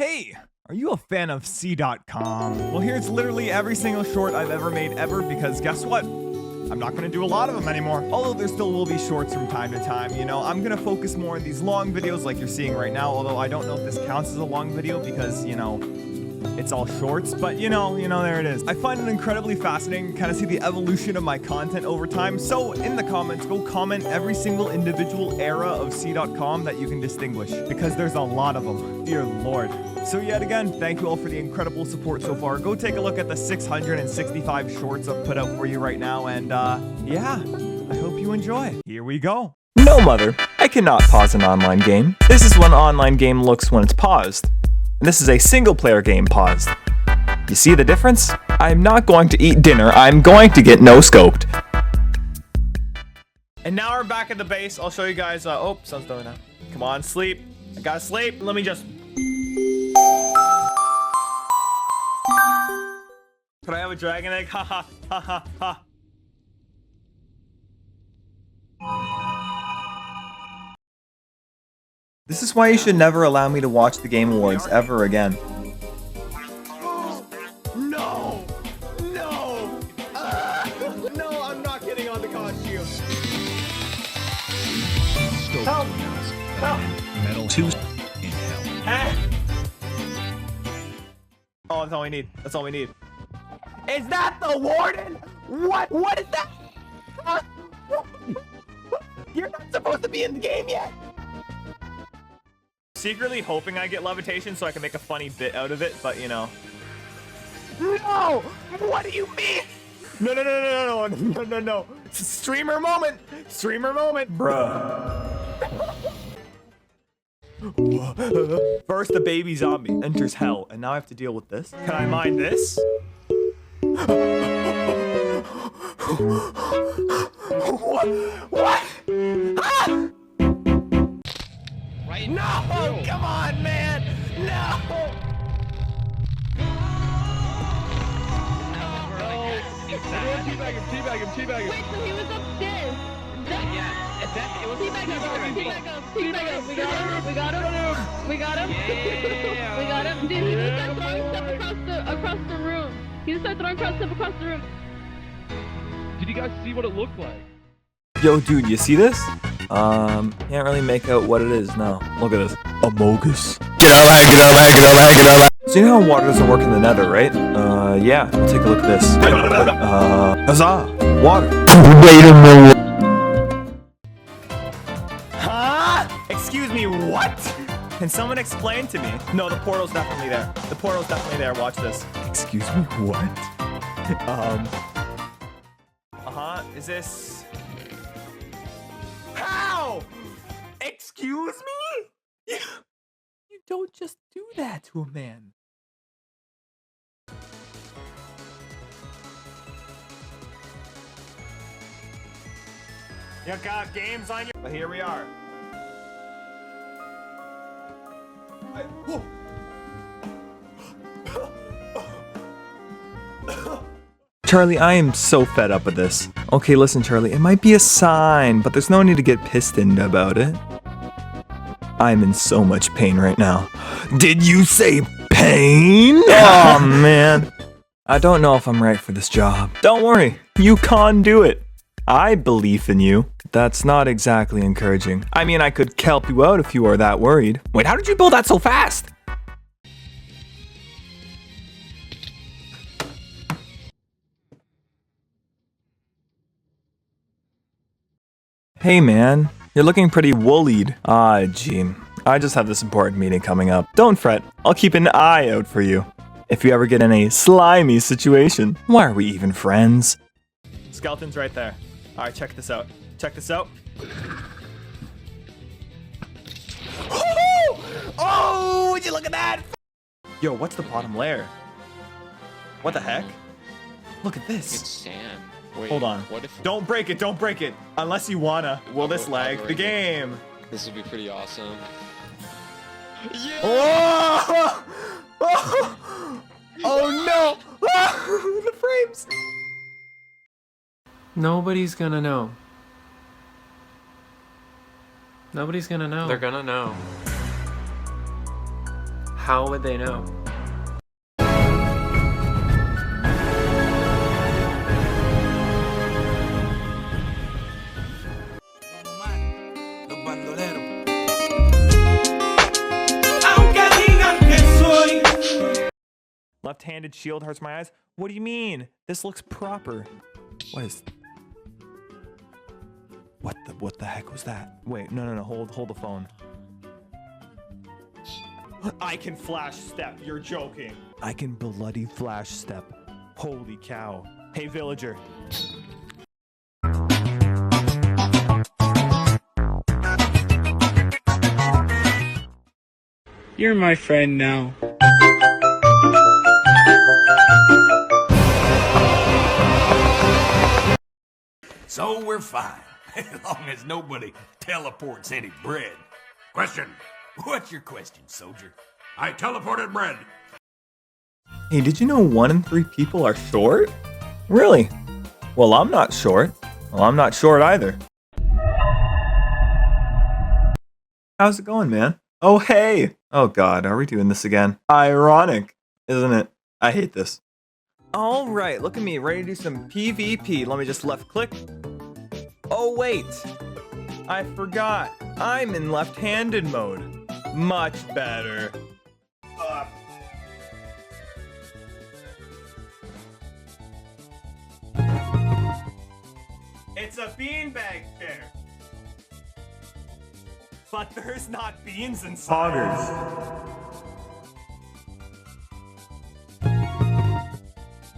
Hey, are you a fan of cdotkom? Well, here's literally every single short I've ever made ever, because guess what? I'm not going to do a lot of them anymore. Although there still will be shorts from time to time, you know. I'm going to focus more on these long videos like you're seeing right now, although I don't know if this counts as a long video because, you know, it's all shorts, but you know, there it is. I find it incredibly fascinating to kind of see the evolution of my content over time. So in the comments, go comment every single individual era of cdotkom that you can distinguish, because there's a lot of them. Dear Lord. So yet again, thank you all for the incredible support so far. Go take a look at the 665 shorts I've put out for you right now, and yeah, I hope you enjoy. Here we go. No, mother, I cannot pause an online game. This is what an online game looks when it's paused. And this is a single-player game paused. You see the difference? I'm not going to eat dinner, I'm going to get no-scoped. And now we're back at the base. I'll show you guys, oh, sun's going out. Come on, sleep. I gotta sleep. Let me just... Could I have a dragon egg? Ha ha, ha ha, ha. This is why you should never allow me to watch the Game Awards ever again. No! No! No, I'm not getting on the costume. Help! Help! Metal 2 in hell. Oh, that's all we need. That's all we need. Is that the warden? What? What is that? You're not supposed to be in the game yet. Secretly hoping I get levitation so I can make a funny bit out of it, but you know. No! What do you mean? No, no, no, no, no, no, no, no. Streamer moment. Streamer moment. Bruh. First, the baby zombie enters hell, and now I have to deal with this. Can I mine this? What? What? Ah! Right? No! Come on, man! No! Teabag him. Wait, so he was upstairs. Yeah, it was Teabag him. We got him. We got him. Yeah. We got him. Dude, he just started throwing stuff across the room. He just started throwing stuff across the room. Did you guys see what it looked like? Yo, dude, you see this? Can't really make out what it is now. Look at this. Amogus. Get out, get out. So you know how water doesn't work in the nether, right? Yeah. Take a look at this. Huzzah! Water. Wait a minute. Huh? Excuse me, what? Can someone explain to me? No, the portal's definitely there. The portal's definitely there. Watch this. Excuse me, what? Is this... How? Excuse me? You don't just do that to a man. You got games on your... But here we are. Charlie, I am so fed up with this. Okay, listen, Charlie, it might be a sign, but there's no need to get pissed about it. I'm in so much pain right now. Did you say pain? Oh, man. I don't know if I'm right for this job. Don't worry, you can do it. I believe in you. That's not exactly encouraging. I mean, I could help you out if you are that worried. Wait, how did you build that so fast? Hey man, you're looking pretty woollied. Ah, gee. I just have this important meeting coming up. Don't fret, I'll keep an eye out for you. If you ever get in a slimy situation, why are we even friends? Skeleton's right there. Alright, check this out. Check this out. Oh, would you look at that? Yo, what's the bottom layer? What the heck? Look at this. It's sand. Wait, hold on. What if Don't break it, don't break it. Unless you wanna. Will this lag the game? this would be pretty awesome? Yeah! Oh! Oh, oh no! Ah, the frames! Nobody's gonna know. Nobody's gonna know. They're gonna know. How would they know? Left-handed shield hurts my eyes. What do you mean? This looks proper. What is... What the heck was that? Wait, no, hold the phone. I can flash step, you're joking. I can bloody flash step. Holy cow. Hey, villager. You're my friend now. So we're fine, as long as nobody teleports any bread. Question. What's your question, soldier? I teleported bread. Hey, did you know 1 in 3 people are short? Really? Well, I'm not short. Well, I'm not short either. How's it going, man? Oh, hey! Oh god, are we doing this again? Ironic, isn't it? I hate this. Alright, look at me, ready to do some PvP. Let me just left click. Oh wait, I forgot. I'm in left-handed mode. Much better. It's a beanbag chair. But there's not beans inside.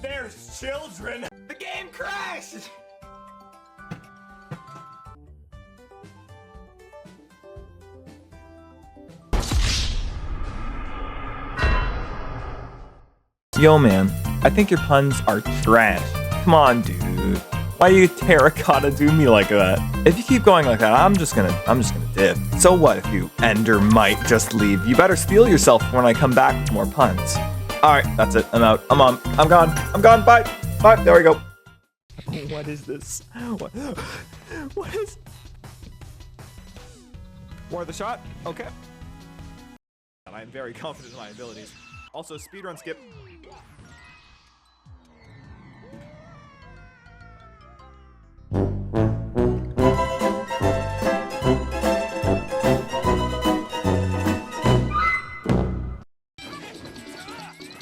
There's children. The game crashed. Yo, man, I think your puns are trash. Come on, dude. Why you terracotta do me like that? If you keep going like that, I'm just gonna dip. So what if you ender might just leave? You better steel yourself when I come back with more puns. Alright, that's it. I'm out. I'm gone. I'm gone. Bye. Bye. There we go. What is this? What is... More of the shot? Okay. I'm very confident in my abilities. Also, speedrun skip.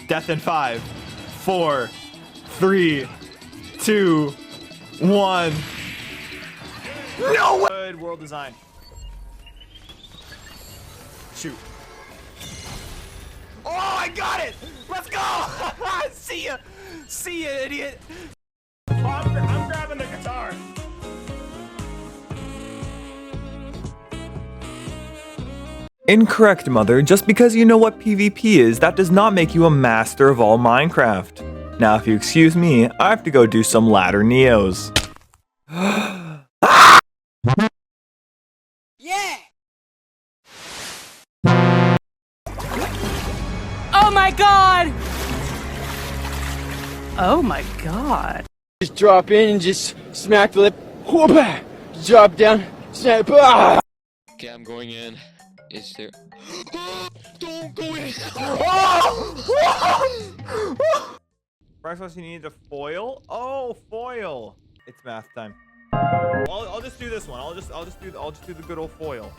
Death in 5, 4, 3, 2, 1. No way! Good world design. Shoot. Oh, I got it! Let's go! See ya! See ya, idiot! I'm grabbing the guitar. Incorrect, Mother. Just because you know what PvP is, that does not make you a master of all Minecraft. Now, if you excuse me, I have to go do some ladder neos. Yeah! Oh my god! Oh my god. Just drop in and just smack the lip. Whoop! Drop down. Snap. Ah! Okay, I'm going in. Is there... Don't go in! Breakfast, you need a foil? Oh, foil! It's math time. I'll just do this one. I'll just do the good old foil.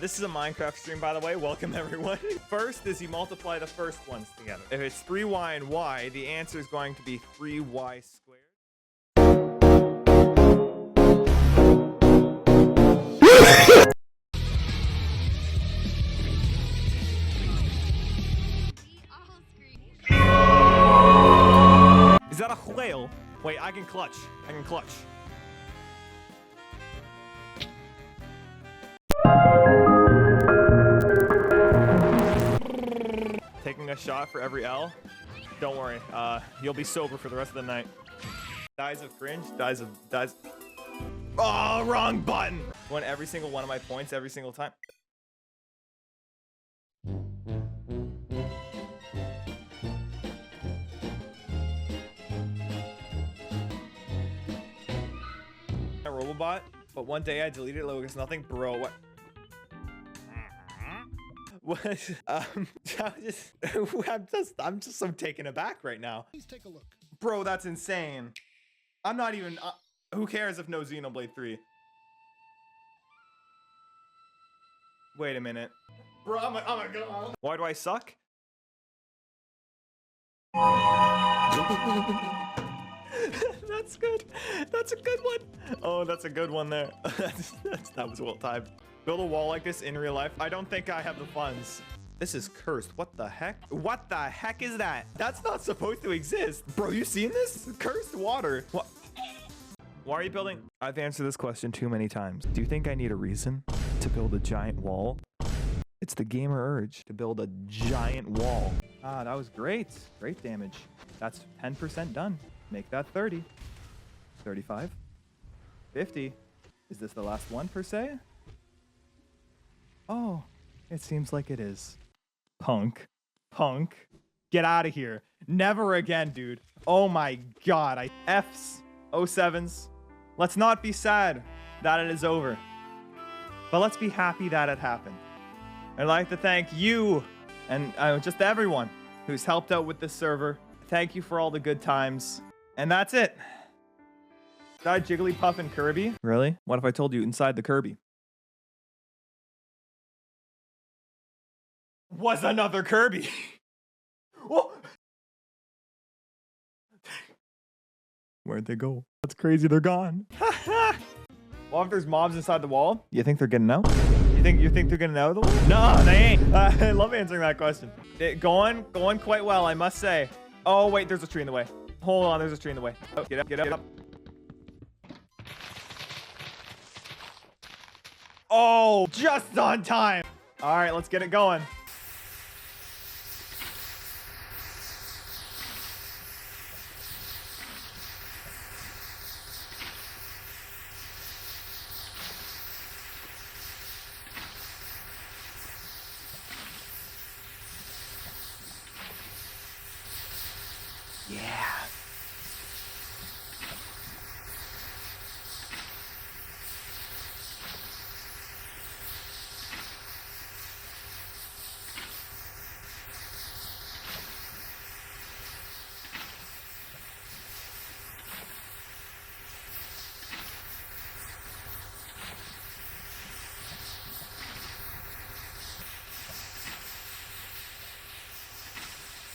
This is a Minecraft stream, by the way. Welcome, everyone. First is you multiply the first ones together. If it's 3y and y, the answer is going to be 3y squared. Is that a whale? Wait, I can clutch. I can clutch. Taking a shot for every L. Don't worry, you'll be sober for the rest of the night. Dies of cringe, dies. Oh, wrong button! Won every single one of my points every single time. A Robobot, but one day I deleted it like it's nothing. Bro, what? What? I'm just so taken aback right now. Please take a look. Bro, that's insane. I'm not even. Who cares if no Xenoblade 3? Wait a minute. Bro, I'm a go. Why do I suck? That's good. That's a good one. Oh, that's a good one there. That was well timed. Build a wall like this in real life? I don't think I have the funds. This is cursed. What the heck? What the heck is that? That's not supposed to exist. Bro, you seen this? Cursed water. What? Why are you building? I've answered this question too many times. Do you think I need a reason to build a giant wall? It's the gamer urge to build a giant wall. Ah, that was great. Great damage. That's 10% done. Make that 30. 35. 50. Is this the last one per se? Oh, it seems like it is. Punk. Punk. Get out of here. Never again, dude. Oh my god. F's. 07s. Let's not be sad that it is over. But let's be happy that it happened. I'd like to thank you and just everyone who's helped out with this server. Thank you for all the good times. And that's it. Inside Jigglypuff and Kirby? Really? What if I told you inside the Kirby was another Kirby? Whoa. Where'd they go? That's crazy, they're gone. Well, if there's mobs inside the wall, you think they're getting out? You think they're getting out of the wall? No, they ain't. I love answering that question. Going quite well, I must say. Oh, wait, there's a tree in the way. Hold on, there's a tree in the way. Oh, get up, get up. Oh, just on time. All right, let's get it going. Yeah.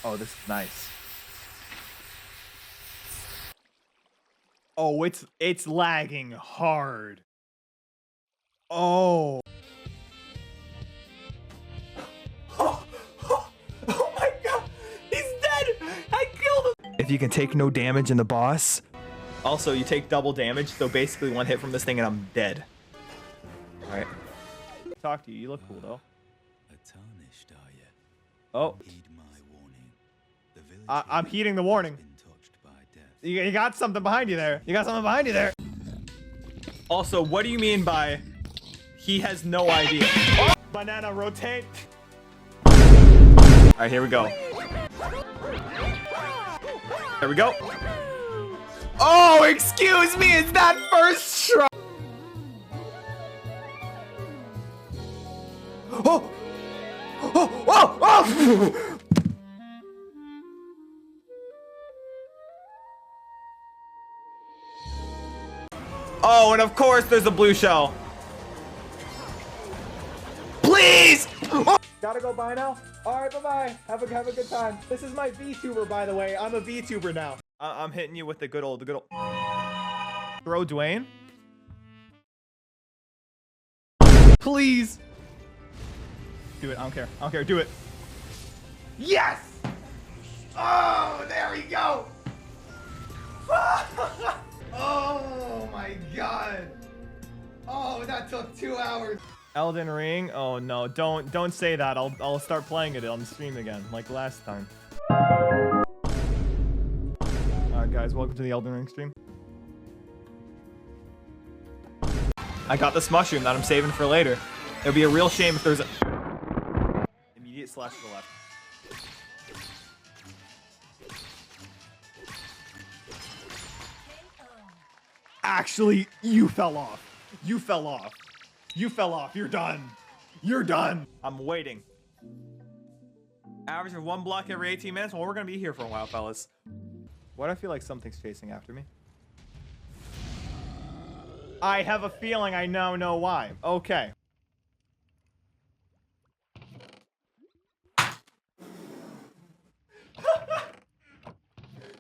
Oh, this is nice. Oh, it's lagging hard. Oh. Oh my god, he's dead. I killed him. If you can take no damage in the boss, also you take double damage, so basically one hit from this thing and I'm dead. All right. Talk to you. You look cool though. Tarnished, are you? Oh. Heed my warning. The village I'm heeding the warning. been touched by death. You got something behind you there. You got something behind you there. Also, what do you mean by he has no idea? Oh, banana rotate. All right, here we go. There we go. Oh, excuse me, is that first try? Oh! Oh! Oh! Oh! Oh, and of course there's a blue shell. Please! Oh. Gotta go bye now. All right, bye-bye. Have a good time. This is my VTuber, by the way. I'm a VTuber now. I'm hitting you with the good old. Throw Dwayne. Please. Do it. I don't care. I don't care. Do it. Yes! Oh, there we go. Oh my god. Oh, that took 2 hours. Elden Ring? Oh no, don't say that. I'll start playing it on stream again, like last time. Alright guys, welcome to the Elden Ring stream. I got this mushroom that I'm saving for later. It would be a real shame if there's a immediate slash to the left. Actually, you fell off. You fell off. You fell off. You're done. You're done. I'm waiting. Average of 1 block every 18 minutes. Well, we're gonna be here for a while, fellas. Why do I feel like something's chasing after me? I have a feeling I now know why. Okay.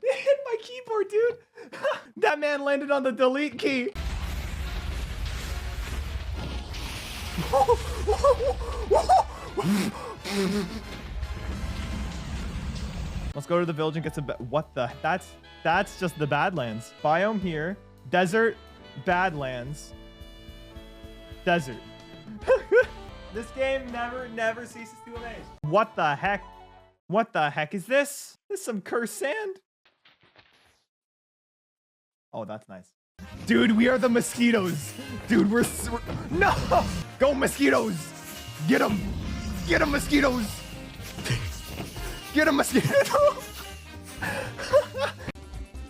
It hit my keyboard, dude. That man landed on the delete key. Let's go to the village and get some. What the? That's just the Badlands biome here. Desert, Badlands, desert. This game never ceases to amaze. What the heck? What the heck is this? This is some cursed sand. Oh, that's nice. Dude, we are the mosquitoes. Dude, we're no. Go mosquitoes. Get them. Get them mosquitoes. Get them mosquitoes.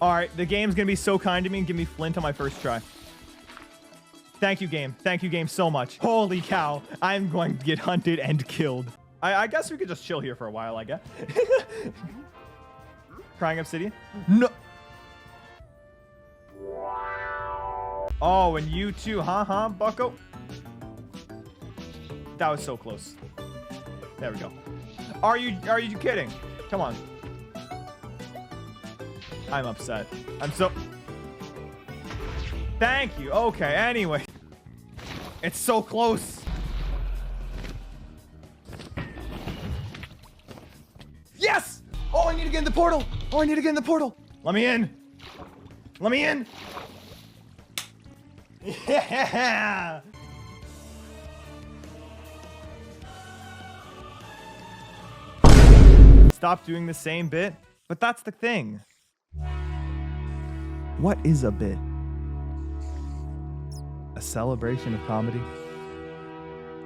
All right, the game's gonna be so kind to me and give me flint on my first try. Thank you, game. Thank you, game, so much. Holy cow. I'm going to get hunted and killed. I guess we could just chill here for a while, I guess. Crying obsidian? No. Oh, and you too, huh, bucko? That was so close. There we go. Are you kidding? Come on. I'm upset. I'm so... Thank you. Okay, anyway. It's so close. Yes! Oh, I need to get in the portal. Oh, I need to get in the portal. Let me in. Let me in. Yeah! Stop doing the same bit. But that's the thing. What is a bit? A celebration of comedy?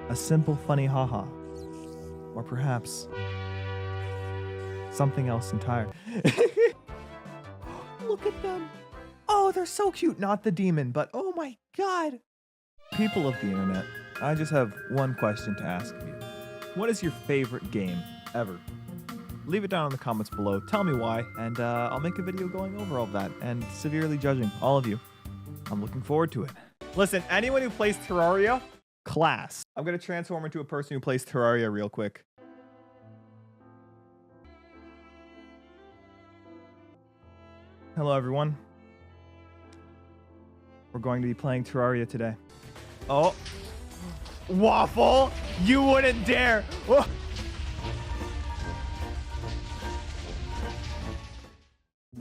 A simple funny haha? Or perhaps something else entirely? Look at them. Oh, they're so cute. Not the demon, but oh my god. People of the internet, I just have one question to ask of you. What is your favorite game ever? Leave it down in the comments below. Tell me why, and I'll make a video going over all of that and severely judging all of you. I'm looking forward to it. Listen, anyone who plays Terraria, class. I'm going to transform into a person who plays Terraria real quick. Hello, everyone. We're going to be playing Terraria today. Oh. Waffle! You wouldn't dare! Oh.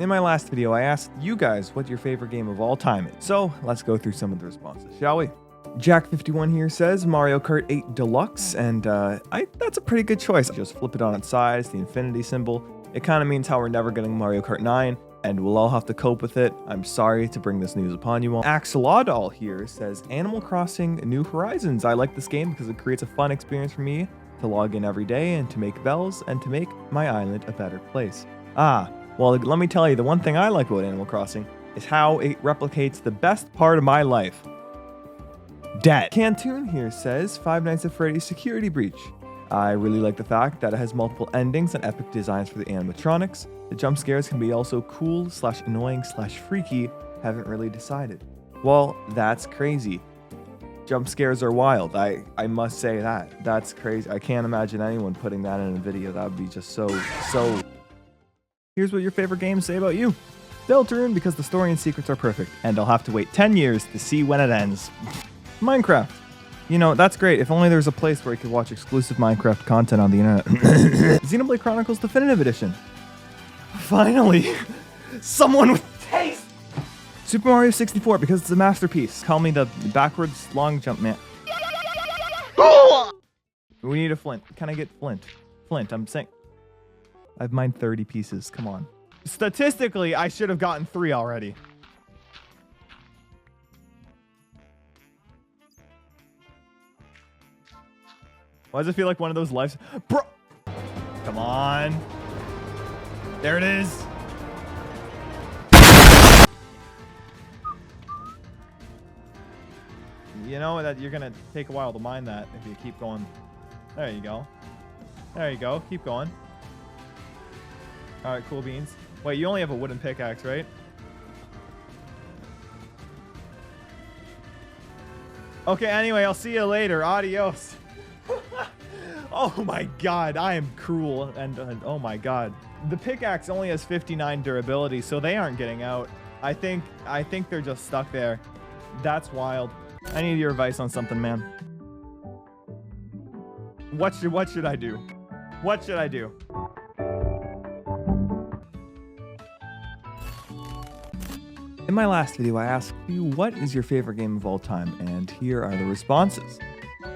In my last video, I asked you guys what your favorite game of all time is. So let's go through some of the responses, shall we? Jack51 here says Mario Kart 8 Deluxe, and that's a pretty good choice. Just flip it on its side, it's the infinity symbol. It kind of means how we're never getting Mario Kart 9, and we'll all have to cope with it. I'm sorry to bring this news upon you all. Axolotl here says Animal Crossing New Horizons. I like this game because it creates a fun experience for me to log in every day and to make bells and to make my island a better place. Well, let me tell you, the one thing I like about Animal Crossing is how it replicates the best part of my life. Death. Cantoon here says Five Nights at Freddy's Security Breach. I really like the fact that it has multiple endings and epic designs for the animatronics. The jump scares can be also cool / annoying / freaky. Haven't really decided. Well, that's crazy. Jump scares are wild. I must say that. That's crazy. I can't imagine anyone putting that in a video. That would be just so... Here's what your favorite games say about you. Deltarune because the story and secrets are perfect, and I'll have to wait 10 years to see when it ends. Minecraft. You know, that's great. If only there was a place where you could watch exclusive Minecraft content on the internet. Xenoblade Chronicles Definitive Edition. Finally! Someone with taste! Super Mario 64 because it's a masterpiece. Call me the backwards long jump man. We need a flint. Can I get flint? Flint, I'm saying... I've mined 30 pieces. Come on. Statistically, I should have gotten 3 already. Why does it feel like one of those lives? Bro! Come on. There it is. You know that you're going to take a while to mine that if you keep going. There you go. There you go. Keep going. All right, cool beans. Wait, you only have a wooden pickaxe, right? Okay, anyway, I'll see you later. Adios. Oh my god, I am cruel. And oh my god. The pickaxe only has 59 durability, so they aren't getting out. I think they're just stuck there. That's wild. I need your advice on something, man. What should I do? What should I do? In my last video, I asked you what is your favorite game of all time, and here are the responses.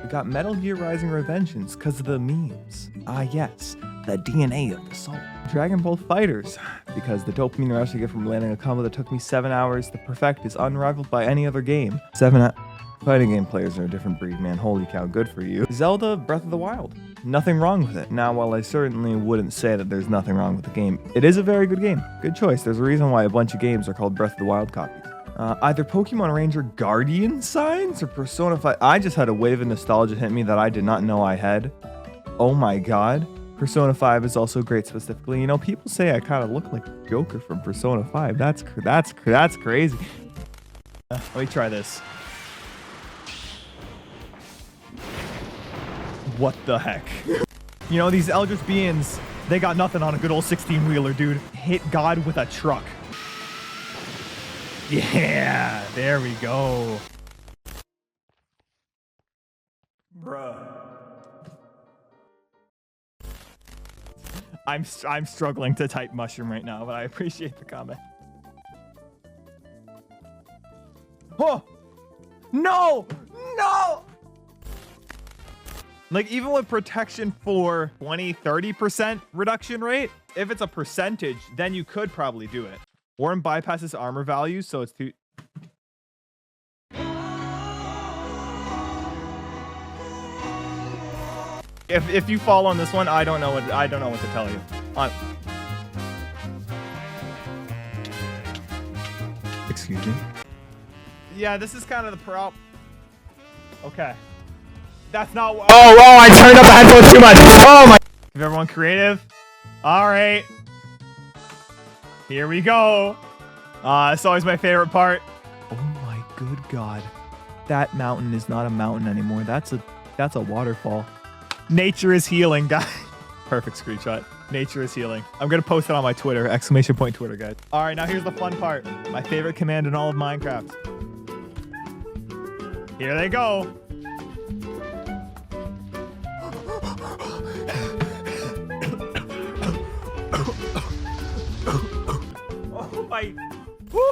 We got Metal Gear Rising Revengeance because of the memes. Ah yes, the DNA of the soul. Dragon Ball Fighters, because the dopamine rush I get from landing a combo that took me 7 hours to perfect is unrivaled by any other game. Fighting game players are a different breed, man. Holy cow, good for you. Zelda Breath of the Wild. Nothing wrong with it. Now, while I certainly wouldn't say that there's nothing wrong with the game, it is a very good game. Good choice. There's a reason why a bunch of games are called Breath of the Wild copies. Either Pokemon Ranger Guardian Signs or Persona 5. I just had a wave of nostalgia hit me that I did not know I had. Oh my god. Persona 5 is also great specifically. You know, people say I kind of look like Joker from Persona 5. That's crazy. Let me try this. What the heck? You know, these Eldritch Beings, they got nothing on a good old 16-wheeler, dude. Hit God with a truck. Yeah, there we go. Bruh. I'm struggling to type mushroom right now, but I appreciate the comment. Oh! No! No! Like, even with protection for 20-30% reduction rate, if it's a percentage, then you could probably do it. Worm bypasses armor values, so it's too... If you fall on this one, I don't know what to tell you. Excuse me? Yeah, this is kind of the prop. Okay. That's not what. Oh, I turned up the headphones too much. Oh my. Give everyone creative. All right. Here we go. It's always my favorite part. Oh my good god. That mountain is not a mountain anymore. That's a waterfall. Nature is healing, guys. Perfect screenshot. Nature is healing. I'm gonna post it on my Twitter. Exclamation point Twitter, guys. All right, now here's the fun part. My favorite command in all of Minecraft. Here they go. Oh my. Woo.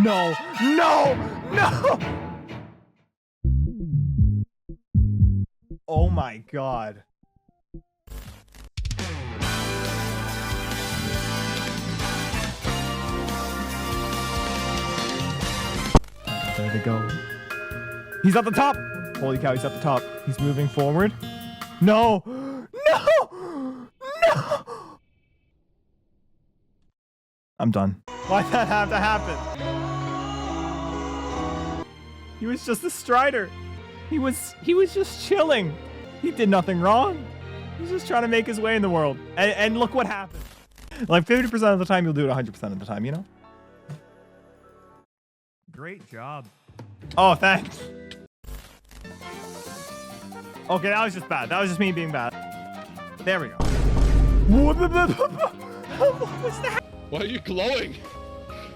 No. Oh my god. There they go. He's at the top. Holy cow, he's at the top. He's moving forward. No. I'm done. Why'd that have to happen? He was just a strider. He was just chilling. He did nothing wrong. He was just trying to make his way in the world. And look what happened. Like 50% of the time, you'll do it 100% of the time, you know? Great job. Oh, thanks. Okay, that was just bad. That was just me being bad. There we go. What was that? Why are you glowing?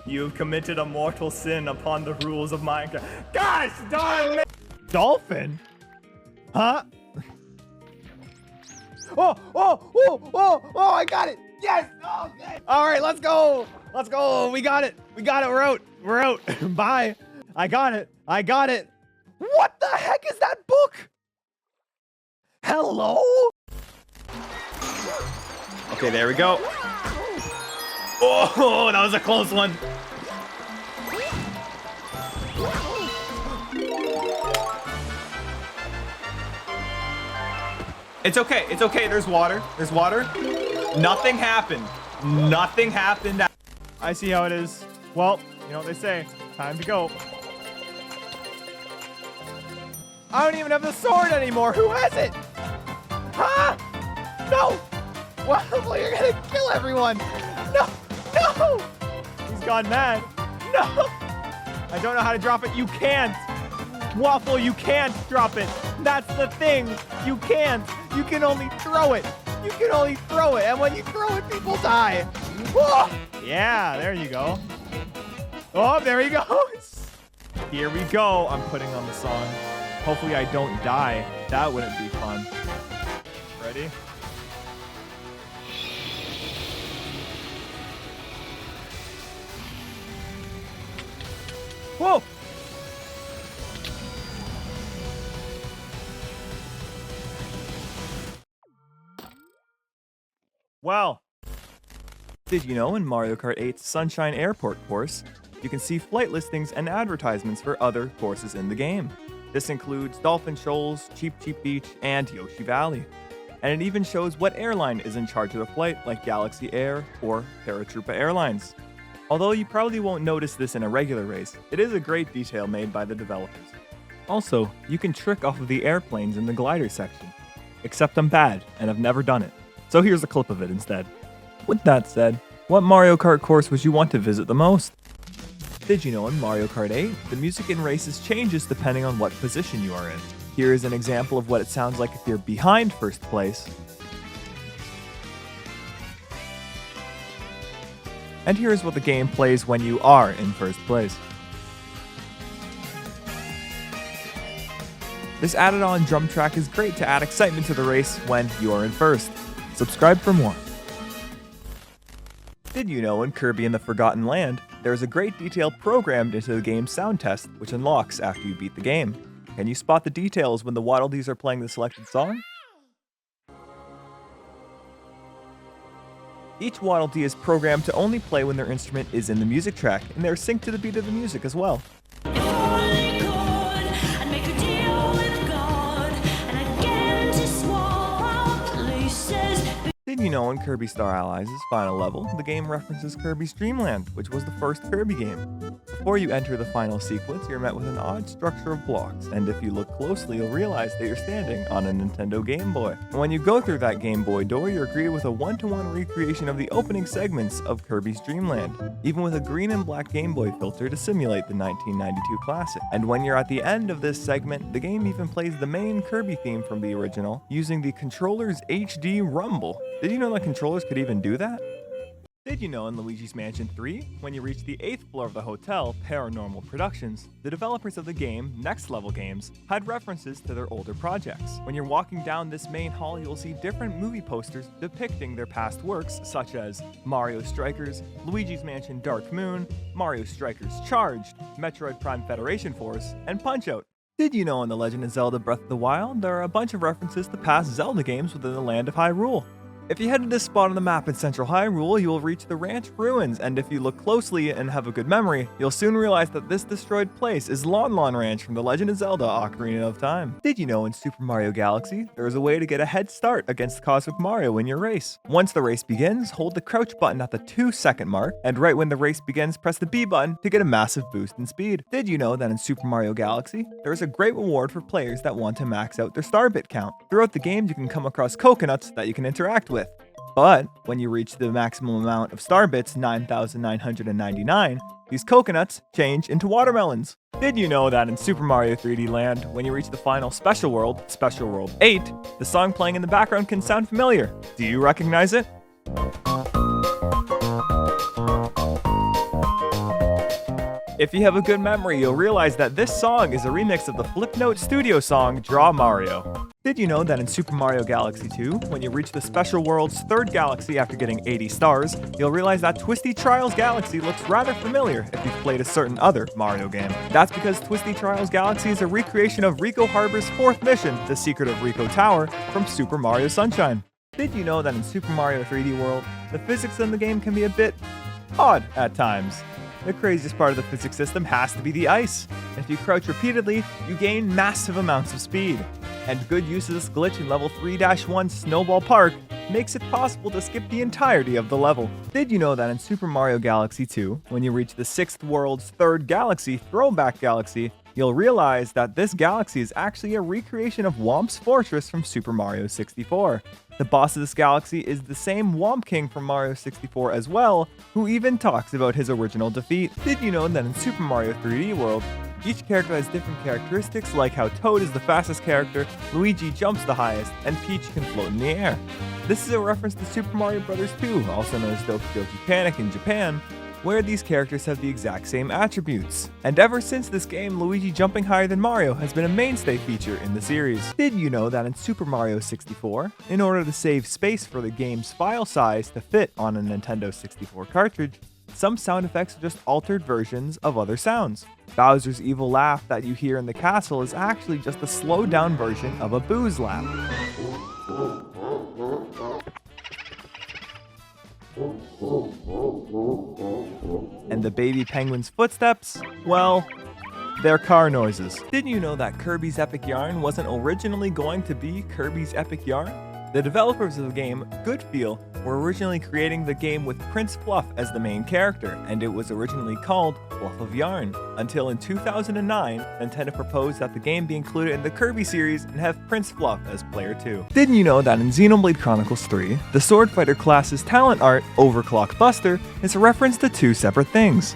You've committed a mortal sin upon the rules of Minecraft. Gosh darn it! Dolphin? Huh? Oh, I got it! Yes! Okay! Alright, let's go! Let's go! We got it! We're out! Bye! I got it! What the heck is that book? Hello? Okay, there we go. Oh, that was a close one. It's okay. There's water. Nothing happened. I see how it is. Well, you know what they say. Time to go. I don't even have the sword anymore. Who has it? Ah! No! Well, you're gonna kill everyone. No! No! He's gone mad. No! I don't know how to drop it. You can't. Waffle, you can't drop it. That's the thing. You can't. You can only throw it. You can only throw it. And when you throw it, people die. Whoa! Yeah, there you go. Oh, there he goes. Here we go. I'm putting on the song. Hopefully I don't die. That wouldn't be fun. Ready? Whoa! Well, did you know in Mario Kart 8's Sunshine Airport course, you can see flight listings and advertisements for other courses in the game. This includes Dolphin Shoals, Cheap Cheap Beach, and Yoshi Valley. And it even shows what airline is in charge of the flight, like Galaxy Air or Paratroopa Airlines. Although you probably won't notice this in a regular race, it is a great detail made by the developers. Also, you can trick off of the airplanes in the glider section. Except I'm bad, and I've never done it. So here's a clip of it instead. With that said, what Mario Kart course would you want to visit the most? Did you know in Mario Kart 8, the music in races changes depending on what position you are in? Here is an example of what it sounds like if you're behind first place. And here's what the game plays when you are in first place. This added on drum track is great to add excitement to the race when you are in first. Subscribe for more. Did you know in Kirby and the Forgotten Land, there is a great detail programmed into the game's sound test, which unlocks after you beat the game? Can you spot the details when the Waddle Dees are playing the selected song? Each Waddle Dee is programmed to only play when their instrument is in the music track, and they're synced to the beat of the music as well. Did you know in Kirby Star Allies' final level, the game references Kirby's Dream Land, which was the first Kirby game? Before you enter the final sequence, you're met with an odd structure of blocks, and if you look closely, you'll realize that you're standing on a Nintendo Game Boy. And when you go through that Game Boy door, you're greeted with a one-to-one recreation of the opening segments of Kirby's Dream Land, even with a green and black Game Boy filter to simulate the 1992 classic. And when you're at the end of this segment, the game even plays the main Kirby theme from the original, using the controller's HD rumble. Did you know that controllers could even do that? Did you know in Luigi's Mansion 3, when you reach the 8th floor of the hotel, Paranormal Productions, the developers of the game, Next Level Games, had references to their older projects. When you're walking down this main hall, you'll see different movie posters depicting their past works, such as Mario Strikers, Luigi's Mansion Dark Moon, Mario Strikers Charged, Metroid Prime Federation Force, and Punch-Out! Did you know in The Legend of Zelda Breath of the Wild, there are a bunch of references to past Zelda games within the land of Hyrule? If you head to this spot on the map in Central Hyrule, you will reach the Ranch Ruins, and if you look closely and have a good memory, you'll soon realize that this destroyed place is Lon Lon Ranch from The Legend of Zelda Ocarina of Time. Did you know in Super Mario Galaxy, there is a way to get a head start against Cosmic Mario in your race? Once the race begins, hold the crouch button at the 2-second mark, and right when the race begins, press the B button to get a massive boost in speed. Did you know that in Super Mario Galaxy, there is a great reward for players that want to max out their star bit count? Throughout the game, you can come across coconuts that you can interact with. But when you reach the maximum amount of star bits, 9,999, these coconuts change into watermelons. Did you know that in Super Mario 3D Land, when you reach the final Special World 8, the song playing in the background can sound familiar? Do you recognize it? If you have a good memory, you'll realize that this song is a remix of the Flipnote Studio song, Draw Mario. Did you know that in Super Mario Galaxy 2, when you reach the Special World's 3rd galaxy after getting 80 stars, you'll realize that Twisty Trials Galaxy looks rather familiar if you've played a certain other Mario game. That's because Twisty Trials Galaxy is a recreation of Rico Harbor's 4th mission, The Secret of Rico Tower, from Super Mario Sunshine. Did you know that in Super Mario 3D World, the physics in the game can be a bit odd at times? The craziest part of the physics system has to be the ice. If you crouch repeatedly, you gain massive amounts of speed. And good use of this glitch in level 3-1 Snowball Park makes it possible to skip the entirety of the level. Did you know that in Super Mario Galaxy 2, when you reach the 6th world's 3rd galaxy, Throwback Galaxy, you'll realize that this galaxy is actually a recreation of Whomp's Fortress from Super Mario 64. The boss of this galaxy is the same Whomp King from Mario 64 as well, who even talks about his original defeat. Did you know that in Super Mario 3D World, each character has different characteristics, like how Toad is the fastest character, Luigi jumps the highest, and Peach can float in the air. This is a reference to Super Mario Bros. 2, also known as Doki Doki Panic in Japan, where these characters have the exact same attributes. And ever since this game, Luigi jumping higher than Mario has been a mainstay feature in the series. Did you know that in Super Mario 64, in order to save space for the game's file size to fit on a Nintendo 64 cartridge, some sound effects are just altered versions of other sounds. Bowser's evil laugh that you hear in the castle is actually just a slowed down version of a Boo's laugh. And the baby penguin's footsteps? Well, they're car noises. Didn't you know that Kirby's Epic Yarn wasn't originally going to be Kirby's Epic Yarn? The developers of the game, Goodfeel, were originally creating the game with Prince Fluff as the main character, and it was originally called Fluff of Yarn. Until in 2009, Nintendo proposed that the game be included in the Kirby series and have Prince Fluff as player 2. Didn't you know that in Xenoblade Chronicles 3, the Sword Fighter class's talent art, Overclock Buster, is a reference to two separate things?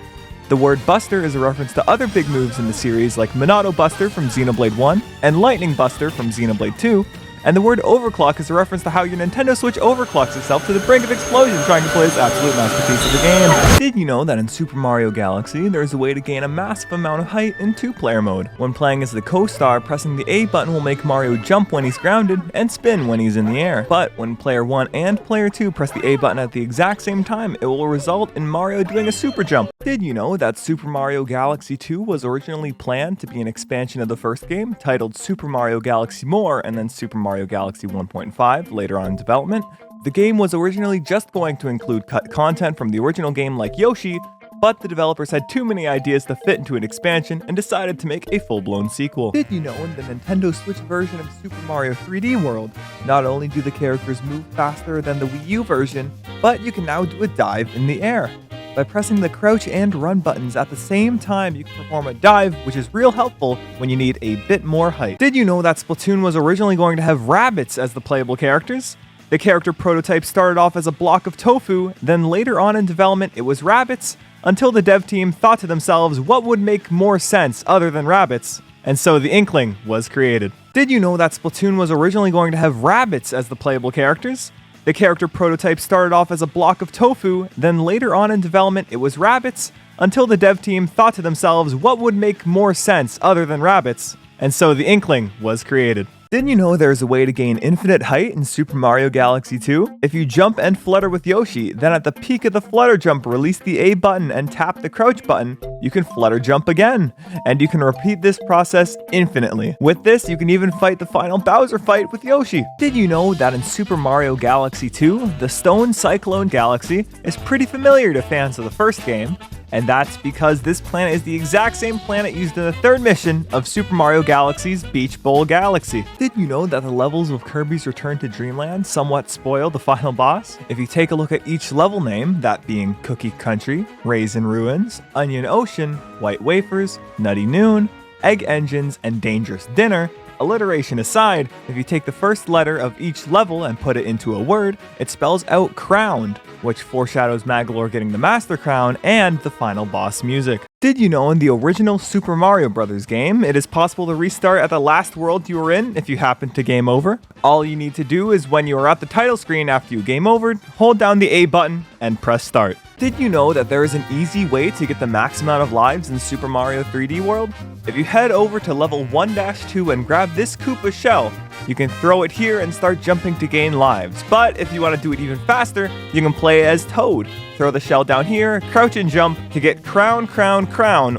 The word Buster is a reference to other big moves in the series like Monado Buster from Xenoblade 1 and Lightning Buster from Xenoblade 2, and the word overclock is a reference to how your Nintendo Switch overclocks itself to the brink of explosion trying to play this absolute masterpiece of the game. Did you know that in Super Mario Galaxy, there is a way to gain a massive amount of height in two-player mode? When playing as the co-star, pressing the A button will make Mario jump when he's grounded and spin when he's in the air. But when player 1 and player 2 press the A button at the exact same time, it will result in Mario doing a super jump. Did you know that Super Mario Galaxy 2 was originally planned to be an expansion of the first game, titled Super Mario Galaxy More and then Super Mario Galaxy 1.5 later on in development? The game was originally just going to include cut content from the original game like Yoshi, but the developers had too many ideas to fit into an expansion and decided to make a full-blown sequel. Did you know in the Nintendo Switch version of Super Mario 3D World, not only do the characters move faster than the Wii U version, but you can now do a dive in the air. By pressing the crouch and run buttons at the same time, you can perform a dive, which is real helpful when you need a bit more height. Did you know that Splatoon was originally going to have rabbits as the playable characters? The character prototype started off as a block of tofu, then later on in development it was rabbits, until the dev team thought to themselves what would make more sense other than rabbits, and so the Inkling was created. Did you know that Splatoon was originally going to have rabbits as the playable characters? The character prototype started off as a block of tofu, then later on in development it was rabbits, until the dev team thought to themselves what would make more sense other than rabbits, and so the Inkling was created. Didn't you know there's a way to gain infinite height in Super Mario Galaxy 2? If you jump and flutter with Yoshi, then at the peak of the flutter jump, release the A button and tap the crouch button, you can flutter jump again. And you can repeat this process infinitely. With this, you can even fight the final Bowser fight with Yoshi. Did you know that in Super Mario Galaxy 2, the Stone Cyclone Galaxy is pretty familiar to fans of the first game? And that's because this planet is the exact same planet used in the third mission of Super Mario Galaxy's Beach Bowl Galaxy. Did you know that the levels of Kirby's Return to Dreamland somewhat spoil the final boss? If you take a look at each level name, that being Cookie Country, Raisin Ruins, Onion Ocean, White Wafers, Nutty Noon, Egg Engines, and Dangerous Dinner, alliteration aside, if you take the first letter of each level and put it into a word, it spells out crowned, which foreshadows Magolor getting the Master Crown and the final boss music. Did you know in the original Super Mario Bros. Game, it is possible to restart at the last world you were in if you happen to game over? All you need to do is when you are at the title screen after you game over, hold down the A button and press start. Did you know that there is an easy way to get the max amount of lives in Super Mario 3D World? If you head over to level 1-2 and grab this Koopa shell, you can throw it here and start jumping to gain lives. But if you want to do it even faster, you can play as Toad. Throw the shell down here, crouch and jump to get crown,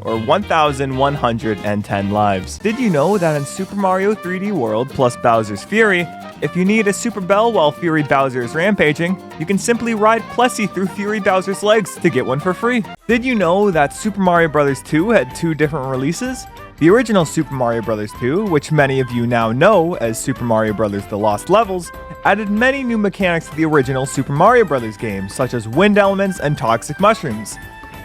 or 1,110 lives. Did you know that in Super Mario 3D World plus Bowser's Fury, if you need a Super Bell while Fury Bowser is rampaging, you can simply ride Plessy through Fury Bowser's legs to get one for free. Did you know that Super Mario Bros. 2 had two different releases? The original Super Mario Bros. 2, which many of you now know as Super Mario Bros. The Lost Levels, added many new mechanics to the original Super Mario Bros. Game, such as wind elements and toxic mushrooms.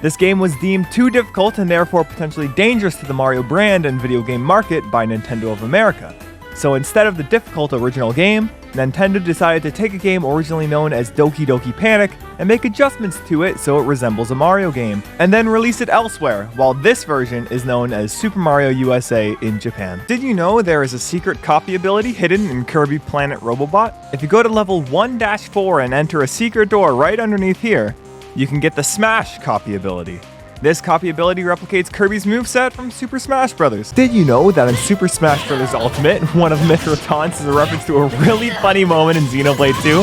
This game was deemed too difficult and therefore potentially dangerous to the Mario brand and video game market by Nintendo of America. So instead of the difficult original game, Nintendo decided to take a game originally known as Doki Doki Panic and make adjustments to it so it resembles a Mario game, and then release it elsewhere, while this version is known as Super Mario USA in Japan. Did you know there is a secret copy ability hidden in Kirby Planet Robobot? If you go to level 1-4 and enter a secret door right underneath here, you can get the Smash copy ability. This copy ability replicates Kirby's moveset from Super Smash Bros. Did you know that in Super Smash Bros. Ultimate, one of Mythra's taunts is a reference to a really funny moment in Xenoblade 2?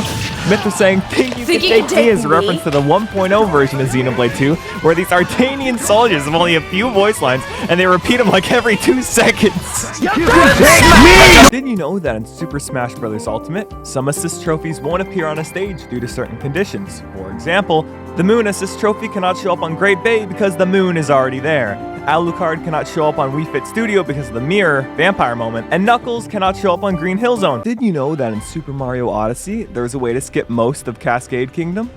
Mythra saying, "Think you can take me," is a reference to the 1.0 version of Xenoblade 2, where these Artanian soldiers have only a few voice lines, and they repeat them like every 2 seconds. You can take me! Did you know that in Super Smash Bros. Ultimate, some assist trophies won't appear on a stage due to certain conditions? For example, the Moon Assist Trophy cannot show up on Great Bay because the moon is already there. Alucard cannot show up on Wii Fit Studio because of the mirror, vampire moment, and Knuckles cannot show up on Green Hill Zone. Did you know that in Super Mario Odyssey, there's a way to skip most of Cascade Kingdom?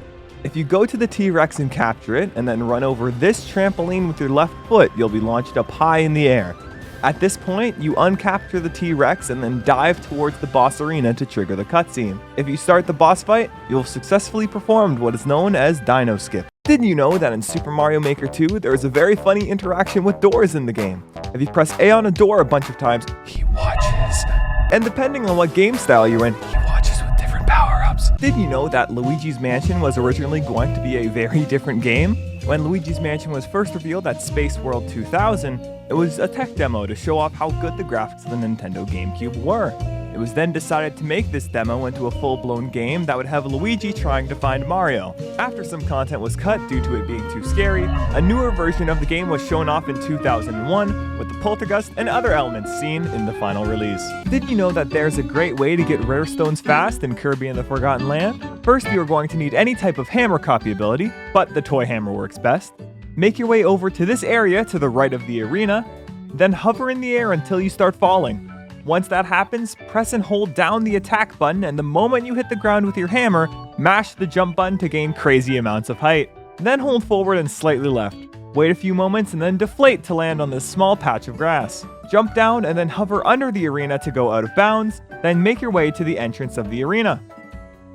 If you go to the T-Rex and capture it, and then run over this trampoline with your left foot, you'll be launched up high in the air. At this point, you uncapture the T-Rex and then dive towards the boss arena to trigger the cutscene. If you start the boss fight, you'll have successfully performed what is known as Dino Skip. Did you know that in Super Mario Maker 2, there is a very funny interaction with doors in the game? If you press A on a door a bunch of times, he watches. And depending on what game style you're in, he watches with different power-ups. Did you know that Luigi's Mansion was originally going to be a very different game? When Luigi's Mansion was first revealed at Space World 2000, it was a tech demo to show off how good the graphics of the Nintendo GameCube were. It was then decided to make this demo into a full-blown game that would have Luigi trying to find Mario. After some content was cut due to it being too scary, a newer version of the game was shown off in 2001 with the poltergeist and other elements seen in the final release. Did you know that there's a great way to get rare stones fast in Kirby and the Forgotten Land? First, you are going to need any type of hammer copy ability, but the toy hammer works best. Make your way over to this area to the right of the arena, then hover in the air until you start falling. Once that happens, press and hold down the attack button, and the moment you hit the ground with your hammer, mash the jump button to gain crazy amounts of height. Then hold forward and slightly left. Wait a few moments and then deflate to land on this small patch of grass. Jump down and then hover under the arena to go out of bounds, then make your way to the entrance of the arena.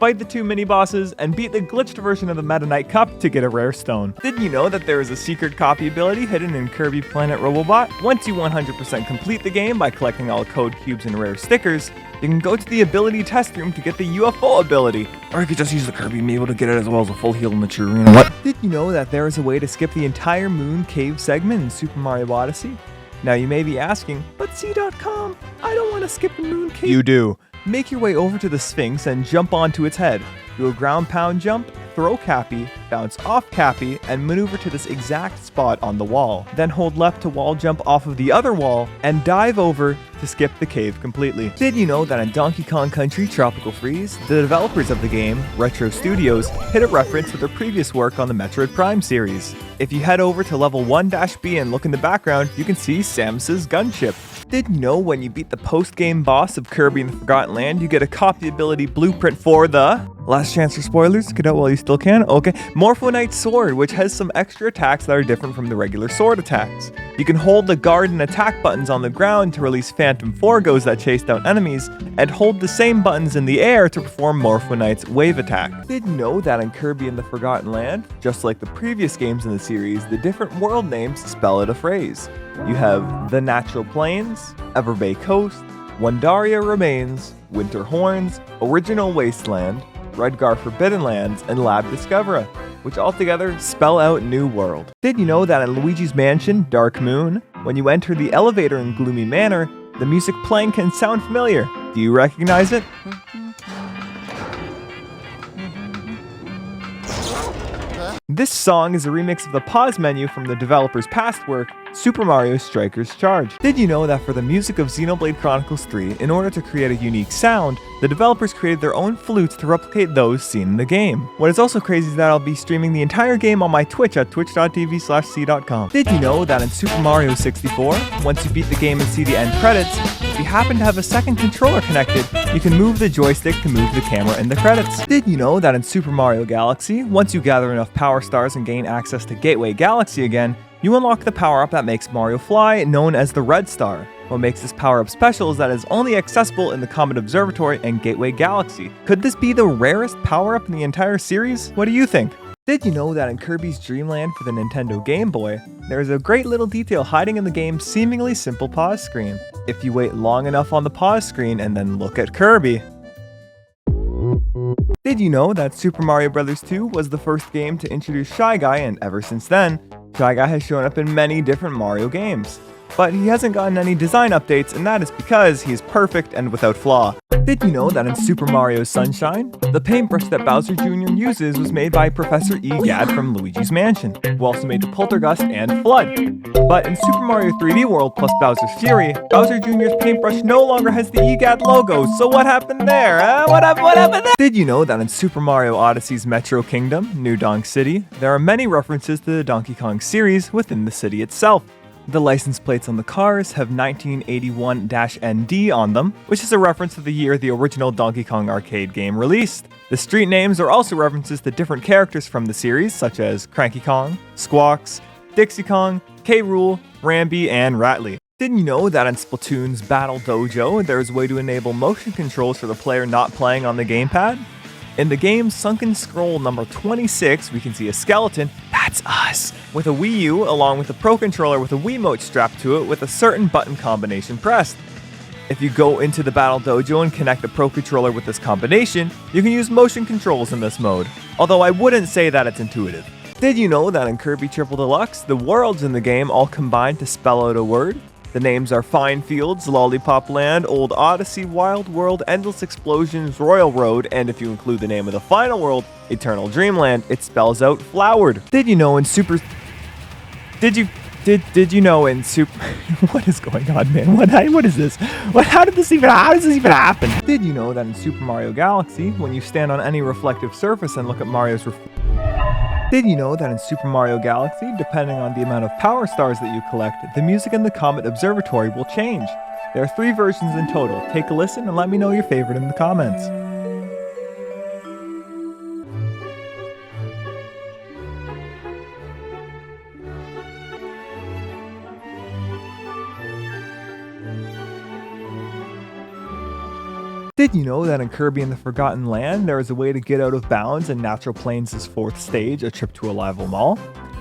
Fight the 2 mini-bosses, and beat the glitched version of the Meta Knight Cup to get a rare stone. Did you know that there is a secret copy ability hidden in Kirby Planet Robobot? Once you 100% complete the game by collecting all code cubes and rare stickers, you can go to the ability test room to get the UFO ability. Or you could just use the Kirby Amiibo to get it as well as a full heal in the true arena. What? Did you know that there is a way to skip the entire Moon Cave segment in Super Mario Odyssey? Now you may be asking, but cdotkom, I don't want to skip the Moon Cave. You do. Make your way over to the Sphinx and jump onto its head. Do a ground pound jump, throw Cappy, bounce off Cappy, and maneuver to this exact spot on the wall. Then hold left to wall jump off of the other wall, and dive over to skip the cave completely. Did you know that in Donkey Kong Country Tropical Freeze, the developers of the game, Retro Studios, hit a reference to their previous work on the Metroid Prime series? If you head over to level 1-B and look in the background, you can see Samus's gunship. Did you know when you beat the post-game boss of Kirby and the Forgotten Land, you get a copy ability blueprint for the... Last chance for spoilers, get out while you still can. Okay, Morpho Knight's sword, which has some extra attacks that are different from the regular sword attacks. You can hold the guard and attack buttons on the ground to release Phantom Forgos that chase down enemies, and hold the same buttons in the air to perform Morpho Knight's wave attack. Did you know that in Kirby and the Forgotten Land, just like the previous games in the series, the different world names spell out a phrase? You have the Natural Plains, Everbay Coast, Wandaria Remains, Winter Horns, Original Wasteland, Redgar Forbidden Lands, and Lab Discovera, which altogether spell out New World. Did you know that in Luigi's Mansion, Dark Moon, when you enter the elevator in Gloomy Manor, the music playing can sound familiar? Do you recognize it? This song is a remix of the pause menu from the developer's past work, Super Mario Strikers Charge. Did you know that for the music of Xenoblade Chronicles 3, in order to create a unique sound, the developers created their own flutes to replicate those seen in the game? What is also crazy is that I'll be streaming the entire game on my Twitch at twitch.tv/cdotkom. Did you know that in Super Mario 64, once you beat the game and see the end credits, if you happen to have a second controller connected, you can move the joystick to move the camera in the credits. Did you know that in Super Mario Galaxy, once you gather enough Power Stars and gain access to Gateway Galaxy again, you unlock the power-up that makes Mario fly, known as the Red Star. What makes this power-up special is that it is only accessible in the Comet Observatory and Gateway Galaxy. Could this be the rarest power-up in the entire series? What do you think? Did you know that in Kirby's Dream Land for the Nintendo Game Boy, there is a great little detail hiding in the game's seemingly simple pause screen? If you wait long enough on the pause screen and then look at Kirby. Did you know that Super Mario Bros. 2 was the first game to introduce Shy Guy, and ever since then, Shy Guy has shown up in many different Mario games? But he hasn't gotten any design updates, and that is because he is perfect and without flaw. Did you know that in Super Mario Sunshine, the paintbrush that Bowser Jr. uses was made by Professor Egad from Luigi's Mansion, who also made the Poltergust and Flood? But in Super Mario 3D World plus Bowser's Fury, Bowser Jr.'s paintbrush no longer has the Egad logo, so what happened there? What happened there? Did you know that in Super Mario Odyssey's Metro Kingdom, New Donk City, there are many references to the Donkey Kong series within the city itself? The license plates on the cars have 1981-ND on them, which is a reference to the year the original Donkey Kong arcade game released. The street names are also references to different characters from the series, such as Cranky Kong, Squawks, Dixie Kong, K. Rool, Rambi, and Rattly. Didn't you know that in Splatoon's Battle Dojo, there is a way to enable motion controls for the player not playing on the gamepad? In the game's Sunken Scroll number 26, we can see a skeleton, that's us, with a Wii U along with a Pro Controller with a Wiimote strapped to it with a certain button combination pressed. If you go into the Battle Dojo and connect the Pro Controller with this combination, you can use motion controls in this mode, although I wouldn't say that it's intuitive. Did you know that in Kirby Triple Deluxe, the worlds in the game all combine to spell out a word? The names are Fine Fields, Lollipop Land, Old Odyssey, Wild World, Endless Explosions, Royal Road, and if you include the name of the final world, Eternal Dreamland, it spells out Flowered. Did you know in Super... Did you know in Super... What is going on, man? What is this? How does this even happen? Did you know that in Super Mario Galaxy, when you stand on any reflective surface and look at Mario's Did you know that in Super Mario Galaxy, depending on the amount of Power Stars that you collect, the music in the Comet Observatory will change? There are 3 versions in total. Take a listen and let me know your favorite in the comments. Did you know that in Kirby and the Forgotten Land, there is a way to get out of bounds in Natural Plains' 4th stage, A Trip to a Rival Mall?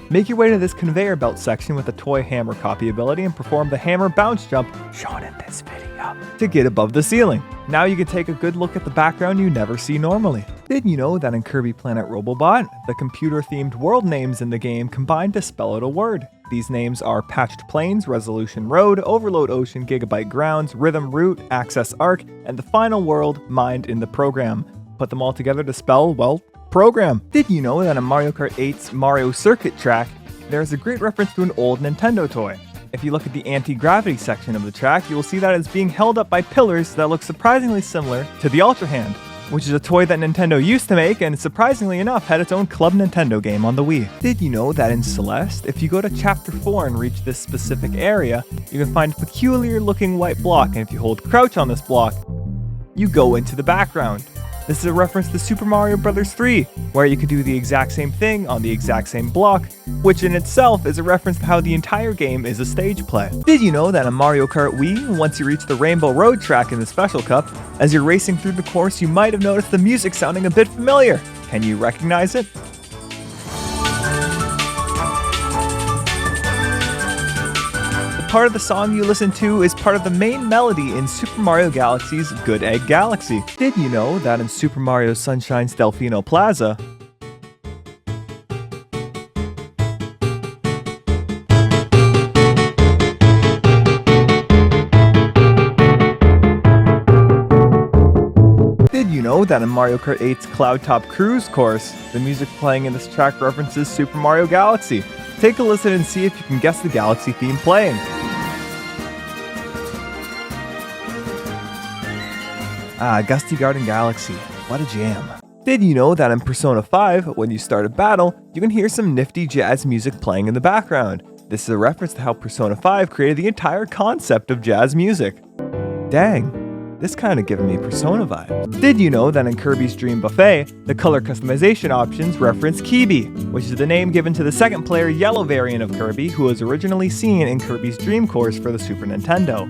Make your way to this conveyor belt section with the toy hammer copy ability and perform the hammer bounce jump shown in this video to get above the ceiling. Now you can take a good look at the background you never see normally. Did you know that in Kirby Planet Robobot, the computer-themed world names in the game combine to spell out a word? These names are Patched Plains, Resolution Road, Overload Ocean, Gigabyte Grounds, Rhythm Route, Access Arc, and the final world, Mind in the Program. Put them all together to spell, well, program. Did you know that in Mario Kart 8's Mario Circuit track, there is a great reference to an old Nintendo toy? If you look at the anti-gravity section of the track, you will see that it's being held up by pillars that look surprisingly similar to the Ultra Hand, which is a toy that Nintendo used to make and surprisingly enough had its own Club Nintendo game on the Wii. Did you know that in Celeste, if you go to Chapter 4 and reach this specific area, you can find a peculiar looking white block, and if you hold crouch on this block, you go into the background. This is a reference to Super Mario Bros. 3, where you can do the exact same thing on the exact same block, which in itself is a reference to how the entire game is a stage play. Did you know that in Mario Kart Wii, once you reach the Rainbow Road track in the Special Cup, as you're racing through the course you might have noticed the music sounding a bit familiar? Can you recognize it? Part of the song you listen to is part of the main melody in Super Mario Galaxy's Good Egg Galaxy. Did you know that in Super Mario Sunshine's Delfino Plaza, Did you know that in Mario Kart 8's Cloud Top Cruise course, the music playing in this track references Super Mario Galaxy? Take a listen and see if you can guess the Galaxy theme playing. Gusty Garden Galaxy. What a jam. Did you know that in Persona 5, when you start a battle, you can hear some nifty jazz music playing in the background? This is a reference to how Persona 5 created the entire concept of jazz music. Dang, this kind of giving me Persona vibes. Did you know that in Kirby's Dream Buffet, the color customization options reference Kibi, which is the name given to the second player yellow variant of Kirby who was originally seen in Kirby's Dream Course for the Super Nintendo,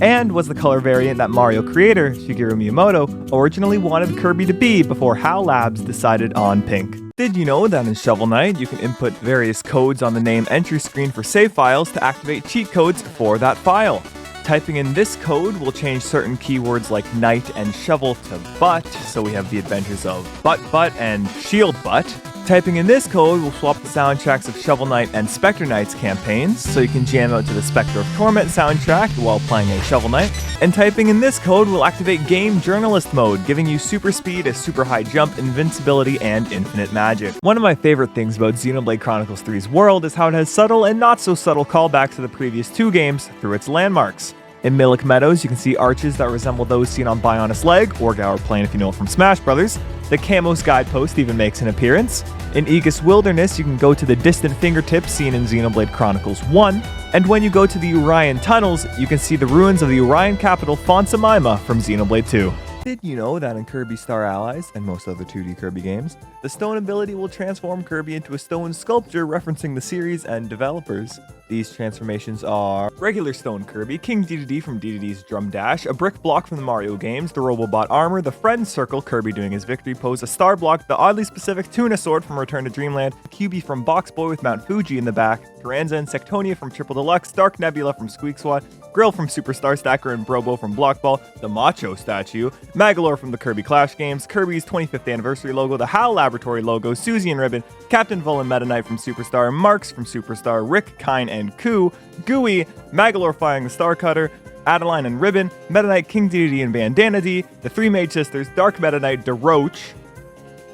and was the color variant that Mario creator Shigeru Miyamoto originally wanted Kirby to be before HAL Labs decided on pink. Did you know that in Shovel Knight, you can input various codes on the name entry screen for save files to activate cheat codes for that file? Typing in this code will change certain keywords like knight and shovel to butt, so we have the adventures of Butt and Shield Butt. Typing in this code will swap the soundtracks of Shovel Knight and Spectre Knight's campaigns, so you can jam out to the Spectre of Torment soundtrack while playing a Shovel Knight. And typing in this code will activate Game Journalist mode, giving you super speed, a super high jump, invincibility, and infinite magic. One of my favorite things about Xenoblade Chronicles 3's world is how it has subtle and not so subtle callbacks to the previous two games through its landmarks. In Milik Meadows, you can see arches that resemble those seen on Bionis Leg, or Gower Plain if you know it from Smash Brothers. The Camos Guidepost even makes an appearance. In Aegis Wilderness, you can go to the distant fingertips seen in Xenoblade Chronicles 1. And when you go to the Orion Tunnels, you can see the ruins of the Orion capital Fonsamima from Xenoblade 2. Did you know that in Kirby Star Allies, and most other 2D Kirby games, the stone ability will transform Kirby into a stone sculpture referencing the series and developers? These transformations are regular stone Kirby, King Dedede from Dedede's Drum Dash, a brick block from the Mario games, the Robobot armor, the Friend Circle, Kirby doing his victory pose, a star block, the oddly specific Tuna Sword from Return to Dreamland, QB from Box Boy with Mount Fuji in the back, Taranza and Sectonia from Triple Deluxe, Dark Nebula from Squeak Swat, Grill from Superstar Stacker and Brobo from Blockball, the Macho statue, Magalore from the Kirby Clash games, Kirby's 25th anniversary logo, the HAL Laboratory logo, Susie and Ribbon, Captain Vull and Meta Knight from Superstar, Marks from Superstar, Rick, Kine, and Koo, Gooey, Magalore firing the Star Cutter, Adeline and Ribbon, Meta Knight, King Dedede and Bandana D, the Three Mage Sisters, Dark Meta Knight, DeRoach,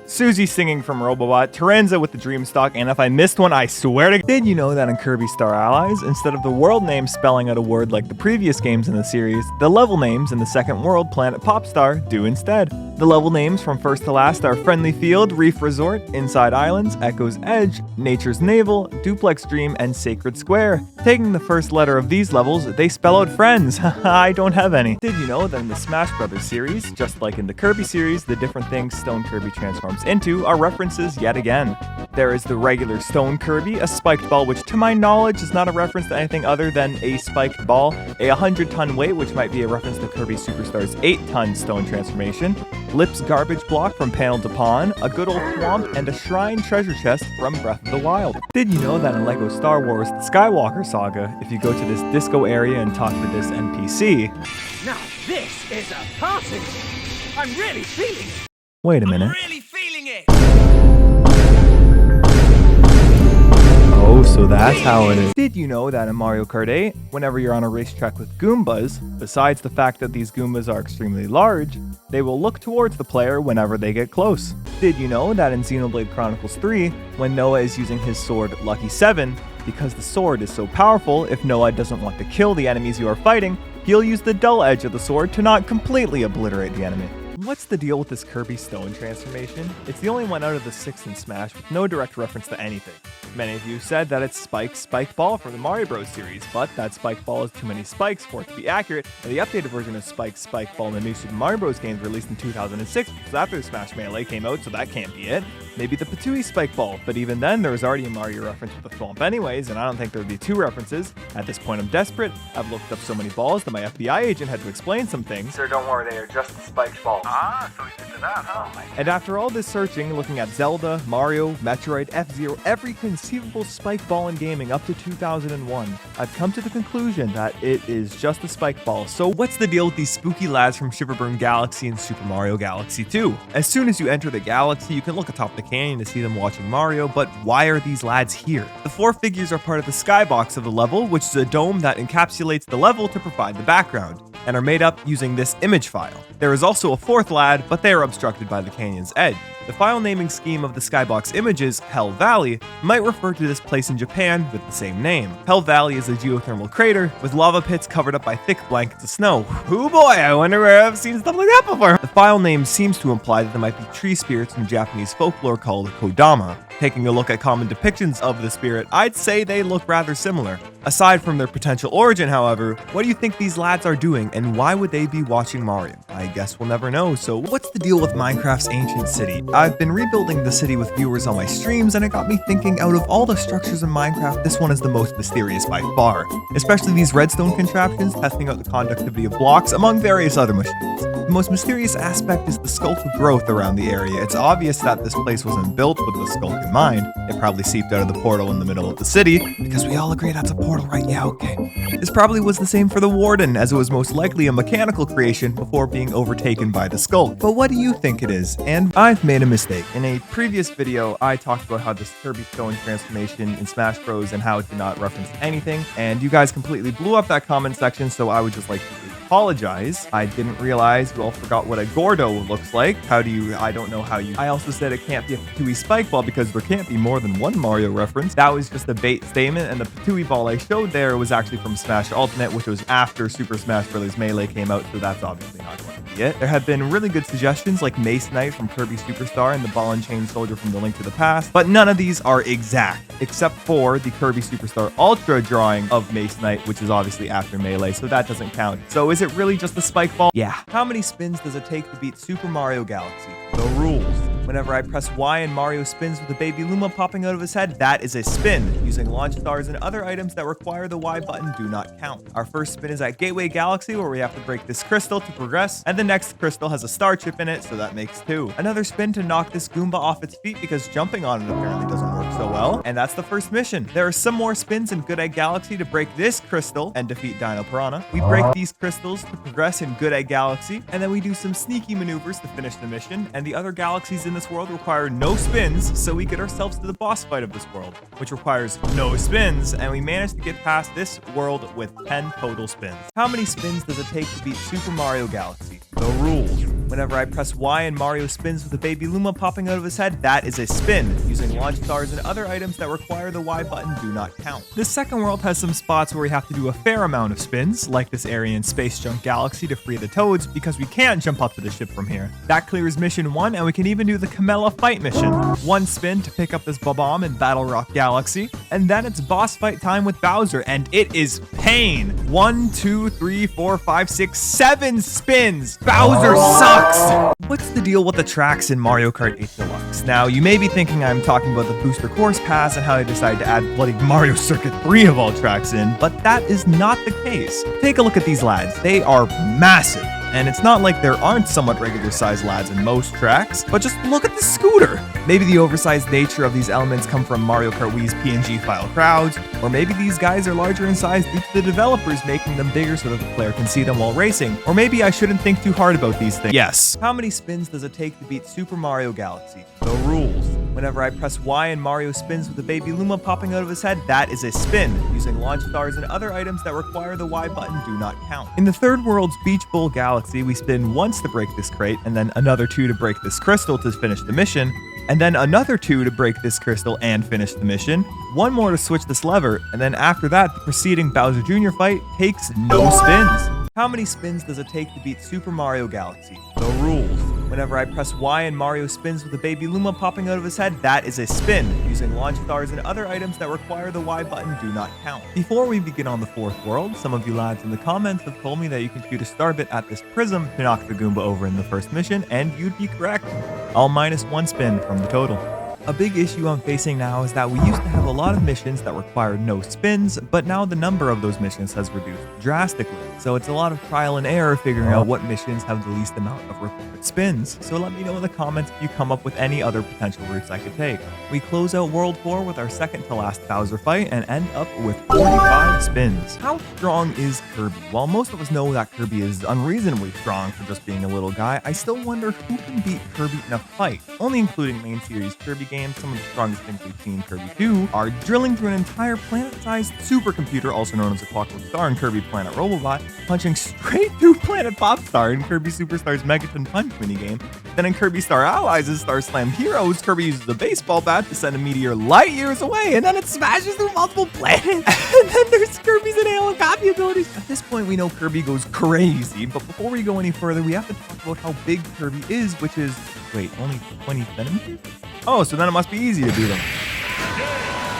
Susie singing from Robobot, Taranza with the Dreamstock, and if I missed one, I swear to... Did you know that in Kirby Star Allies, instead of the world name spelling out a word like the previous games in the series, the level names in the second world, Planet Popstar, do instead? The level names from first to last are Friendly Field, Reef Resort, Inside Islands, Echo's Edge, Nature's Navel, Duplex Dream, and Sacred Square. Taking the first letter of these levels, they spell out friends. I don't have any. Did you know that in the Smash Brothers series, just like in the Kirby series, the different things Stone Kirby transforms into are references yet again? There is the regular Stone Kirby, a spiked ball which to my knowledge is not a reference to anything other than a spiked ball, a 100-ton weight which might be a reference to Kirby Superstar's 8-ton stone transformation, Lips Garbage Block from Panel to Pawn, a good old Thwomp, and a Shrine Treasure Chest from Breath of the Wild. Did you know that in LEGO Star Wars The Skywalker Saga, if you go to this disco area and talk to this NPC... Now this is a party! I'm really feeling it! Wait a minute. Really feeling it! Oh, so that's how it is. Did you know that in Mario Kart 8, whenever you're on a racetrack with Goombas, besides the fact that these Goombas are extremely large, they will look towards the player whenever they get close? Did you know that in Xenoblade Chronicles 3, when Noah is using his sword Lucky 7, because the sword is so powerful, if Noah doesn't want to kill the enemies you are fighting, he'll use the dull edge of the sword to not completely obliterate the enemy? What's the deal with this Kirby Stone transformation? It's the only one out of the 6 in Smash with no direct reference to anything. Many of you said that it's Spiked Ball from the Mario Bros. Series, but that Spiked Ball has too many spikes for it to be accurate, and the updated version of Spiked Ball in the new Super Mario Bros. Games released in 2006, because after the Smash Melee came out, so that can't be it. Maybe the Patui Spike Ball, but even then there was already a Mario reference with the Thwomp anyways, and I don't think there would be 2 references. At this point I'm desperate. I've looked up so many balls that my FBI agent had to explain some things. Sir, don't worry, they are just spiked balls. Ah, so he's into that, huh? And after all this searching, looking at Zelda, Mario, Metroid, F-Zero, every conceivable spike ball in gaming up to 2001, I've come to the conclusion that it is just a spike ball. So what's the deal with these spooky lads from Shiverburn Galaxy and Super Mario Galaxy 2? As soon as you enter the galaxy, you can look atop the canyon to see them watching Mario, but why are these lads here? The 4 figures are part of the skybox of the level, which is a dome that encapsulates the level to provide the background, and are made up using this image file. There is also a 4th lad, but they are obstructed by the canyon's edge. The The file naming scheme of the Skybox images, Hell Valley, might refer to this place in Japan with the same name. Hell Valley is a geothermal crater with lava pits covered up by thick blankets of snow. Oh boy, I wonder where I've seen stuff like that before. The file name seems to imply that there might be tree spirits from Japanese folklore called Kodama. Taking a look at common depictions of the spirit, I'd say they look rather similar. Aside from their potential origin, however, what do you think these lads are doing and why would they be watching Mario? I guess we'll never know, so what's the deal with Minecraft's ancient city? I've been rebuilding the city with viewers on my streams and it got me thinking, out of all the structures in Minecraft, this one is the most mysterious by far. Especially these redstone contraptions testing out the conductivity of blocks among various other machines. The most mysterious aspect is the skulk growth around the area. It's obvious that this place wasn't built with the skulk in mind. It probably seeped out of the portal in the middle of the city, because we all agree that's a portal, right? Yeah, okay. This probably was the same for the Warden, as it was most likely a mechanical creation before being overtaken by the skulk. But what do you think it is? And I've made a mistake. In a previous video, I talked about how this Kirby Stone transformation in Smash Bros. And how it did not reference anything, and you guys completely blew up that comment section, so I would just like to apologize. I didn't realize you all forgot what a Gordo looks like. I don't know how you... I also said it can't be a Patooey Spike Ball because there can't be more than one Mario reference. That was just a bait statement, and the Patooey Ball I showed there was actually from Smash Ultimate, which was after Super Smash Bros. Melee came out, so that's obviously not going to be it. There have been really good suggestions like Mace Knight from Kirby Superstar and the Ball and Chain Soldier from The Link to the Past, but none of these are exact, except for the Kirby Superstar Ultra drawing of Mace Knight, which is obviously after Melee, so that doesn't count. So is it really just the Spike Ball? Yeah. How many spins does it take to beat Super Mario Galaxy? The rules. Whenever I press Y and Mario spins with a baby Luma popping out of his head, that is a spin. Using launch stars and other items that require the Y button do not count. Our first spin is at Gateway Galaxy, where we have to break this crystal to progress, and the next crystal has a star chip in it, so that makes 2. Another spin to knock this Goomba off its feet because jumping on it apparently doesn't work so well, and that's the first mission. There are some more spins in Good Egg Galaxy to break this crystal and defeat Dino Piranha. We break these crystals to progress in Good Egg Galaxy, and then we do some sneaky maneuvers to finish the mission, and the other galaxies in this world require no spins, so we get ourselves to the boss fight of this world, which requires no spins, and we managed to get past this world with 10 total spins. How many spins does it take to beat Super Mario Galaxy? The rules. Whenever I press Y and Mario spins with a baby Luma popping out of his head, that is a spin. Using launch stars and other items that require the Y button do not count. This second world has some spots where we have to do a fair amount of spins, like this area in Space Junk Galaxy to free the Toads, because we can't jump up to the ship from here. That clears mission 1, and we can even do the Camella fight mission. 1 spin to pick up this Bob-omb in Battle Rock Galaxy, and then it's boss fight time with Bowser, and it is pain. 1, 2, 3, 4, 5, 6, 7 spins. Bowser sucks. What's the deal with the tracks in Mario Kart 8 Deluxe? Now, you may be thinking I'm talking about the Booster Course Pass and how they decided to add bloody Mario Circuit 3 of all tracks in, but that is not the case. Take a look at these lads. They are massive. And it's not like there aren't somewhat regular sized lads in most tracks, but just look at the scooter. Maybe the oversized nature of these elements come from Mario Kart Wii's PNG file crowds, or maybe these guys are larger in size due to the developers making them bigger so that the player can see them while racing. Or maybe I shouldn't think too hard about these things. Yes. How many spins does it take to beat Super Mario Galaxy? The rules. Whenever I press Y and Mario spins with a baby Luma popping out of his head, that is a spin. Using launch stars and other items that require the Y button do not count. In the third world's Beach Bowl Galaxy, we spin once to break this crate, and then another 2 to break this crystal to finish the mission, and then another 2 to break this crystal and finish the mission, 1 more to switch this lever, and then after that, the preceding Bowser Jr. fight takes no spins. How many spins does it take to beat Super Mario Galaxy? The rules. Whenever I press Y and Mario spins with a baby Luma popping out of his head, that is a spin. Using launch stars and other items that require the Y button do not count. Before we begin on the 4th world, some of you lads in the comments have told me that you can shoot a star bit at this prism to knock the Goomba over in the first mission, and you'd be correct. I'll minus 1 spin from the total. A big issue I'm facing now is that we used to have a lot of missions that required no spins, but now the number of those missions has reduced drastically. So it's a lot of trial and error figuring out what missions have the least amount of required spins. So let me know in the comments if you come up with any other potential routes I could take. We close out World 4 with our second to last Bowser fight and end up with 45 spins. How strong is Kirby? While most of us know that Kirby is unreasonably strong for just being a little guy, I still wonder who can beat Kirby in a fight. Only including main series Kirby game, some of the strongest things we've seen in Kirby 2 are drilling through an entire planet-sized supercomputer, also known as a Clockwork Star in Kirby Planet Robobot, punching straight through Planet Popstar in Kirby Superstar's Megaton Punch minigame. Then in Kirby Star Allies' Star Slam Heroes, Kirby uses a baseball bat to send a meteor light years away, and then it smashes through multiple planets. And then there's Kirby's inhale copy abilities. At this point, we know Kirby goes crazy, but before we go any further, we have to talk about how big Kirby is, which is, wait, only 20 centimeters? Oh, so then it must be easy to beat him.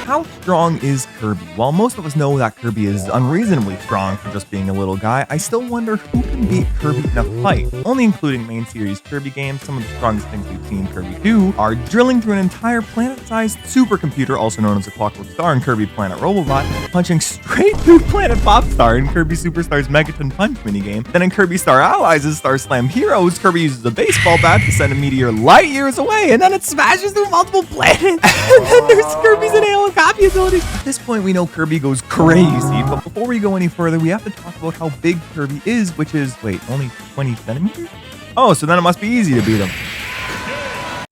How strong is Kirby? While most of us know that Kirby is unreasonably strong for just being a little guy, I still wonder who can beat Kirby in a fight. Only including main series Kirby games, some of the strongest things we've seen in Kirby 2 are drilling through an entire planet-sized supercomputer, also known as a Clockwork Star in Kirby Planet Robobot, punching straight through Planet Popstar in Kirby Superstar's Megaton Punch minigame. Then in Kirby Star Allies' Star Slam Heroes, Kirby uses a baseball bat to send a meteor light years away, and then it smashes through multiple planets. And then there's Kirby's inhale copy abilities. At this point, we know Kirby goes crazy, but before we go any further, we have to talk about how big Kirby is, which is, wait, only 20 centimeters? Oh, so then it must be easy to beat him.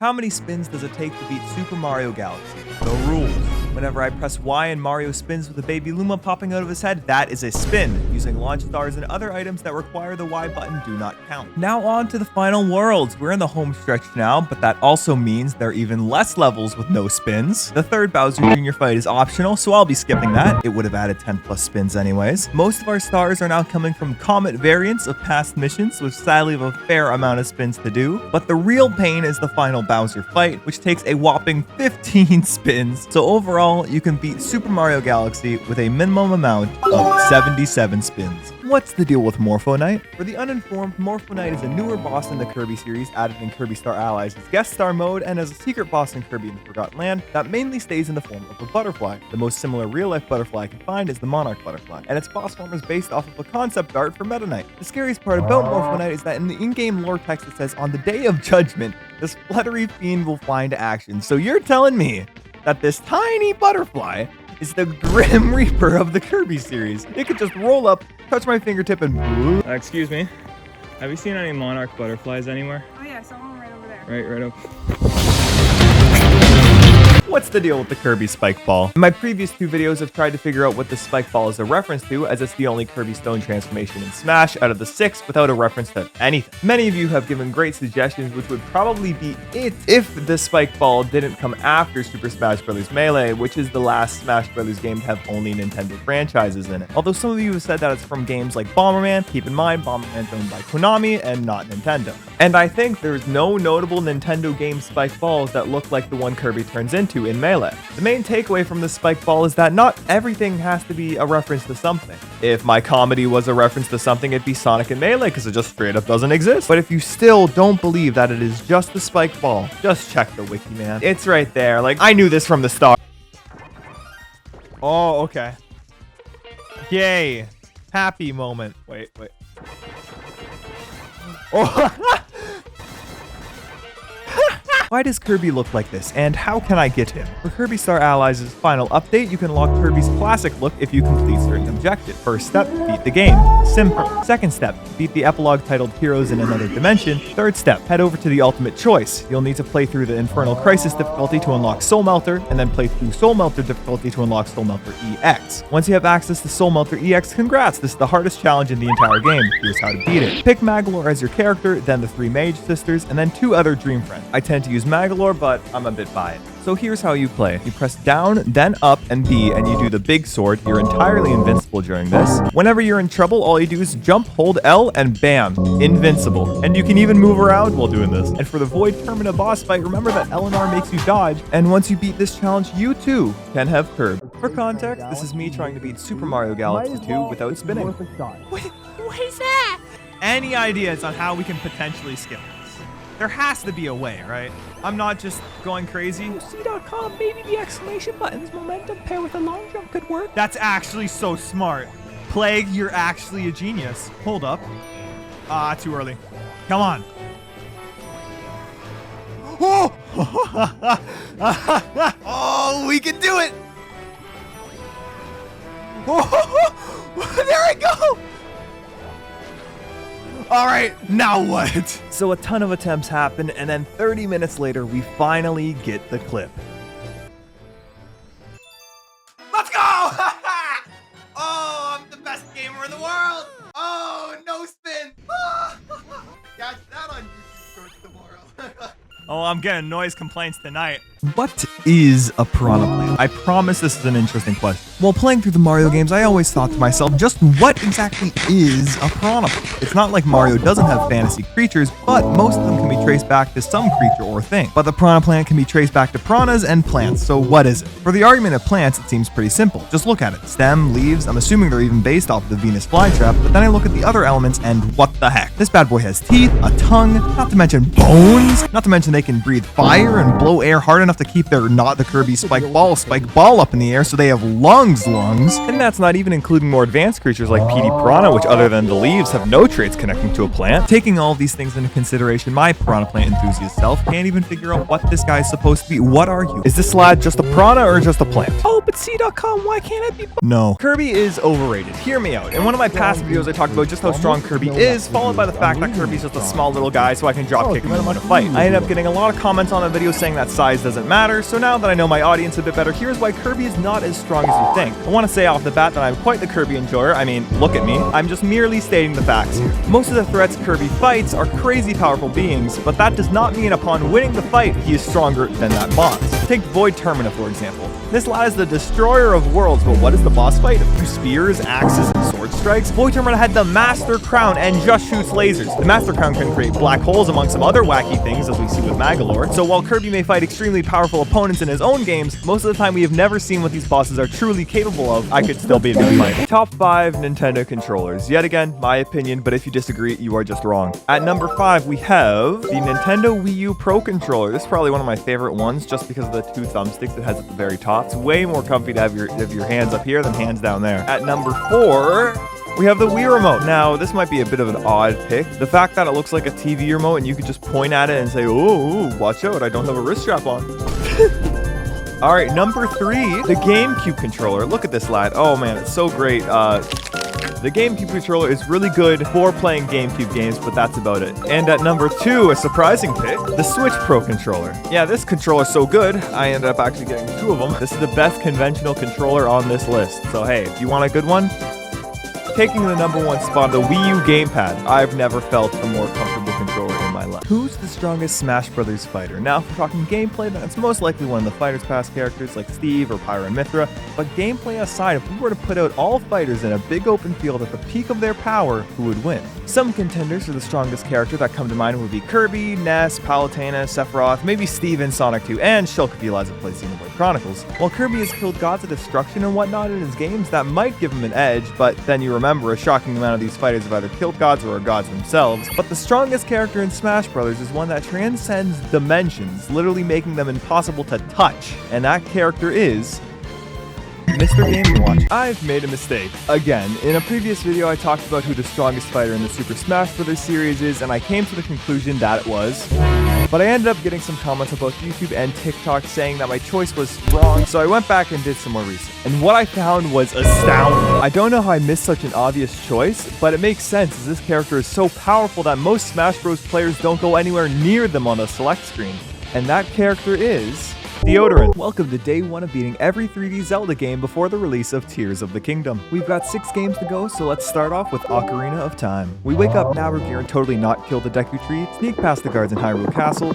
How many spins does it take to beat Super Mario Galaxy? No rules. Whenever I press Y and Mario spins with a baby Luma popping out of his head, that is a spin. Using launch stars and other items that require the Y button do not count. Now on to the final worlds. We're in the home stretch now, but that also means there are even less levels with no spins. The third Bowser Jr. fight is optional, so I'll be skipping that. It would have added 10 plus spins anyways. Most of our stars are now coming from Comet variants of past missions, which sadly have a fair amount of spins to do. But the real pain is the final Bowser fight, which takes a whopping 15 spins. So overall, you can beat Super Mario Galaxy with a minimum amount of 77 spins. What's the deal with Morpho Knight? For the uninformed, Morpho Knight is a newer boss in the Kirby series added in Kirby Star Allies as guest star mode and as a secret boss in Kirby in the Forgotten Land that mainly stays in the form of a butterfly. The most similar real-life butterfly I can find is the Monarch Butterfly, and its boss form is based off of a concept art for Meta Knight. The scariest part about Morpho Knight is that in the in-game lore text it says, on the day of judgment, this fluttery fiend will fly into action. So you're telling me that this tiny butterfly is the Grim Reaper of the Kirby series. It could just roll up, touch my fingertip, and Excuse me. Have you seen any Monarch butterflies anywhere? Oh yeah, I saw one right over there. Right up. What's the deal with the Kirby Spike Ball? In my previous two videos, I've tried to figure out what the Spike Ball is a reference to, as it's the only Kirby Stone transformation in Smash out of the 6 without a reference to anything. Many of you have given great suggestions, which would probably be it if the Spike Ball didn't come after Super Smash Bros. Melee, which is the last Smash Bros. Game to have only Nintendo franchises in it. Although some of you have said that it's from games like Bomberman, keep in mind Bomberman's owned by Konami and not Nintendo. And I think there's no notable Nintendo game Spike Balls that look like the one Kirby turns into in Melee. The main takeaway from the Spike Ball is that not everything has to be a reference to something. If my comedy was a reference to something, it'd be Sonic and Melee because it just straight up doesn't exist. But if you still don't believe that it is just the Spike Ball, just check the wiki, man. It's right there. Like, I knew this from the start. Oh, okay. Yay. Happy moment. Wait. Oh. Why does Kirby look like this, and how can I get him? For Kirby Star Allies' final update, you can unlock Kirby's classic look if you complete certain objectives. First step, beat the game. Simple. Second step, beat the epilogue titled Heroes in Another Dimension. Third step, head over to the Ultimate Choice. You'll need to play through the Infernal Crisis difficulty to unlock Soul Melter, and then play through Soul Melter difficulty to unlock Soul Melter EX. Once you have access to Soul Melter EX, congrats, this is the hardest challenge in the entire game. Here's how to beat it. Pick Magolor as your character, then the 3 Mage Sisters, and then 2 other Dream Friends. I tend to use Magolor, but I'm a bit biased. So here's how you play. You press down, then up, and B, and you do the big sword. You're entirely invincible during this. Whenever you're in trouble, all you do is jump, hold L, and bam, invincible. And you can even move around while doing this. And for the Void Termina boss fight, remember that L and R makes you dodge, and once you beat this challenge, you too can have curb. For context, this is me trying to beat Super Mario Galaxy 2 without spinning. Wait, what is that? Any ideas on how we can potentially skip this? There has to be a way, right? I'm not just going crazy. cdotkom, maybe the exclamation button's momentum pair with a long jump could work. That's actually so smart. Plague, you're actually a genius. Hold up. Too early. Come on. Oh! Oh, we can do it! Oh, there we go! All right, now what? So a ton of attempts happen, and then 30 minutes later, we finally get the clip. Let's go! Oh, I'm the best gamer in the world. Oh, no spin. Catch that on YouTube tomorrow. Oh, I'm getting noise complaints tonight. What is a piranha plant? I promise this is an interesting question. While playing through the Mario games, I always thought to myself, just what exactly is a piranha plant? It's not like Mario doesn't have fantasy creatures, but most of them can be traced back to some creature or thing. But the piranha plant can be traced back to piranhas and plants, so what is it? For the argument of plants, it seems pretty simple. Just look at it. Stem, leaves, I'm assuming they're even based off of the Venus flytrap, but then I look at the other elements and what the heck? This bad boy has teeth, a tongue, not to mention bones, not to mention they can breathe fire and blow air hard enough to keep their not the Kirby spike ball up in the air so they have lungs. And that's not even including more advanced creatures like PD Piranha, which other than the leaves have no traits connecting to a plant. Taking all of these things into consideration, my piranha plant enthusiast self can't even figure out what this guy's supposed to be. What are you? Is this lad just a piranha or just a plant? Oh, but cdotkom, why can't it be? No. Kirby is overrated. Hear me out. In one of my past videos, I talked about just how strong Kirby is, followed by the fact that Kirby's just a small little guy, so I can drop kick him and win a fight. I ended up getting a lot of comments on the video saying that size doesn't matter, so now that I know my audience a bit better, here's why Kirby is not as strong as you think. I want to say off the bat that I'm quite the Kirby enjoyer. I mean, look at me. I'm just merely stating the facts here. Most of the threats Kirby fights are crazy powerful beings, but that does not mean upon winning the fight, he is stronger than that boss. Take Void Termina, for example. This lad is the destroyer of worlds, but what is the boss fight? A few spears, axes, and sword strikes? Void Termina had the Master Crown and just shoots lasers. The Master Crown can create black holes among some other wacky things, as we see with Magolor. So while Kirby may fight extremely powerful opponents in his own games, most of the time we have never seen what these bosses are truly capable of. I could still be a good fight. Top 5 Nintendo controllers. Yet again, my opinion, but if you disagree, you are just wrong. At number 5, we have the Nintendo Wii U Pro Controller. This is probably one of my favorite ones just because of the 2 thumbsticks it has at the very top. It's way more comfy to have your hands up here than hands down there. At number 4, we have the Wii Remote. Now, this might be a bit of an odd pick. The fact that it looks like a TV remote and you could just point at it and say, oh, watch out, I don't have a wrist strap on. All right, number 3, the GameCube controller. Look at this lad. Oh man, it's so great. The GameCube controller is really good for playing GameCube games, but that's about it. And at number 2, a surprising pick, the Switch Pro controller. Yeah, this controller's so good, I ended up actually getting 2 of them. This is the best conventional controller on this list. So hey, if you want a good one, taking the number 1 spot, the Wii U gamepad. I've never felt a more comfortable controller in my life. Who's the strongest Smash Brothers fighter? Now, if we're talking gameplay, then it's most likely one of the Fighters Pass characters like Steve or Pyra and Mithra. But gameplay aside, if we were to put out all fighters in a big open field at the peak of their power, who would win? Some contenders for the strongest character that come to mind would be Kirby, Ness, Palutena, Sephiroth, maybe Steve in Sonic 2, and Shulk if he allows to play Xenoblade Chronicles. While Kirby has killed gods of destruction and whatnot in his games, that might give him an edge, but then you remember a shocking amount of these fighters have either killed gods or are gods themselves. But the strongest character in Smash Brothers is one that transcends dimensions, literally making them impossible to touch, and that character is Mr. Game & Watch. I've made a mistake. Again, in a previous video I talked about who the strongest fighter in the Super Smash Bros. Series is, and I came to the conclusion that it was... But I ended up getting some comments on both YouTube and TikTok saying that my choice was wrong, so I went back and did some more research. And what I found was astounding. I don't know how I missed such an obvious choice, but it makes sense as this character is so powerful that most Smash Bros. Players don't go anywhere near them on the select screen. And that character is... Deodorant. Welcome to day 1 of beating every 3D Zelda game before the release of Tears of the Kingdom. We've got 6 games to go, so let's start off with Ocarina of Time. We wake up Narugear and totally not kill the Deku Tree, sneak past the guards in Hyrule Castle,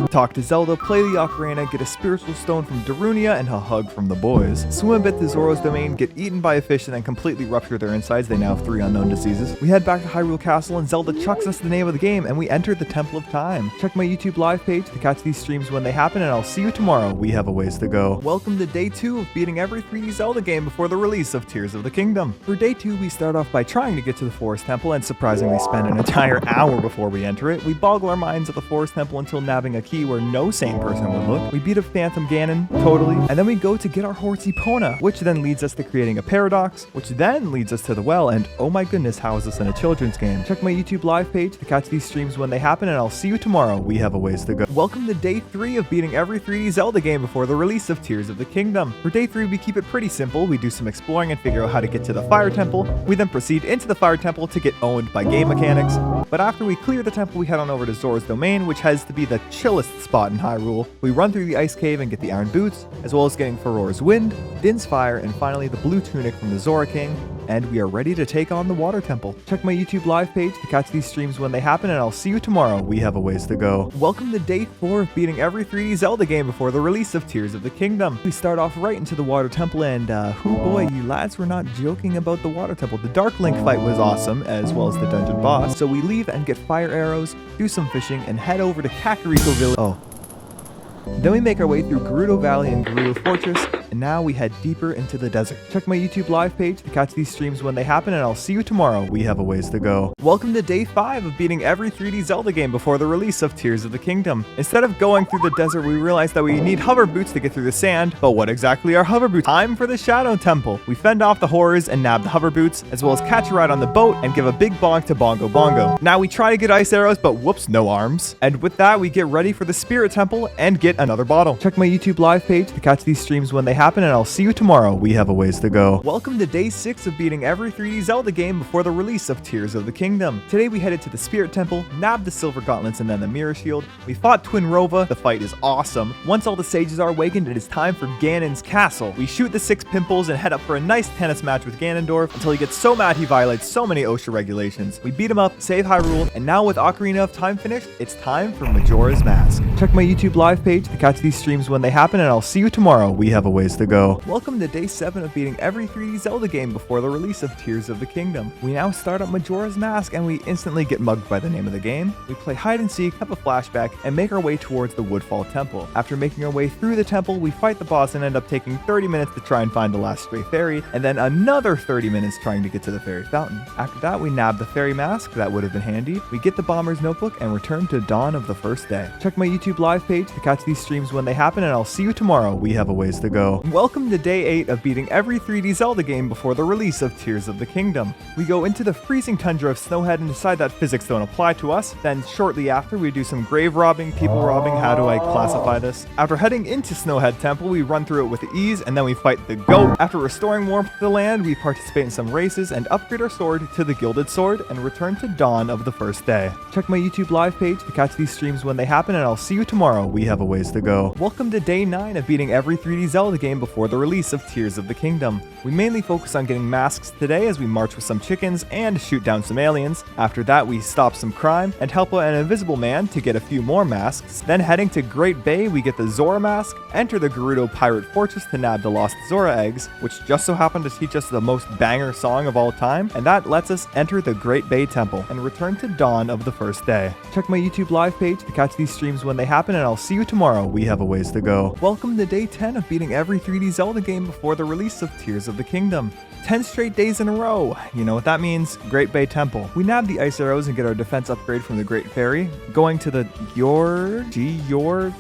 talk to Zelda, play the Ocarina, get a spiritual stone from Darunia, and a hug from the boys. Swim a bit to Zoro's domain, get eaten by a fish, and then completely rupture their insides. They now have 3 unknown diseases. We head back to Hyrule Castle, and Zelda chucks us the name of the game, and we enter the Temple of Time. Check my YouTube live page to catch these streams when they happen, and I'll see you tomorrow. We have a ways to go. Welcome to day 2 of beating every 3D Zelda game before the release of Tears of the Kingdom. For day 2, we start off by trying to get to the Forest Temple and surprisingly spend an entire hour before we enter it. We boggle our minds at the Forest Temple until nabbing a key where no sane person would look. We beat up Phantom Ganon, totally, and then we go to get our horse Epona, which then leads us to creating a paradox, which then leads us to the well, and oh my goodness, how is this in a children's game? Check my YouTube live page to catch these streams when they happen, and I'll see you tomorrow. We have a ways to go. Welcome to day 3 of beating every 3D Zelda Zelda game before the release of Tears of the Kingdom. For day 3, we keep it pretty simple. We do some exploring and figure out how to get to the Fire Temple. We then proceed into the Fire Temple to get owned by game mechanics. But after we clear the temple, we head on over to Zora's Domain, which has to be the chillest spot in Hyrule. We run through the Ice Cave and get the Iron Boots, as well as getting Farore's Wind, Din's Fire, and finally the Blue Tunic from the Zora King. And we are ready to take on the Water Temple. Check my YouTube live page to catch these streams when they happen, and I'll see you tomorrow. We have a ways to go. Welcome to day 4 of beating every 3D Zelda game before the release of Tears of the Kingdom. We start off right into the Water Temple, and oh boy, you lads were not joking about the Water Temple. The Dark Link fight was awesome, as well as the dungeon boss. So we leave and get fire arrows, do some fishing, and head over to Kakariko Village. Then we make our way through Gerudo Valley and Gerudo Fortress, and now we head deeper into the desert. Check my YouTube live page to catch these streams when they happen, and I'll see you tomorrow. We have a ways to go. Welcome to day 5 of beating every 3D Zelda game before the release of Tears of the Kingdom. Instead of going through the desert, we realize that we need hover boots to get through the sand, but what exactly are hover boots? Time for the Shadow Temple. We fend off the horrors and nab the hover boots, as well as catch a ride on the boat and give a big bonk to Bongo Bongo. Now we try to get ice arrows, but whoops, no arms. And with that, we get ready for the Spirit Temple and get another bottle. Check my YouTube live page to catch these streams when they happen, and I'll see you tomorrow. We have a ways to go. Welcome to day 6 of beating every 3D Zelda game before the release of Tears of the Kingdom. Today we headed to the Spirit Temple, nabbed the Silver Gauntlets and then the Mirror Shield. We fought Twin Rova. The fight is awesome. Once all the sages are awakened, it is time for Ganon's castle. We shoot the 6 pimples and head up for a nice tennis match with Ganondorf until he gets so mad he violates so many OSHA regulations. We beat him up, save Hyrule, and now with Ocarina of Time finished, it's time for Majora's Mask. Check my YouTube live page to catch these streams when they happen, and I'll see you tomorrow. We have a ways to go. Welcome to day 7 of beating every 3D Zelda game before the release of Tears of the Kingdom. We now start up Majora's Mask, and we instantly get mugged by the name of the game. We play hide and seek, have a flashback, and make our way towards the Woodfall Temple. After making our way through the temple, we fight the boss and end up taking 30 minutes to try and find the last stray fairy, and then another 30 minutes trying to get to the fairy fountain. After that, we nab the fairy mask. That would have been handy. We get the bomber's notebook and return to dawn of the first day. Check my YouTube live page to catch these streams when they happen, and I'll see you tomorrow. We have a ways to go. Welcome to day 8 of beating every 3D Zelda game before the release of Tears of the Kingdom. We go into the freezing tundra of Snowhead and decide that physics don't apply to us. Then shortly after, we do some grave robbing, people robbing. How do I classify this? After heading into Snowhead Temple, we run through it with ease, and then we fight the goat. After restoring warmth to the land, we participate in some races and upgrade our sword to the Gilded Sword and return to dawn of the first day. Check my YouTube live page to catch these streams when they happen, and I'll see you tomorrow. We have a ways to go. Welcome to day 9 of beating every 3D Zelda game before the release of Tears of the Kingdom. We mainly focus on getting masks today as we march with some chickens and shoot down some aliens. After that, we stop some crime and help out an invisible man to get a few more masks. Then heading to Great Bay, we get the Zora mask, enter the Gerudo Pirate Fortress to nab the lost Zora eggs, which just so happened to teach us the most banger song of all time, and that lets us enter the Great Bay Temple and return to dawn of the first day. Check my YouTube live page to catch these streams when they happen, and I'll see you tomorrow. We have a ways to go. Welcome to day 10 of beating every 3D Zelda game before the release of Tears of the Kingdom. 10 straight days in a row. You know what that means? Great Bay Temple. We nab the ice arrows and get our defense upgrade from the Great Fairy. Going to the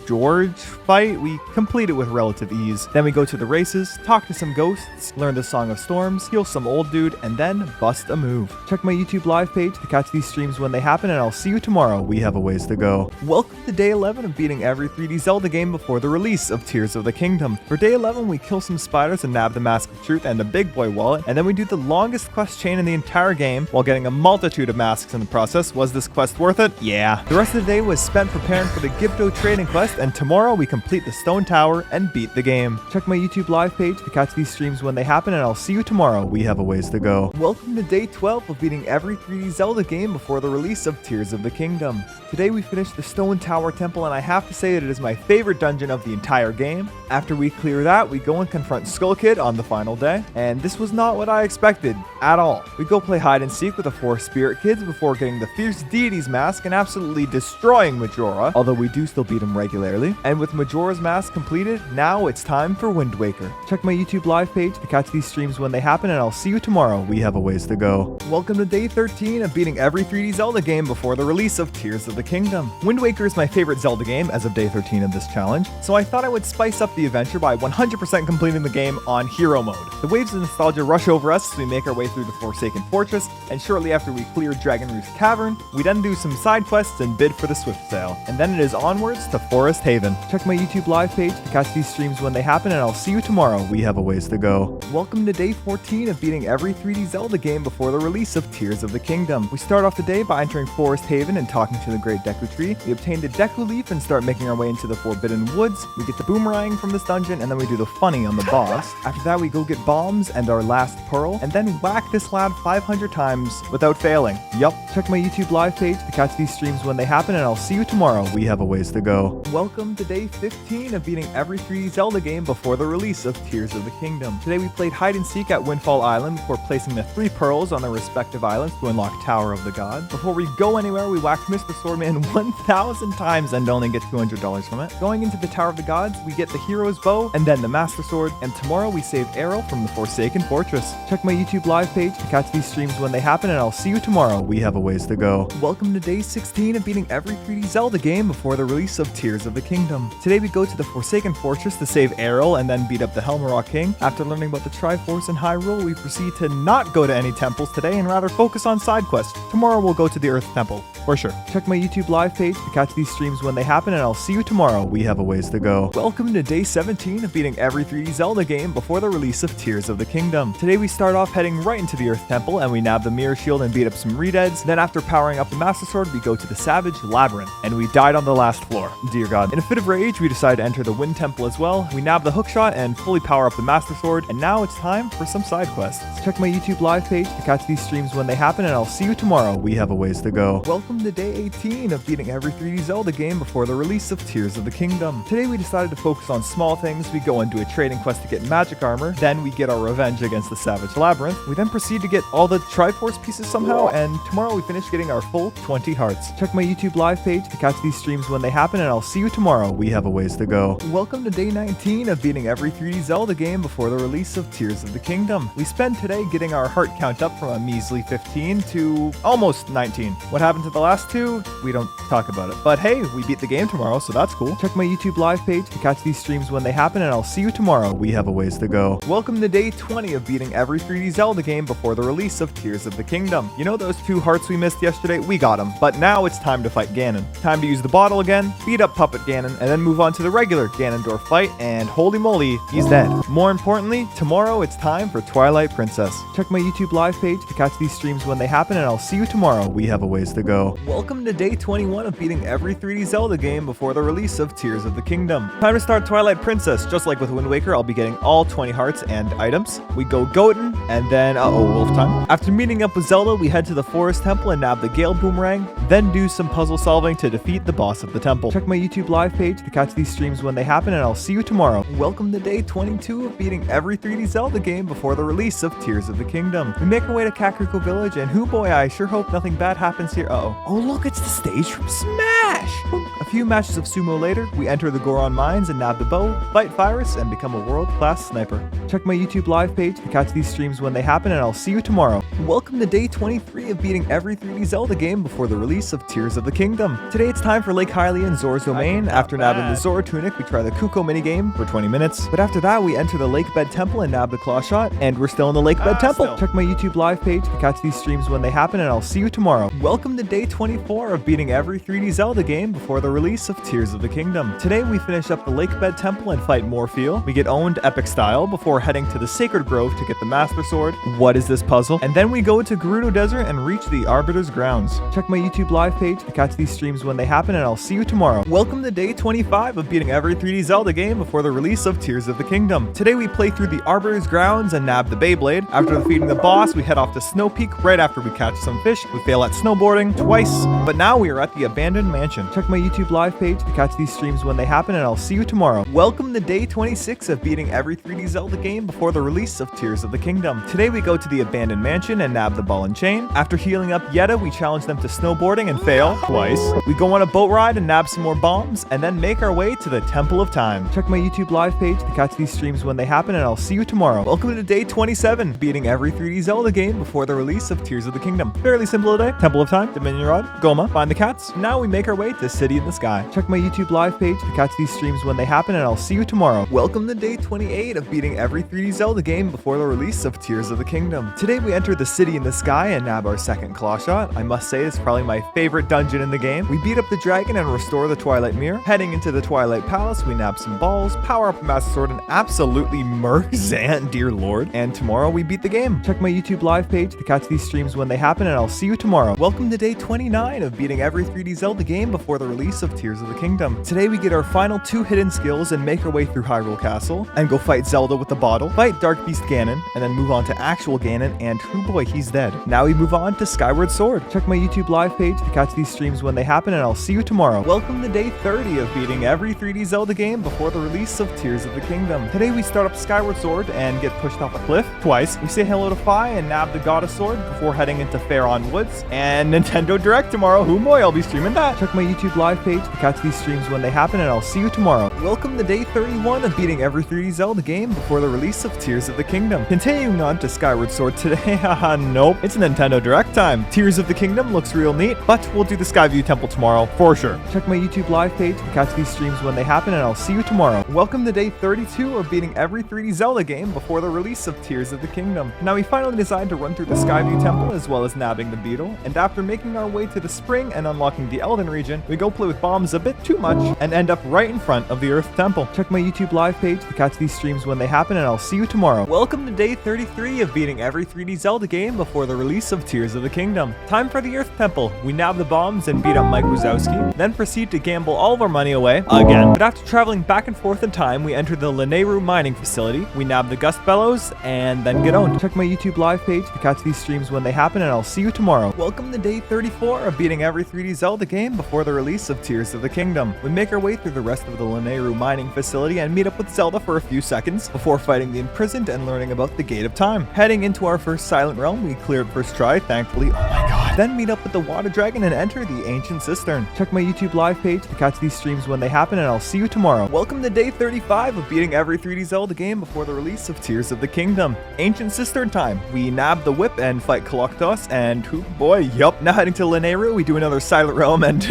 George fight, we complete it with relative ease. Then we go to the races, talk to some ghosts, learn the Song of Storms, heal some old dude, and then bust a move. Check my YouTube live page to catch these streams when they happen, and I'll see you tomorrow. We have a ways to go. Welcome to day 11 of beating every 3D Zelda game before the release of Tears of the Kingdom. For day 11, we kill some spiders and nab the Mask of Truth and a big boy wallet, and then we do the longest quest chain in the entire game while getting a multitude of masks in the process. Was this quest worth it? Yeah. The rest of the day was spent preparing for the Gibdo trading quest, and tomorrow we complete the Stone Tower and beat the game. Check my YouTube live page to catch these streams when they happen, and I'll see you tomorrow. We have a ways to go. Welcome to day 12 of beating every 3D Zelda game before the release of Tears of the Kingdom. Today we finished the Stone Tower Temple, and I have to say that it is my favorite dungeon of the entire game. After we clear that, we go and confront Skull Kid on the final day, and this was not what I expected at all. We go play hide and seek with the 4 spirit kids before getting the Fierce Deity's mask and absolutely destroying Majora, although we do still beat him regularly. And with Majora's Mask completed, now it's time for Wind Waker. Check my YouTube live page to catch these streams when they happen, and I'll see you tomorrow. We have a ways to go. Welcome to day 13 of beating every 3D Zelda game before the release of Tears of the Kingdom. Wind Waker is my favorite Zelda game as of day 13 of this challenge, so I thought I would spice up the adventure by 100% completing the game on Hero Mode. The waves of nostalgia rush over us as we make our way through the Forsaken Fortress, and shortly after we clear Dragon Roost Cavern, we then do some side quests and bid for the Swift Sail. And then it is onwards to Forest Haven. Check my YouTube live page to catch these streams when they happen, and I'll see you tomorrow. We have a ways to go. Welcome to day 14 of beating every 3D Zelda game before the release of Tears of the Kingdom. We start off the day by entering Forest Haven and talking to the Great Deku Tree. We obtain the Deku Leaf and start making our way into the Forbidden Woods. We get the Boomerang from this dungeon, and then we do the funny on the boss. After that, we go get bombs and our last pearl, and then whack this lad 500 times without failing. Yup, check my YouTube live page to catch these streams when they happen, and I'll see you tomorrow. We have a ways to go. Welcome to day 15 of beating every 3D Zelda game before the release of Tears of the Kingdom. Today we played hide and seek at Windfall Island before placing the 3 pearls on their respective islands to unlock Tower of the God. Before we go anywhere, we whacked Mr. Swordman 1,000 times and only get $200 from it. Going into the Tower of the Gods, we get the Hero's Bow and then the Master Sword, and tomorrow we save Errol from the Forsaken Fortress. Check my YouTube live page to catch these streams when they happen, and I'll see you tomorrow. We have a ways to go. Welcome to day 16 of beating every 3D Zelda game before the release of Tears of the Kingdom. Today we go to the Forsaken Fortress to save Errol and then beat up the Helmarok King. After learning about the Triforce in Hyrule, we proceed to not go to any temples today and rather focus on side quests. Tomorrow we'll go to the Earth Temple, for sure. Check my YouTube live page to catch these streams when they happen, and I'll see you tomorrow. We have a ways to go. Welcome to day 17 of beating every 3D Zelda game before the release of Tears of the Kingdom. Today we start off heading right into the Earth Temple, and we nab the Mirror Shield and beat up some Redeads. Then after powering up the Master Sword, we go to the Savage Labyrinth, and we died on the last floor. Dear God. In a fit of rage, we decide to enter the Wind Temple as well. We nab the Hookshot and fully power up the Master Sword, and now it's time for some side quests. Check my YouTube live page to catch these streams when they happen, and I'll see you tomorrow. We have a ways to go. Welcome to day 18 of beating every 3D Zelda game before the release of Tears of the Kingdom. Today we decided to focus on small things. We go into a trading quest to get magic armor, then we get our revenge against the Savage Labyrinth. We then proceed to get all the Triforce pieces somehow, and tomorrow we finish getting our full 20 hearts. Check my YouTube live page to catch these streams when they happen, and I'll see you tomorrow. We have a ways to go. Welcome to day 19 of beating every 3D Zelda game before the release of Tears of the Kingdom. We spend today getting our heart count up from a measly 15 to almost 19. What happened to the last two? We don't talk about it. But hey, we beat the game tomorrow, so that's cool. Check my YouTube live page to catch these streams when they happen, and I'll see you tomorrow. We have a ways to go. Welcome to day 20 of beating every 3D Zelda game before the release of Tears of the Kingdom. You know those 2 hearts we missed yesterday? We got them. But now it's time to fight Ganon. Time to use the bottle again, beat up Puppet Ganon, and then move on to the regular Ganondorf fight, and holy moly, he's dead. More importantly, tomorrow it's time for Twilight Princess. Check my YouTube live page to catch these streams when they happen, and I'll see you tomorrow. We have a ways to go. Welcome to day 21 of beating every 3D Zelda game before the release of Tears of the Kingdom. Time to start Twilight Princess. Just like with Wind Waker, I'll be getting all 20 hearts and items. We go Goten, and then, wolf time. After meeting up with Zelda, we head to the Forest Temple and nab the Gale Boomerang, then do some puzzle solving to defeat the boss of the temple. Check my YouTube live page to catch these streams when they happen, and I'll see you tomorrow. Welcome to day 22 of beating every 3D Zelda game before the release of Tears of the Kingdom. We make our way to Kakariko Village, and hoo boy, I sure hope nothing bad happens here. Oh look, it's the stage from Smash! A few matches of sumo later, we enter the Goron Mines and nab the bow, fight Virus, and become a world-class sniper. Check my YouTube live page to catch these streams when they happen, and I'll see you tomorrow. Welcome to day 23 of beating every 3D Zelda game before the release of Tears of the Kingdom. Today it's time for Lake Hylia and Zora's Domain. After nabbing the Zora Tunic, we try the Kuko minigame for 20 minutes. But after that, we enter the Lakebed Temple and nab the Claw Shot, and we're still in the Lakebed Temple. Check my YouTube live page to catch these streams when they happen, and I'll see you tomorrow. Welcome to day 24 of beating every 3D Zelda game before the release of Tears of the Kingdom. Today we finish up the Lakebed Temple and fight Morpheal. We get owned epic style before heading to the Sacred Grove to get the Master Sword. What is this puzzle? And then we go to Gerudo Desert and reach the Arbiter's Grounds. Check my YouTube live page to catch these streams when they happen, and I'll see you tomorrow. Welcome to day 25 of beating every 3D Zelda game before the release of Tears of the Kingdom. Today we play through the Arbiter's Grounds and nab the Beyblade. After defeating the boss, we head off to Snow Peak right after we catch some fish. We fail at snowboarding twice, but now we are at the Abandoned Mansion. Check my YouTube live page to catch these streams when they happen, and I'll see you tomorrow. Welcome to day 26 of beating every 3D Zelda game before the release of Tears of the Kingdom. Today we go to the Abandoned Mansion and nab the Ball and Chain. After healing up Yetta, we challenge them to snowboarding and fail twice. We go on a boat ride and nab some more bombs, and then make our way to the Temple of Time. Check my YouTube live page to catch these streams when they happen, and I'll see you tomorrow. Welcome to day 27, beating every 3D Zelda game before the release of Tears of the Kingdom. Fairly simple today. Temple of Time, Dominion Rod, Goma, find the cats. Now we make our way way to City in the Sky. Check my YouTube live page to catch these streams when they happen, and I'll see you tomorrow. Welcome to day 28 of beating every 3D Zelda game before the release of Tears of the Kingdom. Today we enter the City in the Sky and nab our second claw shot. I must say it's probably my favorite dungeon in the game. We beat up the dragon and restore the Twilight Mirror. Heading into the Twilight Palace, we nab some balls, power up a Master Sword, and absolutely murk Zant, dear lord. And tomorrow we beat the game. Check my YouTube live page to catch these streams when they happen, and I'll see you tomorrow. Welcome to day 29 of beating every 3D Zelda game before the release of Tears of the Kingdom. Today we get our final 2 hidden skills and make our way through Hyrule Castle and go fight Zelda with the bottle, fight Dark Beast Ganon, and then move on to actual Ganon, and oh boy, he's dead. Now we move on to Skyward Sword. Check my YouTube live page to catch these streams when they happen, and I'll see you tomorrow. Welcome to day 30 of beating every 3D Zelda game before the release of Tears of the Kingdom. Today we start up Skyward Sword and get pushed off a cliff twice. We say hello to Fi and nab the Goddess Sword before heading into Faron Woods and Nintendo Direct tomorrow. Oh boy, I'll be streaming that. Check my YouTube live page to catch these streams when they happen, and I'll see you tomorrow. Welcome to day 31 of beating every 3D Zelda game before the release of Tears of the Kingdom. Continuing on to Skyward Sword today, haha, nope, it's Nintendo Direct time. Tears of the Kingdom looks real neat, but we'll do the Skyview Temple tomorrow, for sure. Check my YouTube live page to catch these streams when they happen, and I'll see you tomorrow. Welcome to day 32 of beating every 3D Zelda game before the release of Tears of the Kingdom. Now we finally decide to run through the Skyview Temple as well as nabbing the beetle, and after making our way to the spring and unlocking the Elden region, we go play with bombs a bit too much and end up right in front of the Earth Temple. Check my YouTube live page to catch these streams when they happen, and I'll see you tomorrow. Welcome to day 33 of beating every 3D Zelda game before the release of Tears of the Kingdom. Time for the Earth Temple. We nab the bombs and beat up Mike Wazowski, then proceed to gamble all of our money away again. But after traveling back and forth in time, we enter the Lanayru mining facility. We nab the Gust Bellows and then get owned. Check my YouTube live page to catch these streams when they happen, and I'll see you tomorrow. Welcome to day 34 of beating every 3D Zelda game before the release of Tears of the Kingdom. We make our way through the rest of the Lanayru mining facility and meet up with Zelda for a few seconds before fighting the imprisoned and learning about the Gate of Time. Heading into our first Silent Realm, we clear it first try, thankfully. Oh my god. Then meet up with the Water Dragon and enter the Ancient Cistern. Check my YouTube live page to catch these streams when they happen, and I'll see you tomorrow. Welcome to day 35 of beating every 3D Zelda game before the release of Tears of the Kingdom. Ancient Cistern time. We nab the whip and fight Koloktos, and oh boy, yup. Now heading to Lanayru, we do another Silent Realm and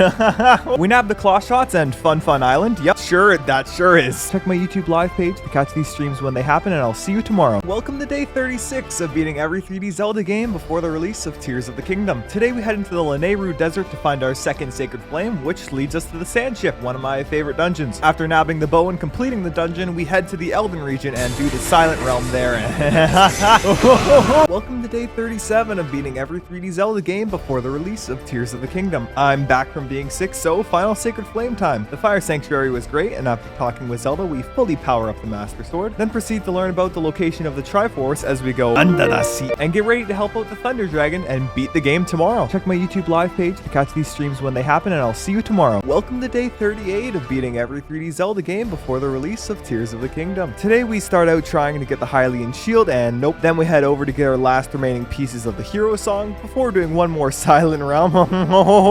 we nab the Claw Shots and Fun Island. Yep, sure, that sure is. Check my YouTube live page to catch these streams when they happen, and I'll see you tomorrow. Welcome to day 36 of beating every 3D Zelda game before the release of Tears of the Kingdom. Today we head into the Lanayru Desert to find our second Sacred Flame, which leads us to the Sand Ship, one of my favorite dungeons. After nabbing the bow and completing the dungeon, we head to the Elden region and do the Silent Realm there. Welcome to day 37 of beating every 3D Zelda game before the release of Tears of the Kingdom. I'm back from being sick, so final Sacred Flame time. The Fire Sanctuary was great, and after talking with Zelda, we fully power up the Master Sword, then proceed to learn about the location of the Triforce as we go under the sea and get ready to help out the Thunder Dragon and beat the game tomorrow. Check my YouTube live page to catch these streams when they happen, and I'll see you tomorrow. Welcome to day 38 of beating every 3D Zelda game before the release of Tears of the Kingdom. Today we start out trying to get the Hylian Shield, and nope. Then we head over to get our last remaining pieces of the Hero Song before doing one more Silent Realm.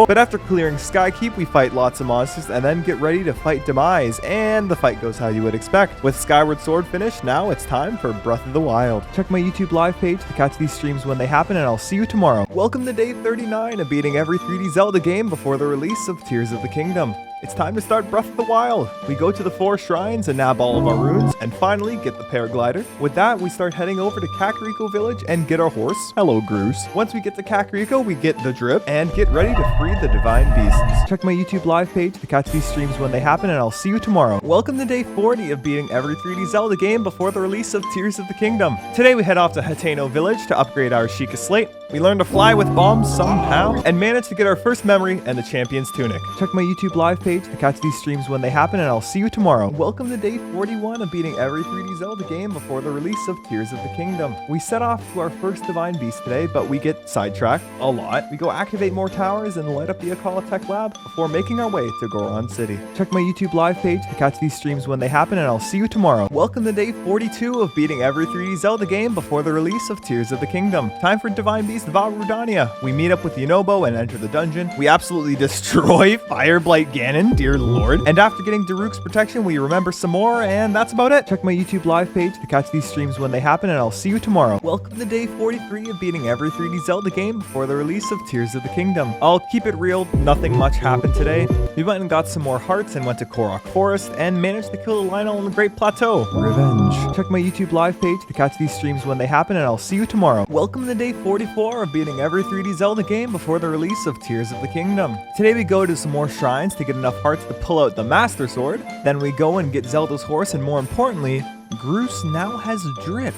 But after clearing Skykeep, we fight lots of monsters and then get ready to fight Demise, and the fight goes how you would expect. With Skyward Sword finished, now it's time for Breath of the Wild. Check my YouTube live page to catch these streams when they happen, and I'll see you tomorrow. Welcome to day 39 of beating every 3D Zelda game before the release of Tears of the Kingdom. It's time to start Breath of the Wild. We go to the 4 shrines and nab all of our runes, and finally get the paraglider. With that, we start heading over to Kakariko Village and get our horse. Hello, Groose. Once we get to Kakariko, we get the drip and get ready to free the divine beasts. Check my YouTube live page to catch these streams when they happen, and I'll see you tomorrow. Welcome to day 40 of beating every 3D Zelda game before the release of Tears of the Kingdom. Today we head off to Hateno Village to upgrade our Sheikah Slate. We learn to fly with bombs somehow and manage to get our first memory and the Champion's Tunic. Check my YouTube live page to catch these streams when they happen, and I'll see you tomorrow. Welcome to day 41 of beating every 3D Zelda game before the release of Tears of the Kingdom. We set off to our first Divine Beast today, but we get sidetracked a lot. We go activate more towers and light up the Akala Tech Lab before making our way to Goron City. Check my YouTube live page to catch these streams when they happen, and I'll see you tomorrow. Welcome to day 42 of beating every 3D Zelda game before the release of Tears of the Kingdom. Time for Divine Beast Vah Rudania. We meet up with Yunobo and enter the dungeon. We absolutely destroy Fire Blight Ganon Ganon, dear lord. And after getting Daruk's protection, we remember some more, and that's about it. Check my YouTube live page to catch these streams when they happen, and I'll see you tomorrow. Welcome to day 43 of beating every 3D Zelda game before the release of Tears of the Kingdom. I'll keep it real, nothing much happened today. We went and got some more hearts and went to Korok Forest and managed to kill the Lionel on the Great Plateau. Revenge. Check my YouTube live page to catch these streams when they happen, and I'll see you tomorrow. Welcome to day 44 of beating every 3D Zelda game before the release of Tears of the Kingdom. Today we go to some more shrines to get enough hearts to pull out the Master Sword. Then we go and get Zelda's horse, and more importantly, Groose now has drip.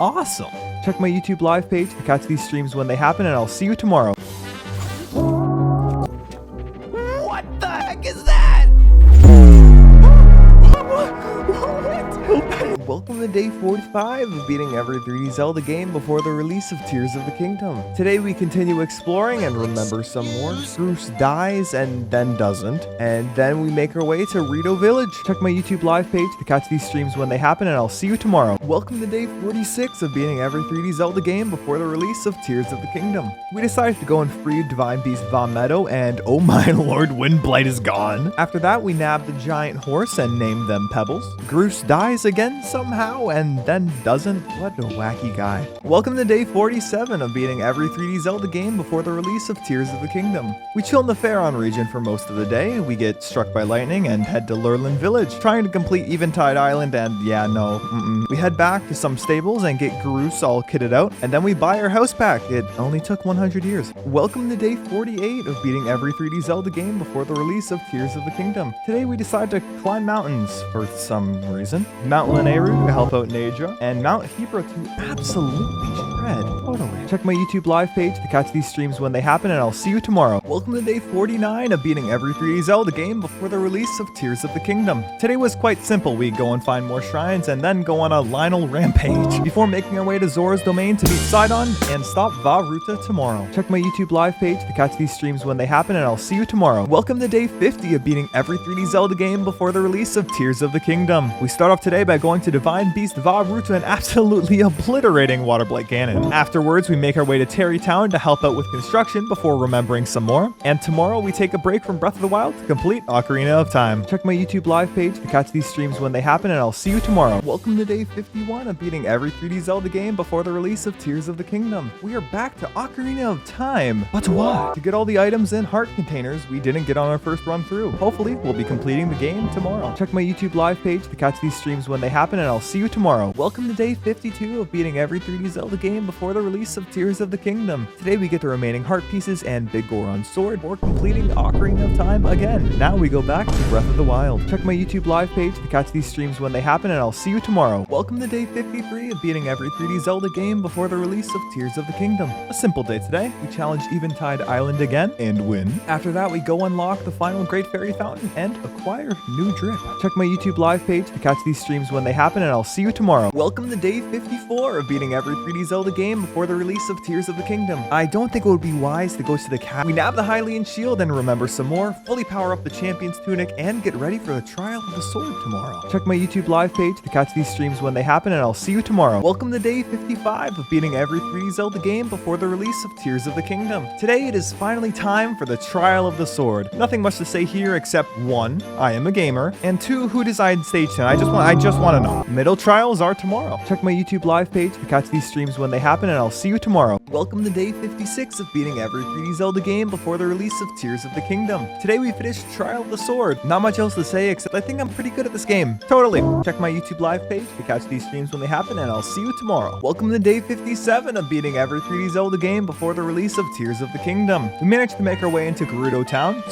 Awesome. Check my YouTube live page to catch these streams when they happen, and I'll see you tomorrow. What the heck is that? Welcome to day 45 of beating every 3D Zelda game before the release of Tears of the Kingdom. Today we continue exploring and remember some more. Groose dies and then doesn't, and then we make our way to Rito Village. Check my YouTube live page to catch these streams when they happen, and I'll see you tomorrow. Welcome to day 46 of beating every 3D Zelda game before the release of Tears of the Kingdom. We decided to go and free Divine Beast Von Meadow, and oh my lord, Windblight is gone. After that, we nabbed the giant horse and named them Pebbles. Groose dies again somehow and then doesn't. What a wacky guy. Welcome to day 47 of beating every 3D Zelda game before the release of Tears of the Kingdom. We chill in the Faron region for most of the day. We get struck by lightning and head to Lurlin Village, trying to complete Eventide Island, and yeah, no, we head back to some stables and get Groose all kitted out, and then we buy our house back. It only took 100 years. Welcome to day 48 of beating every 3D Zelda game before the release of Tears of the Kingdom. Today we decide to climb mountains for some reason. Mount Lanayru to help out Naja, and Mount Hebra to absolutely shred. Totally. Check my YouTube live page to catch these streams when they happen, and I'll see you tomorrow. Welcome to day 49 of beating every 3D Zelda game before the release of Tears of the Kingdom. Today was quite simple. We go and find more shrines and then go on a Lionel rampage before making our way to Zora's Domain to meet Sidon and stop Va Ruta tomorrow. Check my YouTube live page to catch these streams when they happen, and I'll see you tomorrow. Welcome to day 50 of beating every 3D Zelda game before the release of Tears of the Kingdom. We start off today by going to Divine Beast Va Ruta and absolutely obliterating Waterblight Ganon. Afterwards, we make our way to Terry Town to help out with construction before remembering some more. And tomorrow, we take a break from Breath of the Wild to complete Ocarina of Time. Check my YouTube live page to catch these streams when they happen, and I'll see you tomorrow. Welcome to day 51 of beating every 3D Zelda game before the release of Tears of the Kingdom. We are back to Ocarina of Time. But why? To get all the items in heart containers we didn't get on our first run through. Hopefully, we'll be completing the game tomorrow. Check my YouTube live page to catch these streams when they happen, and I'll see you tomorrow. Welcome to day 52 of beating every 3D Zelda game before the release of Tears of the Kingdom. Today we get the remaining heart pieces and Big Goron's sword for completing Ocarina of Time again. Now we go back to Breath of the Wild. Check my YouTube live page to catch these streams when they happen, and I'll see you tomorrow. Welcome to day 53 of beating every 3D Zelda game before the release of Tears of the Kingdom. A simple day today. We challenge Eventide Island again and win. After that, we go unlock the final Great Fairy Fountain and acquire new drip. Check my YouTube live page to catch these streams when they happen, and I'll see you tomorrow. Welcome to day 54 of beating every 3D Zelda game before the release of Tears of the Kingdom. I don't think it would be wise to go to the cap. We nab the Hylian shield and remember some more, fully power up the Champion's Tunic, and get ready for the Trial of the Sword tomorrow. Check my YouTube live page to catch these streams when they happen, and I'll see you tomorrow. Welcome to day 55 of beating every 3D Zelda game before the release of Tears of the Kingdom. Today it is finally time for the Trial of the Sword. Nothing much to say here except 1, I am a gamer, and 2, who designed stage 10? I just want to know. Middle trials are tomorrow. Check my YouTube live page to catch these streams when they happen, and I'll see you tomorrow. Welcome to day 56 of beating every 3D Zelda game before the release of Tears of the Kingdom. Today we finished Trial of the Sword. Not much else to say except I think I'm pretty good at this game. Totally. Check my YouTube live page to catch these streams when they happen, and I'll see you tomorrow. Welcome to day 57 of beating every 3D Zelda game before the release of Tears of the Kingdom. We managed to make our way into Gerudo Town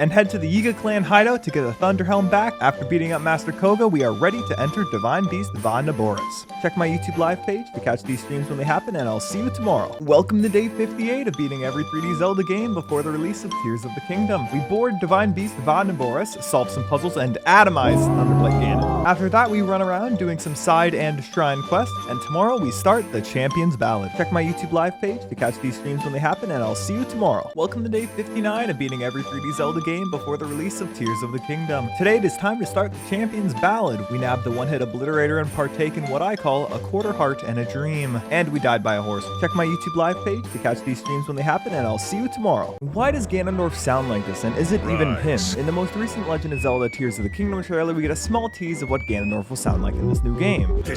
and head to the Yiga clan hideout to get the Thunderhelm back. After beating up Master Koga, we are ready to enter Divine Beast Va Naboris. Check my YouTube live page to catch these streams when they happen, and I'll see you tomorrow. Welcome to day 58 of beating every 3D Zelda game before the release of Tears of the Kingdom. We board Divine Beast Va Naboris, solve some puzzles, and atomize Thunderblight Ganon. After that, we run around doing some side and shrine quests, and tomorrow we start the Champion's Ballad. Check my YouTube live page to catch these streams when they happen, and I'll see you tomorrow. Welcome to day 59 of beating every 3D Zelda game before the release of Tears of the Kingdom. Today it is time to start the Champion's Ballad. We nab the one-hit obliterate her, and partake in what I call a quarter heart and a dream. And we died by a horse. Check my YouTube live page to catch these streams when they happen, and I'll see you tomorrow. Why does Ganondorf sound like this, and is it even him? In the most recent Legend of Zelda Tears of the Kingdom trailer, we get a small tease of what Ganondorf will sound like in this new game. But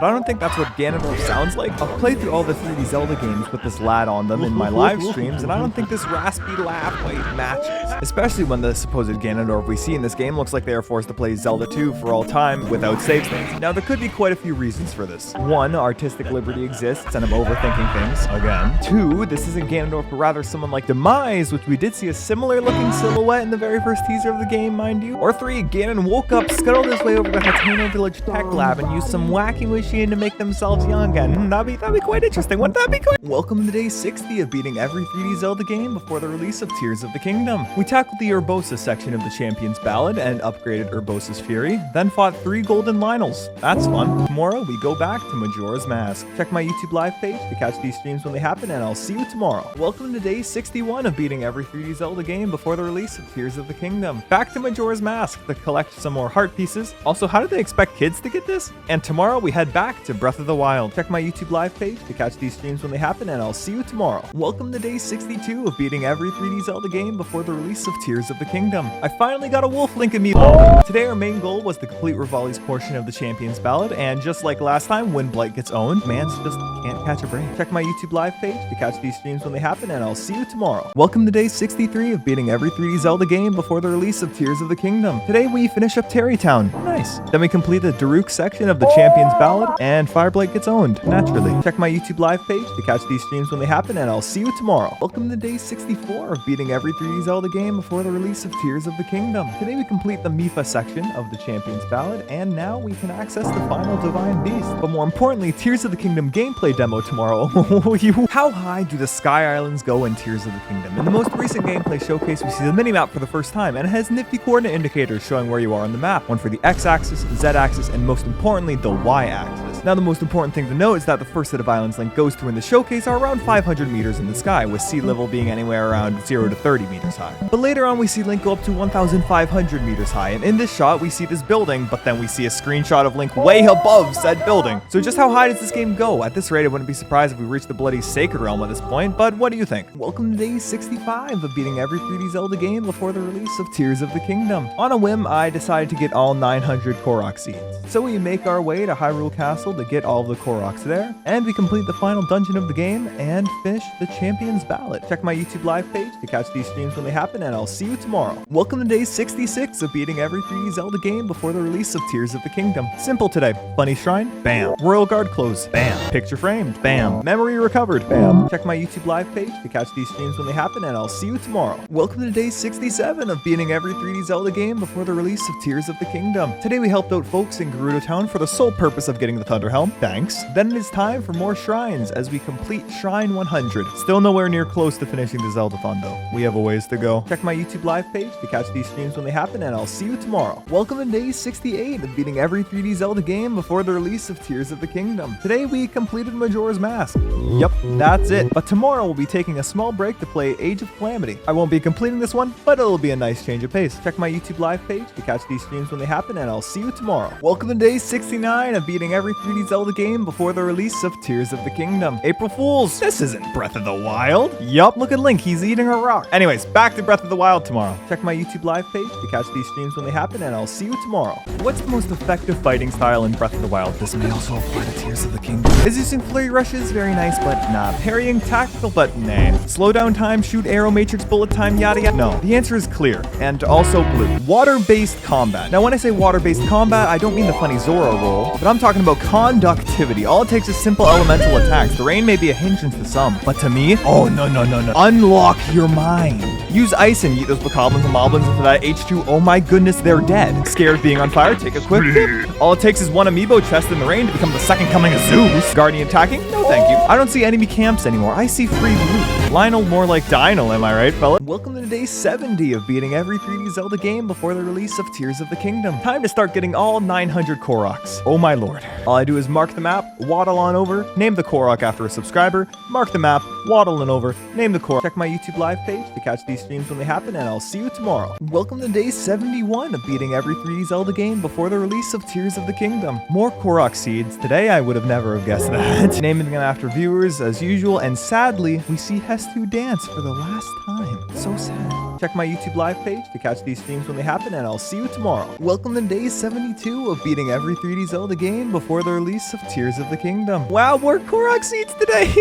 I don't think that's what Ganondorf sounds like. I've played through all the 3D Zelda games with this lad on them in my live streams, and I don't think this raspy laugh matches. Especially when the supposed Ganondorf we see in this game looks like they are forced to play Zelda 2 for all time without save states. Now, there could be quite a few reasons for this. 1, artistic liberty exists, and I'm overthinking things again. 2, this isn't Ganondorf, but rather someone like Demise, which we did see a similar looking silhouette in the very first teaser of the game, mind you. Or 3, Ganon woke up, scuttled his way over to Hateno Village Tech Lab, and used some wacky machine to make themselves young again. That'd be quite interesting. Wouldn't that be cool? Welcome to day 60 of beating every 3D Zelda game before the release of Tears of the Kingdom. We tackled the Urbosa section of the Champion's Ballad and upgraded Urbosa's Fury, then fought 3 golden Lynels. That's fun. Tomorrow we go back to Majora's Mask. Check my YouTube live page to catch these streams when they happen, and I'll see you tomorrow. Welcome to day 61 of beating every 3D Zelda game before the release of Tears of the Kingdom. Back to Majora's Mask to collect some more heart pieces. Also, how did they expect kids to get this? And tomorrow we head back to Breath of the Wild. Check my YouTube live page to catch these streams when they happen, and I'll see you tomorrow. Welcome to day 62 of beating every 3D Zelda game before the release of Tears of the Kingdom. I finally got a Wolf Link amiibo. Today our main goal was to complete Rivali's portion of the Champion's Ballad, and just like last time, when Blight gets owned, man just can't catch a break. Check my YouTube live page to catch these streams when they happen, and I'll see you tomorrow. Welcome to day 63 of beating every 3D Zelda game before the release of Tears of the Kingdom. Today we finish up Terry Town. Nice. Then we complete the Daruk section of the Champion's Ballad, and Fireblight gets owned, naturally. Check my YouTube live page to catch these streams when they happen, and I'll see you tomorrow. Welcome to day 64 of beating every 3D Zelda game before the release of Tears of the Kingdom. Today we complete the Mifa section of the Champion's Ballad, and now we can access the final Divine Beast. But more importantly, Tears of the Kingdom gameplay demo tomorrow. How high do the Sky Islands go in Tears of the Kingdom? In the most recent gameplay showcase, we see the minimap for the first time, and it has nifty coordinate indicators showing where you are on the map. One for the X-axis, Z-axis, and most importantly, the Y-axis. Now, the most important thing to note is that the first set of islands Link goes through in the showcase are around 500 meters in the sky, with sea level being anywhere around 0 to 30 meters high. But later on, we see Link go up to 1,500 meters high, and in this shot, we see this building, but then we see a screenshot of Link way above said building. So just how high does this game go? At this rate, I wouldn't be surprised if we reach the bloody Sacred Realm at this point, but what do you think? Welcome to day 65 of beating every 3D Zelda game before the release of Tears of the Kingdom. On a whim, I decided to get all 900 Korok seeds. So we make our way to Hyrule Castle to get all of the Koroks there, and we complete the final dungeon of the game and finish the Champion's Ballad. Check my YouTube live page to catch these streams when they happen, and I'll see you tomorrow. Welcome to day 66 of beating every 3D Zelda game before the release of Tears of the Kingdom. Simple today. Bunny Shrine? Bam. Royal Guard closed? Bam. Picture framed? Bam. Memory recovered? Bam. Check my YouTube live page to catch these streams when they happen, and I'll see you tomorrow. Welcome to day 67 of beating every 3D Zelda game before the release of Tears of the Kingdom. Today we helped out folks in Gerudo Town for the sole purpose of getting the Thunder Helm. Thanks. Then it is time for more shrines as we complete Shrine 100. Still nowhere near close to finishing the Zeldathon though. We have a ways to go. Check my YouTube live page to catch these streams when they happen, and I'll see you tomorrow. Welcome to day 68 of beating every 3D Zelda game before the release of Tears of the Kingdom. Today we completed Majora's Mask. Yep, that's it. But tomorrow we'll be taking a small break to play Age of Calamity. I won't be completing this one, but it'll be a nice change of pace. Check my YouTube live page to catch these streams when they happen, and I'll see you tomorrow. Welcome to day 69 of beating every 3D Zelda game before the release of Tears of the Kingdom. April Fools! This isn't Breath of the Wild. Yup, look at Link, he's eating a rock. Anyways, back to Breath of the Wild tomorrow. Check my YouTube live page to catch these streams when they happen, and I'll see you tomorrow. What's the most effective fighting style in Breath of the Wild? This may also apply to Tears of the Kingdom. Is using flurry rushes? Very nice, but nah. Parrying tactical, but nah. Slow down time, shoot arrow matrix, bullet time, yada yada. No, the answer is clear, and also blue. Water-based combat. Now when I say water-based combat, I don't mean the funny Zoro roll, but I'm talking about conductivity. All it takes is simple elemental attacks. The rain may be a hindrance to some, but to me, oh no. Unlock your mind. Use ice and eat those bokoblins and moblins into that H2. Oh my goodness, they're dead. Scared of being on fire? Take a quick dip. All it takes is one amiibo chest in the rain to become the second coming of Zeus. Guardian attacking? No thank you. I don't see enemy camps anymore. I see free loot. Lionel more like Dynel, am I right, fella? Welcome to day 70 of beating every 3D Zelda game before the release of Tears of the Kingdom. Time to start getting all 900 Koroks. Oh my lord. All I do is mark the map, waddle on over, name the Korok after a subscriber, mark the map, waddling over, name the core. Check my YouTube live page to catch these streams when they happen, and I'll see you tomorrow. Welcome to day 71 of beating every 3D Zelda game before the release of Tears of the Kingdom. More Korok seeds. Today I would have never have guessed that. Naming them after viewers as usual, and sadly, we see Hestu dance for the last time. So sad. Check my YouTube live page to catch these streams when they happen, and I'll see you tomorrow. Welcome to day 72 of beating every 3D Zelda game before the release of Tears of the Kingdom. Wow, more Korok seeds today!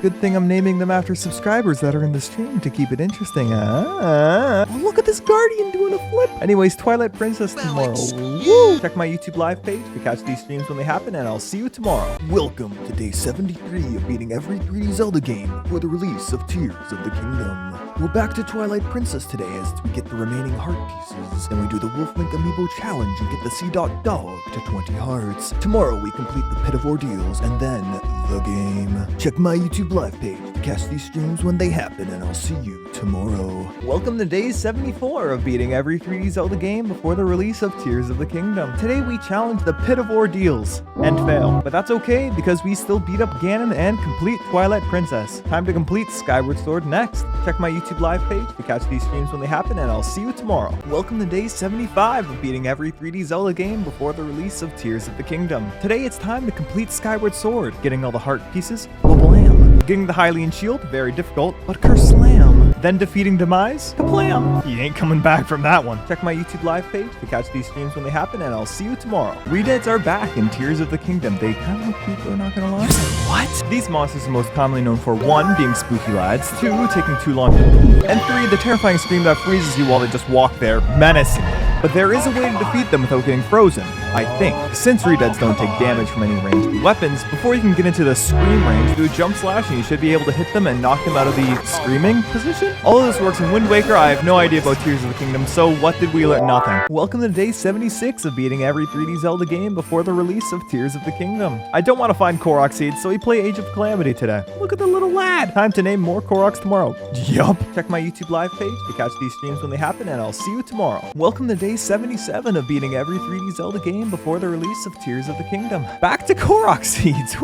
Good thing I'm naming them after subscribers that are in the stream to keep it interesting. Oh, look at this Guardian doing a flip! Anyways, Twilight Princess tomorrow. Woo! Check my YouTube live page to catch these streams when they happen, and I'll see you tomorrow. Welcome to day 73 of beating every 3D Zelda game before the release of Tears of the Kingdom. We're back to Twilight Princess today as we get the remaining heart pieces. Then we do the Wolf Link Amiibo challenge and get the cdotkom to 20 hearts. Tomorrow we complete the Pit of Ordeals and then the game. Check my YouTube live page to catch these streams when they happen, and I'll see you tomorrow. Welcome to day 74 of beating every 3D Zelda game before the release of Tears of the Kingdom. Today we challenge the Pit of Ordeals and fail. But that's okay because we still beat up Ganon and complete Twilight Princess. Time to complete Skyward Sword next. Check my YouTube live page to catch these streams when they happen, and I'll see you tomorrow. Welcome to day 75 of beating every 3D Zelda game before the release of Tears of the Kingdom. Today it's time to complete Skyward Sword, getting all the heart pieces, blam. Getting the Hylian Shield, very difficult, but Kerslam. Then defeating Demise, kablam. He ain't coming back from that one. Check my YouTube live page to catch these streams when they happen, and I'll see you tomorrow. Redeads are back in Tears of the Kingdom. They kind of look cute, not gonna lie. What? These monsters are most commonly known for 1, being spooky lads, 2, taking too long to poop, and 3, the terrifying scream that freezes you while they just walk there menacingly. But there is a way to defeat them without getting frozen, I think. Since Redeads don't take damage from any ranged weapons, before you can get into the scream range, do a jump slash and you should be able to hit them and knock them out of the screaming position. All of this works in Wind Waker. I have no idea about Tears of the Kingdom, so what did we learn? Nothing. Welcome to day 76 of beating every 3D Zelda game before the release of Tears of the Kingdom. I don't want to find Korok seeds, so we play Age of Calamity today. Look at the little lad! Time to name more Koroks tomorrow. Yup. Check my YouTube live page to catch these streams when they happen, and I'll see you tomorrow. Welcome to day 77 of beating every 3D Zelda game before the release of Tears of the Kingdom. Back to Korok seeds.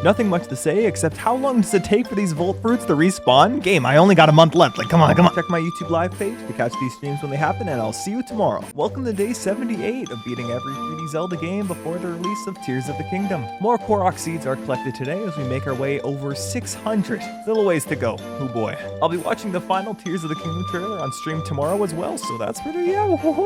Nothing much to say except how long does it take for these Volt Fruits to respawn? Game, I only got a month left. Like, come on. Check my YouTube live page to catch these streams when they happen, and I'll see you tomorrow. Welcome to day 78 of beating every 3D Zelda game before the release of Tears of the Kingdom. More Korok seeds are collected today as we make our way over 600. Still a ways to go. Oh boy. I'll be watching the final Tears of the Kingdom trailer on stream tomorrow as well, so that's pretty,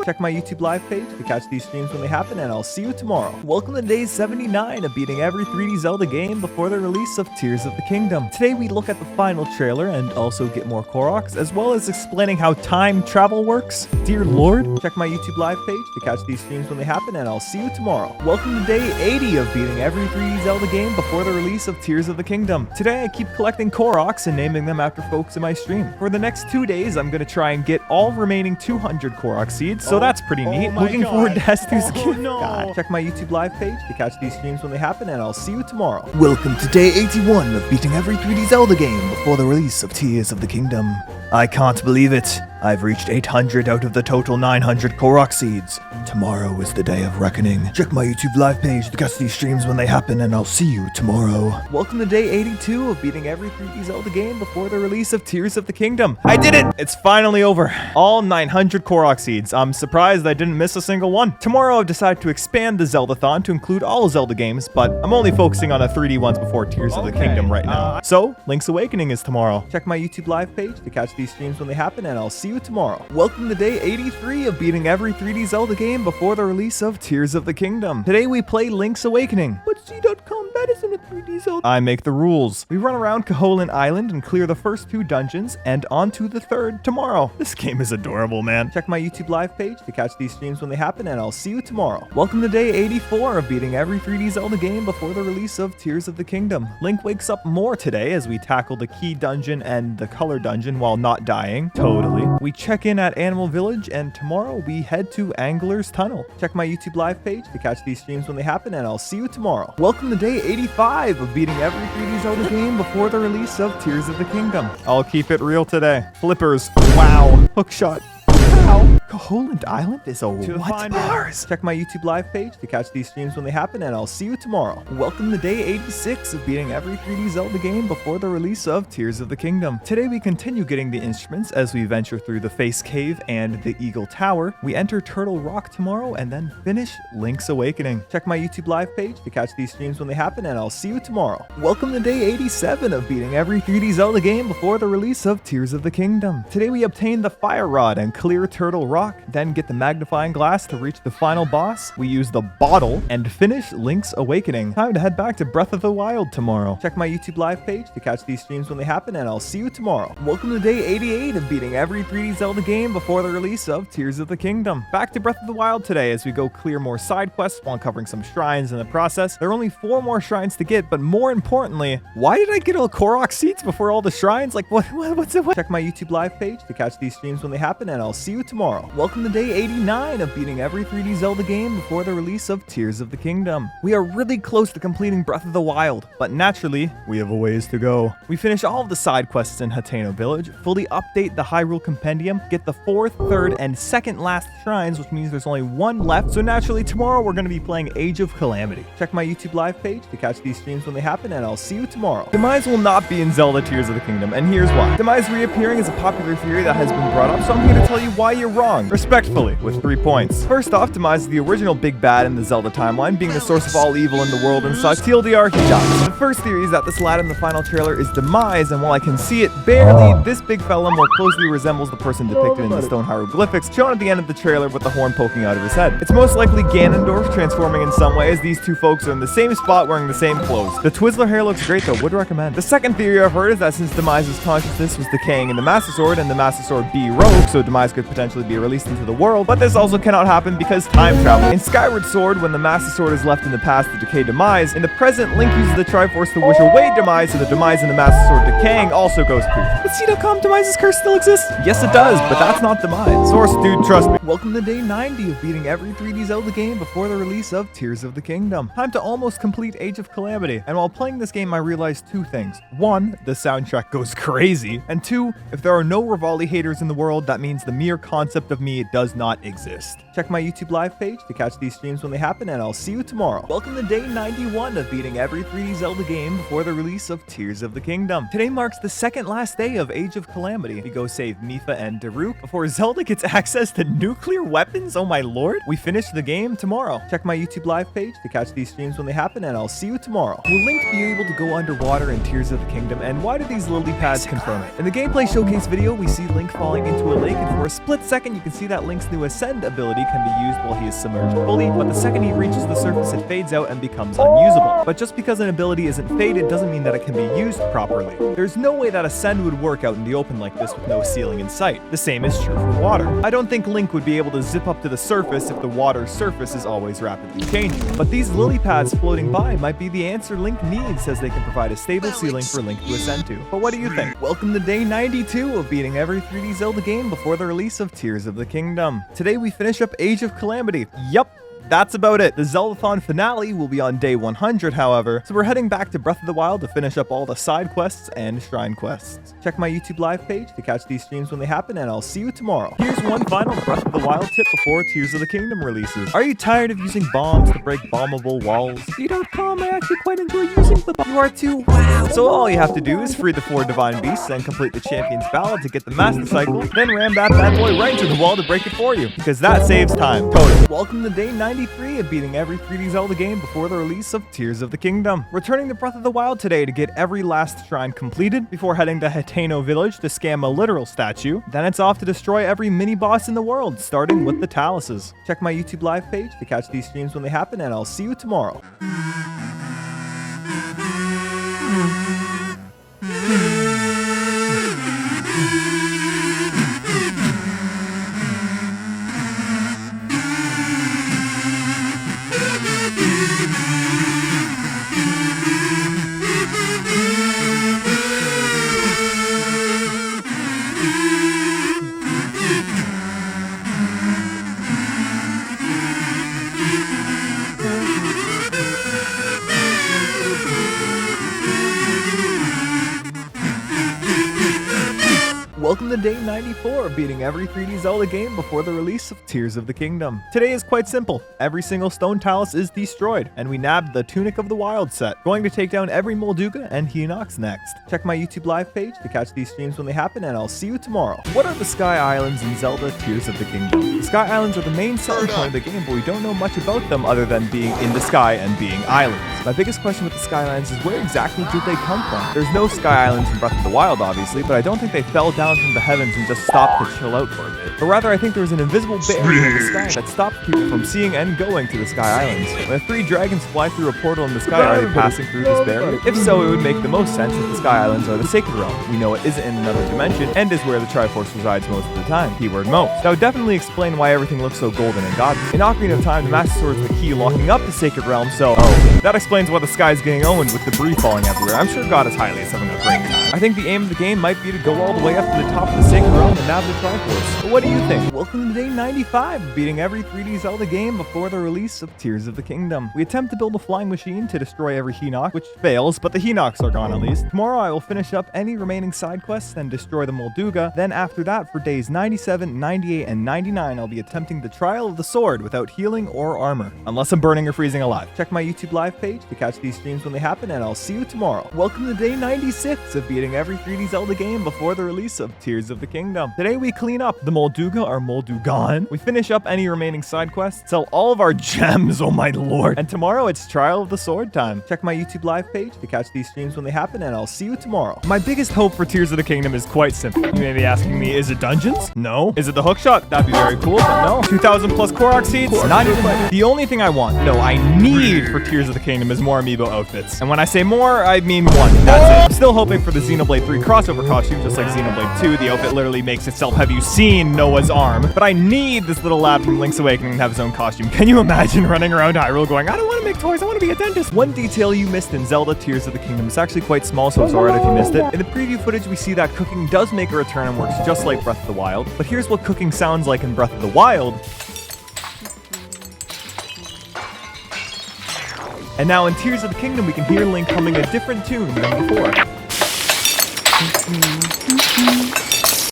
Check my YouTube live page to catch these streams when they happen, and I'll see you tomorrow. Welcome to day 79 of beating every 3D Zelda game before the release of Tears of the Kingdom. Today we look at the final trailer and also get more Koroks, as well as explaining how time travel works. Dear Lord, check my YouTube live page to catch these streams when they happen, and I'll see you tomorrow. Welcome to day 80 of beating every 3D Zelda game before the release of Tears of the Kingdom. Today I keep collecting Koroks and naming them after folks in my stream. For the next 2 days, I'm gonna try and get all remaining 200 Korok seeds, so that's pretty neat. Looking forward to Hestu's gift. God. Check my YouTube live page to catch these streams when they happen, and I'll see you tomorrow. Welcome to day 81 of beating every 3D Zelda game before the release of Tears of the Kingdom. I can't believe it. I've reached 800 out of the total 900 Korok seeds. Tomorrow is the day of reckoning. Check my YouTube live page to catch these streams when they happen, and I'll see you tomorrow. Welcome to day 82 of beating every 3D Zelda game before the release of Tears of the Kingdom. I did it! It's finally over. All 900 Korok seeds. I'm surprised I didn't miss a single one. Tomorrow I've decided to expand the Zeldathon to include all Zelda games, but I'm only focusing on the 3D ones before Tears of the Kingdom right now. So, Link's Awakening is tomorrow. Check my YouTube live page to catch these streams when they happen, and I'll see you tomorrow. Welcome to day 83 of beating every 3D Zelda game before the release of Tears of the Kingdom. Today we play Link's Awakening. But cdotkom, that isn't a 3D Zelda. I make the rules. We run around Koholint Island and clear the first 2 dungeons, and on to the 3rd tomorrow. This game is adorable, man. Check my YouTube live page to catch these streams when they happen, and I'll see you tomorrow. Welcome to day 84 of beating every 3D Zelda game before the release of Tears of the Kingdom. Link wakes up more today as we tackle the key dungeon and the color dungeon while not dying. Totally. We check in at Animal Village, and tomorrow we head to Angler's Tunnel. Check my YouTube live page to catch these streams when they happen, and I'll see you tomorrow. Welcome to day 85 of beating every 3D Zelda game before the release of Tears of the Kingdom. I'll keep it real today. Flippers. Wow. Hookshot. Ow. Koholint Island is a what bars? Check my YouTube live page to catch these streams when they happen, and I'll see you tomorrow. Welcome to day 86 of beating every 3D Zelda game before the release of Tears of the Kingdom. Today we continue getting the instruments as we venture through the Face Cave and the Eagle Tower. We enter Turtle Rock tomorrow and then finish Link's Awakening. Check my YouTube live page to catch these streams when they happen, and I'll see you tomorrow. Welcome to day 87 of beating every 3D Zelda game before the release of Tears of the Kingdom. Today we obtain the Fire Rod and clear Turtle Rock, then get the magnifying glass to reach the final boss. We use the bottle and finish Link's Awakening. Time to head back to Breath of the Wild tomorrow. Check my YouTube live page to catch these streams when they happen, and I'll see you tomorrow. Welcome to day 88 of beating every 3D Zelda game before the release of Tears of the Kingdom. Back to Breath of the Wild today as we go clear more side quests while covering some shrines in the process. There are only 4 more shrines to get, but more importantly, why did I get all Korok seeds before all the shrines? Like, what's it? Check my YouTube live page to catch these streams when they happen, and I'll see you tomorrow. Welcome to day 89 of beating every 3D Zelda game before the release of Tears of the Kingdom. We are really close to completing Breath of the Wild, but naturally, we have a ways to go. We finish all of the side quests in Hateno Village, fully update the Hyrule Compendium, get the 4th, 3rd, and 2nd last shrines, which means there's only 1 left, so naturally tomorrow we're going to be playing Age of Calamity. Check my YouTube live page to catch these streams when they happen, and I'll see you tomorrow. Demise will not be in Zelda Tears of the Kingdom, and here's why. Demise reappearing is a popular theory that has been brought up, so I'm here to tell you why you're wrong, respectfully, with 3 points. First off, Demise is the original big bad in the Zelda timeline, being the source of all evil in the world and such. TLDR, he dies. The first theory is that this lad in the final trailer is Demise, and while I can see it barely, this big fella more closely resembles the person depicted in the stone hieroglyphics shown at the end of the trailer with the horn poking out of his head. It's most likely Ganondorf transforming in some way, as these 2 folks are in the same spot wearing the same clothes. The Twizzler hair looks great though, would recommend. The second theory I've heard is that since Demise's consciousness was decaying in the Master Sword and the Master Sword be rogue, so Demise could potentially be released into the world, but this also cannot happen because time travel. In Skyward Sword, when the Master Sword is left in the past to decay Demise, in the present, Link uses the Triforce to wish away Demise, so the Demise in the Master Sword decaying also goes poof. But cdotkom, Demise's curse still exists? Yes it does, but that's not Demise. Source, dude, trust me. Welcome to day 90 of beating every 3D Zelda game before the release of Tears of the Kingdom. Time to almost complete Age of Calamity, and while playing this game I realized 2 things. 1, the soundtrack goes crazy, and 2, if there are no Rivali haters in the world, that means the mere concept of me does not exist. Check my YouTube live page to catch these streams when they happen, and I'll see you tomorrow. Welcome to day 91 of beating every 3D Zelda game before the release of Tears of the Kingdom. Today marks the 2nd last day of Age of Calamity. We go save Mipha and Daruk before Zelda gets access to nuclear weapons, oh my lord. We finish the game tomorrow. Check my YouTube live page to catch these streams when they happen, and I'll see you tomorrow. Will Link be able to go underwater in Tears of the Kingdom, and why do these lily pads confirm it? In the gameplay showcase video, we see Link falling into a lake, and for a split second you can see that Link's new Ascend ability can be used while he is submerged fully, but the second he reaches the surface it fades out and becomes unusable. But just because an ability isn't faded doesn't mean that it can be used properly. There's no way that Ascend would work out in the open like this with no ceiling in sight. The same is true for water. I don't think Link would be able to zip up to the surface if the water's surface is always rapidly changing. But these lily pads floating by might be the answer Link needs, as they can provide a stable ceiling for Link to ascend to. But what do you think? Welcome to day 92 of beating every 3D Zelda game before the release of Tears of the Kingdom. Today we finish up Age of Calamity. Yup. That's about it. The Zeldathon finale will be on day 100, however, so we're heading back to Breath of the Wild to finish up all the side quests and shrine quests. Check my YouTube live page to catch these streams when they happen, and I'll see you tomorrow. Here's one final Breath of the Wild tip before Tears of the Kingdom releases. Are you tired of using bombs to break bombable walls? cdotkom, I actually quite enjoy using the You are too? Wow! So all you have to do is free the 4 Divine Beasts and complete the Champion's Ballad to get the Master Cycle, then ram that bad boy right into the wall to break it for you, because that saves time. Totally. Welcome to day 93 of beating every 3D Zelda game before the release of Tears of the Kingdom. Returning to Breath of the Wild today to get every last shrine completed before heading to Hateno Village to scam a literal statue. Then it's off to destroy every mini-boss in the world, starting with the Taluses. Check my YouTube live page to catch these streams when they happen, and I'll see you tomorrow. day 94 of beating every 3D Zelda game before the release of Tears of the Kingdom. Today is quite simple. Every single stone talus is destroyed, and we nabbed the Tunic of the Wild set. Going to take down every Molduga and Hinox next. Check my YouTube live page to catch these streams when they happen, and I'll see you tomorrow. What are the Sky Islands in Zelda Tears of the Kingdom? The Sky Islands are the main selling point of the game, but we don't know much about them other than being in the sky and being islands. My biggest question with the Sky Islands is where exactly did they come from? There's no Sky Islands in Breath of the Wild, obviously, but I don't think they fell down from the heavens and just stopped to chill out for a bit. But rather, I think there was an invisible barrier in the sky that stopped people from seeing and going to the Sky Islands. When 3 dragons fly through a portal in the sky, are they passing through this barrier? If so, it would make the most sense if the Sky Islands are the Sacred Realm. We know it isn't in another dimension and is where the Triforce resides most of the time. Keyword most. That would definitely explain why everything looks so golden and godly. In Ocarina of Time, the Master Sword is the key locking up the Sacred Realm, so that explains why the sky is getting owned with debris falling everywhere. I'm sure Goddess Hylia is having a great time. I think the aim of the game might be to go all the way up to the top of the Sacred Realm and nab the Triforce. But what do you think? Welcome to day 95 of beating every 3D Zelda game before the release of Tears of the Kingdom. We attempt to build a flying machine to destroy every Hinox, which fails, but the Hinox are gone at least. Tomorrow I will finish up any remaining side quests and destroy the Molduga. Then after that, for days 97, 98, and 99, I'll be attempting the Trial of the Sword without healing or armor, unless I'm burning or freezing alive. Check my YouTube live page to catch these streams when they happen, and I'll see you tomorrow. Welcome to day 96 of beating every 3D Zelda game before the release of Tears of the Kingdom. Today we clean up the Molduga or Moldugan. We finish up any remaining side quests, sell all of our gems, oh my lord. And tomorrow it's Trial of the Sword time. Check my YouTube live page to catch these streams when they happen, and I'll see you tomorrow. My biggest hope for Tears of the Kingdom is quite simple. You may be asking me, is it dungeons? No. Is it the hookshot? That'd be very cool, but no. 2,000 plus Korok seeds? Not even. The only thing I want, no, I need for Tears of the Kingdom is more amiibo outfits. And when I say more, I mean one. That's it. I'm still hoping for the Xenoblade 3 crossover costume, just like Xenoblade 2. The outfit literally makes itself. Have you seen Noah's arm? But I need this little lad from Link's Awakening to have his own costume. Can you imagine running around Hyrule going, I don't want to make toys, I want to be a dentist? One detail you missed in Zelda Tears of the Kingdom is actually quite small, so it's alright if you missed it. In the preview footage, we see that cooking does make a return and works just like Breath of the Wild. But here's what cooking sounds like in Breath of the Wild. And now in Tears of the Kingdom, we can hear Link humming a different tune than before.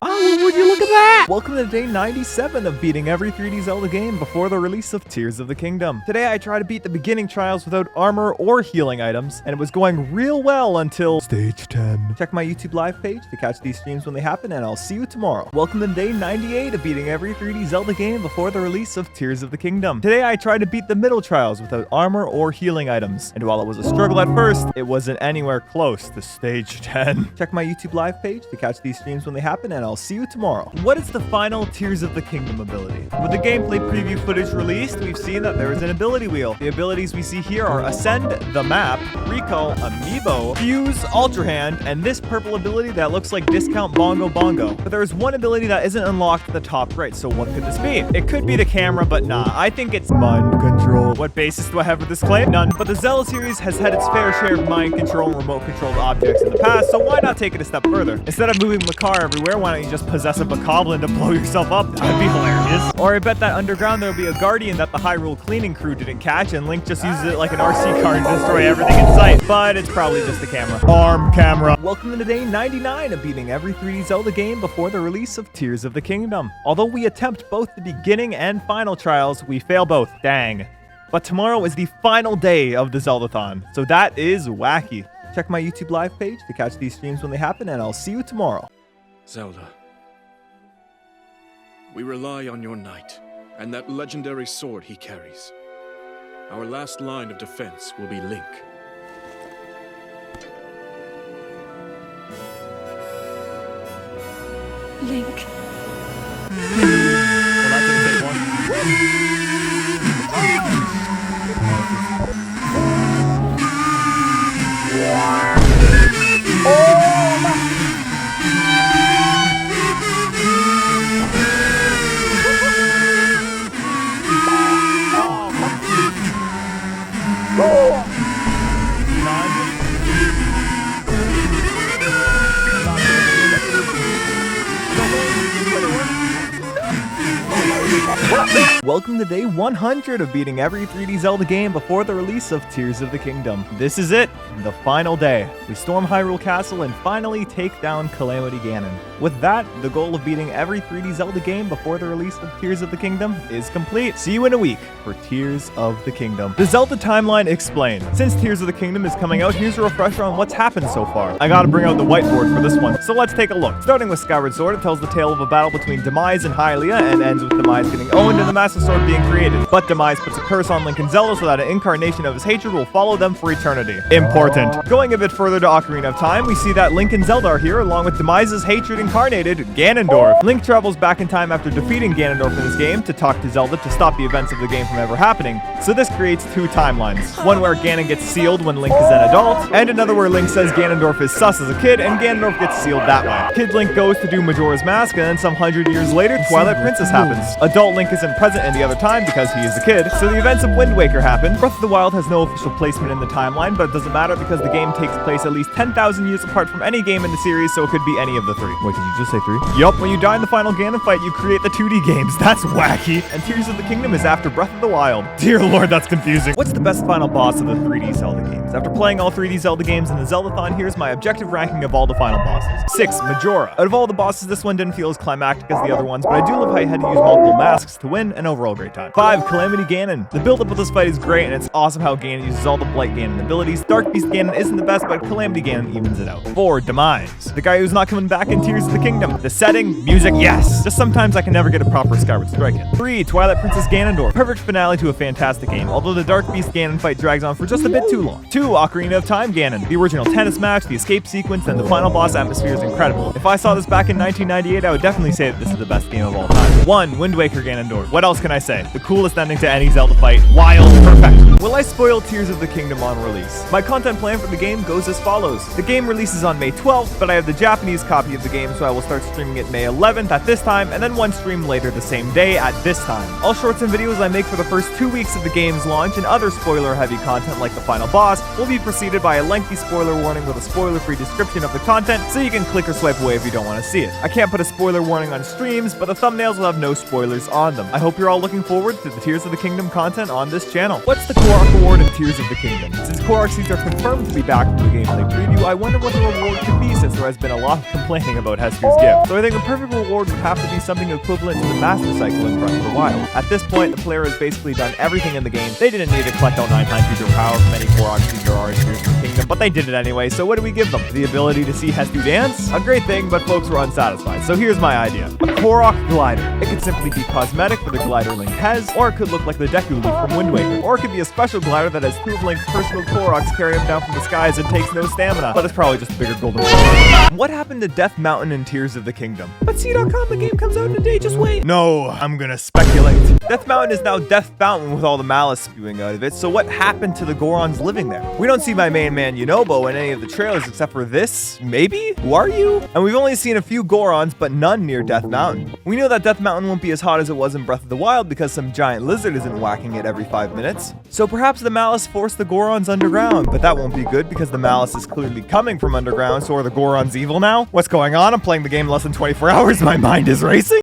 Oh, would you look at that? Welcome to day 97 of beating every 3D Zelda game before the release of Tears of the Kingdom. Today I try to beat the beginning trials without armor or healing items, and it was going real well until stage 10. Check my YouTube live page to catch these streams when they happen, and I'll see you tomorrow. Welcome to day 98 of beating every 3D Zelda game before the release of Tears of the Kingdom. Today I tried to beat the middle trials without armor or healing items, and while it was a struggle at first, it wasn't anywhere close to stage 10. Check my YouTube live page to catch these streams when they happen, and I'll see you tomorrow. What is the final Tears of the Kingdom ability? With the gameplay preview footage released, we've seen that there is an ability wheel. The abilities we see here are Ascend the Map, Recall Amiibo, Fuse Ultra Hand, and this purple ability that looks like Discount Bongo Bongo. But there is one ability that isn't unlocked at the top right, so what could this be? It could be the camera, but nah, I think it's mind control. What basis do I have for this claim? None. But the Zelda series has had its fair share of mind control and remote controlled objects in the past, so why not take it a step further? Instead of moving Makar everywhere, why don't you just possess a bokoblin to blow yourself up? That'd be hilarious. Or I bet that underground there'll be a guardian that the Hyrule cleaning crew didn't catch, and Link just uses it like an RC car to destroy everything in sight. But it's probably just a camera. Arm camera. Welcome to day 99 of beating every 3D Zelda game before the release of Tears of the Kingdom. Although we attempt both the beginning and final trials, we fail both. Dang. But tomorrow is the final day of the Zeldathon, so that is wacky. Check my YouTube live page to catch these streams when they happen, and I'll see you tomorrow. Zelda, we rely on your knight and that legendary sword he carries. Our last line of defense will be Link. Link. Well, that didn't take one. Welcome to day 100 of beating every 3D Zelda game before the release of Tears of the Kingdom. This is it, the final day. We storm Hyrule Castle and finally take down Calamity Ganon. With that, the goal of beating every 3D Zelda game before the release of Tears of the Kingdom is complete. See you in a week for Tears of the Kingdom. The Zelda timeline explained. Since Tears of the Kingdom is coming out, here's a refresher on what's happened so far. I gotta bring out the whiteboard for this one, so let's take a look. Starting with Skyward Sword, it tells the tale of a battle between Demise and Hylia and ends with Demise getting owned and the Master Sword being created. But Demise puts a curse on Link and Zelda so that an incarnation of his hatred will follow them for eternity. Important. Going a bit further to Ocarina of Time, we see that Link and Zelda are here along with Demise's hatred incarnated, Ganondorf. Link travels back in time after defeating Ganondorf in this game to talk to Zelda to stop the events of the game from ever happening. So this creates two timelines. One where Ganon gets sealed when Link is an adult, and another where Link says Ganondorf is sus as a kid and Ganondorf gets sealed that way. Kid Link goes to do Majora's Mask, and then some 100 years later, Twilight Princess happens. Adult Link isn't present in the other time because he is a kid, so the events of Wind Waker happen. Breath of the Wild has no official placement in the timeline, but it doesn't matter because the game takes place at least 10,000 years apart from any game in the series, so it could be any of the three. Wait, did you just say 3? Yup, when you die in the final Ganon fight, you create the 2D games. That's wacky. And Tears of the Kingdom is after Breath of the Wild. Dear Lord, that's confusing. What's the best final boss of the 3D Zelda games? After playing all 3D Zelda games in the Zeldathon, here's my objective ranking of all the final bosses. 6, Majora. Out of all the bosses, this one didn't feel as climactic as the other ones, but I do love how you had to use multiple masks to win, an overall great time. 5, Calamity Ganon. The build-up of this fight is great, and it's awesome how Ganon uses all the Blight Ganon abilities. Dark Beast Ganon isn't the best, but Calamity Ganon evens it out. 4, Demise. The guy who's not coming back in Tears of the Kingdom. The setting, music, yes! Just sometimes I can never get a proper Skyward Strike in. 3, Twilight Princess Ganondorf. Perfect finale to a fantastic game, although the Dark Beast Ganon fight drags on for just a bit too long. 2, Ocarina of Time Ganon. The original tennis match, the escape sequence, and the final boss atmosphere is incredible. If I saw this back in 1998, I would definitely say that this is the best game of all time. 1, Wind Waker Ganondorf. What else can I say? The coolest ending to any Zelda fight. Wild perfection. Will I spoil Tears of the Kingdom on release? My content plan for the game goes as follows. The game releases on May 12th, but I have the Japanese copy of the game, so I will start streaming it May 11th at this time, and then one stream later the same day at this time. All shorts and videos I make for the first 2 weeks of the game's launch and other spoiler-heavy content like the final boss will be preceded by a lengthy spoiler warning with a spoiler-free description of the content, so you can click or swipe away if you don't want to see it. I can't put a spoiler warning on streams, but the thumbnails will have no spoilers on them. I hope you're all looking forward to the Tears of the Kingdom content on this channel. What's the Korok Award in Tears of the Kingdom? Since Korok seeds are confirmed to be back for the gameplay preview, I wonder what the reward could be since there has been a lot of complaining about Hesper's gift. So I think the perfect reward would have to be something equivalent to the Master Cycle in Breath of the Wild. At this point, the player has basically done everything in the game. They didn't need to collect all 9 times future power from any Korok seeds there are in Tears of the Kingdom, but they did it anyway, so what do we give them? The ability to see Hestu dance? A great thing, but folks were unsatisfied. So here's my idea. A Korok glider. It could simply be cosmetic for the glider Link has, or it could look like the Deku Leaf from Wind Waker, or it could be a special glider that has 2 of Link's personal Koroks carry him down from the skies and takes no stamina, but it's probably just a bigger golden sword. What happened to Death Mountain in Tears of the Kingdom? But cdotkom, the game comes out in a day, just wait. No, I'm gonna speculate. Death Mountain is now Death Fountain with all the malice spewing out of it, so what happened to the Gorons living there? We don't see my main man Yunobo in any of the trailers except for this, maybe? Who are you? And we've only seen a few Gorons, but none near Death Mountain. We know that Death Mountain won't be as hot as it was in Breath of the Wild because some giant lizard isn't whacking it every 5 minutes. So perhaps the malice forced the Gorons underground, but that won't be good because the malice is clearly coming from underground, so are the Gorons evil now? What's going on? I'm playing the game less than 24 hours, my mind is racing.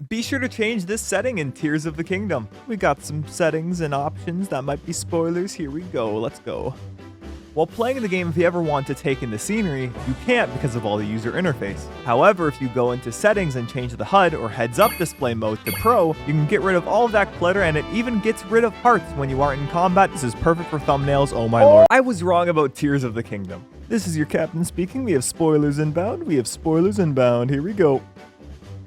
Be sure to change this setting in Tears of the Kingdom. We got some settings and options that might be spoilers. Here we go. Let's go. While playing the game, if you ever want to take in the scenery, you can't because of all the user interface. However, if you go into settings and change the HUD or heads-up display mode to Pro, you can get rid of all of that clutter, and it even gets rid of hearts when you aren't in combat. This is perfect for thumbnails, oh my lord. I was wrong about Tears of the Kingdom. This is your captain speaking. We have spoilers inbound. We have spoilers inbound. Here we go.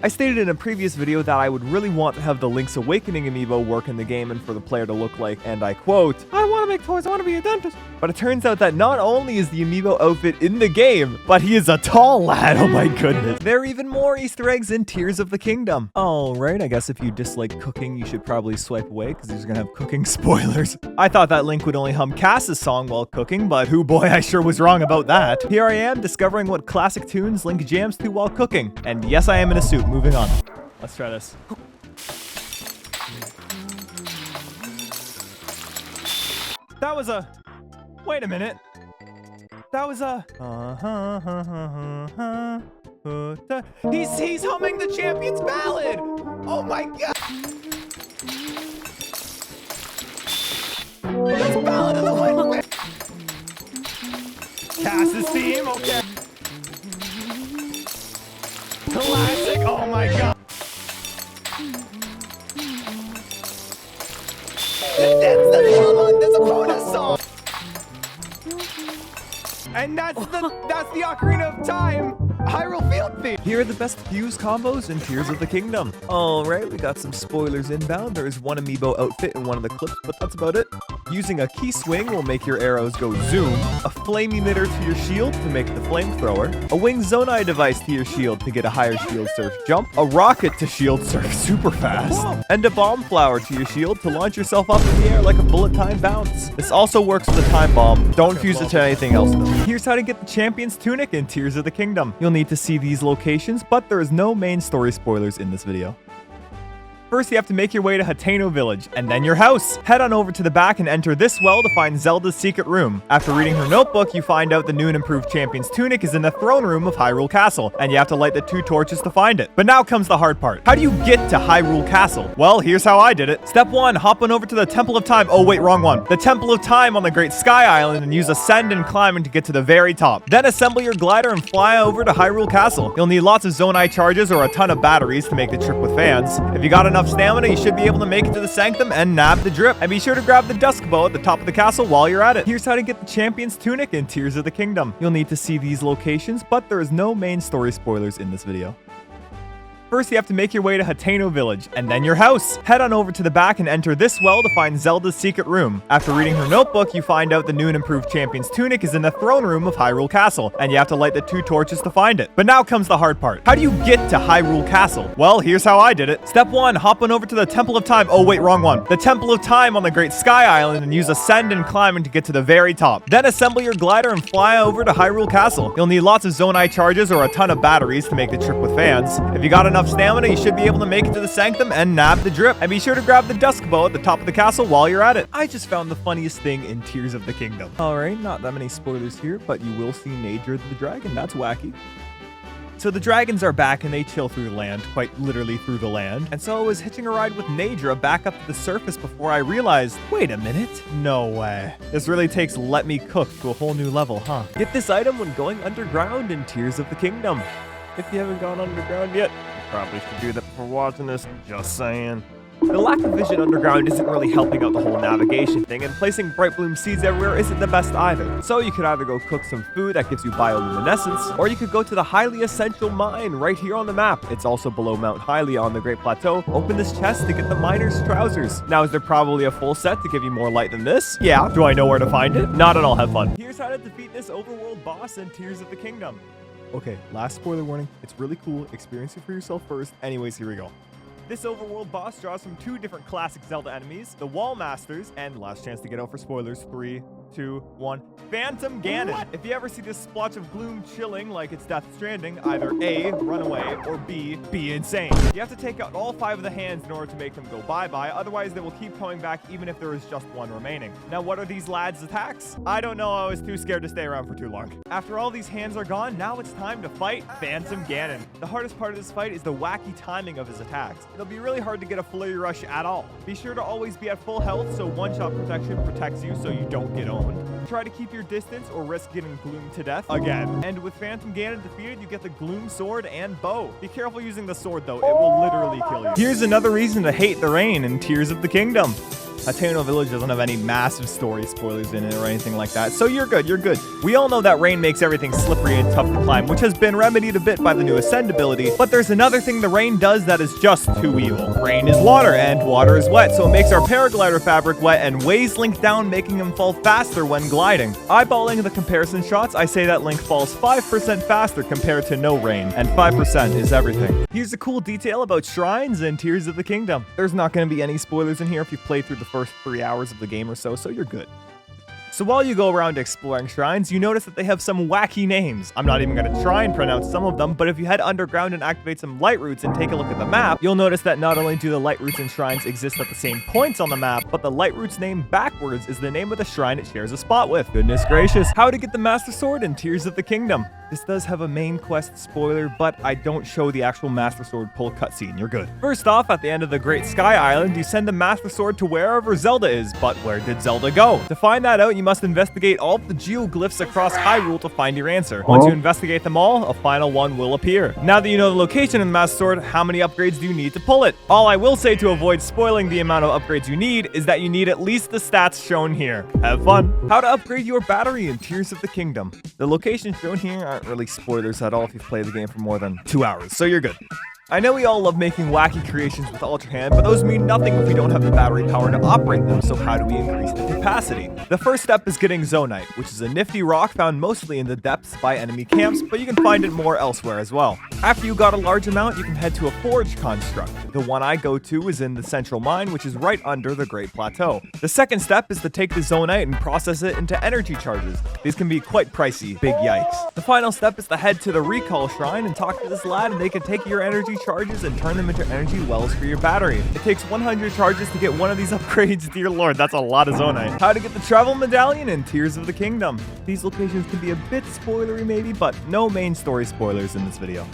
I stated in a previous video that I would really want to have the Link's Awakening amiibo work in the game and for the player to look like, and I quote, "I don't want to make toys, I want to be a dentist." But it turns out that not only is the amiibo outfit in the game, but he is a tall lad, oh my goodness. There are even more Easter eggs in Tears of the Kingdom. Alright, I guess if you dislike cooking, you should probably swipe away, because he's gonna have cooking spoilers. I thought that Link would only hum Cass's song while cooking, but hoo boy, I sure was wrong about that. Here I am, discovering what classic tunes Link jams to while cooking. And yes, I am in a suit. Moving on. Let's try this. That was a... Wait a minute. That was a... He's humming the Champion's Ballad! Oh my god! That's Ballad of the Wind! Cass's theme, okay. Classic, oh my god. That's a bonus song. And that's the Ocarina of Time Hyrule Field theme. Here are the best fuse combos in Tears of the Kingdom. Alright, we got some spoilers inbound. There is one amiibo outfit in one of the clips, but that's about it. Using a key swing will make your arrows go zoom, a flame emitter to your shield to make the flamethrower, a wing zonai device to your shield to get a higher shield surf jump, a rocket to shield surf super fast, and a bomb flower to your shield to launch yourself up in the air like a bullet time bounce. This also works with a time bomb. Don't fuse it to anything else though. Here's how to get the Champion's Tunic in Tears of the Kingdom. You'll need to see these locations, but there is no main story spoilers in this video. First, you have to make your way to Hateno Village, and then your house. Head on over to the back and enter this well to find Zelda's secret room. After reading her notebook, you find out the new and improved Champion's Tunic is in the throne room of Hyrule Castle, and you have to light the 2 torches to find it. But now comes the hard part. How do you get to Hyrule Castle? Well, here's how I did it. Step 1, hop on over to the Temple of Time. Oh wait, wrong one. The Temple of Time on the Great Sky Island and use ascend and climbing to get to the very top. Then assemble your glider and fly over to Hyrule Castle. You'll need lots of Zonai charges or a ton of batteries to make the trip with fans. If you got enough stamina, you should be able to make it to the Sanctum and nab the drip. And be sure to grab the Dusk Bow at the top of the castle while you're at it. Here's how to get the Champion's Tunic in Tears of the Kingdom. You'll need to see these locations, but there is no main story spoilers in this video. First, you have to make your way to Hateno Village, and then your house. Head on over to the back and enter this well to find Zelda's secret room. After reading her notebook, you find out the new and improved Champion's Tunic is in the throne room of Hyrule Castle, and you have to light the 2 torches to find it. But now comes the hard part. How do you get to Hyrule Castle? Well, here's how I did it. Step 1, hop on over to the Temple of Time. Oh wait, wrong one. The Temple of Time on the Great Sky Island and use ascend and climbing to get to the very top. Then assemble your glider and fly over to Hyrule Castle. You'll need lots of Zonai charges or a ton of batteries to make the trip with fans. If you got enough stamina, you should be able to make it to the Sanctum and nab the drip. And be sure to grab the Dusk Bow at the top of the castle while you're at it. I just found the funniest thing in Tears of the Kingdom. Alright, not that many spoilers here, but you will see Najdra the dragon. That's wacky. So the dragons are back and they chill through the land, quite literally through the land. And so I was hitching a ride with Najdra back up to the surface before I realized, wait a minute, no way. This really takes Let Me Cook to a whole new level, huh? Get this item when going underground in Tears of the Kingdom. If you haven't gone underground yet, you probably should do that before watching this, just saying. The lack of vision underground isn't really helping out the whole navigation thing, and placing bright bloom seeds everywhere isn't the best either. So you could either go cook some food that gives you bioluminescence, or you could go to the highly essential mine right here on the map. It's also below Mount Hylia on the Great Plateau. Open this chest to get the miner's trousers. Now, is there probably a full set to give you more light than this? Yeah. Do I know where to find it? Not at all. Have fun. Here's how to defeat this overworld boss in Tears of the Kingdom. Okay, last spoiler warning. It's really cool. Experience it for yourself first. Anyways, here we go. This overworld boss draws from 2 different classic Zelda enemies, the Wall Masters, and last chance to get out for spoilers, 3, 2, 1, Phantom Ganon. What? If you ever see this splotch of gloom chilling like it's Death Stranding, either A, run away, or B, be insane. You have to take out all 5 of the hands in order to make them go bye-bye, otherwise they will keep coming back even if there is just 1 remaining. Now, what are these lads' attacks? I don't know, I was too scared to stay around for too long. After all these hands are gone, now it's time to fight Phantom Ganon. The hardest part of this fight is the wacky timing of his attacks. It'll be really hard to get a flurry rush at all. Be sure to always be at full health so one-shot protection protects you so you don't get owned. Try to keep your distance or risk getting gloomed to death again. And with Phantom Ganon defeated, you get the Gloom Sword and Bow. Be careful using the sword though, it will literally kill you. Here's another reason to hate the rain in Tears of the Kingdom. Hateno Village doesn't have any massive story spoilers in it or anything like that, so you're good, you're good. We all know that rain makes everything slippery and tough to climb, which has been remedied a bit by the new Ascend ability, but there's another thing the rain does that is just too evil. Rain is water, and water is wet, so it makes our paraglider fabric wet and weighs Link down, making him fall faster when gliding. Eyeballing the comparison shots, I say that Link falls 5% faster compared to no rain, and 5% is everything. Here's a cool detail about shrines and Tears of the Kingdom. There's not going to be any spoilers in here if you played through the first 3 hours of the game or so you're good. So while you go around exploring shrines, you notice that they have some wacky names. I'm not even going to try and pronounce some of them, but if you head underground and activate some light roots and take a look at the map, you'll notice that not only do the light roots and shrines exist at the same points on the map, but the light root's name backwards is the name of the shrine it shares a spot with. Goodness gracious. How to get the Master Sword in Tears of the Kingdom. This does have a main quest spoiler, but I don't show the actual Master Sword pull cutscene. You're good. First off, at the end of the Great Sky Island, you send the Master Sword to wherever Zelda is, but where did Zelda go? To find that out, you must investigate all of the geoglyphs across Hyrule to find your answer. Once you investigate them all, a final one will appear. Now that you know the location of the Master Sword, how many upgrades do you need to pull it? All I will say to avoid spoiling the amount of upgrades you need is that you need at least the stats shown here. Have fun. How to upgrade your battery in Tears of the Kingdom. The locations shown here aren't really spoilers at all if you've played the game for more than 2 hours, so you're good. I know we all love making wacky creations with Ultra Hand, but those mean nothing if we don't have the battery power to operate them, so how do we increase the capacity? The first step is getting Zonite, which is a nifty rock found mostly in the depths by enemy camps, but you can find it more elsewhere as well. After you got a large amount, you can head to a forge construct. The one I go to is in the central mine, which is right under the Great Plateau. The second step is to take the Zonite and process it into energy charges. These can be quite pricey, big yikes. The final step is to head to the Recall Shrine and talk to this lad, and they can take your energy charges and turn them into energy wells for your battery. It takes 100 charges to get one of these upgrades. Dear lord, that's a lot of Zonite. How to get the travel medallion in Tears of the Kingdom. These locations can be a bit spoilery maybe, but no main story spoilers in this video.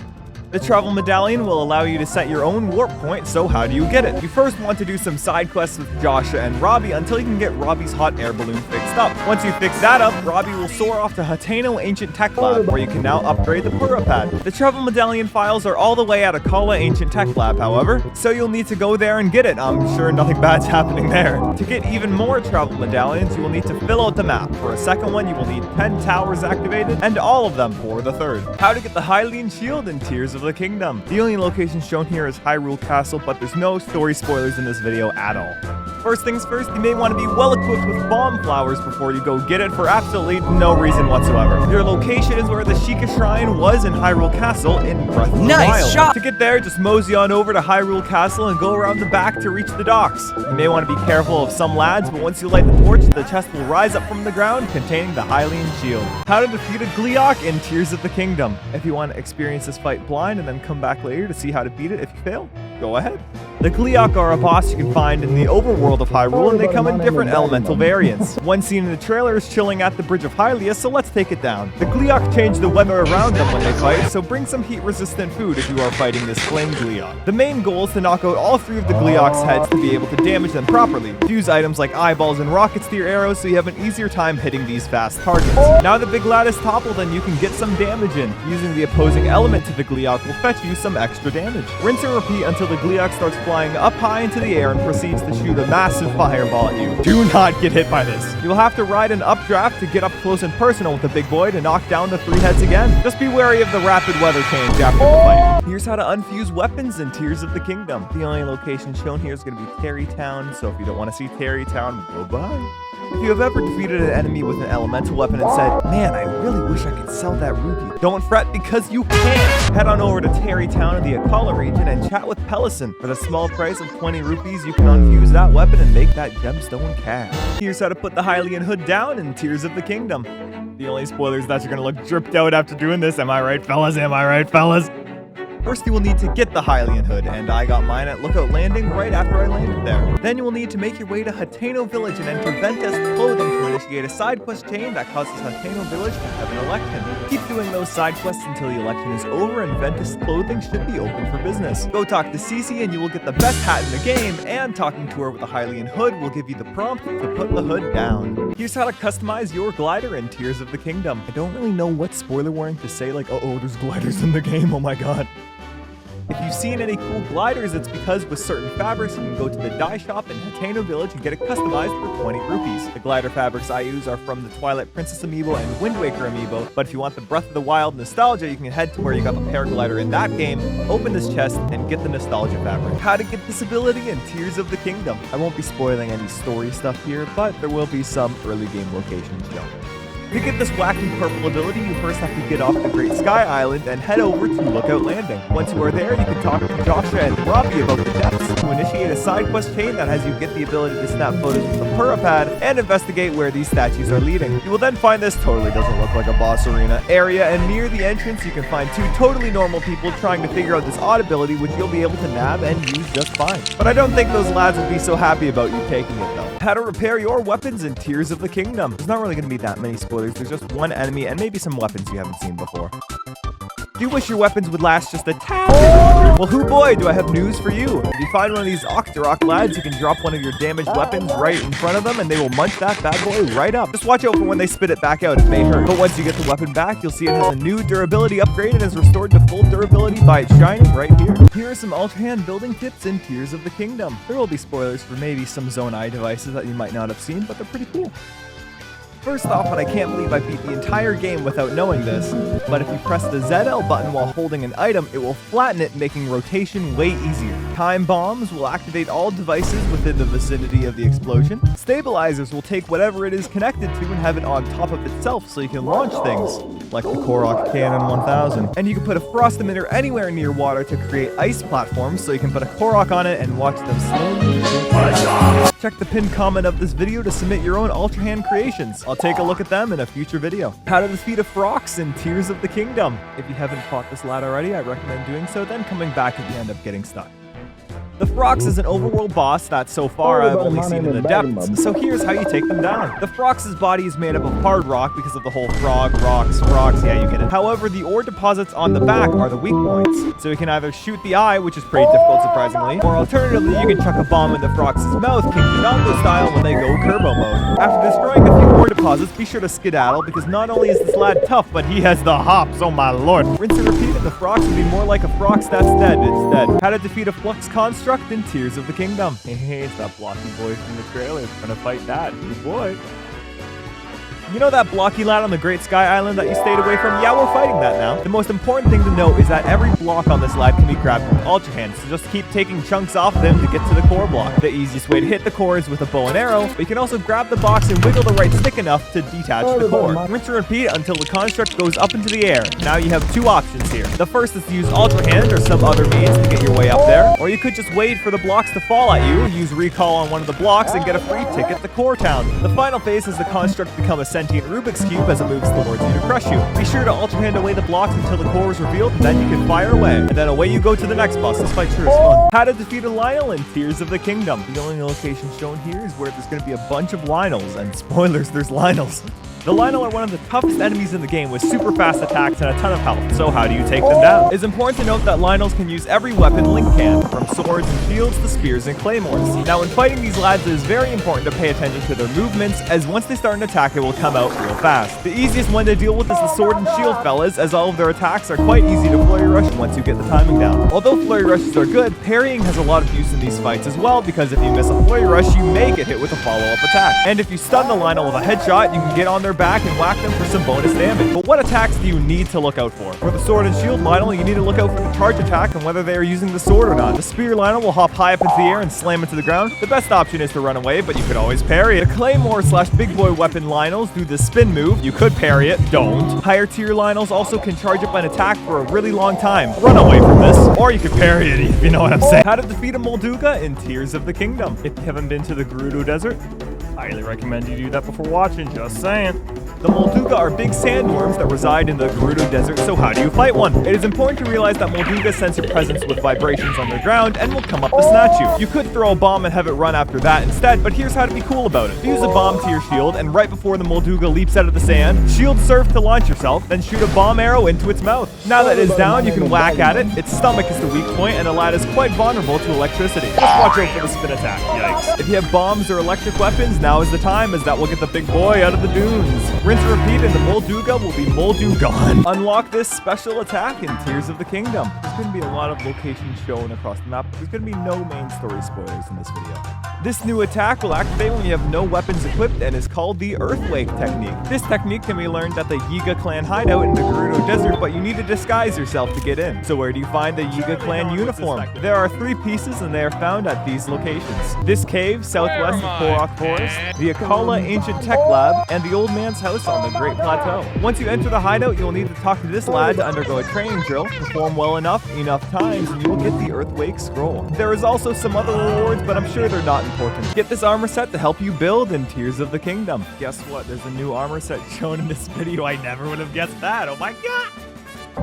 The travel medallion will allow you to set your own warp point, so how do you get it? You first want to do some side quests with Joshua and Robbie until you can get Robbie's hot air balloon fixed up. Once you fix that up, Robbie will soar off to Hateno Ancient Tech Lab, where you can now upgrade the Pura Pad. The travel medallion files are all the way at Akala Ancient Tech Lab, however, so you'll need to go there and get it. I'm sure nothing bad's happening there. To get even more travel medallions, you will need to fill out the map. For a second one, you will need 10 towers activated, and all of them for the third. How to get the Hylian Shield in Tears of the Kingdom. The only location shown here is Hyrule Castle, but there's no story spoilers in this video at all. First things first, you may want to be well equipped with bomb flowers before you go get it for absolutely no reason whatsoever. Your location is where the Sheikah Shrine was in Hyrule Castle in Breath of the Wild. Shot. To get there, just mosey on over to Hyrule Castle and go around the back to reach the docks. You may want to be careful of some lads, but once you light the torch, the chest will rise up from the ground containing the Hylian Shield. How to defeat a Gleeok in Tears of the Kingdom. If you want to experience this fight blind and then come back later to see how to beat it if you fail, go ahead. The Gleeok are a boss you can find in the overworld of Hyrule, and they come in different elemental variants. One seen in the trailer is chilling at the Bridge of Hylia, so let's take it down. The Gleeok change the weather around them when they fight, so bring some heat-resistant food if you are fighting this flame Gleeok. The main goal is to knock out all 3 of the Gleeok's heads to be able to damage them properly. Fuse items like eyeballs and rockets to your arrows so you have an easier time hitting these fast targets. Now the big lad is toppled and you can get some damage in. Using the opposing element to the Gleeok will fetch you some extra damage. Rinse and repeat until the Gleeok starts flying up high into the air and proceeds to shoot a massive fireball at you. Do not get hit by this. You'll have to ride an updraft to get up close and personal with the big boy to knock down the 3 heads again. Just be wary of the rapid weather change after the fight. Here's how to unfuse weapons in Tears of the Kingdom. The only location shown here is going to be Terry Town, so if you don't want to see Terry Town, bye-bye. If you have ever defeated an enemy with an elemental weapon and said, man, I really wish I could sell that rupee, don't fret because you can! Head on over to Terry Town in the Akala region and chat with Pelison. For the small price of 20 rupees, you can unfuse that weapon and make that gemstone cash. Here's how to put the Hylian hood down in Tears of the Kingdom. The only spoiler is that you're gonna look dripped out after doing this. Am I right, fellas? Am I right, fellas? First, you will need to get the Hylian hood, and I got mine at Lookout Landing right after I landed there. Then you will need to make your way to Hateno Village and enter Ventus Clothing to initiate a side quest chain that causes Hateno Village to have an election. Keep doing those side quests until the election is over and Ventus Clothing should be open for business. Go talk to Cece and you will get the best hat in the game, and talking to her with the Hylian hood will give you the prompt to put the hood down. Here's how to customize your glider in Tears of the Kingdom. I don't really know what spoiler warning to say, like, oh, there's gliders in the game, oh my god. If you've seen any cool gliders, it's because with certain fabrics, you can go to the dye shop in Hateno Village and get it customized for 20 rupees. The glider fabrics I use are from the Twilight Princess amiibo and Wind Waker amiibo, but if you want the Breath of the Wild nostalgia, you can head to where you got the paraglider in that game, open this chest, and get the nostalgia fabric. How to get this ability in Tears of the Kingdom. I won't be spoiling any story stuff here, but there will be some early game locations shown. To get this wacky purple ability, you first have to get off the Great Sky Island and head over to Lookout Landing. Once you are there, you can talk to Joshua and Robbie about the depths to initiate a side quest chain that has you get the ability to snap photos with the Purapad and investigate where these statues are leading. You will then find this totally doesn't look like a boss arena area, and near the entrance you can find two totally normal people trying to figure out this odd ability which you'll be able to nab and use just fine. But I don't think those lads will be so happy about you taking it though. How to repair your weapons in Tears of the Kingdom. There's not really going to be that many spoilers. There's just one enemy and maybe some weapons you haven't seen before. Do you wish your weapons would last just a tad bit longer? Well, hoo boy, do I have news for you. If you find one of these Octorok lads, you can drop one of your damaged weapons right in front of them and they will munch that bad boy right up. Just watch out for when they spit it back out, it may hurt. But once you get the weapon back, you'll see it has a new durability upgrade and is restored to full durability by its shining right here. Here are some Ultra Hand building tips in Tears of the Kingdom. There will be spoilers for maybe some Zone I devices that you might not have seen, but they're pretty cool. First off, and I can't believe I beat the entire game without knowing this, but if you press the ZL button while holding an item, it will flatten it, making rotation way easier. Time bombs will activate all devices within the vicinity of the explosion. Stabilizers will take whatever it is connected to and have it on top of itself so you can launch things, like the Korok Cannon 1000. And you can put a frost emitter anywhere near water to create ice platforms so you can put a Korok on it and watch them slowly move. Check the pinned comment of this video to submit your own Ultra Hand creations. I'll take a look at them in a future video. How to defeat a Frox in Tears of the Kingdom. If you haven't fought this lad already, I recommend doing so, then coming back if you end up getting stuck. The Frox is an overworld boss that so far I've only seen in the depths, so here's how you take them down. The Frox's body is made up of hard rock because of the whole frog, rocks, frogs, yeah you get it. However, the ore deposits on the back are the weak points, so you can either shoot the eye, which is pretty difficult surprisingly, or alternatively you can chuck a bomb in the Frox's mouth, King Dodongo style, when they go Turbo mode. After destroying a few ore deposits, be sure to skedaddle because not only is this lad tough, but he has the hops, oh my lord. Rinse and repeat and the Frox will be more like a Frox that's dead instead. How to defeat a Flux construct in Tears of the Kingdom. Hey, it's that blocky boy from the trailer. Gonna fight that. Good boy. You know that blocky lad on the Great Sky Island that you stayed away from? Yeah, we're fighting that now. The most important thing to note is that every block on this lad can be grabbed with Ultra Hand, so just keep taking chunks off of him to get to the core block. The easiest way to hit the core is with a bow and arrow, but you can also grab the box and wiggle the right stick enough to detach the core. Rinse and repeat until the construct goes up into the air. Now you have two options here. The first is to use Ultra Hand or some other means to get your way up there, or you could just wait for the blocks to fall at you, use recall on one of the blocks, and get a free ticket to Core Town. The final phase is the construct become a sentient Rubik's Cube as it moves towards you to crush you. Be sure to Ultra Hand away the blocks until the core is revealed, and then you can fire away. And then away you go to the next boss. This fight sure is fun. How to defeat a Lionel in Tears of the Kingdom. The only location shown here is where there's going to be a bunch of Lionels, and spoilers, there's Lionels. The Lionel are one of the toughest enemies in the game with super fast attacks and a ton of health, so how do you take them down? It's important to note that Lionels can use every weapon Link can, from swords and shields to spears and claymores. Now when fighting these lads it is very important to pay attention to their movements, as once they start an attack it will come out real fast. The easiest one to deal with is the sword and shield fellas, as all of their attacks are quite easy to flurry rush once you get the timing down. Although flurry rushes are good, parrying has a lot of use in these fights as well, because if you miss a flurry rush you may get hit with a follow-up attack. And if you stun the Lionel with a headshot, you can get on their back and whack them for some bonus damage. But what attacks do you need to look out for? For the sword and shield Lionel, you need to look out for the charge attack and whether they are using the sword or not. The spear Lionel will hop high up into the air and slam into the ground. The best option is to run away, but you could always parry it. The claymore / big boy weapon Lionels do the spin move. You could parry it, don't. Higher tier Lionels also can charge up an attack for a really long time. Run away from this, or you could parry it if you know what I'm saying. How to defeat a Molduga in Tears of the Kingdom. If you haven't been to the Gerudo Desert, highly recommend you do that before watching, just saying. The Molduga are big sandworms that reside in the Gerudo Desert, so how do you fight one? It is important to realize that Molduga sense your presence with vibrations on the ground and will come up to snatch you. You could throw a bomb and have it run after that instead, but here's how to be cool about it. Use a bomb to your shield, and right before the Molduga leaps out of the sand, shield surf to launch yourself, then shoot a bomb arrow into its mouth. Now that it's down, you can whack at it. Its stomach is the weak point, and a lad is quite vulnerable to electricity. Just watch out for the spin attack. Yikes. If you have bombs or electric weapons, now is the time, as that will get the big boy out of the dunes. Rinse and repeat, and the Molduga will be Moldu gone. Unlock this special attack in Tears of the Kingdom. There's going to be a lot of locations shown across the map. There's going to be no main story spoilers in this video. This new attack will activate when you have no weapons equipped and is called the Earthquake technique. This technique can be learned at the Yiga clan hideout in the Gerudo Desert, but you need to disguise yourself to get in. So where do you find the Yiga clan uniform? There are 3 pieces and they are found at these locations. This cave, southwest of Korok Forest, the Akala Ancient Tech Lab, and the Old Man's House on the Great Plateau. Once you enter the hideout, you'll need to talk to this lad to undergo a training drill, perform well enough times, and you will get the Earthquake Scroll. There is also some other rewards, but I'm sure they're not important. Get this armor set to help you build in Tears of the Kingdom. Guess what? There's a new armor set shown in this video. I never would have guessed that. Oh my god!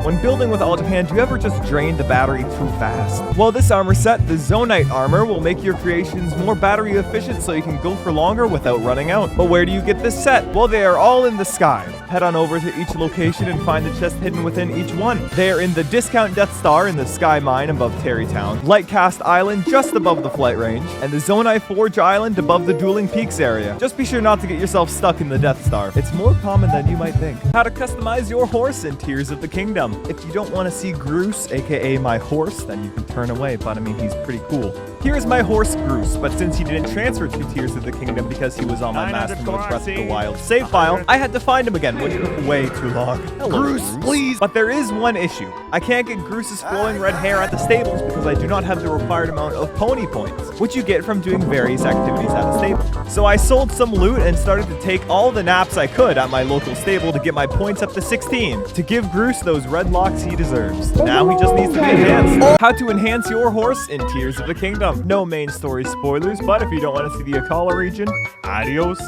When building with All Japan, do you ever just drain the battery too fast? Well, this armor set, the Zonite armor, will make your creations more battery efficient so you can go for longer without running out. But where do you get this set? Well, they are all in the sky. Head on over to each location and find the chest hidden within each one. They are in the Discount Death Star in the Sky Mine above Terrytown, Lightcast Island just above the flight range, and the Zonai Forge Island above the Dueling Peaks area. Just be sure not to get yourself stuck in the Death Star. It's more common than you might think. How to customize your horse in Tears of the Kingdom. If you don't want to see Groose, aka my horse, then you can turn away, but I mean, he's pretty cool. Here's my horse Groose, but since he didn't transfer to Tears of the Kingdom because he was on my Master Mode Breath of the Wild save file, I had to find him again, which took way too long. Hello, Groose, please! But there is one issue. I can't get Groose's flowing red hair at the stables because I do not have the required amount of pony points, which you get from doing various activities at a stable. So I sold some loot and started to take all the naps I could at my local stable to get my points up to 16, to give Groose those red locks he deserves. Now he just needs to be enhanced. How to enhance your horse in Tears of the Kingdom. No main story spoilers, but if you don't want to see the Akala region, adios.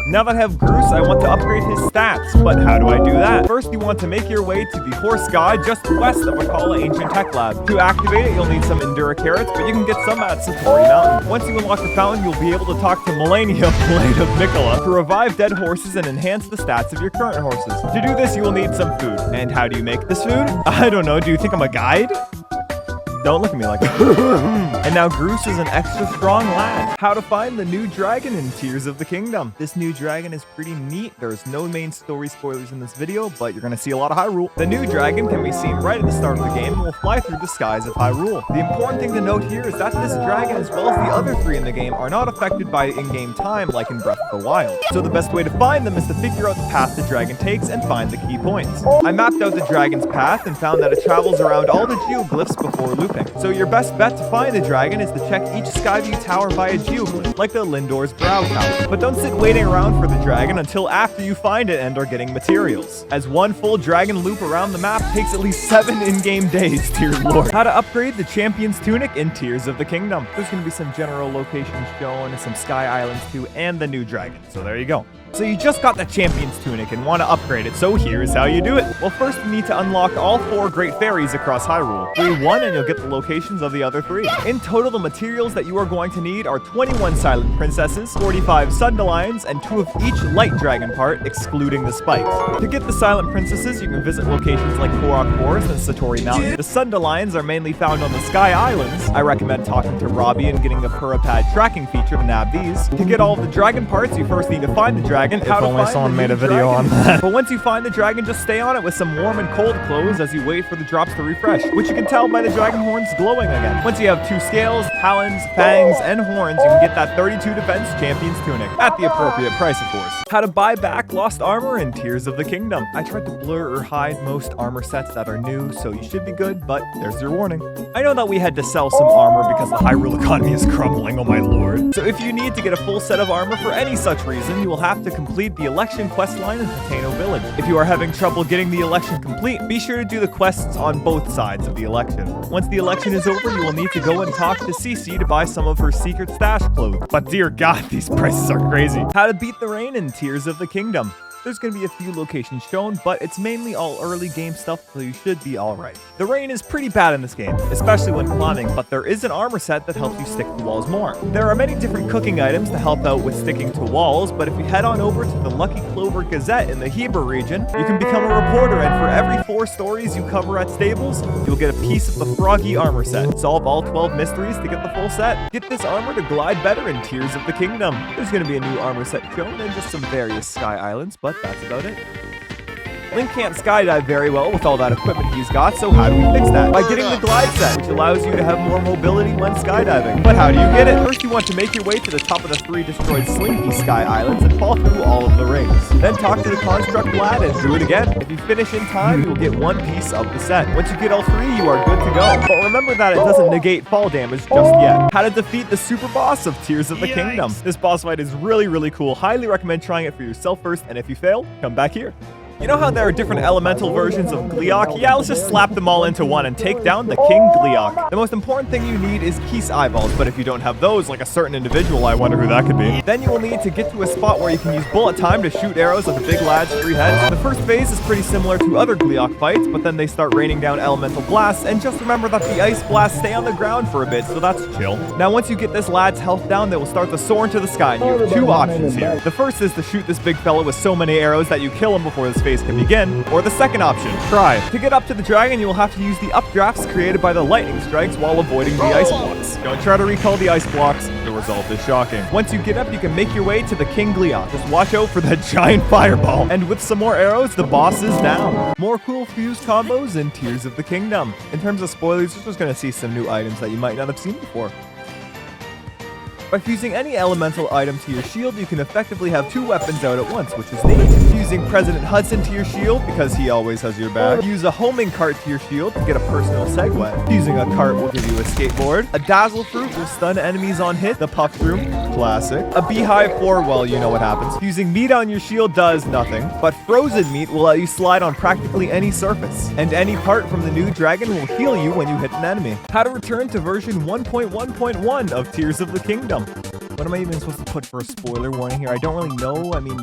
Now that I have Groose, I want to upgrade his stats, but how do I do that? First, you want to make your way to the horse guide just west of Akala Ancient Tech Lab. To activate it, you'll need some Endura carrots, but you can get some at Satori Mountain. Once you unlock the fountain, you'll be able to talk to Melania, Blade of Mikola, to revive dead horses and enhance the stats of your current horses. To do this, you will need some food. And how do you make this food? I don't know, do you think I'm a guide? Don't look at me like that. And now Groose is an extra strong lad. How to find the new dragon in Tears of the Kingdom. This new dragon is pretty neat. There's no main story spoilers in this video, but you're gonna see a lot of Hyrule. The new dragon can be seen right at the start of the game and will fly through the skies of Hyrule. The important thing to note here is that this dragon, as well as the other 3 in the game, are not affected by in-game time like in Breath of the Wild. So the best way to find them is to figure out the path the dragon takes and find the key points. I mapped out the dragon's path and found that it travels around all the geoglyphs before looping. So your best bet to find the dragon is to check each Skyview tower by a geoglyph, like the Lindor's Brow Tower. But don't sit waiting around for the dragon until after you find it and are getting materials, as one full dragon loop around the map takes at least 7 in-game days, dear lord. How to upgrade the Champion's Tunic in Tears of the Kingdom. There's going to be some general locations shown, some Sky Islands too, and the new dragon. So there you go. So you just got the Champion's Tunic and want to upgrade it, so here's how you do it. Well, first you need to unlock all 4 Great Fairies across Hyrule. Free 1 and you'll get the locations of the other 3. In total, the materials that you are going to need are 21 Silent Princesses, 45 Sundelions, and 2 of each Light Dragon part, excluding the spikes. To get the Silent Princesses, you can visit locations like Korok Forest and Satori Mountain. The Sundelions are mainly found on the Sky Islands. I recommend talking to Robbie and getting the Purapad tracking feature to nab these. To get all of the dragon parts, you first need to find the dragon. How to find someone made a video on that. But once you find the dragon, just stay on it with some warm and cold clothes as you wait for the drops to refresh, which you can tell by the dragon horns glowing again. Once you have 2 scales, talons, fangs, and horns, you can get that 32 defense Champion's Tunic, at the appropriate price, of course. How to buy back lost armor in Tears of the Kingdom. I tried to blur or hide most armor sets that are new, so you should be good, but there's your warning. I know that we had to sell some armor because the Hyrule economy is crumbling, oh my lord. So if you need to get a full set of armor for any such reason, you will have to complete the election quest line in Tateno Village. If you are having trouble getting the election complete, be sure to do the quests on both sides of the election. Once the election is over, you will need to go and talk to Cece to buy some of her secret stash clothes. But dear god, these prices are crazy. How to beat the rain in Tears of the Kingdom. There's going to be a few locations shown, but it's mainly all early game stuff, so you should be alright. The rain is pretty bad in this game, especially when climbing, but there is an armor set that helps you stick to walls more. There are many different cooking items to help out with sticking to walls, but if you head on over to the Lucky Clover Gazette in the Heber region, you can become a reporter, and for every 4 stories you cover at stables, you'll get a piece of the Froggy armor set. Solve all 12 mysteries to get the full set. Get this armor to glide better in Tears of the Kingdom. There's going to be a new armor set shown and just some various sky islands, but that's about it. Link can't skydive very well with all that equipment he's got, so how do we fix that? By getting the glide set, which allows you to have more mobility when skydiving. But how do you get it? First, you want to make your way to the top of the 3 destroyed Slinky Sky Islands and fall through all of the rings. Then talk to the Construct Lad and do it again. If you finish in time, you will get 1 piece of the set. Once you get all 3, you are good to go. But remember that it doesn't negate fall damage just yet. How to defeat the super boss of Tears of the Kingdom. This boss fight is really cool. Highly recommend trying it for yourself first, and if you fail, come back here. You know how there are different elemental versions of Gleeok? Yeah, let's just slap them all into one and take down the King Gleeok. The most important thing you need is Keese eyeballs, but if you don't have those, like a certain individual, I wonder who that could be. Then you will need to get to a spot where you can use bullet time to shoot arrows at the big lad's 3 heads. The first phase is pretty similar to other Gleeok fights, but then they start raining down elemental blasts, and just remember that the ice blasts stay on the ground for a bit, so that's chill. Now once you get this lad's health down, they will start to soar into the sky, and you have 2 options here. The first is to shoot this big fella with so many arrows that you kill him before this phase can begin, or the second option, try. To get up to the dragon, you will have to use the updrafts created by the lightning strikes while avoiding the ice blocks. Don't try to recall the ice blocks, the result is shocking. Once you get up, you can make your way to the King Gleeok. Just watch out for that giant fireball. And with some more arrows, the boss is down. More cool fuse combos in Tears of the Kingdom. In terms of spoilers, you're just going to see some new items that you might not have seen before. By fusing any elemental item to your shield, you can effectively have 2 weapons out at once, which is neat. Fusing President Hudson to your shield, because he always has your back. Use a homing cart to your shield to get a personal segue. Fusing a cart will give you a skateboard. A dazzle fruit will stun enemies on hit, the puff shroom, classic. A beehive for, well, you know what happens. Fusing meat on your shield does nothing, but frozen meat will let you slide on practically any surface. And any part from the new dragon will heal you when you hit an enemy. How to return to version 1.1.1 of Tears of the Kingdom. What am I even supposed to put for a spoiler warning here? I don't really know. I mean,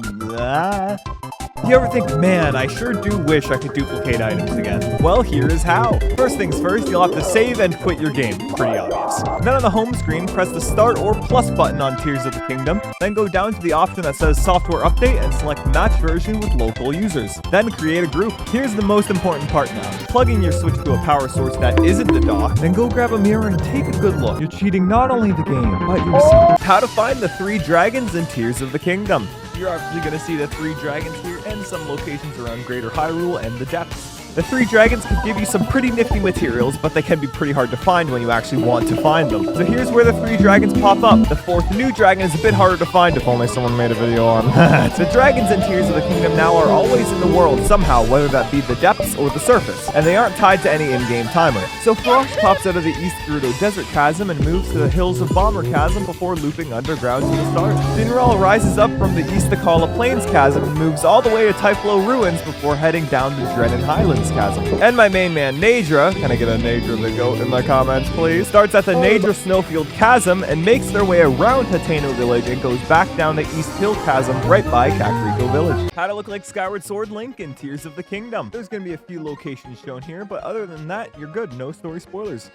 You ever think, man, I sure do wish I could duplicate items again? Well, here is how. First things first, you'll have to save and quit your game. Pretty obvious. Then on the home screen, press the start or plus button on Tears of the Kingdom. Then go down to the option that says software update and select match version with local users. Then create a group. Here's the most important part now. Plug in your Switch to a power source that isn't the dock. Then go grab a mirror and take a good look. You're cheating not only the game, but yourself. How to find the 3 dragons in Tears of the Kingdom. You're obviously going to see the 3 dragons here and some locations around Greater Hyrule and the depths. The 3 dragons can give you some pretty nifty materials, but they can be pretty hard to find when you actually want to find them. So here's where the 3 dragons pop up. The 4th new dragon is a bit harder to find, if only someone made a video on that. The dragons in Tears of the Kingdom now are always in the world somehow, whether that be the depths or the surface, and they aren't tied to any in-game timer. So Frosh pops out of the East Gerudo Desert Chasm and moves to the hills of Bomber Chasm before looping underground to the start. Finral rises up from the East Akala Plains Chasm and moves all the way to Typhlo Ruins before heading down the Drennan Highlands Chasm. And my main man, Nadra, can I get a Nadra the Goat in the comments, please? Starts at the Nadra Snowfield Chasm and makes their way around Hateno Village and goes back down the East Hill Chasm right by Kakariko Village. How to look like Skyward Sword Link in Tears of the Kingdom. There's going to be a few locations shown here, but other than that, you're good. No story spoilers.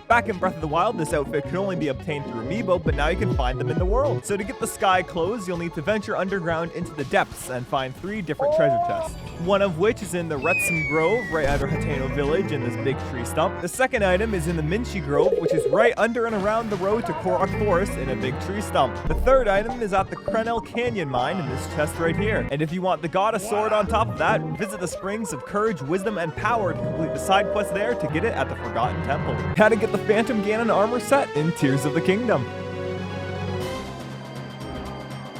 Back in Breath of the Wild, this outfit could only be obtained through Amiibo, but now you can find them in the world. So to get the sky clothes, you'll need to venture underground into the depths and find 3 different treasure chests. One of which is in the Retsum Grove, right under Hateno Village in this big tree stump. The second item is in the Minchi Grove, which is right under and around the road to Korok Forest in a big tree stump. The third item is at the Krenel Canyon Mine in this chest right here. And if you want the Goddess Sword on top of that, visit the Springs of Courage, Wisdom, and Power to complete the side quest there to get it at the Forgotten Temple. How to get the Phantom Ganon armor set in Tears of the Kingdom.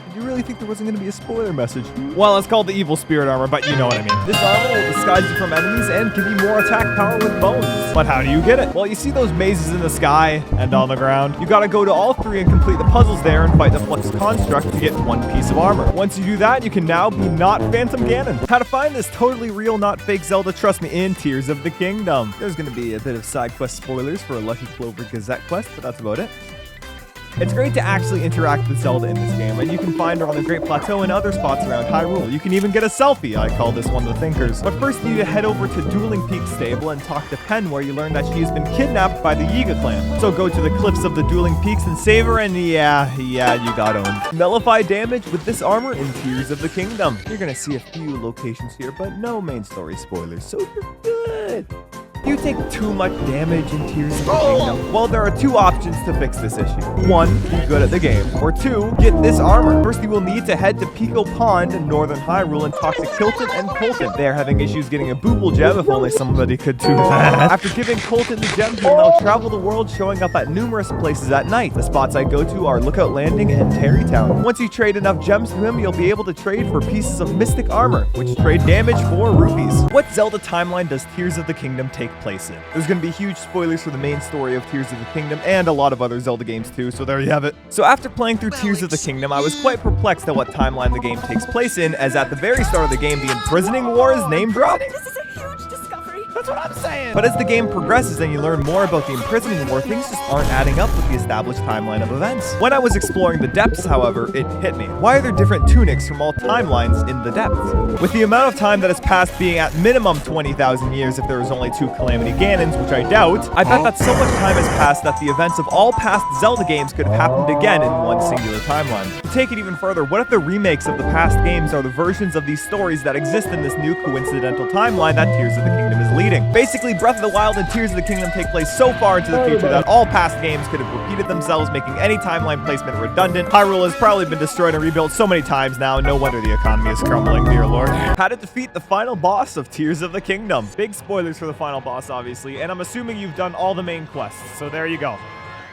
Did you really think there wasn't going to be a spoiler message? Well, it's called the Evil Spirit armor, but you know what I mean. This armor will disguise you from enemies and give you more attack power with bones. But how do you get it? Well, you see those mazes in the sky and on the ground? You gotta go to all 3 and complete the puzzles there and fight the Flux Construct to get 1 piece of armor. Once you do that, you can now be not Phantom Ganon. How to find this totally real, not fake Zelda, trust me, in Tears of the Kingdom. There's gonna be a bit of side quest spoilers for a Lucky Clover Gazette quest, but that's about it. It's great to actually interact with Zelda in this game, and you can find her on the Great Plateau and other spots around Hyrule. You can even get a selfie. I call this one the Thinkers. But first, you need to head over to Dueling Peak Stable and talk to Pen, where you learn that she has been kidnapped by the Yiga clan. So go to the cliffs of the Dueling Peaks and save her, and yeah, you got owned. Nullify damage with this armor in Tears of the Kingdom. You're gonna see a few locations here, but no main story spoilers, so you're good. You take too much damage in Tears of the Kingdom. Well, there are two options to fix this issue. One, be good at the game. Or two, get this armor. First, you will need to head to Pico Pond in northern Hyrule and talk to Kilton and Colton. They are having issues getting a Booble gem, if only somebody could do that. After giving Colton the gem, he will now travel the world, showing up at numerous places at night. The spots I go to are Lookout Landing and Terrytown. Once you trade enough gems to him, you'll be able to trade for pieces of mystic armor, which trade damage for rupees. What Zelda timeline does Tears of the Kingdom take place in? There's going to be huge spoilers for the main story of Tears of the Kingdom and a lot of other Zelda games too, so there you have it. So after playing through Tears of the Kingdom, I was quite perplexed at what timeline the game takes place in, as at the very start of the game, the Imprisoning War is name dropped. This is a huge discovery. That's what I'm saying. But as the game progresses and you learn more about the Imprisoning War, things just aren't adding up with the established timeline of events. When I was exploring the depths, however, it hit me. Why are there different tunics from all timelines in the depths? With the amount of time that has passed being at minimum 20,000 years if there was only 2 Calamity Ganons, which I doubt, I bet that so much time has passed that the events of all past Zelda games could have happened again in one singular timeline. To take it even further, what if the remakes of the past games are the versions of these stories that exist in this new coincidental timeline that Tears of the Kingdom is leading? Basically, Breath of the Wild and Tears of the Kingdom take place so far into the future that all past games could have repeated themselves, making any timeline placement redundant. Hyrule has probably been destroyed and rebuilt so many times now, no wonder the economy is crumbling, dear lord. How to defeat the final boss of Tears of the Kingdom. Big spoilers for the final boss, obviously, and I'm assuming you've done all the main quests, so there you go.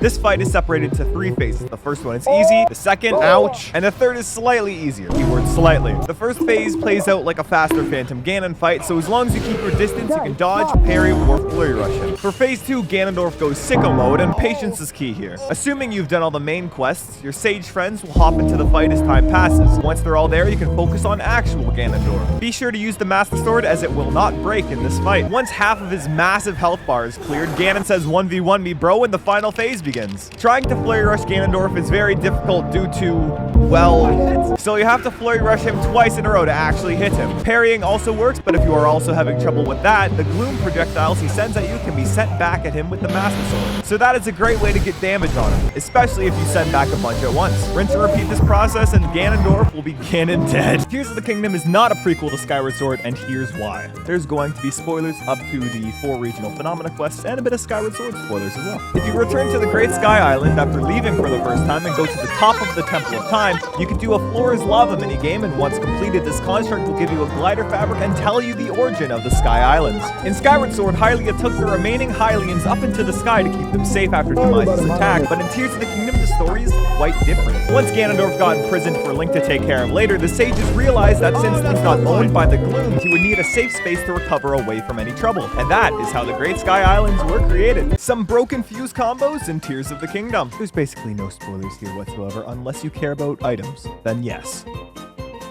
This fight is separated into 3 phases. The first one is easy, the second, ouch, and the third is slightly easier. Keyword slightly. The first phase plays out like a faster Phantom Ganon fight, so as long as you keep your distance, you can dodge, parry, or flurry rush him. For phase 2, Ganondorf goes sicko mode, and patience is key here. Assuming you've done all the main quests, your sage friends will hop into the fight as time passes. Once they're all there, you can focus on actual Ganondorf. Be sure to use the Master Sword, as it will not break in this fight. Once half of his massive health bar is cleared, Ganon says 1v1 me bro, and the final phase begins. Trying to flurry rush Ganondorf is very difficult due to, well, so you have to flurry rush him twice in a row to actually hit him. Parrying also works, but if you are also having trouble with that, the gloom projectiles he sends at you can be sent back at him with the Master Sword. So that is a great way to get damage on him, especially if you send back a bunch at once. Rinse and repeat this process and Ganondorf will be Ganon dead. Tears of the Kingdom is not a prequel to Skyward Sword, and here's why. There's going to be spoilers up to the 4 regional phenomena quests and a bit of Skyward Sword spoilers as well. If you return to the Great Sky Island after leaving for the first time and go to the top of the Temple of Time, you can do a Flora's Lava minigame, and once completed, this construct will give you a glider fabric and tell you the origin of the Sky Islands. In Skyward Sword, Hylia took the remaining Hylians up into the sky to keep them safe after Demise's attack, but in Tears of the Kingdom, the story is quite different. Once Ganondorf got imprisoned for Link to take care of later, the sages realized that since he's not owned by the gloom, he would need a safe space to recover away from any trouble, and that is how the Great Sky Islands were created. Some broken fuse combos in Tears of the Kingdom. There's basically no spoilers here whatsoever, unless you care about items. Then yes.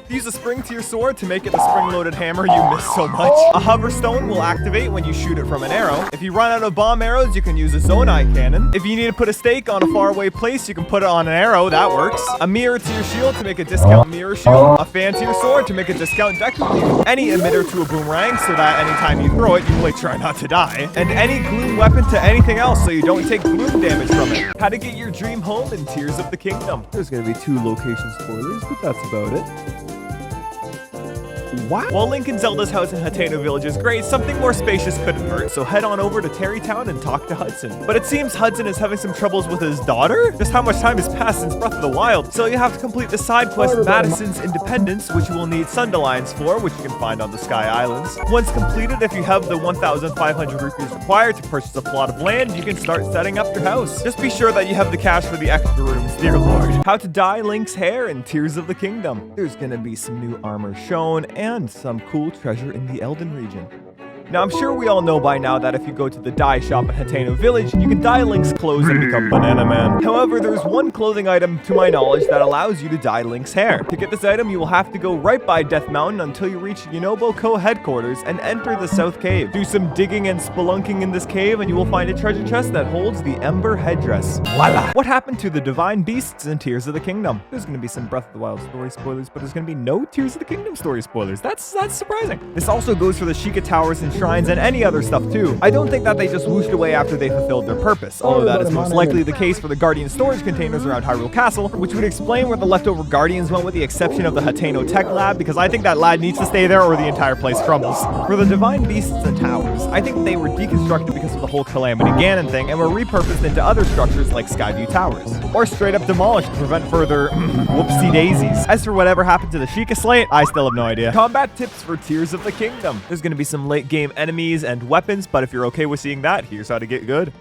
Use a spring to your sword to make it the spring-loaded hammer you miss so much. A hover stone will activate when you shoot it from an arrow. If you run out of bomb arrows, you can use a zonite cannon. If you need to put a stake on a faraway place, you can put it on an arrow. That works. A mirror to your shield to make a discount mirror shield. A fan to your sword to make a discount Deku. Any emitter to a boomerang so that anytime you throw it, you will try not to die. And any gloom weapon to anything else so you don't take gloom damage from it. How to get your dream home in Tears of the Kingdom. There's going to be 2 location spoilers, but that's about it. Wow. While Link and Zelda's house in Hateno Village is great, something more spacious couldn't hurt, so head on over to Terrytown and talk to Hudson. But it seems Hudson is having some troubles with his daughter? Just how much time has passed since Breath of the Wild? So you have to complete the side quest Madison's Independence, which you will need Sundelions for, which you can find on the Sky Islands. Once completed, if you have the 1,500 rupees required to purchase a plot of land, you can start setting up your house. Just be sure that you have the cash for the extra rooms, dear lord. How to dye Link's hair in Tears of the Kingdom. There's gonna be some new armor shown, and some cool treasure in the Elden region. Now, I'm sure we all know by now that if you go to the dye shop in Hateno Village, you can dye Link's clothes and become Banana Man. However, there's one clothing item, to my knowledge, that allows you to dye Link's hair. To get this item, you will have to go right by Death Mountain until you reach Yonoboko headquarters and enter the South Cave. Do some digging and spelunking in this cave, and you will find a treasure chest that holds the Ember headdress. Voila! What happened to the divine beasts in Tears of the Kingdom? There's gonna be some Breath of the Wild story spoilers, but there's gonna be no Tears of the Kingdom story spoilers. That's surprising. This also goes for the Sheikah Towers and shrines and any other stuff too. I don't think that they just whooshed away after they fulfilled their purpose, although that is most likely the case for the Guardian storage containers around Hyrule Castle, which would explain where the leftover Guardians went with the exception of the Hateno Tech Lab, because I think that lab needs to stay there or the entire place crumbles. For the divine beasts and towers, I think they were deconstructed because of the whole Calamity Ganon thing and were repurposed into other structures like Skyview Towers, or straight up demolished to prevent further whoopsie daisies. As for whatever happened to the Sheikah Slate, I still have no idea. Combat tips for Tears of the Kingdom. There's gonna be some late game enemies and weapons, but if you're okay with seeing that, here's how to get good.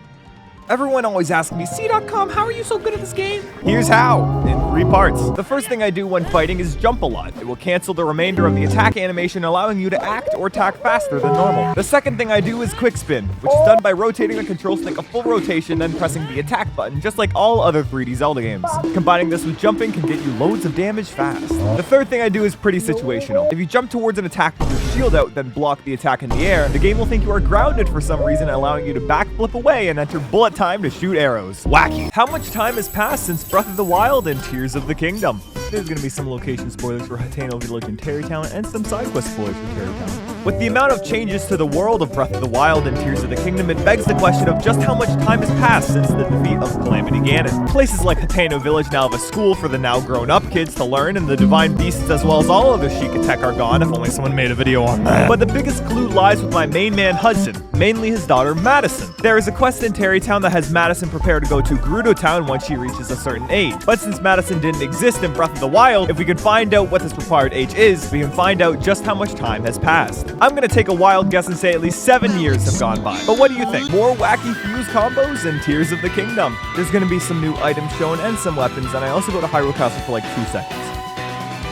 Everyone always asks me, cdotkom, how are you so good at this game? Here's how, in 3 parts. The first thing I do when fighting is jump a lot. It will cancel the remainder of the attack animation, allowing you to act or attack faster than normal. The second thing I do is quick spin, which is done by rotating the control stick a full rotation, then pressing the attack button, just like all other 3D Zelda games. Combining this with jumping can get you loads of damage fast. The third thing I do is pretty situational. If you jump towards an attack with your shield out, then block the attack in the air, the game will think you are grounded for some reason, allowing you to backflip away and enter bullet time to shoot arrows. Wacky. How much time has passed since Breath of the Wild and Tears of the Kingdom? There's gonna be some location spoilers for Hateno Village and Terrytown, and some side quest spoilers for Terrytown. With the amount of changes to the world of Breath of the Wild and Tears of the Kingdom, it begs the question of just how much time has passed since the defeat of Calamity Ganon. Places like Hateno Village now have a school for the now grown-up kids to learn, and the divine beasts as well as all of the Sheikah Tech are gone, if only someone made a video on that. But the biggest clue lies with my main man Hudson, mainly his daughter Madison. There is a quest in Terrytown that has Madison prepare to go to Gerudo Town once she reaches a certain age. But since Madison didn't exist in Breath of the Wild, if we can find out what this required age is, we can find out just how much time has passed. I'm gonna take a wild guess and say at least 7 years have gone by. But what do you think? More wacky fuse combos in Tears of the Kingdom. There's gonna be some new items shown and some weapons, and I also go to Hyrule Castle for like 2 seconds.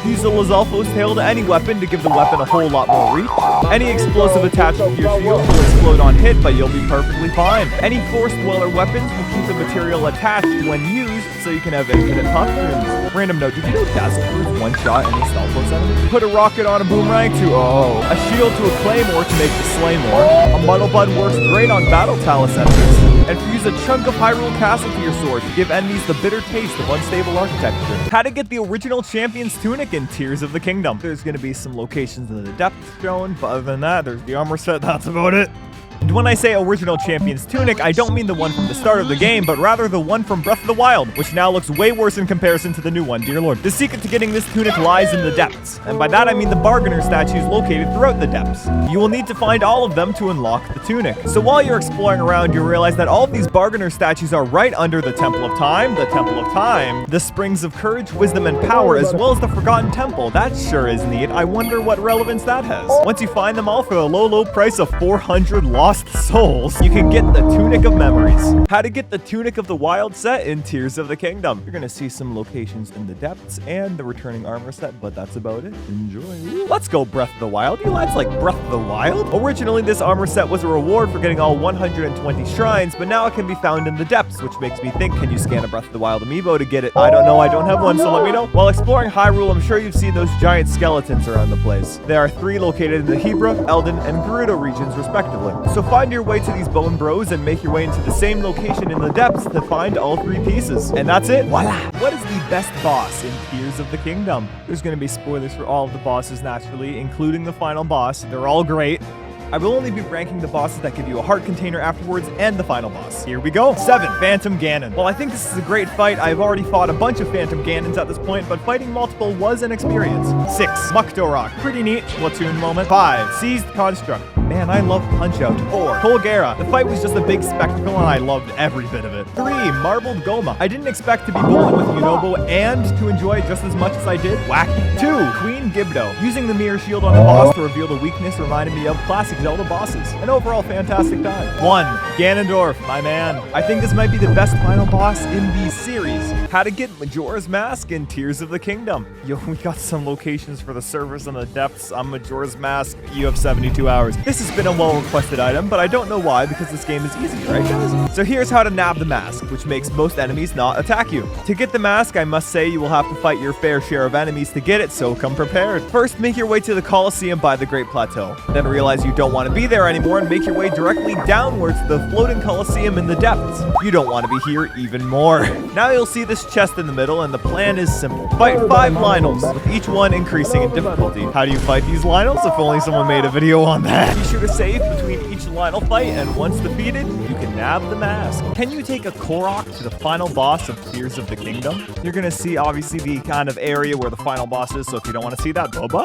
Use the Lizalfo's tail to any weapon to give the weapon a whole lot more reach. Any explosive attachment to your shield will explode on hit, but you'll be perfectly fine. Any Force Dweller weapons will keep the material attached when used, so you can have infinite puff rooms. Random note, did you know Task Force one-shot any Stalfos enemy? Put a rocket on a boomerang to, a shield to a claymore to make the Slaymore. A Muddle Bud works great on Battle Talus enemies. And fuse a chunk of Hyrule Castle to your sword to give enemies the bitter taste of unstable architecture. How to get the original Champion's Tunic in Tears of the Kingdom. There's gonna be some locations in the depths shown, but other than that, there's the armor set, that's about it. And when I say original Champion's Tunic, I don't mean the one from the start of the game, but rather the one from Breath of the Wild, which now looks way worse in comparison to the new one, dear lord. The secret to getting this tunic lies in the depths, and by that I mean the bargainer statues located throughout the depths. You will need to find all of them to unlock the tunic. So while you're exploring around, you realize that all of these bargainer statues are right under the Temple of Time, the Springs of Courage, Wisdom, and Power, as well as the Forgotten Temple. That sure is neat. I wonder what relevance that has. Once you find them all for the low price of 400 lost souls, you can get the Tunic of Memories. How to get the Tunic of the Wild set in Tears of the Kingdom. You're gonna see some locations in the depths and the returning armor set, but that's about it. Enjoy. Let's go Breath of the Wild. You lads like Breath of the Wild? Originally, this armor set was a reward for getting all 120 shrines, but now it can be found in the depths, which makes me think, can you scan a Breath of the Wild amiibo to get it? I don't know, I don't have one, so let me know. While exploring Hyrule, I'm sure you've seen those giant skeletons around the place. There are 3 located in the Hebra, Eldin, and Gerudo regions, respectively. So find your way to these bone bros and make your way into the same location in the depths to find all 3 pieces. And that's it. Voila! What is the best boss in Tears of the Kingdom? There's gonna be spoilers for all of the bosses, naturally, including the final boss. They're all great. I will only be ranking the bosses that give you a heart container afterwards and the final boss. Here we go. 7, Phantom Ganon. Well, I think this is a great fight. I've already fought a bunch of Phantom Ganons at this point, but fighting multiple was an experience. 6, Mukdorok. Pretty neat. Splatoon moment. 5, Seized Construct. Man, I love Punch-Out. 4, Colgera. The fight was just a big spectacle and I loved every bit of it. 3, Marbled Goma. I didn't expect to be bowling with Yunobo and to enjoy it just as much as I did. Wacky. 2, Queen Gibdo. Using the mirror shield on the boss to reveal the weakness reminded me of classic Zelda bosses. An overall fantastic time. 1, Ganondorf, my man. I think this might be the best final boss in the series. How to get Majora's Mask in Tears of the Kingdom. Yo, we got some locations for the servers in the depths on Majora's Mask. You have 72 hours. This has been a well-requested item, but I don't know why, because this game is easy, right guys? So here's how to nab the mask, which makes most enemies not attack you. To get the mask, I must say you will have to fight your fair share of enemies to get it, so come prepared. First, make your way to the Colosseum by the Great Plateau. Then realize you don't want to be there anymore and make your way directly downwards to the floating Colosseum in the depths. You don't want to be here even more. Now you'll see this chest in the middle, and the plan is simple. Fight 5 Lionels, with each one increasing in difficulty. How do you fight these Lionels? If only someone made a video on that. Be sure to save between each Lionel fight, and once defeated, you can nab the mask. Can you take a Korok to the final boss of Tears of the Kingdom? You're gonna see obviously the kind of area where the final boss is, so if you don't want to see that, Boba.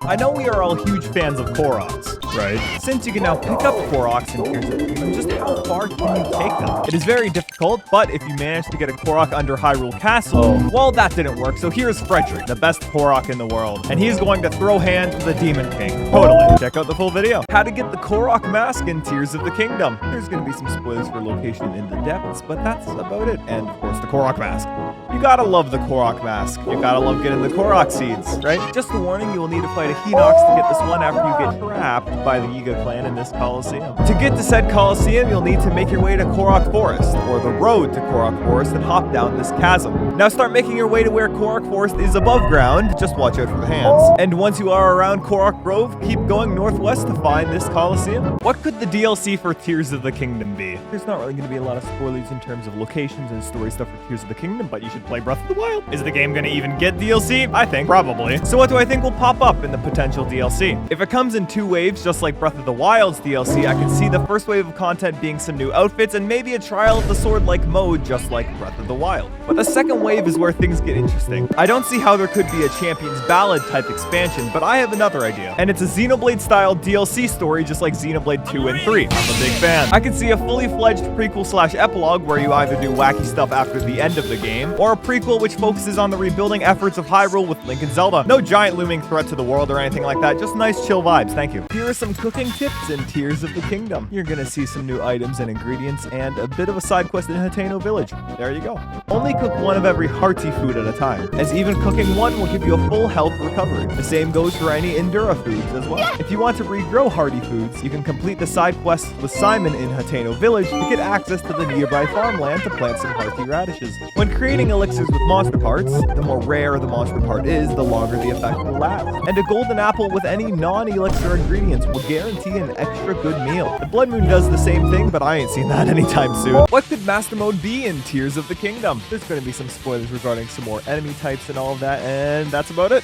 I know we are all huge fans of Koroks, right? Since you can now pick up Koroks in Tears of the Kingdom, just how far can you take them? It is very difficult, but if you manage to get a Korok under Hyrule Castle, well, that didn't work. So here's Frederick, the best Korok in the world, and he's going to throw hands with the Demon King. Totally. Check out the full video. How to get the Korok mask in Tears of the Kingdom. There's going to be some spoilers for location in the depths, but that's about it. And of course, the Korok mask. You gotta love the Korok mask. You gotta love getting the Korok seeds, right? Just a warning, you will need to fight a Hinox to get this one after you get trapped by the Yiga clan in this Colosseum. To get to said Colosseum, you'll need to make your way to Korok Forest, or the road to Korok Forest, and hop down this chasm. Now start making your way to where Korok Forest is above ground. Just watch out for the hands. And once you are around Korok Grove, keep going northwest to find this Colosseum. What could the DLC for Tears of the Kingdom be? There's not really going to be a lot of spoilers in terms of locations and story stuff for Tears of the Kingdom, but you should play Breath of the Wild. Is the game going to even get DLC? I think, probably. So what do I think will pop up in the potential DLC? If it comes in 2 waves, just like Breath of the Wild's DLC, I can see the first wave of content being some new outfits and maybe a trial of the sword-like mode, just like Breath of the Wild. But the second wave is where things get interesting. I don't see how there could be a Champion's Ballad type expansion, but I have another idea. And it's a Xenoblade-style DLC story, just like Xenoblade 2 and 3. I'm a big fan. I could see a fully fledged prequel/epilogue where you either do wacky stuff after the end of the game, or a prequel which focuses on the rebuilding efforts of Hyrule with Link and Zelda. No giant looming threat to the world or anything like that, just nice chill vibes, thank you. Here are some cooking tips in Tears of the Kingdom. You're gonna see some new items and ingredients and a bit of a side quest in Hateno Village. There you go. Only cook one of every hearty food at a time, as even cooking one will give you a full health recovery. The same goes for any Endura foods as well. If you want to regrow hearty foods, you can complete the side quest with Simon in Hateno Village to get access to the nearby farmland to plant some hearty radishes. When creating elixirs with monster parts, the more rare the monster part is, the longer the effect will last. And a golden apple with any non-elixir ingredients will guarantee an extra good meal. The Blood Moon does the same thing, but I ain't seen that anytime soon. What could Master Mode be in Tears of the Kingdom? There's going to be some spoilers regarding some more enemy types and all of that, and that's about it.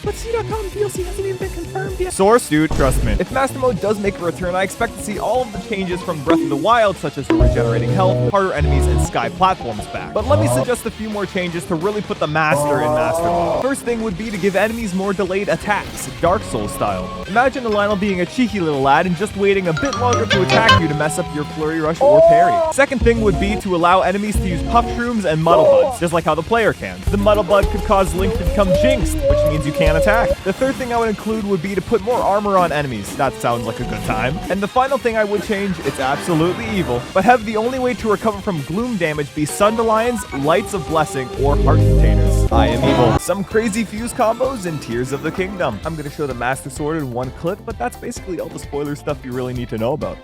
But cdotkom DLC hasn't even been confirmed yet. Source, dude, trust me. If Master Mode does make a return, I expect to see all of the changes from Breath of the Wild, such as regenerating health, harder enemies, and sky platforms back. But let me suggest a few more changes to really put the master in Master Mode. First thing would be to give enemies more delayed attacks, Dark Souls style. Imagine Lionel being a cheeky little lad and just waiting a bit longer to attack you to mess up your flurry rush or parry. Second thing would be to allow enemies to use puff shrooms and muddle buds, just like how the player can. The muddle bud could cause Link to become jinxed, which means you can't attack. The third thing I would include would be to put more armor on enemies. That sounds like a good time. And the final thing I would change, it's absolutely evil, but have the only way to recover from gloom damage be Sundelions, Lights of Blessing, or Heart Containers. I am evil. Some crazy fuse combos in Tears of the Kingdom. I'm gonna show the Master Sword in one clip, but that's basically all the spoiler stuff you really need to know about.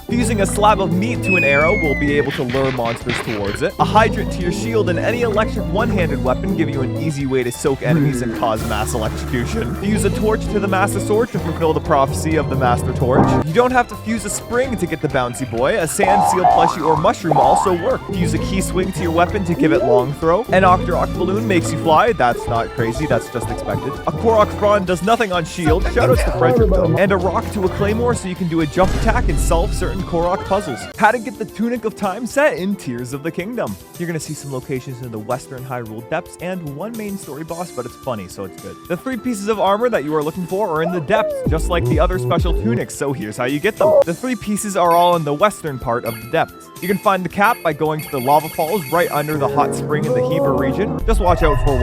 Fusing a slab of meat to an arrow will be able to lure monsters towards it. A hydrant to your shield and any electric one-handed weapon give you an easy way to soak enemies and cause mass electrocution. Fuse a torch to the Master Sword to fulfill the prophecy of the Master Torch. You don't have to fuse a spring to get the bouncy boy. A sand seal plushie or mushroom also work. Fuse a key swing to your weapon to give it long throw. An Octorok balloon makes you fly. That's not crazy, that's just expected. A Korok frond does nothing on shield. Shoutouts to Frederick though. And a rock to a claymore so you can do a jump attack and solve certain Korok puzzles. How to get the Tunic of Time set in Tears of the Kingdom. You're gonna see some locations in the western Hyrule depths and one main story boss, but it's funny, so it's good. The 3 pieces of armor that you are looking for are in the depths, just like the other special tunics, so here's how you get them. The 3 pieces are all in the western part of the depths. You can find the cap by going to the lava falls right under the hot spring in the Heber region. Just watch out for,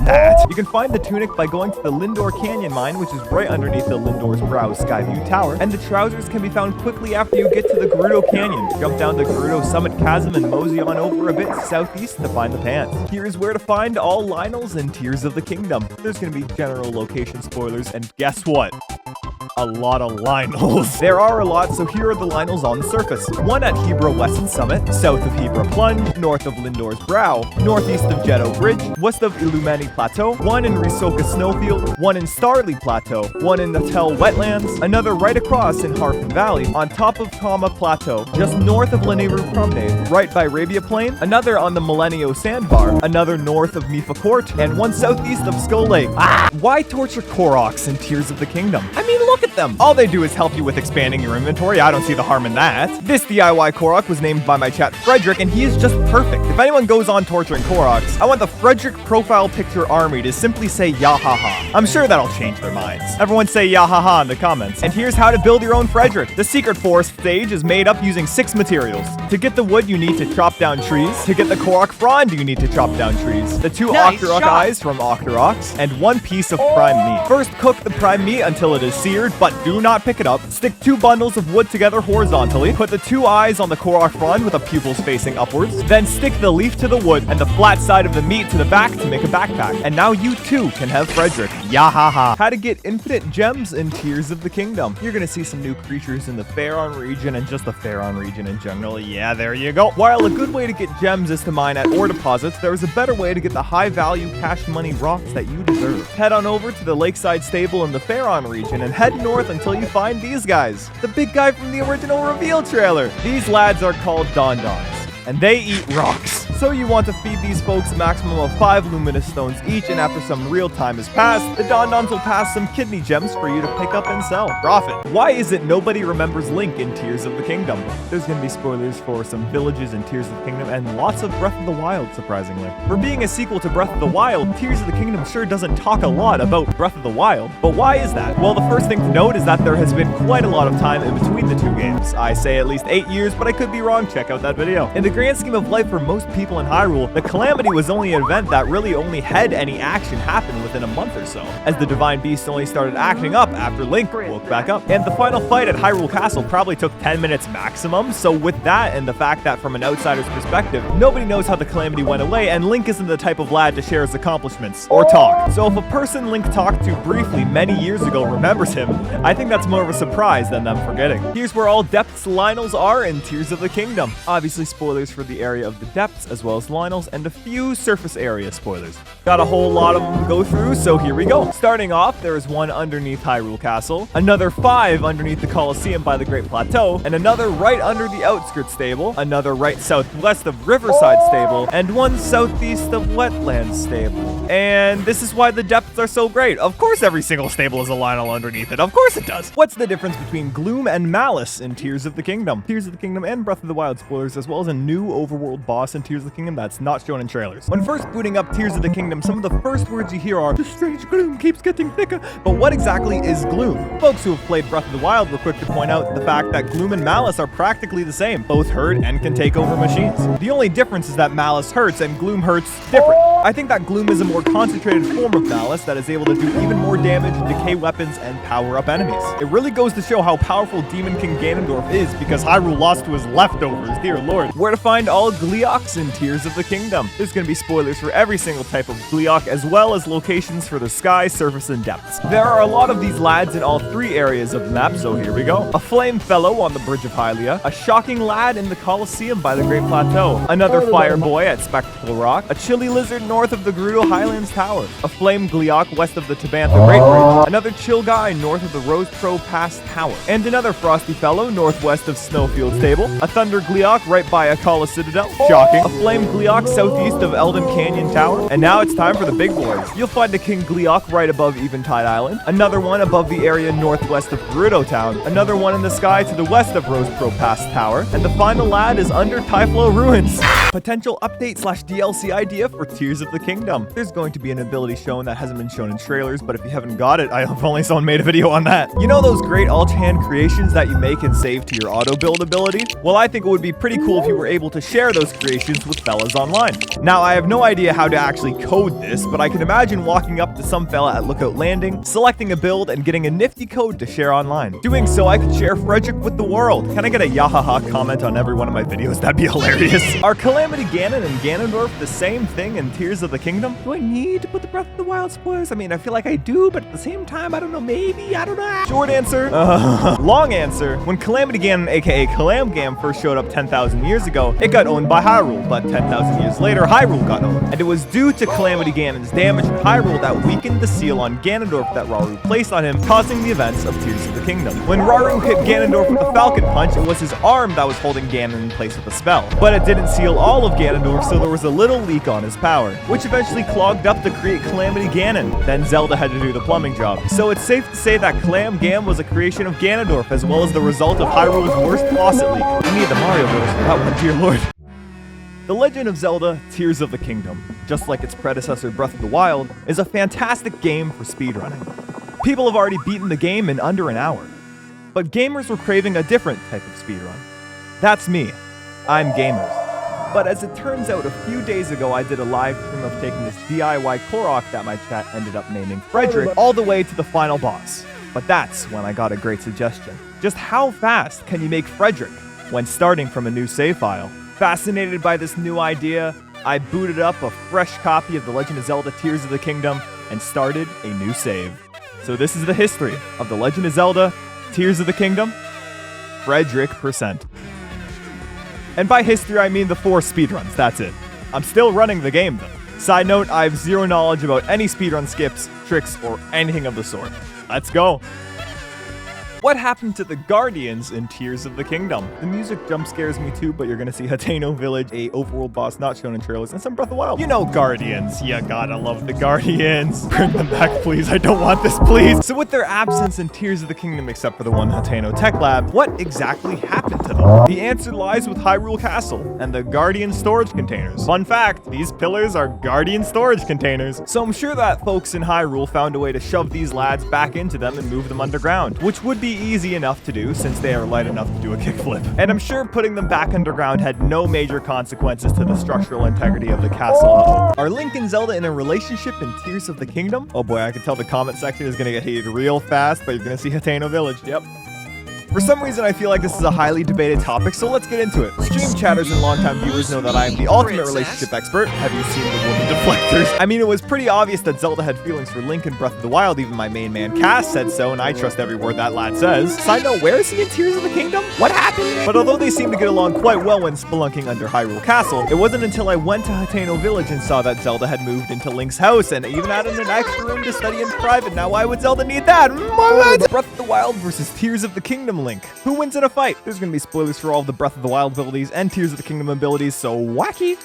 that. You can find the tunic by going to the Lindor Canyon mine, which is right underneath the Lindor's Brow Skyview Tower, and the trousers can be found quickly after you get to the Gerudo Canyon. Jump down the Gerudo Summit Chasm and mosey on over a bit southeast to find the pants. Here's where to find all Lionels in Tears of the Kingdom. There's gonna be general location spoilers, and guess what? a lot of Lionels. There are a lot, so here are the Lionels on the surface. One at Hebra West Summit, south of Hebra Plunge, north of Lindor's Brow, northeast of Jetto Bridge, west of Illumani Plateau, one in Risoka Snowfield, one in Starly Plateau, one in Natal Wetlands, another right across in Harfin Valley, on top of Kama Plateau, just north of Leneru Promenade, right by Arabia Plain, another on the Millennium Sandbar, another north of Mifa Court, and one southeast of Skull Lake. Why torture Koroks in Tears of the Kingdom? I mean, look at them. All they do is help you with expanding your inventory. I don't see the harm in that. This DIY Korok was named by my chat Frederick, and he is just perfect. If anyone goes on torturing Koroks, I want the Frederick profile picture army to simply say yahaha. I'm sure that'll change their minds. Everyone say yahaha in the comments. And here's how to build your own Frederick. The secret forest stage is made up using 6 materials. To get the wood, you need to chop down trees. To get the Korok frond, you need to chop down trees. The 2 Octorok eyes from Octoroks, and 1 piece of prime meat. First, cook the prime meat until it is seared, but do not pick it up. Stick 2 bundles of wood together horizontally. Put the 2 eyes on the Korok frond with the pupils facing upwards. Then stick the leaf to the wood and the flat side of the meat to the back to make a backpack. And now you too can have Frederick. Yahaha. How to get infinite gems in Tears of the Kingdom. You're gonna see some new creatures in the Faron region and just the Faron region in general. Yeah, there you go. While a good way to get gems is to mine at ore deposits, there is a better way to get the high value cash money rocks that you deserve. Head on over to the Lakeside Stable in the Faron region and head north until you find these guys. The big guy from the original reveal trailer. These lads are called Dondons, and they eat rocks. So you want to feed these folks a maximum of 5 luminous stones each, and after some real time has passed, the Dondons will pass some kidney gems for you to pick up and sell. Profit. Why is it nobody remembers Link in Tears of the Kingdom? There's gonna be spoilers for some villages in Tears of the Kingdom and lots of Breath of the Wild, surprisingly. For being a sequel to Breath of the Wild, Tears of the Kingdom sure doesn't talk a lot about Breath of the Wild. But why is that? Well, the first thing to note is that there has been quite a lot of time in between the 2 games. I say at least 8 years, but I could be wrong. Check out that video. In the grand scheme of life for most people in Hyrule, the Calamity was only an event that really only had any action happen within a month or so, as the Divine Beast only started acting up after Link woke back up. And the final fight at Hyrule Castle probably took 10 minutes maximum, so with that and the fact that from an outsider's perspective, nobody knows how the Calamity went away, and Link isn't the type of lad to share his accomplishments or talk. So if a person Link talked to briefly many years ago remembers him, I think that's more of a surprise than them forgetting. Here's where all depths Lionels are in Tears of the Kingdom. Obviously spoilers for the area of the depths as well as Lionels, and a few surface area spoilers. Got a whole lot of them to go through, so here we go. Starting off, there is 1 underneath Hyrule Castle, another 5 underneath the Colosseum by the Great Plateau, and another right under the Outskirts Stable, another right southwest of Riverside Stable, and 1 southeast of Wetlands Stable. And this is why the depths are so great. Of course every single stable is a Lionel underneath it. Of course it does. What's the difference between Gloom and Malice in Tears of the Kingdom? Tears of the Kingdom and Breath of the Wild spoilers, as well as a new overworld boss in Tears of the Kingdom that's not shown in trailers. When first booting up Tears of the Kingdom, some of the first words you hear are, "The strange gloom keeps getting thicker." But what exactly is gloom? Folks who have played Breath of the Wild were quick to point out the fact that Gloom and Malice are practically the same. Both hurt and can take over machines. The only difference is that Malice hurts and Gloom hurts different. I think that Gloom is a more concentrated form of Malice that is able to do even more damage, decay weapons, and power up enemies. It really goes to show how powerful Demon King Ganondorf is, because Hyrule lost to his leftovers, dear lord. Where to find all Gleeoks in Tears of the Kingdom? There's gonna be spoilers for every single type of Gleeok, as well as locations for the sky, surface, and depths. There are a lot of these lads in all 3 areas of the map, so here we go. A flame fellow on the Bridge of Hylia, a shocking lad in the Colosseum by the Great Plateau, another fire boy at Spectacle Rock, a chilly lizard north of the Gerudo Highlands Tower, a flame Gleeok west of the Tabantha Great Bridge, another chill guy north of the Rose Pro Pass Tower, and another frosty fellow northwest of Snowfield Stable, a thunder Gleeok right by Akala Citadel, shocking, a flame Gleeok southeast of Eldon Canyon Tower, and now it's time for the big boys. You'll find a King Gleeok right above Eventide Island, another one above the area northwest of Gerudo Town, another one in the sky to the west of Rose Pro Pass Tower, and the final lad is under Typhlo Ruins. Potential update/DLC idea for Tears of the Kingdom. There's going to be an ability shown that hasn't been shown in trailers, but if you haven't got it, if only someone made a video on that. You know those great alt-hand creations that you make and save to your auto-build ability? Well, I think it would be pretty cool if you were able to share those creations with fellas online. Now, I have no idea how to actually code this, but I can imagine walking up to some fella at Lookout Landing, selecting a build, and getting a nifty code to share online. Doing so, I could share Frederick with the world. Can I get a yahaha comment on every one of my videos? That'd be hilarious. Are Calamity Ganon and Ganondorf the same thing in Tears Tears of the Kingdom? Do I need to put the Breath of the Wild spoilers? I mean, I feel like I do, but at the same time, I don't know, maybe, I don't know. Short answer. Long answer. When Calamity Ganon, aka Calamgam, first showed up 10,000 years ago, it got owned by Hyrule, but 10,000 years later, Hyrule got owned. And it was due to Calamity Ganon's damage in Hyrule that weakened the seal on Ganondorf that Rauru placed on him, causing the events of Tears of the Kingdom. When Rauru hit Ganondorf with the Falcon Punch, it was his arm that was holding Ganon in place with a spell. But it didn't seal all of Ganondorf, so there was a little leak on his power, which eventually clogged up to create Calamity Ganon. Then Zelda had to do the plumbing job. So it's safe to say that Calamgam was a creation of Ganondorf, as well as the result of Hyrule's worst boss at league. We need the Mario Bros. For that one, dear lord. The Legend of Zelda Tears of the Kingdom, just like its predecessor Breath of the Wild, is a fantastic game for speedrunning. People have already beaten the game in under an hour, but gamers were craving a different type of speedrun. That's me. I'm Gamers. But as it turns out, a few days ago I did a live stream of taking this DIY Korok that my chat ended up naming Frederick all the way to the final boss. But that's when I got a great suggestion. Just how fast can you make Frederick when starting from a new save file? Fascinated by this new idea, I booted up a fresh copy of The Legend of Zelda Tears of the Kingdom and started a new save. So this is the history of The Legend of Zelda Tears of the Kingdom, Frederick %. And by history, I mean the 4 speedruns, that's it. I'm still running the game though. Side note, I have zero knowledge about any speedrun skips, tricks, or anything of the sort. Let's go. What happened to the Guardians in Tears of the Kingdom? The music jump scares me too, but you're gonna see Hateno Village, a overworld boss not shown in trailers, and some Breath of the Wild. You know Guardians. You gotta love the Guardians. Bring them back, please. I don't want this, please. So with their absence in Tears of the Kingdom, except for the one Hateno Tech Lab, what exactly happened to them? The answer lies with Hyrule Castle and the Guardian storage containers. Fun fact, these pillars are Guardian storage containers. So I'm sure that folks in Hyrule found a way to shove these lads back into them and move them underground, which would be easy enough to do since they are light enough to do a kickflip. And I'm sure putting them back underground had no major consequences to the structural integrity of the castle. Are Link and Zelda in a relationship in Tears of the Kingdom? Oh boy, I can tell the comment section is gonna get hated real fast, but you're gonna see Hateno Village, yep. For some reason, I feel like this is a highly debated topic, so let's get into it. Stream chatters and longtime viewers know that I am the ultimate relationship expert. Have you seen the woman deflectors? I mean, it was pretty obvious that Zelda had feelings for Link in Breath of the Wild. Even my main man, Cass, said so, and I trust every word that lad says. Side note, where is he in Tears of the Kingdom? What happened? But although they seem to get along quite well when spelunking under Hyrule Castle, it wasn't until I went to Hateno Village and saw that Zelda had moved into Link's house and even added an extra room to study in private. Now, why would Zelda need that? Breath of the Wild versus Tears of the Kingdom Link. Who wins in a fight? There's gonna be spoilers for all of the Breath of the Wild abilities and Tears of the Kingdom abilities, so wacky.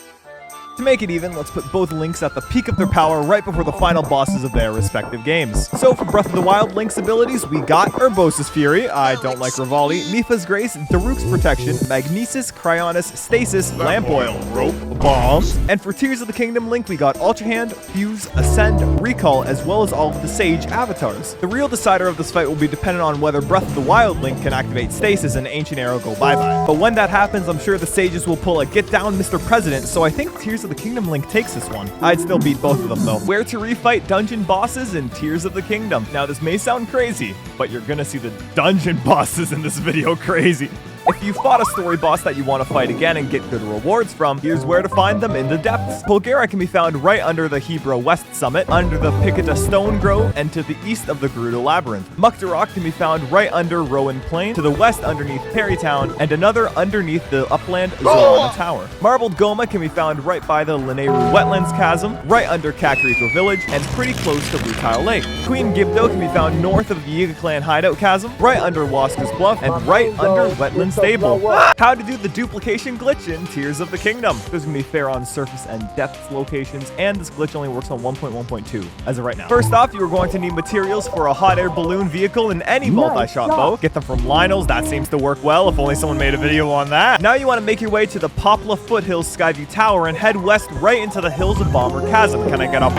To make it even, let's put both Links at the peak of their power right before the final bosses of their respective games. So for Breath of the Wild Link's abilities, we got Urbosa's Fury, I don't like Rivali, Mipha's Grace, Daruk's Protection, Magnesis, Cryonis, Stasis, Lamp Oil, Rope, Bomb. And for Tears of the Kingdom Link, we got Ultra Hand, Fuse, Ascend, Recall, as well as all of the Sage avatars. The real decider of this fight will be dependent on whether Breath of the Wild Link can activate Stasis and Ancient Arrow go bye-bye. But when that happens, I'm sure the Sages will pull a Get Down Mr. President, so I think Tears of the Kingdom Link takes this one. I'd still beat both of them though. Where to refight dungeon bosses in Tears of the Kingdom. Now this may sound crazy, but you're gonna see the dungeon bosses in this video crazy. If you fought a story boss that you want to fight again and get good rewards from, here's where to find them in the depths. Polgara can be found right under the Hebra West Summit, under the Picata Stone Grove, and to the east of the Gerudo Labyrinth. Muktarok can be found right under Rowan Plain, to the west underneath Perrytown, and another underneath the upland Zorana Tower. Marbled Goma can be found right by the Lineru Wetlands Chasm, right under Kakariko Village, and pretty close to Blue Tile Lake. Queen Gibdo can be found north of the Yiga Clan Hideout Chasm, right under Wasker's Bluff, and right under Wetlands Stable. How to do the duplication glitch in Tears of the Kingdom. There's gonna be fair on surface and depth locations, and this glitch only works on 1.1.2 as of right now. First off, you are going to need materials for a hot air balloon vehicle in any multi-shot bow. Get them from Lionel's, that seems to work well, if only someone made a video on that. Now you want to make your way to the Poplar Foothills Skyview Tower and head west right into the hills of Bomber Chasm. Can I get up?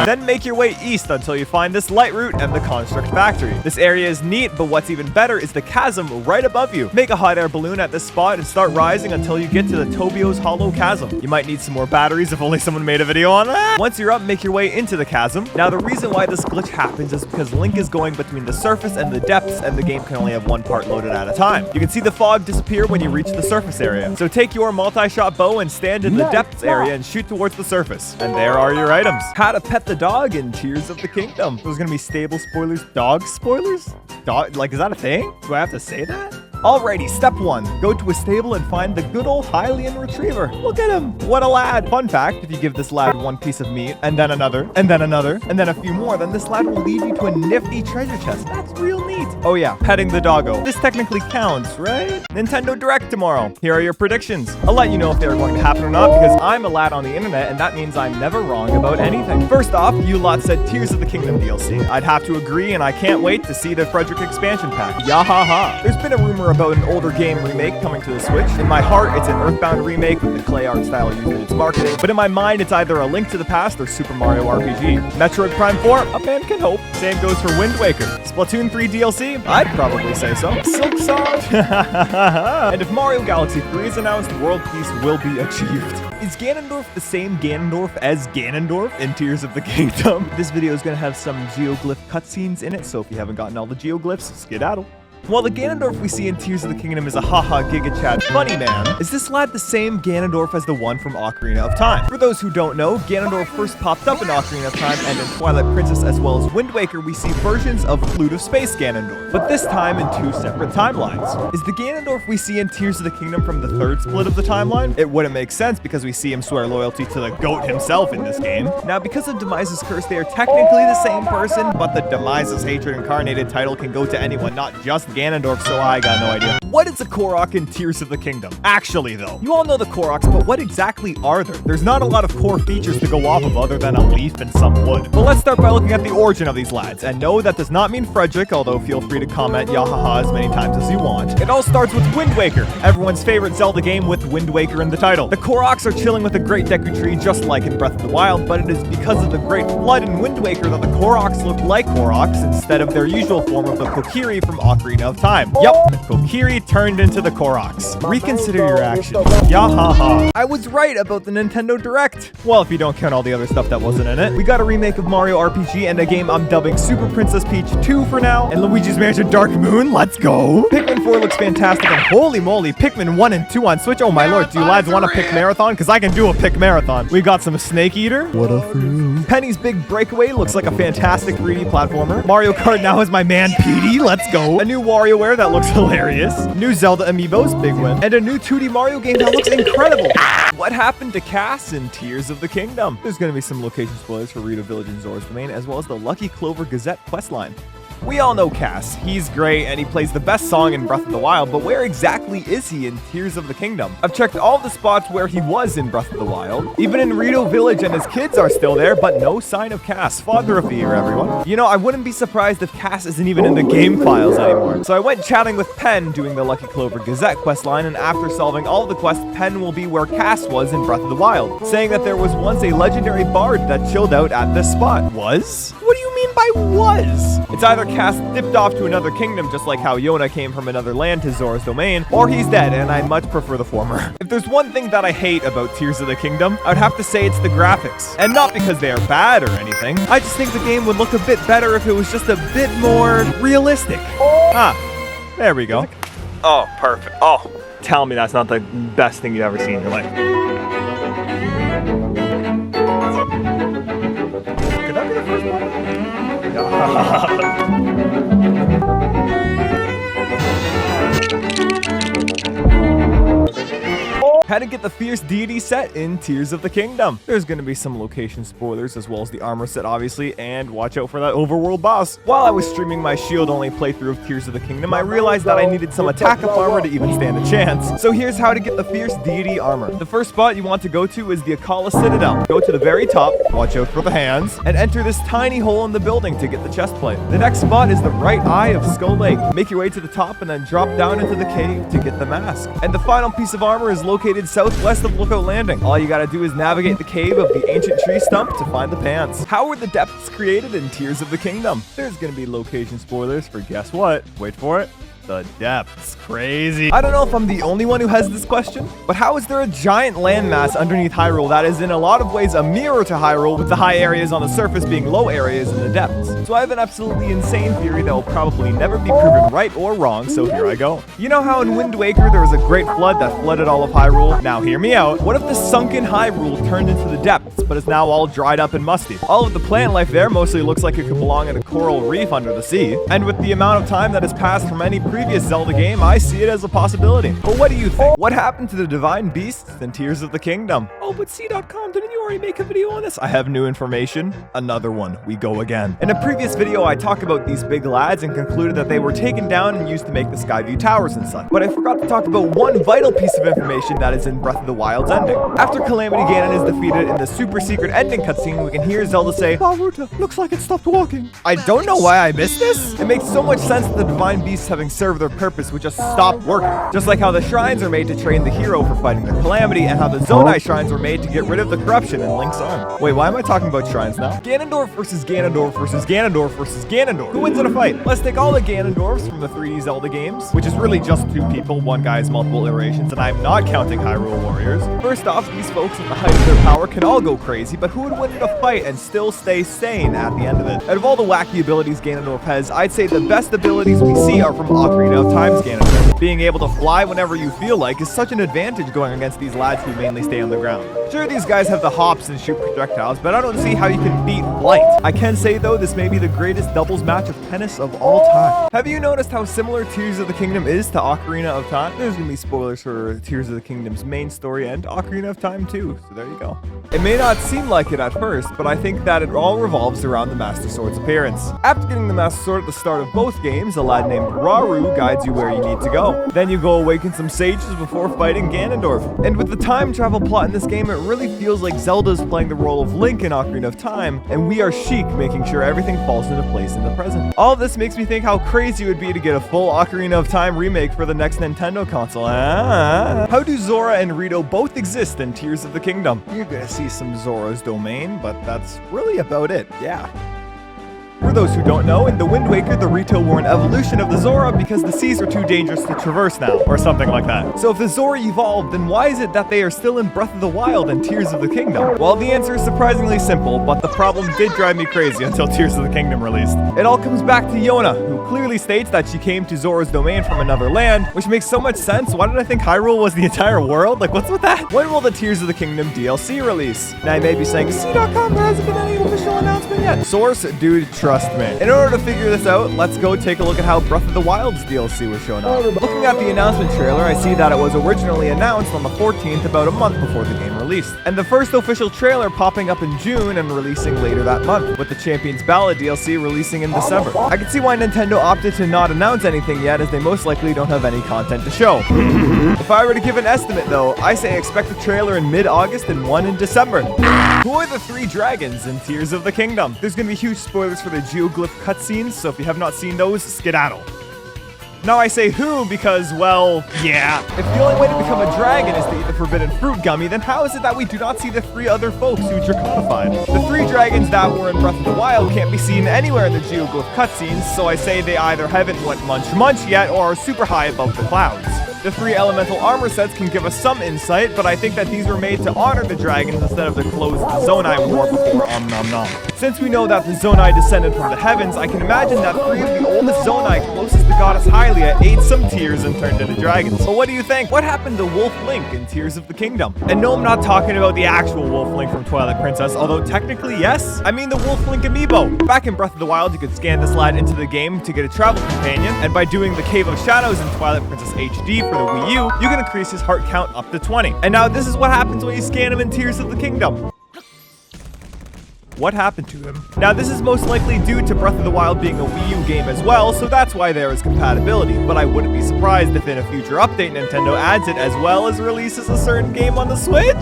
Then make your way east until you find this Lightroot and the Construct Factory. This area is neat, but what's even better is the chasm right above you. Make a hot hot air balloon at this spot and start rising until you get to the Tobio's Hollow Chasm. You might need some more batteries if only someone made a video on that. Once you're up, make your way into the chasm. Now, the reason why this glitch happens is because Link is going between the surface and the depths, and the game can only have one part loaded at a time. You can see the fog disappear when you reach the surface area. So take your multi-shot bow and stand in the depths area and shoot towards the surface. And there are your items. How to pet the dog in Tears of the Kingdom. There's gonna be stable spoilers, dog spoilers? Dog, like, is that a thing? Do I have to say that? Alrighty, step 1. Go to a stable and find the good old Hylian retriever. Look at him. What a lad. Fun fact, if you give this lad one piece of meat, and then another, and then another, and then a few more, then this lad will lead you to a nifty treasure chest. That's real neat. Oh yeah, petting the doggo. This technically counts, right? Nintendo Direct tomorrow. Here are your predictions. I'll let you know if they're going to happen or not, because I'm a lad on the internet, and that means I'm never wrong about anything. First off, you lot said Tears of the Kingdom DLC. I'd have to agree, and I can't wait to see the Frederick expansion pack. Yahaha. There's been a rumor about an older game remake coming to the Switch. In my heart, it's an Earthbound remake with the clay art style used in its marketing, but in my mind, it's either a Link to the Past or Super Mario RPG. Metroid Prime 4, a man can hope. Same goes for Wind Waker. Splatoon 3 DLC, I'd probably say so. Silk Song, and if Mario Galaxy 3 is announced, world peace will be achieved. Is Ganondorf the same Ganondorf as Ganondorf in Tears of the Kingdom? This video is going to have some geoglyph cutscenes in it, so if you haven't gotten all the geoglyphs, skedaddle. While the Ganondorf we see in Tears of the Kingdom is a haha giga chad funny man, is this lad the same Ganondorf as the one from Ocarina of Time? For those who don't know, Ganondorf first popped up in Ocarina of Time, and in Twilight Princess as well as Wind Waker we see versions of Flute of Space Ganondorf, but this time in 2 separate timelines. Is the Ganondorf we see in Tears of the Kingdom from the 3rd split of the timeline? It wouldn't make sense because we see him swear loyalty to the GOAT himself in this game. Now, because of Demise's curse, they are technically the same person, but the Demise's Hatred Incarnated title can go to anyone, not just Ganondorf, so I got no idea. What is a Korok in Tears of the Kingdom? Actually, though, you all know the Koroks, but what exactly are there? There's not a lot of core features to go off of other than a leaf and some wood. But let's start by looking at the origin of these lads. And no, that does not mean Frederick, although feel free to comment yahaha as many times as you want. It all starts with Wind Waker, everyone's favorite Zelda game with Wind Waker in the title. The Koroks are chilling with a Great Deku Tree just like in Breath of the Wild, but it is because of the Great Flood in Wind Waker that the Koroks look like Koroks instead of their usual form of the Kokiri from Ocarina of Time. Yup, the Kokiri turned into the Koroks. Reconsider your actions. Yahaha. I was right about the Nintendo Direct. Well, if you don't count all the other stuff that wasn't in it. We got a remake of Mario RPG and a game I'm dubbing Super Princess Peach 2 for now, and Luigi's Mansion Dark Moon. Let's go. Pikmin 4 looks fantastic, and holy moly, Pikmin 1 and 2 on Switch. Oh my lord, do you lads want to pick marathon? Because I can do a pick marathon. We got some Snake Eater. What a fool. Penny's Big Breakaway looks like a fantastic 3D platformer. Mario Kart now has my man Petey. Let's go. A new WarioWare that looks hilarious. New Zelda Amiibos, big win. And a new 2D Mario game that looks incredible. What happened to Cass in Tears of the Kingdom? There's going to be some location spoilers for Rito Village and Zora's Domain, as well as the Lucky Clover Gazette questline. We all know Cass. He's great and he plays the best song in Breath of the Wild, but where exactly is he in Tears of the Kingdom? I've checked all the spots where he was in Breath of the Wild. Even in Rito Village and his kids are still there, but no sign of Cass. Father of the Year, everyone. You know, I wouldn't be surprised if Cass isn't even in the game files anymore. So I went chatting with Pen doing the Lucky Clover Gazette questline, and after solving all the quests, Pen will be where Cass was in Breath of the Wild, saying that there was once a legendary bard that chilled out at this spot. Was? What do you mean by was? It's either Cass dipped off to another kingdom just like how Yona came from another land to Zora's Domain, or he's dead, and I much prefer the former. If there's one thing that I hate about Tears of the Kingdom, I would have to say it's the graphics. And not because they are bad or anything, I just think the game would look a bit better if it was just a bit more realistic. Ah, there we go. Oh, perfect. Oh, tell me that's not the best thing you've ever seen in your life. Could that be the first one? How to get the Fierce Deity set in Tears of the Kingdom. There's going to be some location spoilers as well as the armor set, obviously, and watch out for that overworld boss. While I was streaming my shield-only playthrough of Tears of the Kingdom, I realized that I needed some attack-up armor to even stand a chance. So here's how to get the Fierce Deity armor. The first spot you want to go to is the Akala Citadel. Go to the very top, watch out for the hands, and enter this tiny hole in the building to get the chest plate. The next spot is the right eye of Skull Lake. Make your way to the top and then drop down into the cave to get the mask. And the final piece of armor is located southwest of Lookout Landing. All you gotta do is navigate the cave of the ancient tree stump to find the pants. How were the depths created in Tears of the Kingdom? There's gonna be location spoilers for guess what? Wait for it. The depths. Crazy. I don't know if I'm the only one who has this question, but how is there a giant landmass underneath Hyrule that is in a lot of ways a mirror to Hyrule, with the high areas on the surface being low areas in the depths? So I have an absolutely insane theory that will probably never be proven right or wrong, so here I go. You know how in Wind Waker there was a great flood that flooded all of Hyrule? Now hear me out. What if the sunken Hyrule turned into the depths, but is now all dried up and musty? All of the plant life there mostly looks like it could belong in a coral reef under the sea. And with the amount of time that has passed from any previous Zelda game, I see it as a possibility. But what do you think? What happened to the divine beasts in Tears of the Kingdom? Oh, but cdotkom, didn't you already make a video on this? I have new information. Another one. We go again. In a previous video, I talked about these big lads and concluded that they were taken down and used to make the Skyview Towers and such. But I forgot to talk about one vital piece of information that is in Breath of the Wild's ending. After Calamity Ganon is defeated in the super secret ending cutscene, we can hear Zelda say, Baruta, looks like it stopped walking. I don't know why I missed this. It makes so much sense that the divine beasts, having served their purpose, would just stop working. Just like how the shrines are made to train the hero for fighting the Calamity, and how the Zonai shrines were made to get rid of the corruption in Link's arm. Wait, why am I talking about shrines now? Ganondorf versus Ganondorf versus Ganondorf versus Ganondorf. Who wins in a fight? Let's take all the Ganondorfs from the 3D Zelda games, which is really just two people, one guy's multiple iterations, and I'm not counting Hyrule Warriors. First off, these folks at the height of their power can all go crazy, but who would win in a fight and still stay sane at the end of it? Out of all the wacky abilities Ganondorf has, I'd say the best abilities we see are from Ocarina of Time's Ganondorf. Being able to fly whenever you feel like is such an advantage going against these lads who mainly stay on the ground. Sure, these guys have the hops and shoot projectiles, but I don't see how you can beat flight. I can say though, this may be the greatest doubles match of tennis of all time. Have you noticed how similar Tears of the Kingdom is to Ocarina of Time? There's gonna be spoilers for Tears of the Kingdom's main story and Ocarina of Time too, so there you go. It may not seem like it at first, but I think that it all revolves around the Master Sword's appearance. After getting the Master Sword at the start of both games, a lad named Rauru guides you where you need to go. Then you go awaken some sages before fighting Ganondorf. And with the time travel plot in this game, it really feels like Zelda's playing the role of Link in Ocarina of Time, and we are Sheik making sure everything falls into place in the present. All of this makes me think how crazy it would be to get a full Ocarina of Time remake for the next Nintendo console. How do Zora and Rito both exist in Tears of the Kingdom? You're gonna see some Zora's domain, but that's really about it, yeah. For those who don't know, in the Wind Waker, the Rito were an evolution of the Zora because the seas are too dangerous to traverse now, or something like that. So if the Zora evolved, then why is it that they are still in Breath of the Wild and Tears of the Kingdom? Well, the answer is surprisingly simple, but the problem did drive me crazy until Tears of the Kingdom released. It all comes back to Yona, who clearly states that she came to Zora's domain from another land, which makes so much sense. Why did I think Hyrule was the entire world? Like, what's with that? When will the Tears of the Kingdom DLC release? Now you may be saying, cdotkom, there hasn't been any official announcement yet. Source, dude, trust me. In order to figure this out, let's go take a look at how Breath of the Wild's DLC was shown off. Looking at the announcement trailer, I see that it was originally announced on the 14th, about a month before the game released. And the first official trailer popping up in June and releasing later that month, with the Champion's Ballad DLC releasing in December. I can see why Nintendo opted to not announce anything yet, as they most likely don't have any content to show. If I were to give an estimate though, I say expect a trailer in mid-August and one in December. Who are the three dragons in Tears of the Kingdom? There's gonna be huge spoilers for the Geoglyph cutscenes, so if you have not seen those, skedaddle. Now I say who because, well, yeah. If the only way to become a dragon is to eat the forbidden fruit gummy, then how is it that we do not see the three other folks who draconified? The three dragons that were in Breath of the Wild can't be seen anywhere in the Geoglyph cutscenes, so I say they either haven't went munch yet or are super high above the clouds. The three elemental armor sets can give us some insight, but I think that these were made to honor the dragons instead of the clothes the Zonai wore before nom nom. Since we know that the Zonai descended from the heavens, I can imagine that three of the oldest Zonai closest to Goddess Hylia ate some tears and turned into dragons. But what do you think? What happened to Wolf Link in Tears of the Kingdom? And no, I'm not talking about the actual Wolf Link from Twilight Princess, although technically yes. I mean the Wolf Link amiibo. Back in Breath of the Wild, you could scan this lad into the game to get a travel companion, and by doing the Cave of Shadows in Twilight Princess HD for the Wii U, you can increase his heart count up to 20. And now this is what happens when you scan him in Tears of the Kingdom. What happened to him? Now this is most likely due to Breath of the Wild being a Wii U game as well, so that's why there is compatibility, but I wouldn't be surprised if in a future update Nintendo adds it as well as releases a certain game on the Switch.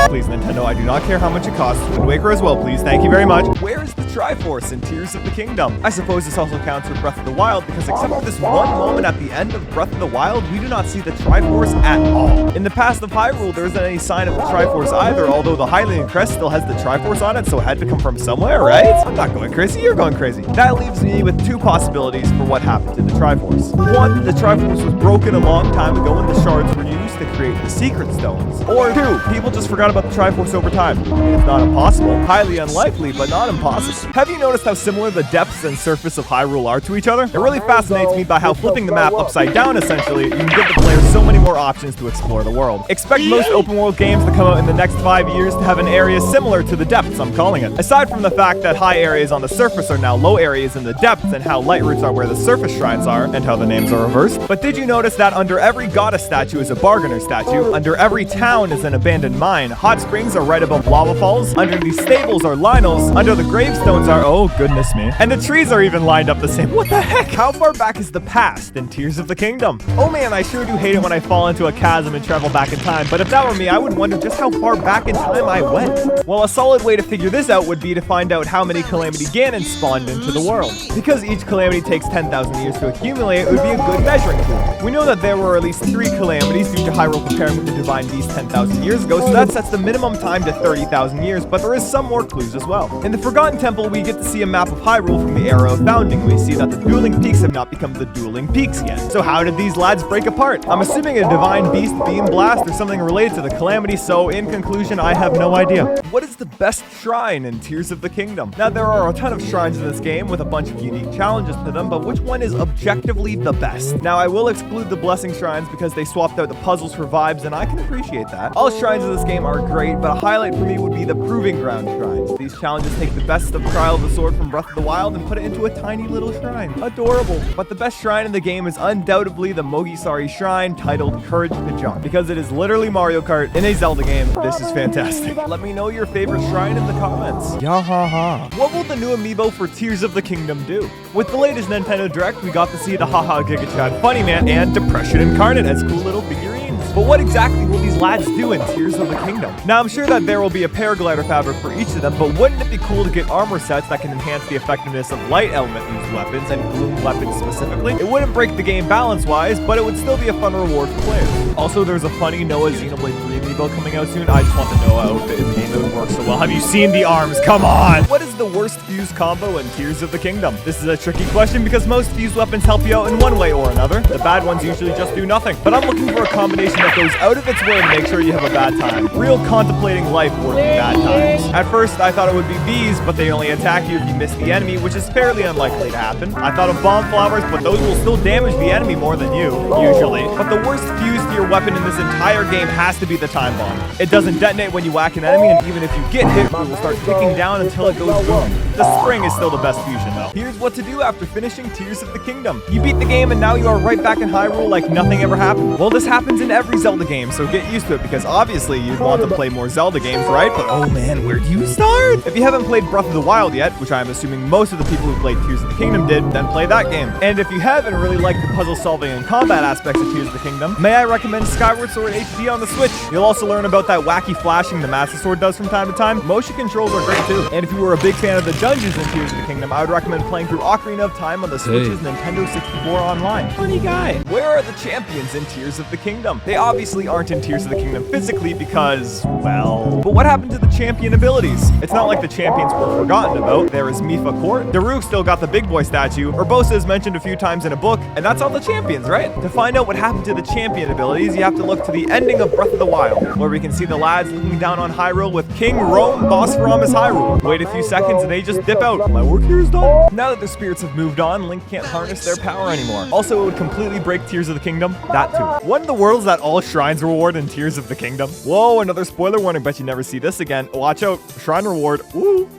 Please Nintendo, I do not care how much it costs. Wind Waker as well, please. Thank you very much. Where is the Triforce in Tears of the Kingdom. I suppose this also counts for Breath of the Wild because except for this one moment at the end of Breath of the Wild, we do not see the Triforce at all. In the past of Hyrule, there isn't any sign of the Triforce either, although the Hylian crest still has the Triforce on it, so it had to come from somewhere, right? I'm not going crazy, you're going crazy. That leaves me with two possibilities for what happened to the Triforce. One, the Triforce was broken a long time ago and the shards were used to create the secret stones. Or two, people just forgot about the Triforce over time. It's not impossible, highly unlikely, but not impossible. Have you noticed how similar the depths and surface of Hyrule are to each other? It really fascinates me by how flipping the map upside down, essentially, you can give the player so many more options to explore the world. Expect most open world games to come out in the next 5 years to have an area similar to the depths, I'm calling it. Aside from the fact that high areas on the surface are now low areas in the depths and how light roots are where the surface shrines are and how the names are reversed. But did you notice that under every goddess statue is a bargainer statue, under every town is an abandoned mine, hot springs are right above lava falls, under these stables are Lynels, under the gravestones are, oh goodness me, and the trees are even lined up the same. What the heck? How far back is the past in Tears of the Kingdom? Oh man, I sure do hate it when I fall into a chasm and travel back in time, but if that were me, I would wonder just how far back in time I went. Well, a solid way to figure this out would be to find out how many Calamity Ganons spawned into the world. Because each Calamity takes 10,000 years to accumulate, it would be a good measuring tool. We know that there were at least 3 Calamities due to Hyrule preparing with the Divine Beast 10,000 years ago, so that sets the minimum time to 30,000 years, but there is some more clues as well. In the Forgotten Temple, we get to see a map of Hyrule from the era of founding. We see that the Dueling Peaks have not become the Dueling Peaks yet. So how did these lads break apart? I'm assuming a Divine Beast Beam Blast or something related to the Calamity, so in conclusion, I have no idea. What is the best shrine in Tears of the Kingdom? Now, there are a ton of shrines in this game with a bunch of unique challenges to them, but which one is objectively the best? Now, I will exclude the Blessing Shrines because they swapped out the puzzles for vibes, and I can appreciate that. All shrines in this game are great, but a highlight for me would be the Proving Ground shrines. These challenges take the best of Trial of the Sword from Breath of the Wild and put it into a tiny little shrine. Adorable. But the best shrine in the game is undoubtedly the Mogisari Shrine titled Courage to Jump, because it is literally Mario Kart in a Zelda game. This is fantastic. Let me know your favorite shrine in the comments. Yahaha. What will the new amiibo for Tears of the Kingdom do? With the latest Nintendo Direct, we got to see the Haha Giga Chad Funny Man and Depression Incarnate as cool little figurines. But what exactly will these lads do in Tears of the Kingdom? Now, I'm sure that there will be a paraglider fabric for each of them, but wouldn't it be cool to get armor sets that can enhance the effectiveness of light element-used weapons and gloom weapons specifically? It wouldn't break the game balance-wise, but it would still be a fun reward for players. Also, there's a funny Noah Xenoblade 3 amiibo coming out soon. I just want the Noah outfit in the game. It would work so well. Have you seen the arms? Come on! What is the worst fuse combo in Tears of the Kingdom? This is a tricky question because most fused weapons help you out in one way or another. The bad ones usually just do nothing. But I'm looking for a combination that goes out of its way to make sure you have a bad time. Real contemplating life working bad times. At first, I thought it would be bees, but they only attack you if you miss the enemy, which is fairly unlikely to happen. I thought of bomb flowers, but those will still damage the enemy more than you, usually. But the worst fuse to your weapon in this entire game has to be the time bomb. It doesn't detonate when you whack an enemy, and even if you get hit, it will start ticking down until it goes boom. The spring is still the best fusion, though. Here's what to do after finishing Tears of the Kingdom. You beat the game, and now you are right back in Hyrule like nothing ever happened. Well, this happens in every Zelda game, so get used to it, because obviously you'd want to play more Zelda games, right? But oh man, where do you start? If you haven't played Breath of the Wild yet, which I'm assuming most of the people who played Tears of the Kingdom did, then play that game. And if you haven't really liked the puzzle solving and combat aspects of Tears of the Kingdom, may I recommend Skyward Sword HD on the Switch. You'll also learn about that wacky flashing the Master Sword does from time to time. Motion controls are great too. And if you were a big fan of the dungeons in Tears of the Kingdom, I would recommend playing through Ocarina of Time on the Switch's Nintendo 64 Online. Funny guy. Where are the champions in Tears of the Kingdom? They obviously aren't in Tears of the Kingdom physically because, well... But what happened to the champion abilities? It's not like the champions were forgotten about. There is Mipha Court. Daruk still got the big boy statue. Urbosa is mentioned a few times in a book, and that's all the champions, right? To find out what happened to the champion abilities, you have to look to the ending of Breath of the Wild, where we can see the lads looking down on Hyrule with King Rome, boss for Amos Hyrule. Wait a few seconds and they just dip out. My work here is done. Now that the spirits have moved on, Link can't harness their power anymore. Also, it would completely break Tears of the Kingdom. That too. One of the worlds that all shrines reward in Tears of the Kingdom. Whoa, another spoiler warning. Bet you never see this again. Watch out. Shrine reward. Woo.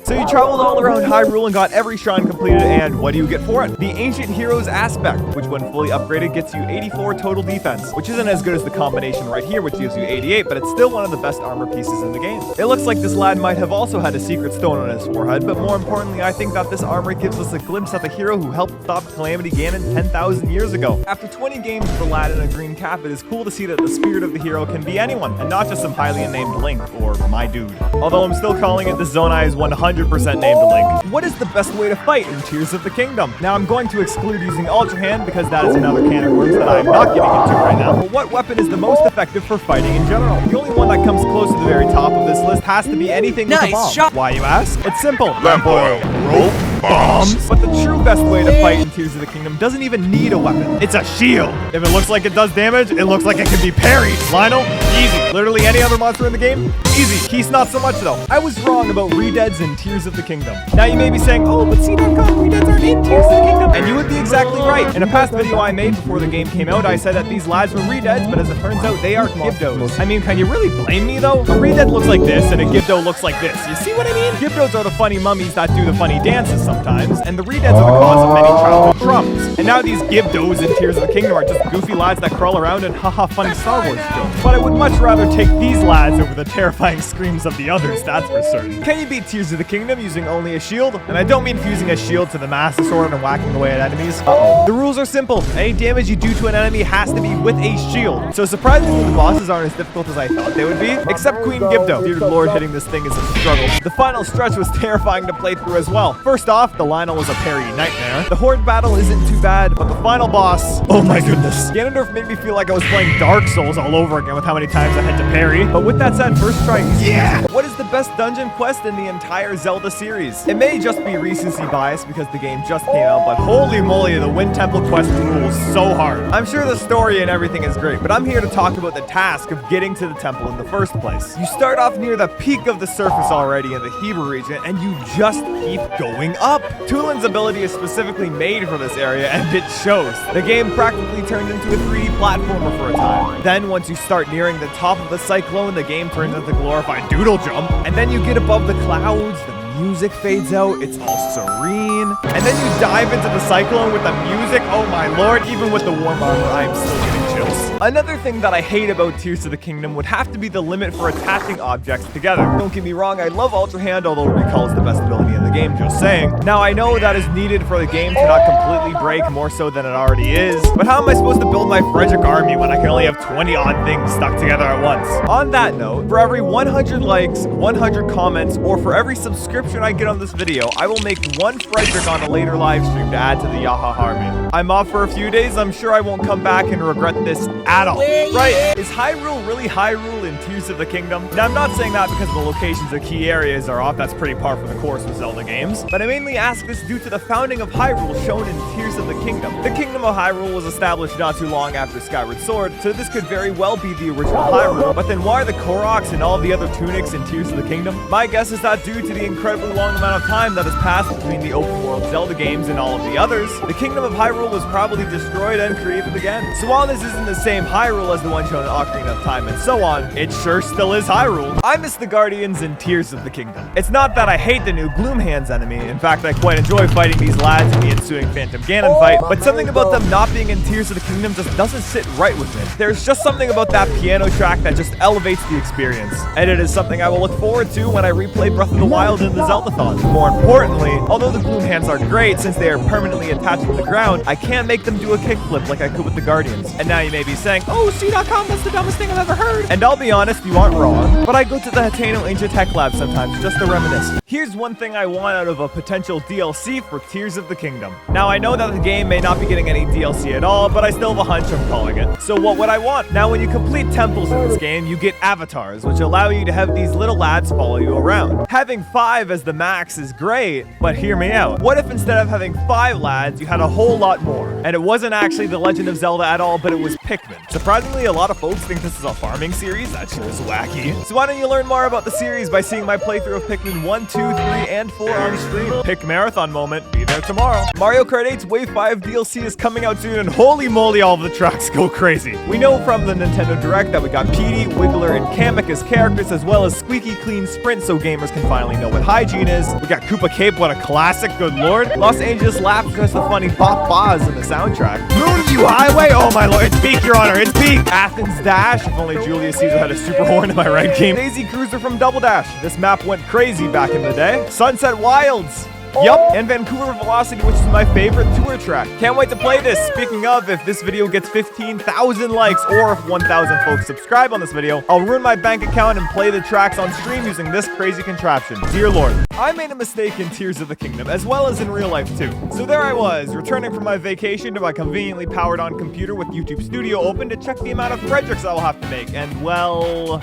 So you traveled all around Hyrule and got every shrine completed, and what do you get for it? The Ancient Heroes aspect, which when fully upgraded gets you 84 total defense, which isn't as good as the combination right here, which gives you 88, but it's still one of the best armor pieces in the game. It looks like this lad might have also had a secret stone on his forehead, but more importantly, I think that this armor gives us a glimpse at the hero who helped stop Calamity Ganon 10,000 years ago. After 20 games with the lad in a green cap, it is cool to see that the spirit of the hero can be anyone, and not just some highly named Link, or my dude. Although I'm still calling it, this Zonai is 100% 100% named Link. What is the best way to fight in Tears of the Kingdom? Now I'm going to exclude using Ultra Hand because that is another can of worms that I am not getting into right now. But what weapon is the most effective for fighting in general? The only one that comes close to the very top of this list has to be anything with a bomb. Why, you ask? It's simple. Lamp oil, rope, bombs. But the true best way to fight in Tears of the Kingdom doesn't even need a weapon. It's a shield. If it looks like it does damage, it looks like it can be parried. Lionel, easy. Literally any other monster in the game, easy. Keith, not so much though. I was wrong about redeads in Tears of the Kingdom. Now you may be saying, oh, but cdotkom redeads aren't in Tears of the Kingdom. And you would be exactly right. In a past video I made before the game came out, I said that these lads were redeads, but as it turns out, they are Gibdos. I mean, can you really blame me though? A redead looks like this, and a Gibdo looks like this. You see what I mean? Gibdos are the funny mummies that do the funny dances sometimes, and the redeads are the cause of many childhood traumas. And now these Gibdos in Tears of the Kingdom are just goofy lads that crawl around and haha funny Star Wars jokes. But I would much rather take these lads over the terrifying screams of the others, that's for certain. Can you beat Tears of the Kingdom using only a shield? And I don't mean fusing a shield to the Master Sword and whacking away at enemies. The rules are simple. Any damage you do to an enemy has to be with a shield. So surprisingly, the bosses aren't as difficult as I thought they would be, except Queen Gibdo. Dear Lord, hitting this thing is a struggle. The final stretch was terrifying to play through as well. First off, the Lionel was a parry nightmare. The Horde battle isn't too bad, but the final boss, oh my goodness. Ganondorf made me feel like I was playing Dark Souls all over again with how many times I had to parry. But with that said, first try, yeah! What is the best dungeon quest in the entire Zelda series? It may just be recency bias because the game just came out, but holy moly, the Wind Temple quest rules so hard. I'm sure the story and everything is great, but I'm here to talk about the task of getting to the temple in the first place. You start off near the peak of the surface already in the Hebrew region, and you just keep going up. Tulin's ability is specifically made for this area, and it shows. The game practically turns into a 3D platformer for a time. Then once you start nearing the top of the cyclone, the game turns into glorified doodle jump, and then you get above the clouds, the music fades out, it's all serene, and then you dive into the cyclone with the music. Oh my lord, even with the warm armor, I am still getting chills. Another thing that I hate about Tears of the Kingdom would have to be the limit for attaching objects together. Don't get me wrong, I love Ultra Hand, although Recall is the best ability in the game, just saying. Now I know that is needed for the game to not completely break more so than it already is, but how am I supposed to build my Frederick army when I can only have 20 odd things stuck together at once? On that note, for every 100 likes, 100 comments, or for every subscription I get on this video, I will make one Frederick on a later live stream to add to the Yaha army. I'm off for a few days, I'm sure I won't come back and regret this at all. Right, is Hyrule really Hyrule in Tears of the Kingdom? Now I'm not saying that because the locations of key areas are off, that's pretty par for the course with Zelda games, but I mainly ask this due to the founding of Hyrule shown in Tears of the Kingdom. The Kingdom of Hyrule was established not too long after Skyward Sword, so this could very well be the original Hyrule, but then why are the Koroks and all the other tunics in Tears of the Kingdom? My guess is that due to the incredibly long amount of time that has passed between the open world Zelda games and all of the others, the Kingdom of Hyrule was probably destroyed and created again. So while this isn't the same Hyrule as the one shown in Ocarina of Time and so on, it sure still is Hyrule. I miss the Guardians in Tears of the Kingdom. It's not that I hate the new Gloomhands enemy, in fact I quite enjoy fighting these lads in the ensuing Phantom Ganon fight, but something about them not being in Tears of the Kingdom just doesn't sit right with me. There's just something about that piano track that just elevates the experience, and it is something I will look forward to when I replay Breath of the Wild in the Zeldathon. More importantly, although the Gloomhands are great since they are permanently attached to the ground, I can't make them do a kickflip like I could with the Guardians. And now you may be saying, oh, cdotkom, that's the dumbest thing I've ever heard. And I'll be honest, you aren't wrong, but I go to the Hateno Ancient Tech Lab sometimes just to reminisce. Here's one thing I want out of a potential DLC for Tears of the Kingdom. Now I know that the game may not be getting any DLC at all, but I still have a hunch I'm calling it. So what would I want? Now when you complete temples in this game, you get avatars, which allow you to have these little lads follow you around. Having 5 as the max is great, but hear me out. What if instead of having 5 lads, you had a whole lot more? And it wasn't actually The Legend of Zelda at all, but it was Pikmin. Surprisingly, a lot of folks think this is a farming series. That sure is wacky. So why don't you learn more about the series by seeing my playthrough of Pikmin 1, 2, 3, and 4 on stream. Pick marathon moment. Be there tomorrow. Mario Kart 8's Wave 5 DLC is coming out soon, and holy moly, all of the tracks go crazy. We know from the Nintendo Direct that we got Petey, Wiggler, and Kamek as characters, as well as squeaky clean sprint so gamers can finally know what hygiene is. We got Koopa Cape, what a classic, good lord. Los Angeles Laps, just the funny Bop Baz in the soundtrack. Moonview Highway, oh my lord, it's peak, your honor, it's peak. Athens Dash, if only Julius Caesar had a super horn in my right game. Daisy Cruiser from Double Dash, this map went crazy back in the day. Sunset Wilds, Yup, and Vancouver Velocity, which is my favorite tour track. Can't wait to play this. Speaking of, if this video gets 15,000 likes or if 1,000 folks subscribe on this video, I'll ruin my bank account and play the tracks on stream using this crazy contraption. Dear Lord. I made a mistake in Tears of the Kingdom, as well as in real life too. So there I was, returning from my vacation to my conveniently powered on computer with YouTube Studio open to check the amount of Fredericks I'll have to make, and well...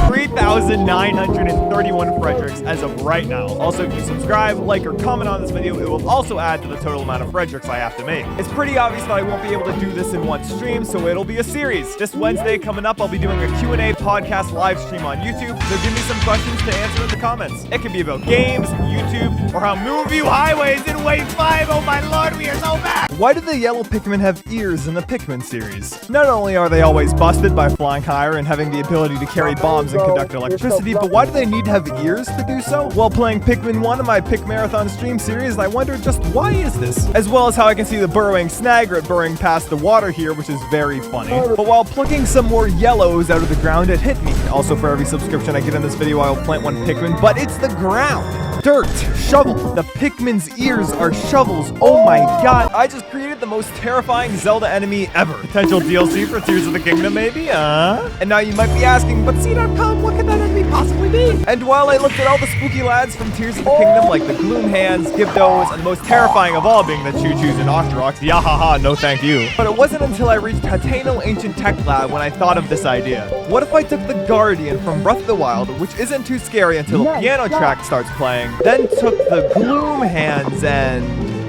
3,931 Fredericks as of right now. Also, if you subscribe, like, or comment on this video, it will also add to the total amount of Fredericks I have to make. It's pretty obvious that I won't be able to do this in one stream, so it'll be a series. This Wednesday coming up, I'll be doing a Q&A podcast live stream on YouTube, so give me some questions to answer in the comments. It could be about games, YouTube, or how Moonview Highway is in Wave 5. Oh my lord, we are so bad! Why do the yellow Pikmin have ears in the Pikmin series? Not only are they always busted by flying higher and having the ability to carry bombs and conduct electricity, but why do they need to have ears to do so? While playing Pikmin 1 in my Pick Marathon stream series, I wonder just why is this? As well as how I can see the burrowing Snagret burrowing past the water here, which is very funny. But while plucking some more yellows out of the ground, it hit me. Also, for every subscription I get in this video, I will plant one Pikmin, but it's the ground. Dirt, shovel. The Pikmin's ears are shovels. Oh my god. I just created the most terrifying Zelda enemy ever. Potential DLC for Tears of the Kingdom, maybe? And now you might be asking, but cdotkom, what could that enemy possibly be? And while I looked at all the spooky lads from Tears of the Kingdom, like the Gloom Hands, Gyptos, and the most terrifying of all being the Choo-Choos and Octoroks, yahaha, no thank you. But it wasn't until I reached Hateno Ancient Tech Lab when I thought of this idea. What if I took the Guardian from Breath of the Wild, which isn't too scary until a piano track starts playing, then took the Gloom Hands and...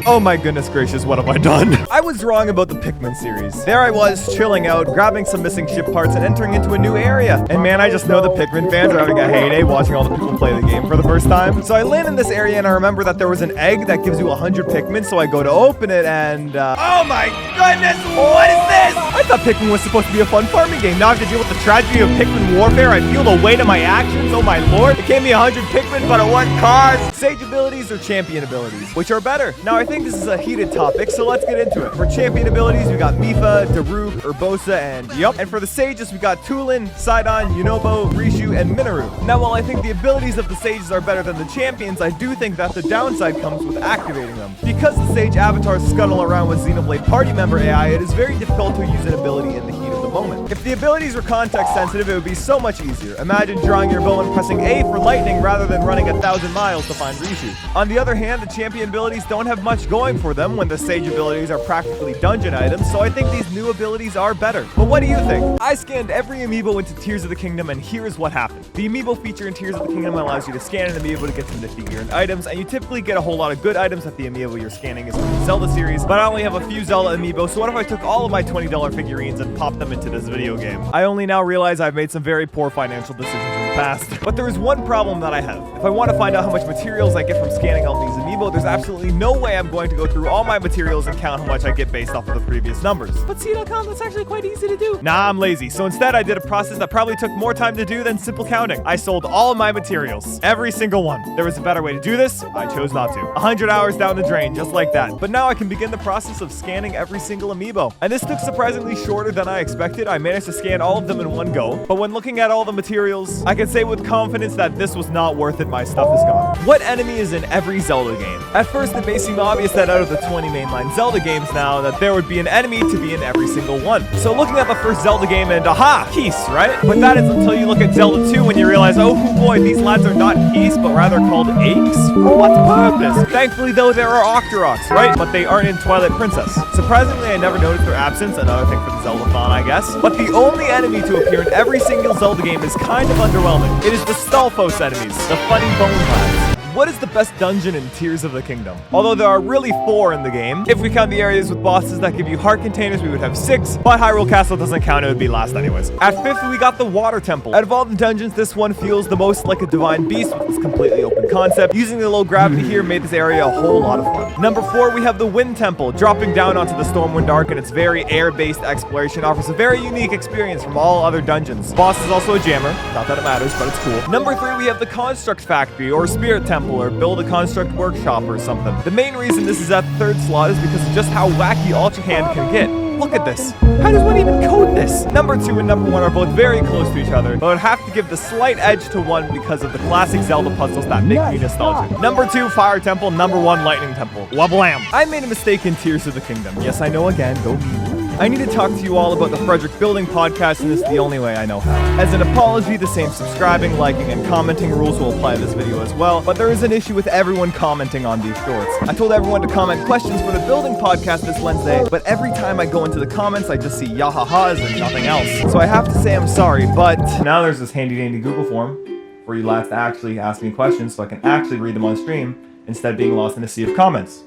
oh my goodness gracious, what have I done? I was wrong about the Pikmin series. There I was, chilling out, grabbing some missing ship parts and entering into a new area. And man, I just know the Pikmin fans are having a heyday watching all the people play the game for the first time. So I land in this area and I remember that there was an egg that gives you 100 Pikmin, so I go to open it and oh my goodness, what is this? I thought Pikmin was supposed to be a fun farming game. Now I have to deal with the tragedy of Pikmin warfare. I feel the weight of my actions, oh my lord. It gave me 100 Pikmin, but at what cost? Sage abilities or champion abilities? Which are better? Now I think this is a heated topic, so let's get into it. For champion abilities, we got Mipha, Daruk, Urbosa, and yup. And for the sages, we got Tulin, Sidon, Yunobo, Rishu, and Minoru. Now, while I think the abilities of the sages are better than the champions, I do think that the downside comes with activating them. Because the sage avatars scuttle around with Xenoblade party member AI, it is very difficult to use an ability in the heat of the moment. If the abilities were context sensitive, it would be so much easier. Imagine drawing your bow and pressing A for lightning rather than running 1,000 miles to find Rishu. On the other hand, the champion abilities don't have much going for them when the sage abilities are practically dungeon items, so I think these new abilities are better. But what do you think? I scanned every amiibo into Tears of the Kingdom, and here's what happened. The amiibo feature in Tears of the Kingdom allows you to scan an amiibo to get some nifty gear and items, and you typically get a whole lot of good items that the amiibo you're scanning is from the Zelda series, but I only have a few Zelda amiibo, so what if I took all of my $20 figurines and popped them into this video game? I only now realize I've made some very poor financial decisions in the past. But there is one problem that I have. If I want to find out how much materials I get from scanning all these amiibo, there's absolutely no way I'm going to go through all my materials and count how much I get based off of the previous numbers. But cdotkom, that's actually quite easy to do. Nah, I'm lazy. So instead, I did a process that probably took more time to do than simple counting. I sold all of my materials. Every single one. There was a better way to do this. I chose not to. 100 hours down the drain, just like that. But now I can begin the process of scanning every single amiibo. And this took surprisingly shorter than I expected. I managed to scan all of them in one go. But when looking at all the materials, I can say with confidence that this was not worth it. My stuff is gone. What enemy is in every Zelda game? At first, it may seem obvious that out of the 20 mainline Zelda games now, that there would be an enemy to be in every single one. So looking at the first Zelda game and aha, Keese, right? But that is until you look at Zelda 2 and you realize, oh boy, these lads are not Keese, but rather called Aches? For what purpose? Thankfully though, there are Octoroks, right? But they aren't in Twilight Princess. Surprisingly, I never noticed their absence, another thing for the Zelda-thon, I guess. But the only enemy to appear in every single Zelda game is kind of underwhelming. It is the Stalfos enemies, the funny bone lads. What is the best dungeon in Tears of the Kingdom? Although there are really 4 in the game. If we count the areas with bosses that give you heart containers, we would have 6, but Hyrule Castle doesn't count, it would be last anyways. At 5th, we got the Water Temple. Out of all the dungeons, this one feels the most like a divine beast with this completely open concept. Using the low gravity here made this area a whole lot of fun. Number 4, we have the Wind Temple. Dropping down onto the Stormwind Arc and its very air-based exploration offers a very unique experience from all other dungeons. Boss is also a jammer, not that it matters, but it's cool. Number 3, we have the Construct Factory, or Spirit Temple, or Build a Construct Workshop or something. The main reason this is at the 3rd slot is because of just how wacky Ultra Hand can get. Look at this. How does one even code this? Number 2 and number 1 are both very close to each other, but I would have to give the slight edge to 1 because of the classic Zelda puzzles that make me nostalgic. Number 2, Fire Temple. Number 1, Lightning Temple. Wablam. I made a mistake in Tears of the Kingdom. Yes, I know again. Go me. I need to talk to you all about the Frederick Building podcast, and this is the only way I know how. As an apology, the same subscribing, liking, and commenting rules will apply to this video as well, but there is an issue with everyone commenting on these shorts. I told everyone to comment questions for the Building podcast this Wednesday, but every time I go into the comments, I just see yahahas and nothing else. So I have to say I'm sorry, but now there's this handy-dandy Google form for you lads to actually ask me questions so I can actually read them on stream instead of being lost in a sea of comments.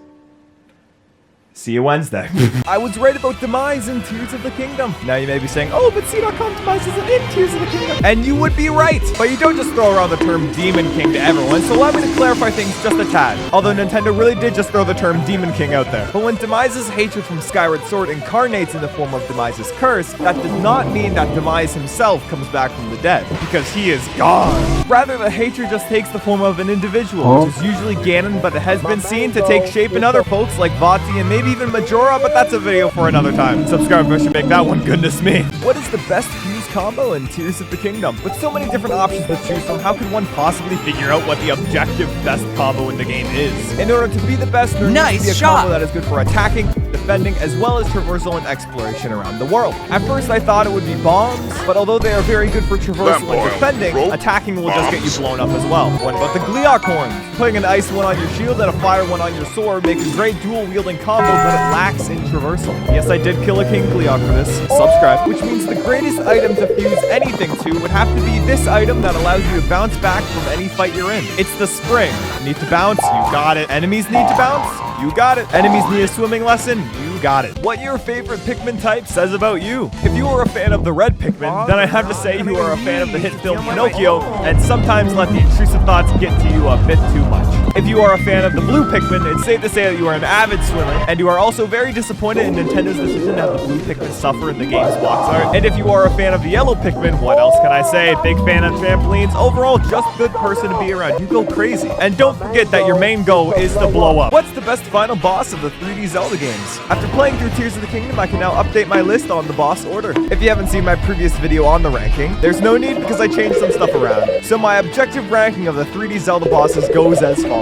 See you Wednesday. I was right about Demise in Tears of the Kingdom. Now you may be saying, oh, but cdotkom Demise isn't in Tears of the Kingdom. And you would be right, but you don't just throw around the term Demon King to everyone, so allow me to clarify things just a tad. Although Nintendo really did just throw the term Demon King out there. But when Demise's hatred from Skyward Sword incarnates in the form of Demise's curse, that does not mean that Demise himself comes back from the dead, because he is gone. Rather, the hatred just takes the form of an individual, which is usually Ganon, but it has been seen to take shape in other folks like Vati and maybe even Majora, but that's a video for another time. Subscribe if I should make that one, goodness me. What is the best fuse combo in Tears of the Kingdom? With so many different options to choose from, how could one possibly figure out what the objective best combo in the game is? In order to be the best, there needs to be a combo that is good for attacking, defending, as well as traversal and exploration around the world. At first I thought it would be bombs, but although they are very good for traversal and defending, attacking will just get you blown up as well. What about the Gleeok horns? Putting an ice one on your shield and a fire one on your sword makes a great dual wielding combo, but it lacks in traversal. Yes, I did kill a King Gleeok for this. Subscribe. Which means the greatest item to fuse anything to would have to be this item that allows you to bounce back from any fight you're in. It's the spring. You need to bounce, you got it. Enemies need to bounce, you got it. Enemies need a swimming lesson, you got it. What your favorite Pikmin type says about you. If you are a fan of the red Pikmin, then I have to say you are a fan of the hit film Pinocchio, and sometimes let the intrusive thoughts get to you a bit too much. If you are a fan of the blue Pikmin, it's safe to say that you are an avid swimmer, and you are also very disappointed in Nintendo's decision to have the blue Pikmin suffer in the game's box art. And if you are a fan of the yellow Pikmin, what else can I say? Big fan of trampolines, overall just good person to be around. You go crazy. And don't forget that your main goal is to blow up. What's the best final boss of the 3D Zelda games? After playing through Tears of the Kingdom, I can now update my list on the boss order. If you haven't seen my previous video on the ranking, there's no need because I changed some stuff around. So my objective ranking of the 3D Zelda bosses goes as follows.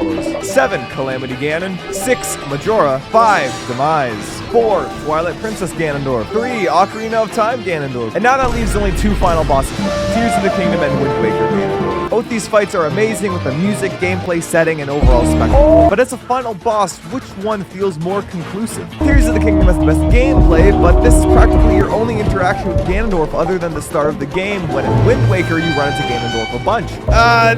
7, Calamity Ganon. 6, Majora. 5, Demise. 4, Twilight Princess Ganondorf. 3, Ocarina of Time Ganondorf. And now that leaves only 2 final bosses, Tears of the Kingdom and Wind Waker Ganondorf. Both these fights are amazing with the music, gameplay, setting, and overall spectacle. But as a final boss, which one feels more conclusive? Tears of the Kingdom has the best gameplay, but this is practically your only interaction with Ganondorf other than the start of the game, when in Wind Waker you run into Ganondorf a bunch.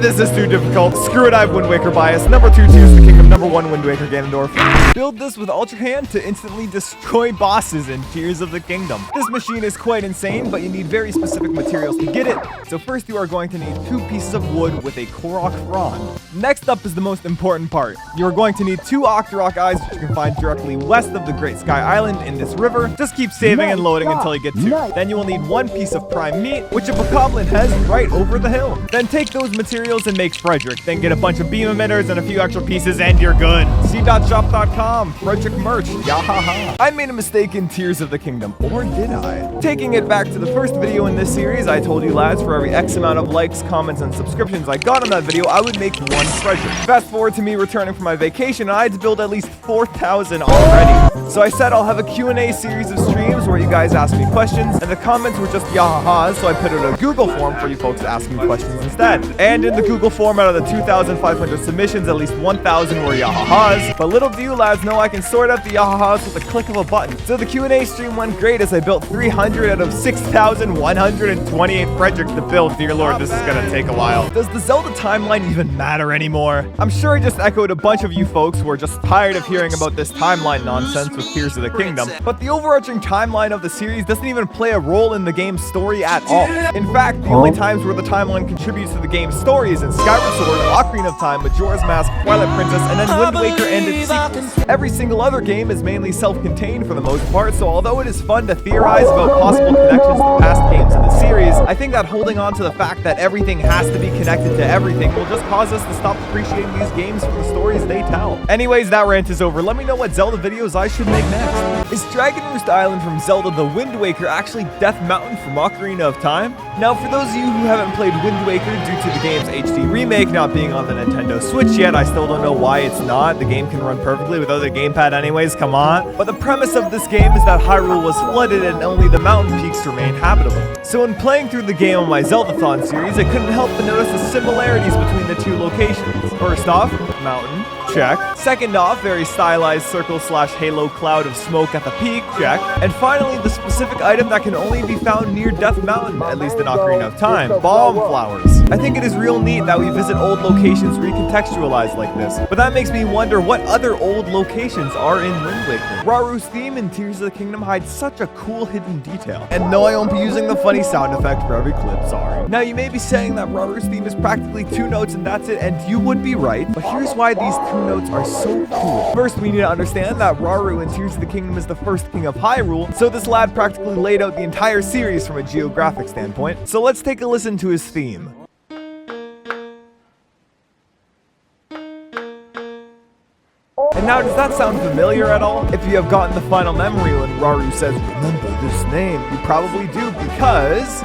This is too difficult. Screw it, I have Wind Waker bias. Number 2, Tears of the Kingdom. Number 1, Wind Waker Ganondorf. Build this with Ultra Hand to instantly destroy bosses in Tears of the Kingdom. This machine is quite insane, but you need very specific materials to get it. So first you are going to need 2 pieces of wood with a Korok frond. Next up is the most important part. You are going to need 2 Octorok eyes, which you can find directly west of the Great Sky Island in this river. Just keep saving and loading until you get to. Then you will need 1 piece of prime meat, which a bokoblin has right over the hill. Then take those materials and make Frederick. Then get a bunch of beam emitters and a few extra pieces and you're good. cdotshop.com, Frederick merch, yahaha. I made a mistake in Tears of the Kingdom, or did I? Taking it back to the first video in this series, I told you lads for every X amount of likes, comments, and subscriptions I got on that video, I would make 1 treasure. Fast forward to me returning from my vacation, and I had to build at least 4,000 already. So I said I'll have a Q&A series of streams where you guys ask me questions, and the comments were just yahahas, so I put out a Google form for you folks to ask me questions instead. And in the Google form, out of the 2,500 submissions, at least 1,000 were yahahas. But little do you lads know I can sort out the yahahas with a click of a button. So the Q&A stream went great as I built 300 out of 6,128 Fredericks to build. Dear Lord, this is gonna take a while. Does the Zelda timeline even matter anymore? I'm sure I just echoed a bunch of you folks who are just tired of hearing about this timeline nonsense with Tears of the Kingdom, but the overarching timeline of the series doesn't even play a role in the game's story at all. In fact, the only times where the timeline contributes to the game's story is in Skyward Sword, Ocarina of Time, Majora's Mask, Twilight Princess, and then Wind Waker and its sequels. Every single other game is mainly self-contained for the most part, so although it is fun to theorize about possible connections to past games in the series, I think that holding on to the fact that everything has to be connected to everything will just cause us to stop appreciating these games for the stories they tell. Anyways, that rant is over. Let me know what Zelda videos I should make next. Is Dragon Roost Island from Zelda The Wind Waker actually Death Mountain from Ocarina of Time? Now, for those of you who haven't played Wind Waker due to the game's HD remake not being on the Nintendo Switch yet, I still don't know why it's not. The game can run perfectly without a gamepad anyways, come on. But the premise of this game is that Hyrule was flooded and only the mountain peaks remain habitable. So when playing through the game on my Zeldathon series, I couldn't help but notice the similarities between the two locations. First off, mountain, check. Second off, very stylized circle/halo cloud of smoke at the peak, check. And finally, the specific item that can only be found near Death Mountain, at least in Ocarina of Time, bomb flowers. I think it is real neat that we visit old locations recontextualized like this, but that makes me wonder what other old locations are in Wind Waker. Raru's theme in Tears of the Kingdom hides such a cool hidden detail. And no, I won't be using the funny sound effect for every clip, sorry. Now, you may be saying that Raru's theme is practically 2 notes and that's it, and you would be right, but here's why these 2 notes are so cool. First, we need to understand that Raru in Tears of the Kingdom is the first king of Hyrule, so this lad practically laid out the entire series from a geographic standpoint. So let's take a listen to his theme. And now, does that sound familiar at all? If you have gotten the final memory when Raru says, "Remember this name," you probably do, because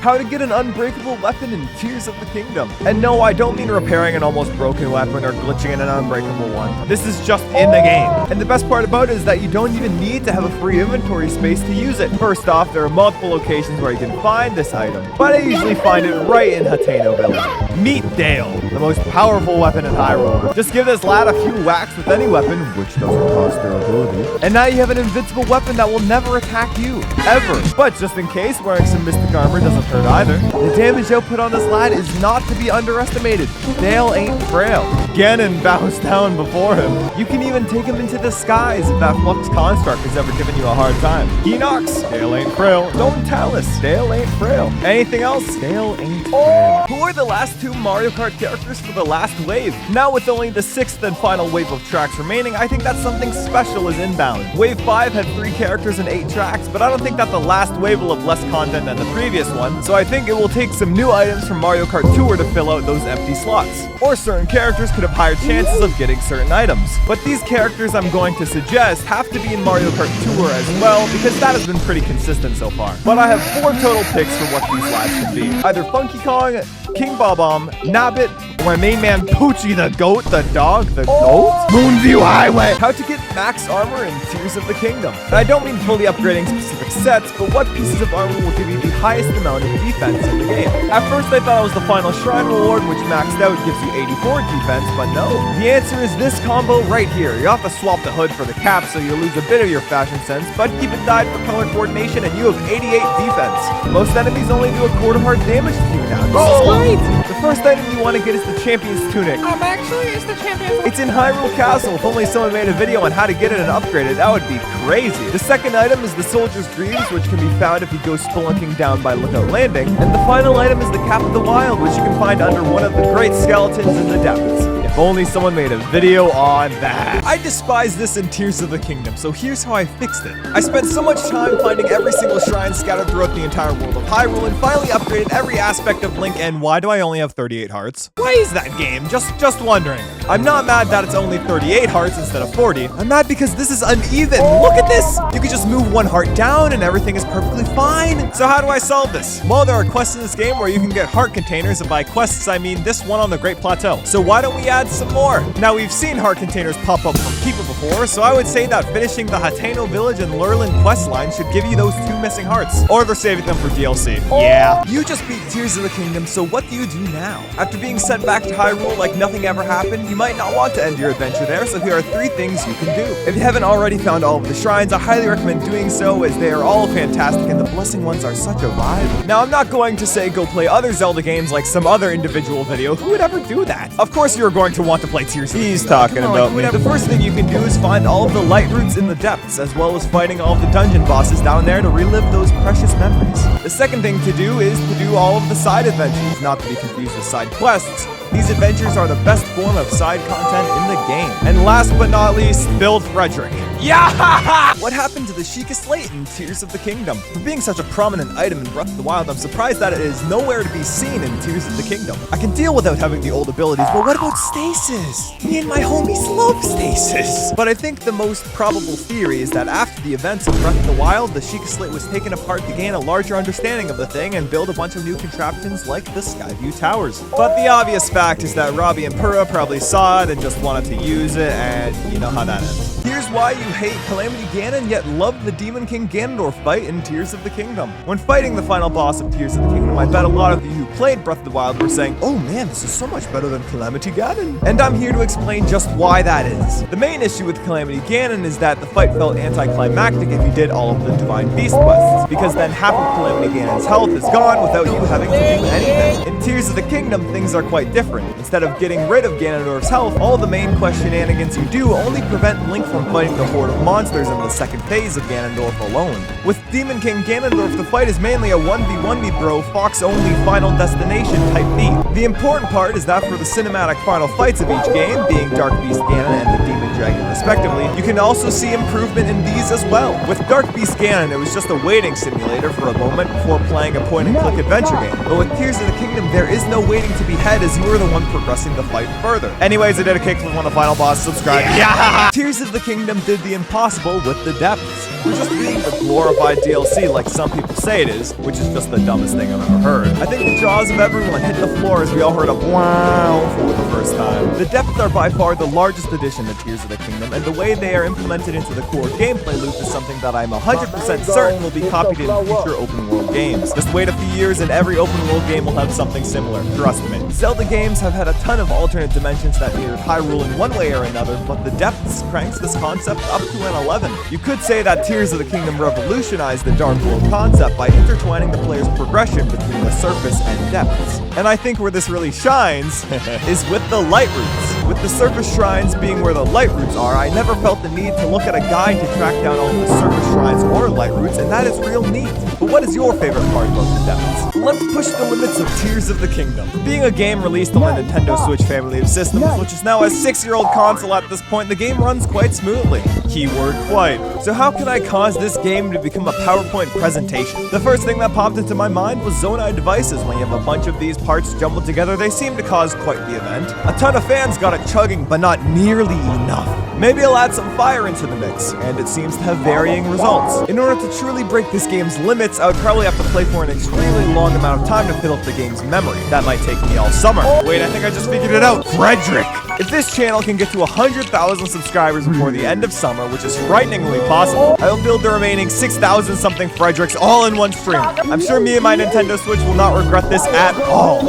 how to get an unbreakable weapon in Tears of the Kingdom. And no, I don't mean repairing an almost broken weapon or glitching in an unbreakable one. This is just in the game. And the best part about it is that you don't even need to have a free inventory space to use it. First off, there are multiple locations where you can find this item, but I usually find it right in Hateno Village. Meet Dale, the most powerful weapon in Hyrule. Just give this lad a few whacks with any weapon, which doesn't cost their ability, and now you have an invincible weapon that will never attack you, ever. But just in case, wearing some mystic armor doesn't hurt either. The damage output on this lad is not to be underestimated. Dale ain't frail. Ganon bows down before him. You can even take him into the skies if that Flux Construct has ever given you a hard time. Enox, Dale ain't frail. Don't tell us, Dale ain't frail. Anything else? Dale ain't frail. Who are the last 2 Mario Kart characters for the last wave? Now with only the 6th and final wave of tracks remaining, I think that something special is inbound. Wave 5 had 3 characters and 8 tracks, but I don't think that the last wave will have less content than the previous one, so I think it will take some new items from Mario Kart Tour to fill out those empty slots. Or certain characters could have higher chances of getting certain items. But these characters I'm going to suggest have to be in Mario Kart Tour as well, because that has been pretty consistent so far. But I have 4 total picks for what these lads can be. Either Funky Kong, King Bob-omb, Nabbit, or my main man Poochie the Goat, the dog, the goat? Moonview Highway! How to get max armor in Tears of the Kingdom. And I don't mean fully upgrading specific sets, but what pieces of armor will give you the highest amount of defense in the game. At first I thought it was the final shrine reward, which maxed out gives you 84 defense, but no. The answer is this combo right here. You have to swap the hood for the cap so you lose a bit of your fashion sense, but keep it dyed for color coordination and you have 88 defense. Most enemies only do a quarter heart damage to you now. The first item you want to get is the Champion's Tunic. Actually, it's the Champion's. It's in Hyrule Castle. If only someone made a video on how to get it and upgrade it, that would be crazy. The second item is the Soldier's Greaves, which can be found if you go spelunking down by Lookout Landing. And the final item is the Cap of the Wild, which you can find under one of the great skeletons in the depths. If only someone made a video on that. I despise this in Tears of the Kingdom, so here's how I fixed it. I spent so much time finding every single shrine scattered throughout the entire world of Hyrule and finally upgraded every aspect of Link. And why do I only have 38 hearts? Why is that game? Just wondering. I'm not mad that it's only 38 hearts instead of 40. I'm mad because this is uneven. Look at this. You can just move 1 heart down and everything is perfectly fine. So how do I solve this? Well, there are quests in this game where you can get heart containers, and by quests I mean this one on the Great Plateau. So why don't we add some more? Now, we've seen heart containers pop up from people before, so I would say that finishing the Hateno Village and Lurlin quest line should give you those 2 missing hearts. Or they're saving them for DLC. Yeah. You just beat Tears of the Kingdom, so what do you do now? After being sent back to Hyrule like nothing ever happened, you might not want to end your adventure there, so here are 3 things you can do. If you haven't already found all of the shrines, I highly recommend doing so, as they are all fantastic and the blessing ones are such a vibe. Now, I'm not going to say go play other Zelda games like some other individual video. Who would ever do that? Of course you're going to want to play Tears of the Kingdom. He's talking about me. The first thing you can do is find all of the light roots in the depths, as well as fighting all of the dungeon bosses down there to relive those precious memories. The second thing to do is to do all of the side adventures, not to be confused with side quests. These adventures are the best form of side content in the game. And last but not least, build Frederick. Yeah! What happened to the Sheikah Slate in Tears of the Kingdom? For being such a prominent item in Breath of the Wild, I'm surprised that it is nowhere to be seen in Tears of the Kingdom. I can deal without having the old abilities, but what about stasis? Me and my homies love stasis. But I think the most probable theory is that after the events of Breath of the Wild, the Sheikah Slate was taken apart to gain a larger understanding of the thing and build a bunch of new contraptions like the Skyview Towers. But the obvious fact is that Robbie and Purah probably saw it and just wanted to use it, and you know how that ends. Here's why you hate Calamity Ganon yet love the Demon King Ganondorf fight in Tears of the Kingdom. When fighting the final boss of Tears of the Kingdom, I bet a lot of you who played Breath of the Wild were saying, "Oh man, this is so much better than Calamity Ganon." And I'm here to explain just why that is. The main issue with Calamity Ganon is that the fight felt anticlimactic if you did all of the Divine Beast quests, because then half of Calamity Ganon's health is gone without you having to do anything. In Tears of the Kingdom, things are quite different. Instead of getting rid of Ganondorf's health, all the main quest shenanigans you do only prevent Link from fighting the horde of monsters in the second phase of Ganondorf alone. With Demon King Ganondorf, the fight is mainly a 1v1 me bro, Fox-only Final Destination type beat. The important part is that for the cinematic final fights of each game, being Dark Beast Ganon and the Demon Dragon respectively, you can also see improvement in these as well. With Dark Beast Ganon, it was just a waiting simulator for a moment before playing a point-and-click adventure game. But with Tears of the Kingdom, there is no waiting to behead as you are the one progressing the fight further. Anyways, I did a kickflip on the final boss. Subscribe. Yeah! Tears of the Kingdom did the impossible with the depths. We're just being the glorified DLC like some people say it is, which is just the dumbest thing I've ever heard. I think the jaws of everyone hit the floor as we all heard a wow for the first time. The depths are by far the largest addition to Tears of the Kingdom, and the way they are implemented into the core gameplay loop is something that I'm 100% certain will be copied in future open world games. Just wait a few years and every open world game will have something similar, trust me. Zelda games have had a ton of alternate dimensions that mirrored Hyrule in one way or another, but the depths cranks this concept up to an 11. You could say that Tears of the Kingdom revolutionized the Dark World concept by intertwining the player's progression between the surface and depths. And I think where this really shines is with the light routes. With the surface shrines being where the light routes are, I never felt the need to look at a guide to track down all of the surface shrines or light routes, and that is real neat. But what is your favorite part about the depths? Let's push the limits of Tears of the Kingdom. Being a game released on the Nintendo Switch family of systems, which is now a 6-year-old console at this point, the game runs quite smoothly. Keyword quite. So how can I cause this game to become a PowerPoint presentation? The first thing that popped into my mind was Zonai devices. When you have a bunch of these parts jumbled together, they seem to cause quite the event. A ton of fans got it chugging, but not nearly enough. Maybe I'll add some fire into the mix, and it seems to have varying results. In order to truly break this game's limits, I would probably have to play for an extremely long amount of time to fill up the game's memory. That might take me all summer. Wait, I think I just figured it out. Frederick! If this channel can get to 100,000 subscribers before the end of summer, which is frighteningly possible, I will build the remaining 6,000 something Fredericks all in one stream. I'm sure me and my Nintendo Switch will not regret this at all.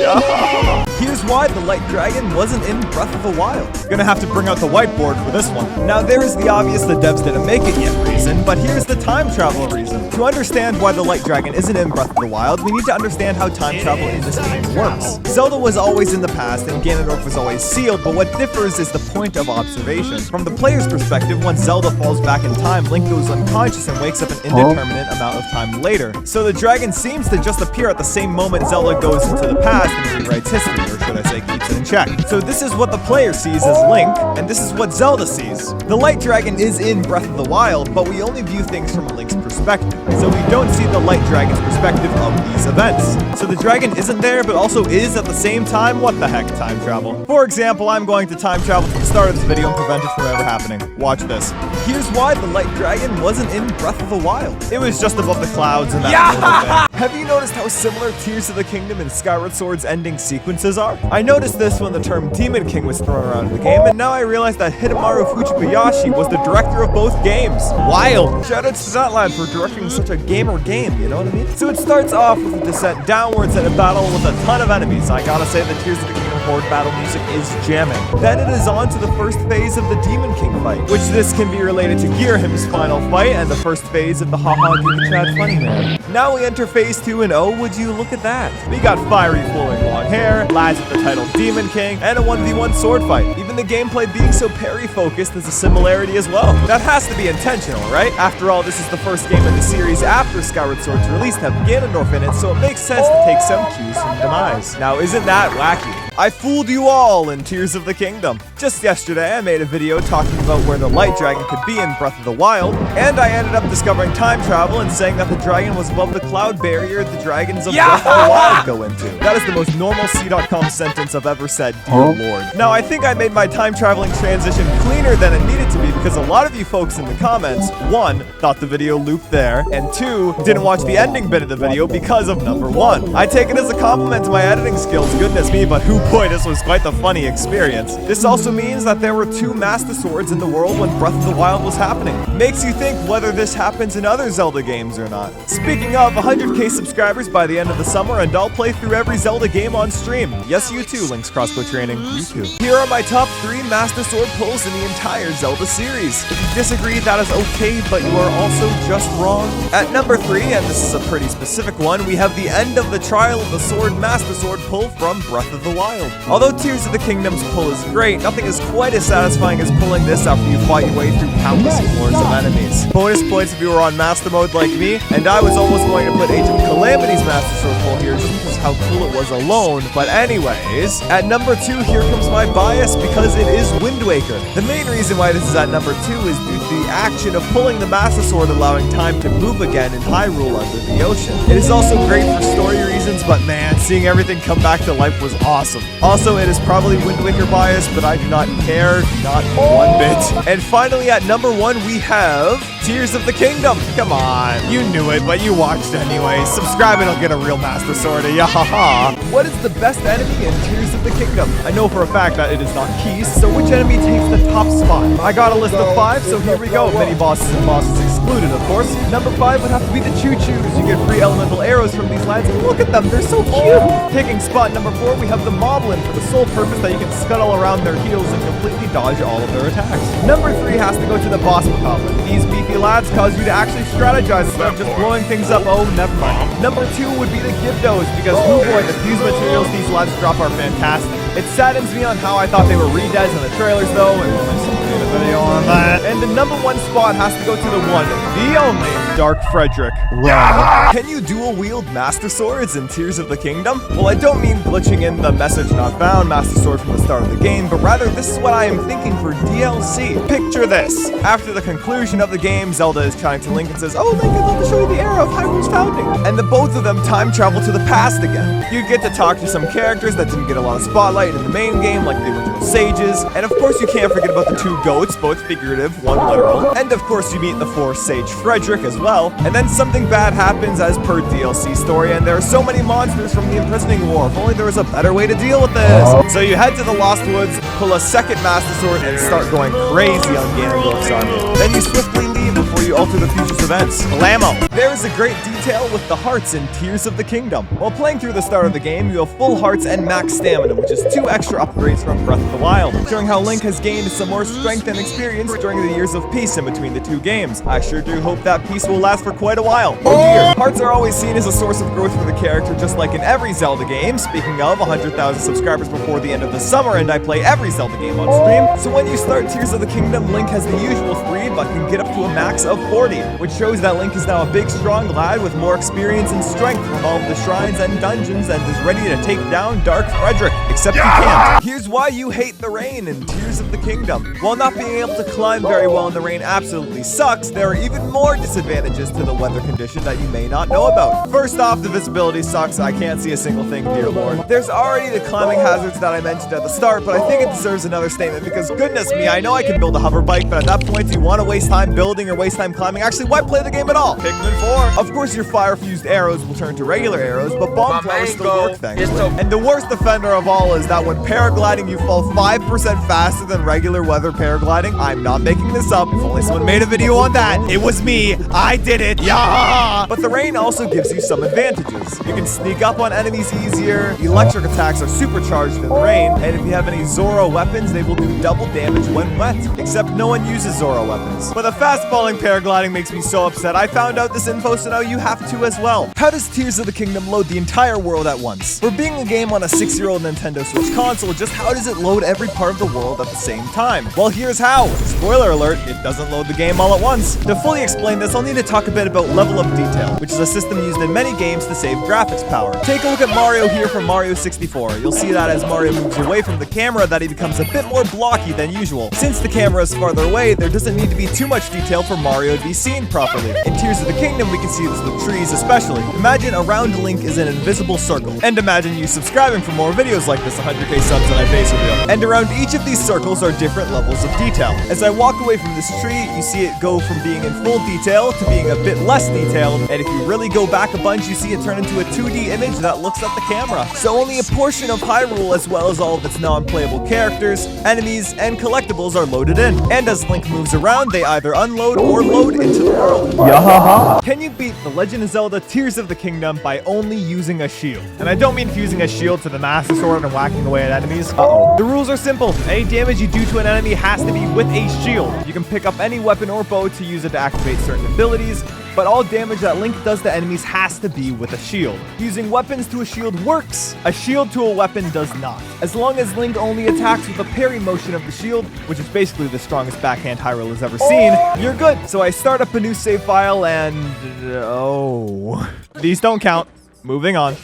Here's why the Light Dragon wasn't in Breath of the Wild. Gonna have to bring out the whiteboard for this one. Now there is the obvious the devs didn't make it yet reason, but here's the time travel reason. To understand why the Light Dragon isn't in Breath of the Wild, we need to understand how time travel in this game works. Zelda was always in the past and Ganondorf was always sealed, but what differs is the point of observation. From the player's perspective, once Zelda falls back in time, Link goes unconscious and wakes up an indeterminate amount of time later. So the dragon seems to just appear at the same moment Zelda goes into the past and rewrites history, or should I say keeps it in check. So this is what the player sees as Link, and this is what Zelda sees. The Light Dragon is in Breath of the Wild, but we only view things from Link's perspective, so we don't see the Light Dragon's perspective of these events. So the dragon isn't there, but also is at the same time. What the heck, time travel? For example, I'm going to time travel to the start of this video and prevent it from ever happening. Watch this. Here's why the Light Dragon wasn't in Breath of the Wild. It was just above the clouds and that thing. Have you noticed how similar Tears of the Kingdom and Skyward Sword's ending sequences are? I noticed this when the term Demon King was thrown around in the game, and now I realize that Hidemaru Fujibayashi was the director of both games. Wild! Shout out to Statland for directing such a gamer game, you know what I mean? So it starts off with a descent downwards and a battle with a ton of enemies. I gotta say the Tears of the Kingdom Horde battle music is jamming. Then it is on to the first phase of the Demon King fight, which this can be related to Girahim's final fight and the first phase of the Haha Giga Chad Funny Man. Now we enter phase 2 and oh, would you look at that? We got fiery flowing long hair, lads with the title Demon King, and a 1v1 sword fight. Even the gameplay being so parry-focused is a similarity as well. That has to be intentional, right? After all, this is the first game in the series after Skyward Sword's release to have Ganondorf in it, so it makes sense to take some cues from Demise. Now, isn't that wacky? I fooled you all in Tears of the Kingdom. Just yesterday, I made a video talking about where the light dragon could be in Breath of the Wild, and I ended up discovering time travel and saying that the dragon was above the cloud barrier the dragons of Breath of the Wild go into. That is the most normal cdotkom sentence I've ever said, dear lord. Now, I think I made my time traveling transition cleaner than it needed to be because a lot of you folks in the comments, 1, thought the video looped there, and 2, didn't watch the ending bit of the video because of number 1. I take it as a compliment to my editing skills, goodness me, but hoo boy, this was quite the funny experience. This also means that there were 2 Master Swords in the world when Breath of the Wild was happening. Makes you think whether this happens in other Zelda games or not. Speaking of, 100k subscribers by the end of the summer, and I'll play through every Zelda game on stream. Yes, you too, Link's Crossbow Training. You too. Here are my top 3 Master Sword pulls in the entire Zelda series. If you disagree, that is okay, but you are also just wrong. At number 3, and this is a pretty specific one, we have the end of the Trial of the Sword Master Sword pull from Breath of the Wild. Although Tears of the Kingdom's pull is great, nothing is quite as satisfying as pulling this after you fight your way through countless floors of enemies. Bonus points if you were on Master Mode like me, and I was almost going to put Age of Calamity's Master Sword pull here just because how cool it was alone, but anyways, at number 2, here comes my bias because it is Wind Waker. The main reason why this is at number 2 is due to the action of pulling the Master Sword allowing time to move again in Hyrule under the ocean. It is also great for story reasons, but man, seeing everything come back to life was awesome. Also, it is probably Wind Waker bias, but I do not care, not one bit. And finally, at number 1, we have Tears of the Kingdom. Come on, you knew it, but you watched anyway. Subscribe and I'll get a real Master Sword. Yahaha. What is the best enemy in Tears of the Kingdom? I know for a fact that it is not Keys, so which enemy takes the top spot? I got a list of 5, so here we go. Mini bosses and bosses excluded, of course. Number 5 would have to be the Choo-Choos. You get free elemental arrows from these lands, and look at them, they're so cute. Taking spot number 4, we have the Moblin for the sole purpose that you can scuttle around their heels and completely dodge all of their attacks. Number 3 has to go to the Boss Moblin. These beefy lads cause you to actually strategize instead of just blowing things up. Oh, never mind. Number 2 would be the Gyptos, because oh boy, the fuse materials these lads drop are fantastic. It saddens me on how I thought they were re-deads in the trailers though, and I made a video on that. And the number 1 spot has to go to the one, the only, Dark Frederick. Run. Can you dual wield Master Swords in Tears of the Kingdom? Well, I don't mean glitching in the message not found Master Sword from the start of the game, but rather this is what I am thinking for DLC. Picture this. After the conclusion of the game, Zelda is trying to Link and says, "Oh Link, I'd love to show you the era of Hyrule's founding." And the both of them time travel to the past again. You get to talk to some characters that didn't get a lot of spotlight in the main game, like the original sages, and of course you can't forget about the 2 goats, both figurative, one literal, and of course you meet the 4 sage Frederick as well, and then something bad happens as per DLC story, and there are so many monsters from the imprisoning war. If only there was a better way to deal with this. So you head to the Lost Woods, pull a second Master Sword, and start going crazy on Ganondorf's army. Then you swiftly leave before you alter the future's events. Blammo! There is a great detail with the hearts in Tears of the Kingdom. While playing through the start of the game, you have full hearts and max stamina, which is 2 extra upgrades from Breath of the Wild, showing how Link has gained some more strength and experience during the years of peace in between the 2 games. I sure do hope that peace will last for quite a while. Oh dear! Hearts are always seen as a source of growth for the character, just like in every Zelda game. Speaking of, 100,000 subscribers before the end of the summer, and I play every Zelda game on stream. So when you start Tears of the Kingdom, Link has the usual 3, but can get up to a max of 40, which shows that Link is now a big, strong lad with more experience and strength from all of the shrines and dungeons, and is ready to take down Dark Frederick, except you can't. Here's why you hate the rain in Tears of the Kingdom. While not being able to climb very well in the rain absolutely sucks, there are even more disadvantages to the weather condition that you may not know about. First off, the visibility sucks. I can't see a single thing, dear lord. There's already the climbing hazards that I mentioned at the start, but I think it deserves another statement because goodness me, I know I can build a hover bike, but at that point, do you want to waste time building or waste time climbing? Actually, why play the game at all? Pikmin 4. Of course, your fire-fused arrows will turn to regular arrows, but bomb flowers still work, thankfully. And the worst offender of all is that when paragliding, you fall 5% faster than regular weather paragliding. I'm not making this up. If only someone made a video on that. It was me. I did it. Yeah. But the rain also gives you some advantages. You can sneak up on enemies easier. Electric attacks are supercharged in the rain, and if you have any Zoro weapons, they will do double damage when wet. Except no one uses Zoro weapons. With a fast falling paraglide paragliding makes me so upset. I found out this info, so now you have to as well. How does Tears of the Kingdom load the entire world at once? For being a game on a 6-year-old Nintendo Switch console, just how does it load every part of the world at the same time? Well, here's how. Spoiler alert, it doesn't load the game all at once. To fully explain this, I'll need to talk a bit about level of detail, which is a system used in many games to save graphics power. Take a look at Mario here from Mario 64. You'll see that as Mario moves away from the camera that he becomes a bit more blocky than usual. Since the camera is farther away, there doesn't need to be too much detail for Mario to be seen properly. In Tears of the Kingdom, we can see this with trees especially. Imagine around Link is an invisible circle. And imagine you subscribing for more videos like this, 100k subs and I face reveal. And around each of these circles are different levels of detail. As I walk away from this tree, you see it go from being in full detail to being a bit less detailed. And if you really go back a bunch, you see it turn into a 2D image that looks at the camera. So only a portion of Hyrule, as well as all of its non-playable characters, enemies, and collectibles are loaded in. And as Link moves around, they either unload or load into the world. Yahaha! Can you beat The Legend of Zelda Tears of the Kingdom by only using a shield? And I don't mean fusing a shield to the Master Sword and whacking away at enemies. Uh-oh. The rules are simple. Any damage you do to an enemy has to be with a shield. You can pick up any weapon or bow to use it to activate certain abilities, but all damage that Link does to enemies has to be with a shield. Using weapons to a shield works. A shield to a weapon does not. As long as Link only attacks with the parry motion of the shield, which is basically the strongest backhand Hyrule has ever seen, you're good. So I start up a new save file and... oh... these don't count. Moving on.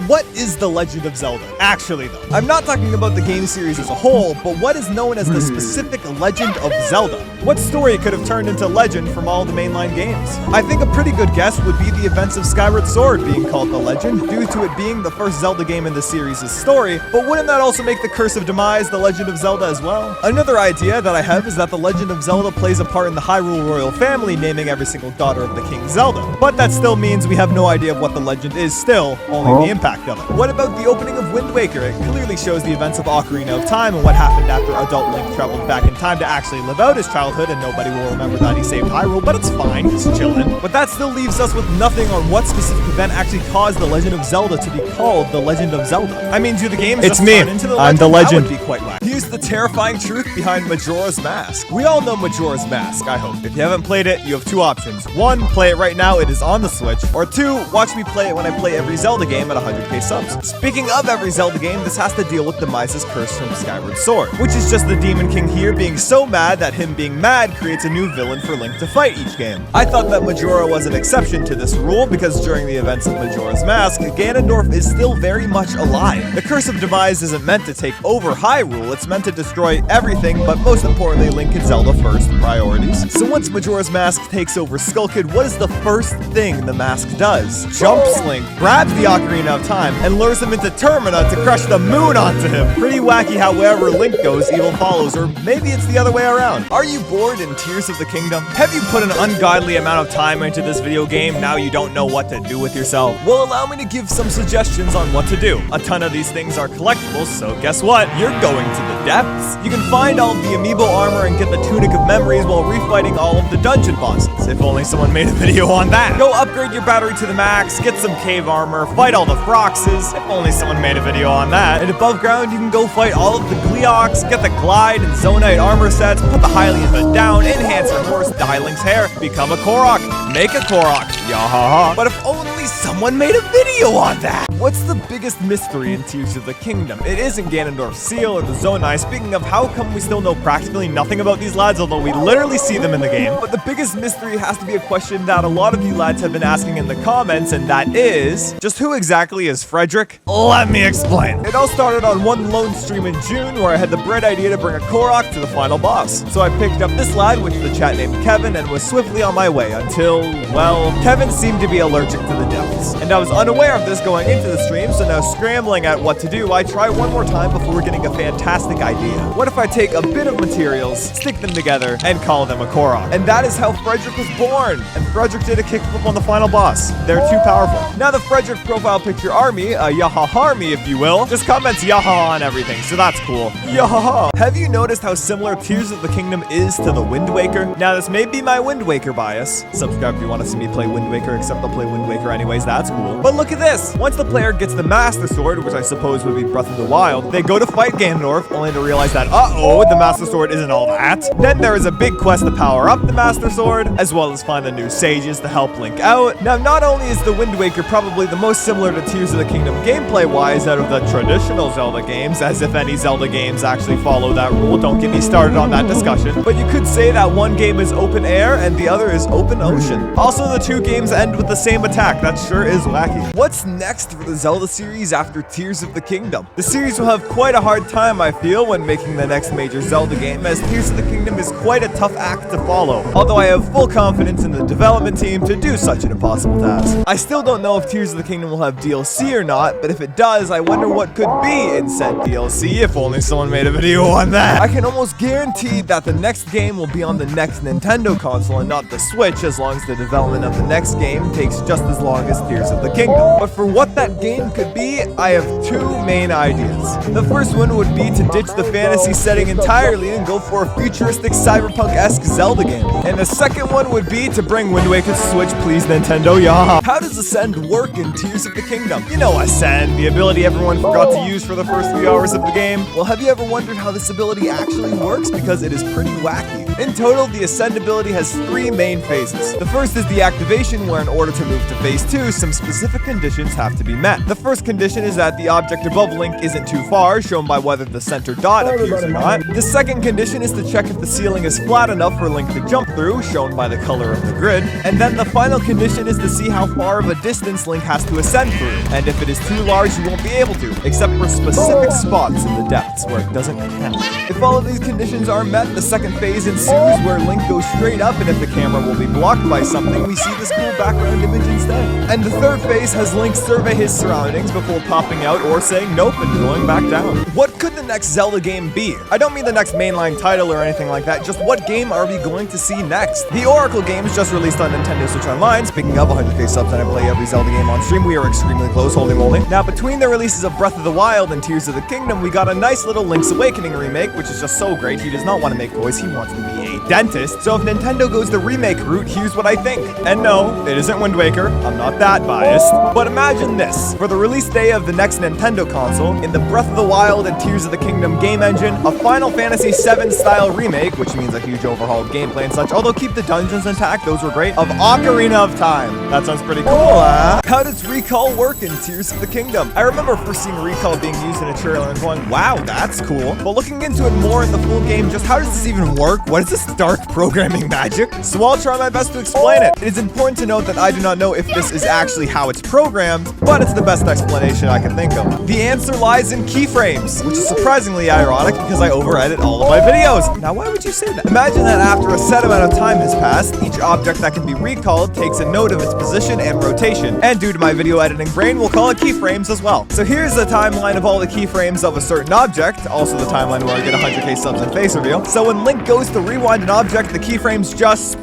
What is The Legend of Zelda? Actually though, I'm not talking about the game series as a whole, but what is known as the specific Legend of Zelda? What story could have turned into legend from all the mainline games? I think a pretty good guess would be the events of Skyward Sword being called The Legend, due to it being the first Zelda game in the series' story, but wouldn't that also make the Curse of Demise The Legend of Zelda as well? Another idea that I have is that The Legend of Zelda plays a part in the Hyrule royal family, naming every single daughter of the King Zelda. But that still means we have no idea of what the legend is still, only the impact of it. What about the opening of Wind Waker? It clearly shows the events of Ocarina of Time and what happened after adult Link traveled back in time to actually live out his childhood, and nobody will remember that he saved Hyrule, but it's fine, he's chillin'. But that still leaves us with nothing on what specific event actually caused The Legend of Zelda to be called The Legend of Zelda. I mean, do the games just turn into the legend? I'm the legend. That would be quite wacky. Here's the terrifying truth behind Majora's Mask. We all know Majora's Mask, I hope. If you haven't played it, you have two options. One, play it right now, it is on the Switch. Or two, watch me play it when I play every Zelda game at 100k subs. Speaking of every Zelda game, this has to deal with Demise's curse from Skyward Sword, which is just the Demon King here being so mad that him being mad creates a new villain for Link to fight each game. I thought that Majora was an exception to this rule because during the events of Majora's Mask, Ganondorf is still very much alive. The Curse of Demise isn't meant to take over Hyrule, it's meant to destroy everything, but most importantly, Link and Zelda first priorities. So once Majora's Mask takes over Skull Kid, what is the first thing the mask does? Jumps Link, grabs the Ocarina of Time, and lures him into Termina to crush the moon onto him. Pretty wacky how wherever Link goes, evil follows, or maybe it's the other way around. Are you bored in Tears of the Kingdom? Have you put an ungodly amount of time into this video game, now you don't know what to do with yourself? Well, allow me to give some suggestions on what to do. A ton of these things are collectibles, so guess what? You're going to the depths. You can find all of the amiibo armor and get the Tunic of Memories while refighting all of the dungeon bosses. If only someone made a video on that. Go upgrade your battery to the max, get some cave armor, fight all the Froxes. If only someone made a video on that. And above ground, you can go fight all of the Gleeoks, get the Glide and Zonite armor sets, put the Hylian down, enhance your horse, dye Link's hair, become a Korok, make a Korok. Yahaha. But if only someone made a video on that! What's the biggest mystery in Tears of the Kingdom? It isn't Ganondorf's seal or the Zonai. Speaking of, how come we still know practically nothing about these lads, although we literally see them in the game? But the biggest mystery has to be a question that a lot of you lads have been asking in the comments, and that is, just who exactly is Frederick? Let me explain. It all started on one lone stream in June where I had the bright idea to bring a Korok to the final boss. So I picked up this lad, which the chat named Kevin, and was swiftly on my way until, well, Kevin seemed to be allergic to the devils. And I was unaware of this going into the stream, so now scrambling at what to do, I try one more time before getting a fantastic idea. What if I take a bit of materials, stick them together, and call them a Korok? And that is how Frederick was born. And Frederick did a kickflip on the final boss. They're too powerful. Now the Frederick profile picture army, a Yahaha army if you will, just comments Yahaha on everything, so that's cool. Yahaha. Have you noticed how similar Tears of the Kingdom is to the Wind Waker? Now this may be my Wind Waker bias. Subscribe if you want to see me play Wind Waker, except I'll play Wind Waker anyways, that that's cool. But look at this. Once the player gets the Master Sword, which I suppose would be Breath of the Wild, they go to fight Ganondorf, only to realize that, uh-oh, the Master Sword isn't all that. Then there is a big quest to power up the Master Sword, as well as find the new sages to help Link out. Now, not only is the Wind Waker probably the most similar to Tears of the Kingdom gameplay-wise out of the traditional Zelda games, as if any Zelda games actually follow that rule, don't get me started on that discussion, but you could say that one game is open air and the other is open ocean. Also, the two games end with the same attack. That sure is wacky. What's next for the Zelda series after Tears of the Kingdom? The series will have quite a hard time, I feel, when making the next major Zelda game, as Tears of the Kingdom is quite a tough act to follow, although I have full confidence in the development team to do such an impossible task. I still don't know if Tears of the Kingdom will have DLC or not, but if it does, I wonder what could be in said DLC, if only someone made a video on that. I can almost guarantee that the next game will be on the next Nintendo console and not the Switch, as long as the development of the next game takes just as long as Tears of the Kingdom. But for what that game could be, I have two main ideas. The first one would be to ditch the fantasy setting entirely and go for a futuristic cyberpunk-esque Zelda game. And the second one would be to bring Wind Waker to Switch, please Nintendo, yeah. How does Ascend work in Tears of the Kingdom? You know Ascend, the ability everyone forgot to use for the first 3 hours of the game. Well, have you ever wondered how this ability actually works? Because it is pretty wacky. In total, the Ascend ability has 3 main phases. The first is the activation, where in order to move to phase 2, some specific conditions have to be met. The first condition is that the object above Link isn't too far, shown by whether the center dot appears or not. The second condition is to check if the ceiling is flat enough for Link to jump through, shown by the color of the grid. And then the final condition is to see how far of a distance Link has to ascend through. And if it is too large, you won't be able to, except for specific spots in the depths where it doesn't count. If all of these conditions are met, the second phase ensues, where Link goes straight up, and if the camera will be blocked by something, we see this cool background image instead. And the third phase has Link survey his surroundings before popping out or saying nope and going back down. What could the next Zelda game be? I don't mean the next mainline title or anything like that, just what game are we going to see next? The Oracle games just released on Nintendo Switch Online. Speaking of 100k subs and I play every Zelda game on stream, we are extremely close, holy moly. Now, between the releases of Breath of the Wild and Tears of the Kingdom, we got a nice little Link's Awakening remake, which is just so great. He does not want to make toys, he wants to be a dentist. So if Nintendo goes the remake route, here's what I think. And no, it isn't Wind Waker, I'm not that biased. But imagine this, for the release day of the next Nintendo console, in the Breath of the Wild and Tears of the Kingdom game engine, a Final Fantasy VII style remake, which means a huge overhaul of gameplay and such, although keep the dungeons intact, those were great, of Ocarina of Time. That sounds pretty cool, huh? How does Recall work in Tears of the Kingdom? I remember first seeing Recall being used in a trailer and going, wow, that's cool. But looking into it more in the full game, just how does this even work? What is this dark programming magic? So I'll try my best to explain it. It is important to note that I do not know if this is actually how it's programmed, but it's the best explanation I can think of. The answer lies in keyframes, which is surprisingly ironic because I over-edit all of my videos. Now, why would you say that? Imagine that after a set amount of time has passed, each object that can be recalled takes a note of its position and rotation, and due to my video editing brain, we'll call it keyframes as well. So here's the timeline of all the keyframes of a certain object, also the timeline where I get 100k subs and face reveal. So when Link goes to rewind an object, the keyframes just...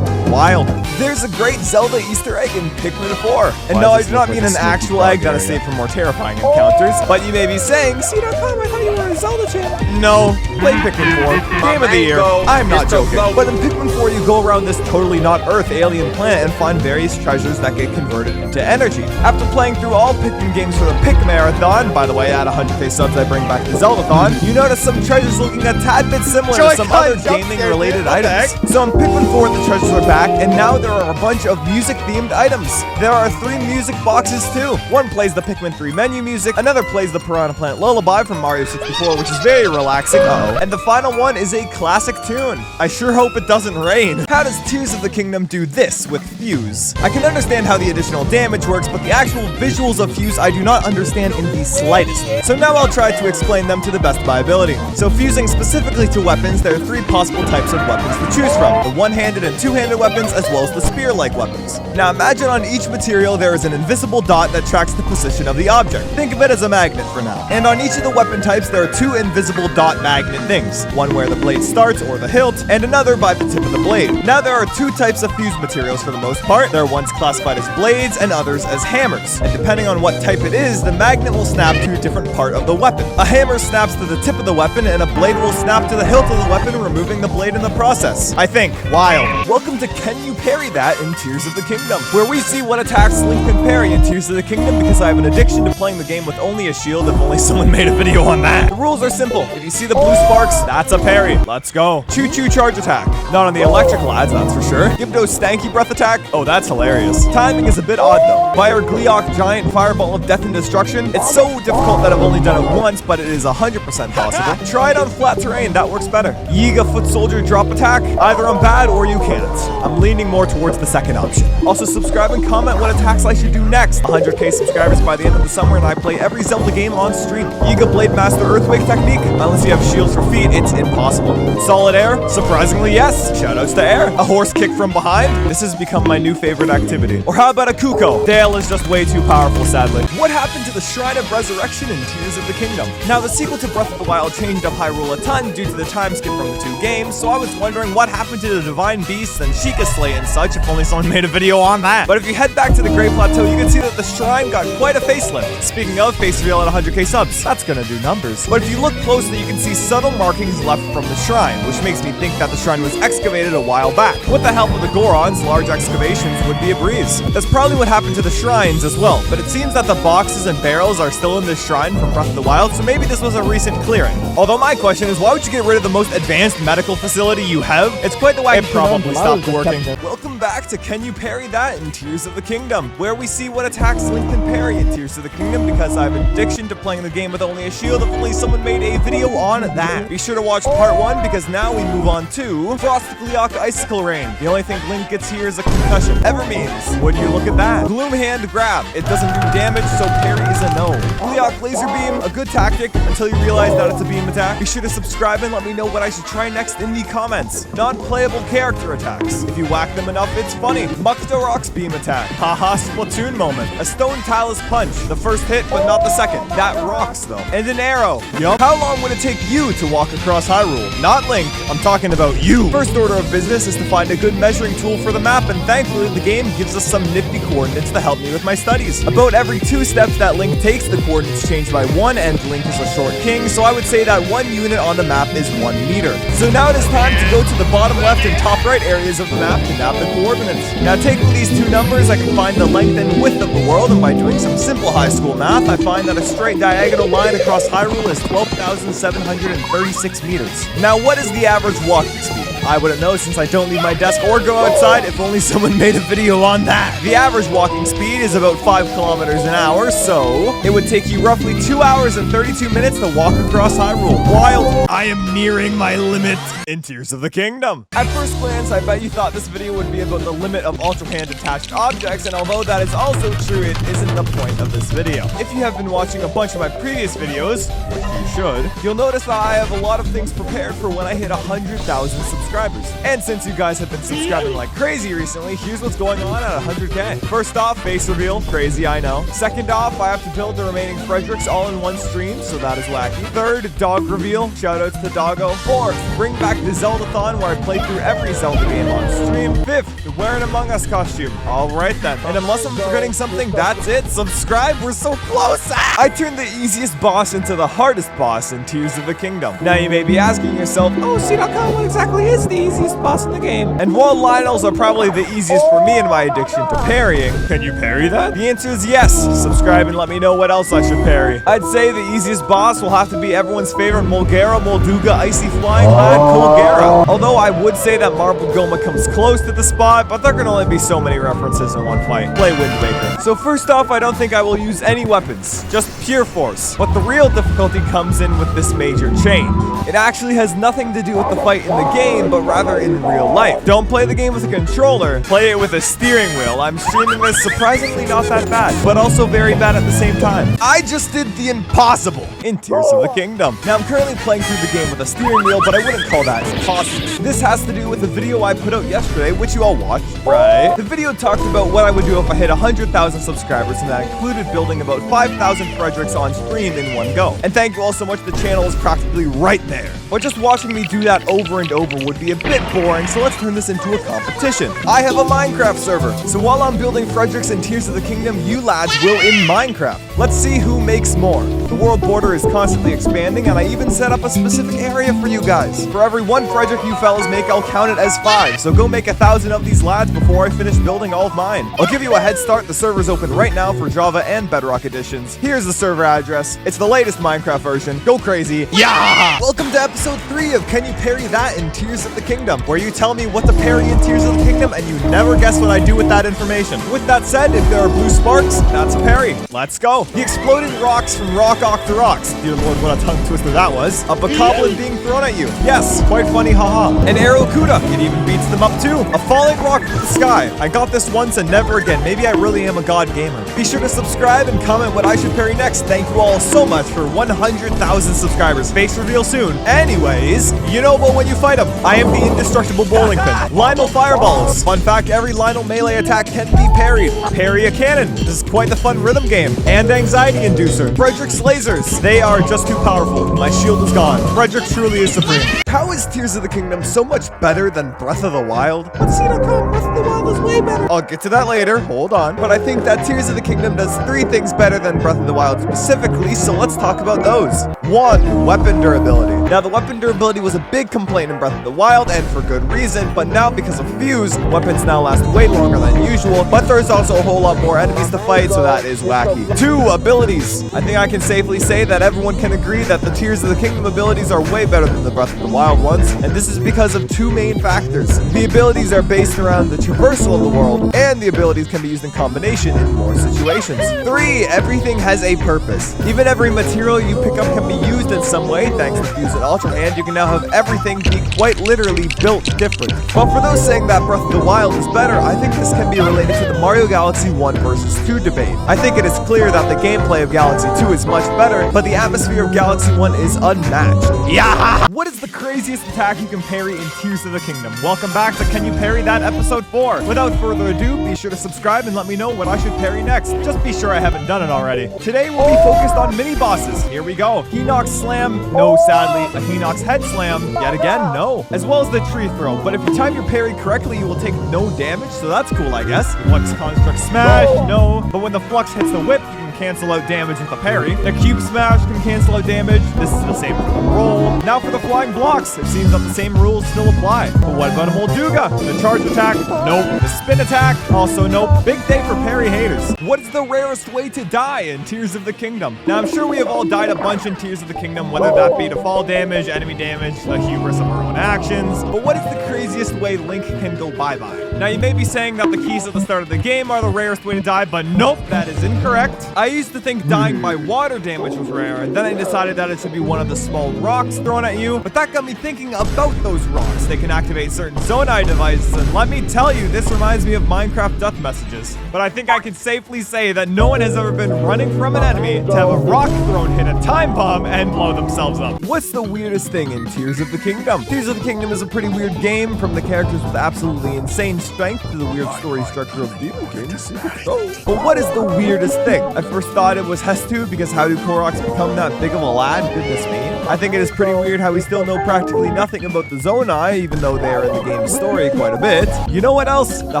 wild. There's a great Zelda Easter egg in Pikmin 4. And no, I do not mean an actual egg that is saved for more terrifying encounters, but you may be saying, cdotkom, I thought you were a Zelda channel. No, play Pikmin 4. Game of the year. I'm not joking. But in Pikmin 4, you go around this totally not Earth alien planet and find various treasures that get converted into energy. After playing through all Pikmin games for the Pick Marathon, by the way, at 100k subs I bring back the Zeldathon, you notice some treasures looking a tad bit similar to some other gaming-related items. So in Pikmin 4, the treasures are back, and now there are a bunch of music-themed items. There are 3 music boxes too. One plays the Pikmin 3 menu music, another plays the Piranha Plant Lullaby from Mario 64, which is very relaxing, and the final one is a classic tune. I sure hope it doesn't rain. How does Tears of the Kingdom do this with Fuse? I can understand how the additional damage works, but the actual visuals of Fuse I do not understand in the slightest. So now I'll try to explain them to the best of my ability. So fusing specifically to weapons, there are 3 possible types of weapons to choose from: the one-handed and two-handed weapons, as well as the spear-like weapons. Now imagine on each material there is an invisible dot that tracks the position of the object. Think of it as a magnet for now. And on each of the weapon types there are 2 invisible dot magnet things, one where the blade starts or the hilt, and another by the tip of the blade. Now there are 2 types of fuse materials for the most part. There are ones classified as blades and others as hammers. And depending on what type it is, the magnet will snap to a different part of the weapon. A hammer snaps to the tip of the weapon and a blade will snap to the hilt of the weapon, removing the blade in the process. I think. Wild. Welcome to Can You Parry That in Tears of the Kingdom, where we see what attacks Link can parry in Tears of the Kingdom because I have an addiction to playing the game with only a shield. If only someone made a video on that. The rules are simple. If you see the blue sparks, that's a parry. Let's go. Choo-choo charge attack. Not on the electric lads, that's for sure. Gibdo stanky breath attack. Oh, that's hilarious. Timing is a bit odd though. Fire Gleeok giant fireball of death and destruction. It's so difficult that I've only done it once, but it is 100% possible. Try it on flat terrain, that works better. Yiga foot soldier drop attack. Either I'm bad or you can't. I'm leaning more towards the second option. Also subscribe and comment what attacks I should do next. 100k subscribers by the end of the summer and I play every Zelda game on stream. Yiga Blade Master Earthquake technique. Unless you have shields for feet, it's impossible. Solid air? Surprisingly yes. Shoutouts to air. A horse kick from behind? This has become my new favorite activity. Or how about a Kuko? Dale is just way too powerful, sadly. What happened to the Shrine of Resurrection in Tears of the Kingdom? Now the sequel to Breath of the Wild changed up Hyrule a ton due to the time skip from the two games, so I was wondering what happened to the Divine Beasts and Sheikah Slay and such. If only someone made a video on that. But if you head back to the Great Plateau, you can see that the shrine got quite a facelift. Speaking of face reveal at 100k subs, that's gonna do numbers. But if you look closely, you can see subtle markings left from the shrine, which makes me think that the shrine was excavated a while back. With the help of the Gorons, large excavations would be a breeze. That's probably what happened to the shrines as well, but it seems that the boxes and barrels are still in this shrine from Breath of the Wild, so maybe this was a recent clearing. Although my question is, why would you get rid of the most advanced medical facility you have? It's quite the way it probably stopped working. Welcome back to Can You Parry That in Tears of the Kingdom, where we see what attacks Link can parry in Tears of the Kingdom because I have an addiction to playing the game with only a shield. If only someone made a video on that. Be sure to watch part 1 because now we move on to Frost Gleeok Icicle Rain. The only thing Link gets here is a concussion. Ever means. Would you look at that? Gloom Hand Grab. It doesn't do damage, so parry is a no. Gleeok Laser Beam, a good tactic until you realize that it's a beam attack. Be sure to subscribe and let me know what I should try next in the comments. Non-playable character attacks. If you whack them enough, it's funny. Mukta Rock's beam attack. Haha, Splatoon moment. A Stone Talus punch. The first hit, but not the second. That rocks though. And an arrow. Yup. How long would it take you to walk across Hyrule? Not Link. I'm talking about you. First order of business is to find a good measuring tool for the map, and thankfully the game gives us some nifty coordinates to help me with my studies. About every 2 steps that Link takes, the coordinates change by 1, and Link is a short king, so I would say that 1 unit on the map is 1 meter. So now it is time to go to the bottom left and top right areas of the map to map the coordinates. Now taking these 2 numbers, I can find the length and width of the world, and by doing some simple high school math, I find that a straight diagonal line across Hyrule is 12,736 meters. Now what is the average walking speed? I wouldn't know since I don't leave my desk or go outside. If only someone made a video on that. The average walking speed is about 5 kilometers an hour, so it would take you roughly 2 hours and 32 minutes to walk across Hyrule. Wild. I am nearing my limit in Tears of the Kingdom. At first glance, I bet you thought this video would be about the limit of Ultra Hand attached objects, and although that is also true, it isn't the point of this video. If you have been watching a bunch of my previous videos, which you should, you'll notice that I have a lot of things prepared for when I hit 100,000 subscribers. And since you guys have been subscribing like crazy recently, here's what's going on at 100k. First off, face reveal. Crazy, I know. Second off, I have to build the remaining Fredericks all in one stream, so that is wacky. Third, dog reveal. Shoutouts to Doggo. Fourth, bring back the Zelda-thon where I play through every Zelda game on stream. Fifth, wear an Among Us costume. Alright then. And unless I'm forgetting something, that's it. Subscribe, we're so close. I turned the easiest boss into the hardest boss in Tears of the Kingdom. Now you may be asking yourself, oh, cdotkom, what exactly is the easiest boss in the game? And while Lionels are probably the easiest for me in my addiction to parrying, can you parry that? The answer is yes. Subscribe and let me know what else I should parry. I'd say the easiest boss will have to be everyone's favorite Mulgara Molduga Icy Flying Lad Kulgara. Although I would say that Marble Goma comes close to the spot, but there can only be so many references in one fight. Play Wind Waker. So first off, I don't think I will use any weapons, just pure force. But the real difficulty comes in with this major change. It actually has nothing to do with the fight in the game, but rather in real life. Don't play the game with a controller, play it with a steering wheel. I'm streaming this surprisingly not that bad, but also very bad at the same time. I just did the impossible in Tears of the Kingdom. Now I'm currently playing through the game with a steering wheel, but I wouldn't call that impossible. This has to do with the video I put out yesterday, which you all watched, right? The video talked about what I would do if I hit 100,000 subscribers, and that included building about 5,000 Fredericks on stream in one go. And thank you all so much, the channel is practically right there. But just watching me do that over and over would be a bit boring, so let's turn this into a competition. I have a Minecraft server, so while I'm building Fredericks in Tears of the Kingdom, you lads will in Minecraft. Let's see who makes more. The world border is constantly expanding, and I even set up a specific area for you guys. For every 1 Frederick you fellas make, I'll count it as 5. So go make 1,000 of these lads before I finish building all of mine. I'll give you a head start. The server's open right now for Java and Bedrock editions. Here's the server address. It's the latest Minecraft version. Go crazy. Yeah! Welcome to episode 3 of Can You Parry That in Tears of the Kingdom, where you tell me what to parry in Tears of the Kingdom and you never guess what I do with that information. With that said, if there are blue sparks, that's a parry. Let's go. The exploding rocks from Rock Octorox. Dear Lord, what a tongue twister that was. A bokoblin being thrown at you. Yes, quite funny, haha. An Arrowcuda. It even beats them up too. A falling rock from the sky. I got this once and never again. Maybe I really am a god gamer. Be sure to subscribe and comment what I should parry next. Thank you all so much for 100,000 subscribers. Face reveal soon. Anyways, you know what when you fight him. I am the indestructible bowling pin. Lionel Fireballs. Fun fact, every Lionel melee attack can be parried. Parry a cannon. This is quite the fun rhythm game. And anxiety inducer. Frederick's lasers. They are just too powerful. My shield is gone. Frederick truly is supreme. How is Tears of the Kingdom so much better than Breath of the Wild? But cdotkom, Breath of the Wild is way better. I'll get to that later. Hold on. But I think that Tears of the Kingdom does 3 things better than Breath of the Wild specifically, so let's talk about those. 1. Weapon durability. Now, the weapon durability was a big complaint in Breath of the Wild, and for good reason, but now because of Fuse, weapons now last way longer than usual, but there's also a whole lot more enemies to fight, so that is wacky. 2. Abilities. I think I can safely say that everyone can agree that the Tears of the Kingdom abilities are way better than the Breath of the Wild ones, and this is because of 2 main factors. The abilities are based around the traversal of the world, and the abilities can be used in combination in more situations. 3. Everything has a purpose. Even every material you pick up can be used in some way, thanks to Fuse and Ultra, and you can now have everything be quite literally built different. But for those saying that Breath of the Wild is better, I think this can be related to the Mario Galaxy 1 versus 2 debate. I think it is clear that the gameplay of Galaxy 2 is much better, but the atmosphere of Galaxy 1 is unmatched. Yeah! What is the craziest attack you can parry in Tears of the Kingdom? Welcome back to Can You Parry That episode 4. Without further ado, be sure to subscribe and let me know what I should parry next. Just be sure I haven't done it already. Today we'll be focused on mini bosses. Here we go. Hinox Slam. No, sadly. A Hinox Head Slam. Yet again, no. As well as the Tree Throw. But if you time your parry correctly, you will take no damage, so that's cool, I guess. Flux Construct Smash. No. But when the Flux hits the whip, you can cancel out damage with a parry. The Cube Smash can cancel out damage. This is the same for the roll. Now for the flying blocks. It seems that the same rules still apply. But what about a Molduga? The charge attack? Nope. The spin attack? Also nope. Big day for parry haters. What is the rarest way to die in Tears of the Kingdom? Now I'm sure we have all died a bunch in Tears of the Kingdom, whether that be to fall damage, enemy damage, the hubris of our own actions. But what is the craziest way Link can go bye-bye? Now you may be saying that the keys at the start of the game are the rarest way to die, but nope, that is incorrect. I used to think dying by water damage was rare, and then I decided that it should be one of the small rocks thrown at you, but that got me thinking about those rocks. They can activate certain Zonai devices, and let me tell you, this reminds me of Minecraft death messages. But I think I can safely say that no one has ever been running from an enemy to have a rock thrown, hit a time bomb, and blow themselves up. What's the weirdest thing in Tears of the Kingdom? Tears of the Kingdom is a pretty weird game, from the characters with absolutely insane strength to the weird story structure of Demon King's Secret Soul. But what is the weirdest thing? I first thought it was Hestu, because how do Koroks become that big of a lad? Goodness me. I think it is pretty weird how we still know practically nothing about the Zonai, even though they are in the game's story quite a bit. You know what else? The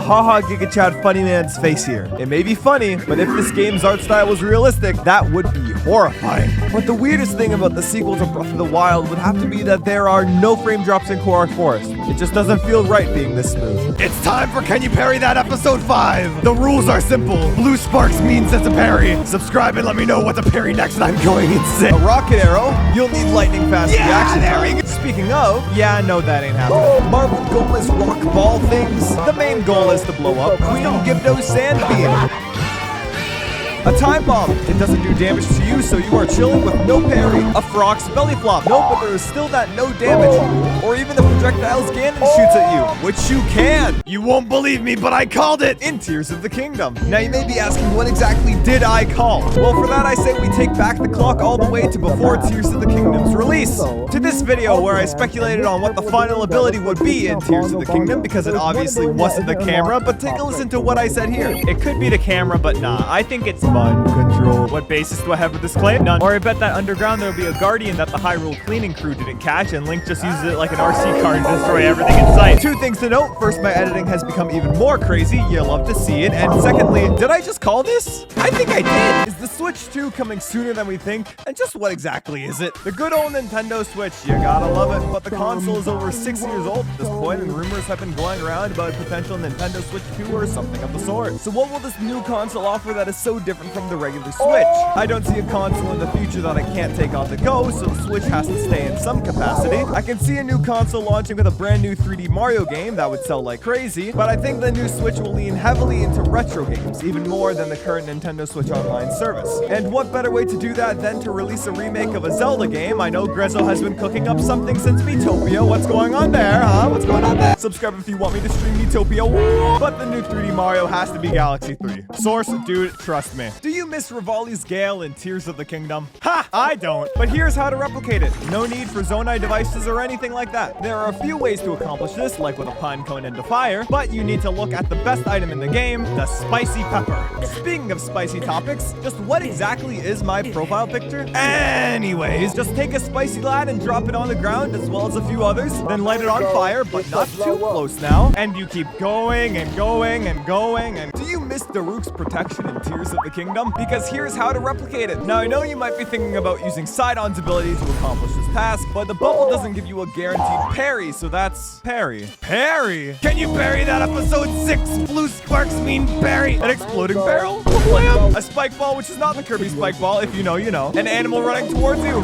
haha Giga Chad funny man's face here. It may be funny, but if this game's art style was realistic, that would be horrifying. But the weirdest thing about the sequel to Breath of the Wild would have to be that there are no frame drops in Korok Forest. It just doesn't feel right being this smooth. It's time for Can You Parry That episode 5. The rules are simple. Blue sparks means it's a parry. Subscribe and let me know what to parry next, and I'm going insane. A rocket arrow. You'll need lightning fast reaction time. Speaking of, yeah, no, that ain't happening. Marble goalless rock ball things. The main goal is to blow up Queen Gibdo's sand beam. A time bomb. It doesn't do damage to you, so you are chilling with no parry. A Frog's belly flop. No, but there is still that no damage rule. Or even the projectiles Ganon shoots at you, which you can. You won't believe me, but I called it in Tears of the Kingdom. Now you may be asking, what exactly did I call? Well, for that I say we take back the clock all the way to before Tears of the Kingdom's release. To this video where I speculated on what the final ability would be in Tears of the Kingdom, because it obviously wasn't the camera, but take a listen to what I said here. It could be the camera, but nah, I think it's mind control. What basis do I have for this claim? None. Or I bet that underground there'll be a guardian that the Hyrule cleaning crew didn't catch, and Link just uses it like an RC car and destroy everything in sight. Two things to note. First, my editing has become even more crazy. You'll love to see it. And secondly, did I just call this? I think I did. Is the Switch 2 coming sooner than we think? And just what exactly is it? The good old Nintendo Switch, you gotta love it. But the console is over 6 years old at this point, and rumors have been going around about a potential Nintendo Switch 2 or something of the sort. So what will this new console offer that is so different from the regular Switch? I don't see a console in the future that I can't take on the go, so the Switch has to stay in some capacity. I can see a new console launching with a brand new 3D Mario game that would sell like crazy, but I think the new Switch will lean heavily into retro games, even more than the current Nintendo Switch Online service. And what better way to do that than to release a remake of a Zelda game? I know Grezzo has been cooking up something since Miitopia. What's going on there, huh? What's going on there? Subscribe if you want me to stream Miitopia. But the new 3D Mario has to be Galaxy 3. Source, dude, trust me. Do you miss Rivali's Gale in Tears of the Kingdom? Ha! I don't. But here's how to replicate it. No need for Zonai devices or anything like that. There are a few ways to accomplish this, like with a pine cone and a fire, but you need to look at the best item in the game, the spicy pepper. Speaking of spicy topics, just what exactly is my profile picture? Anyways, just take a spicy lad and drop it on the ground as well as a few others, then light it on fire, but not too close now. And you keep going and going and going and... Do you miss Daruk's protection in Tears of the Kingdom? Because here's how to replicate it. Now I know you might be thinking about using Sidon's ability to accomplish this task, but the bubble doesn't give you a guaranteed parry, so that's parry. Parry? Can you parry that episode 6 blue sparks mean parry? An exploding barrel? Blam! A spike ball, which is not the Kirby spike ball, if you know, you know. An animal running towards you.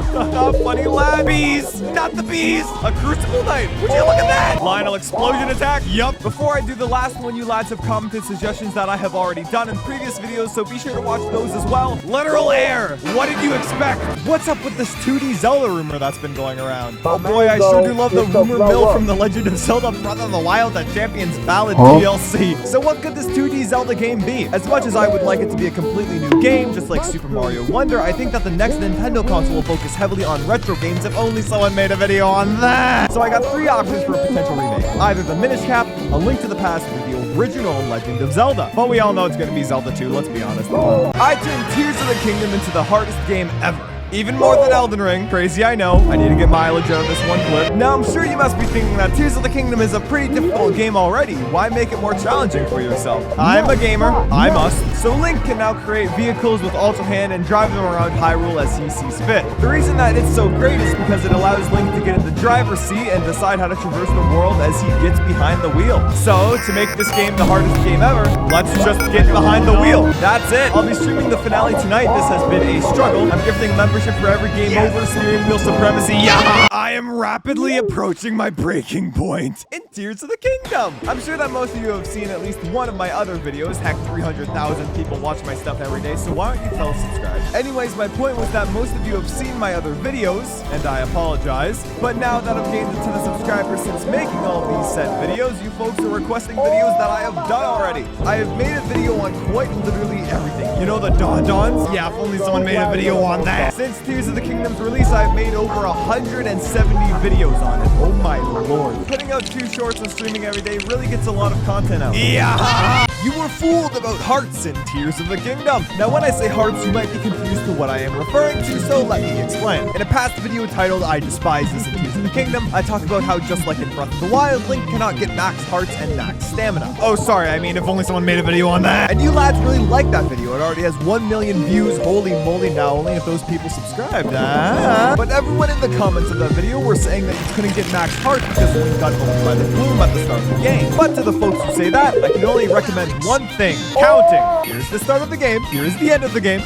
Funny lad. Bees! Not the bees! A crucible knight! Would you look at that? Lionel explosion attack? Yup. Before I do the last one, you lads have commented suggestions that I have already done in previous videos, so be sure to watch those as well. Literal air! What did you expect? What's up with this 2D Zelda rumor that's been going around? Oh boy, I sure do love the rumor mill from The Legend of Zelda Breath of the Wild, the Champions Ballad DLC. So what could this 2D Zelda game be? As much as I would like it to be a completely new game, just like Super Mario Wonder, I think that the next Nintendo console will focus heavily on retro games if only someone made a video on that. So I got 3 options for a potential remake. Either the Minish Cap, A Link to the Past, or the original Legend of Zelda. But we all know it's gonna be Zelda 2, let's be honest. I turned Tears of the Kingdom into the hardest game ever. Even more than Elden Ring. Crazy, I know. I need to get mileage out of this one clip. Now, I'm sure you must be thinking that Tears of the Kingdom is a pretty difficult game already. Why make it more challenging for yourself? I'm a gamer. I must. So Link can now create vehicles with Ultra Hand and drive them around Hyrule as he sees fit. The reason that it's so great is because it allows Link to get in the driver's seat and decide how to traverse the world as he gets behind the wheel. So, to make this game the hardest game ever, let's just get behind the wheel. That's it. I'll be streaming the finale tonight. This has been a struggle. I'm gifting membership for every game over, steering wheel supremacy. Yeah! I am rapidly approaching my breaking point in Tears of the Kingdom. I'm sure that most of you have seen at least one of my other videos. Heck, 300,000 people watch my stuff every day, so why don't you tell subscribe? Anyways, my point was that most of you have seen my other videos, and I apologize. But now that I've gained a ton of subscribers since making all of these said videos, you folks are requesting videos that I have done already. I have made a video on quite literally everything. You know the Dons? Yeah, if only someone made a video on that. Since Tears of the Kingdom's release, I've made over 170 videos on it. Oh my lord. Putting out 2 shorts and streaming every day really gets a lot of content out. Yeah! You were fooled about hearts in Tears of the Kingdom. Now when I say hearts, you might be confused to what I am referring to, so let me explain. In a past video titled I Despise This in Tears of the Kingdom, I talk about how just like in Breath of the Wild, Link cannot get max hearts and max stamina. Oh sorry, I mean if only someone made a video on that. And you lads really like that video. It already has 1 million views. Holy moly, now only if those people subscribed. But everyone in the comments of that video were saying that you couldn't get max hearts because Link got owned by the bloom at the start of the game. But to the folks who say that, I can only recommend one thing: counting. Here's the start of the game, here's the end of the game.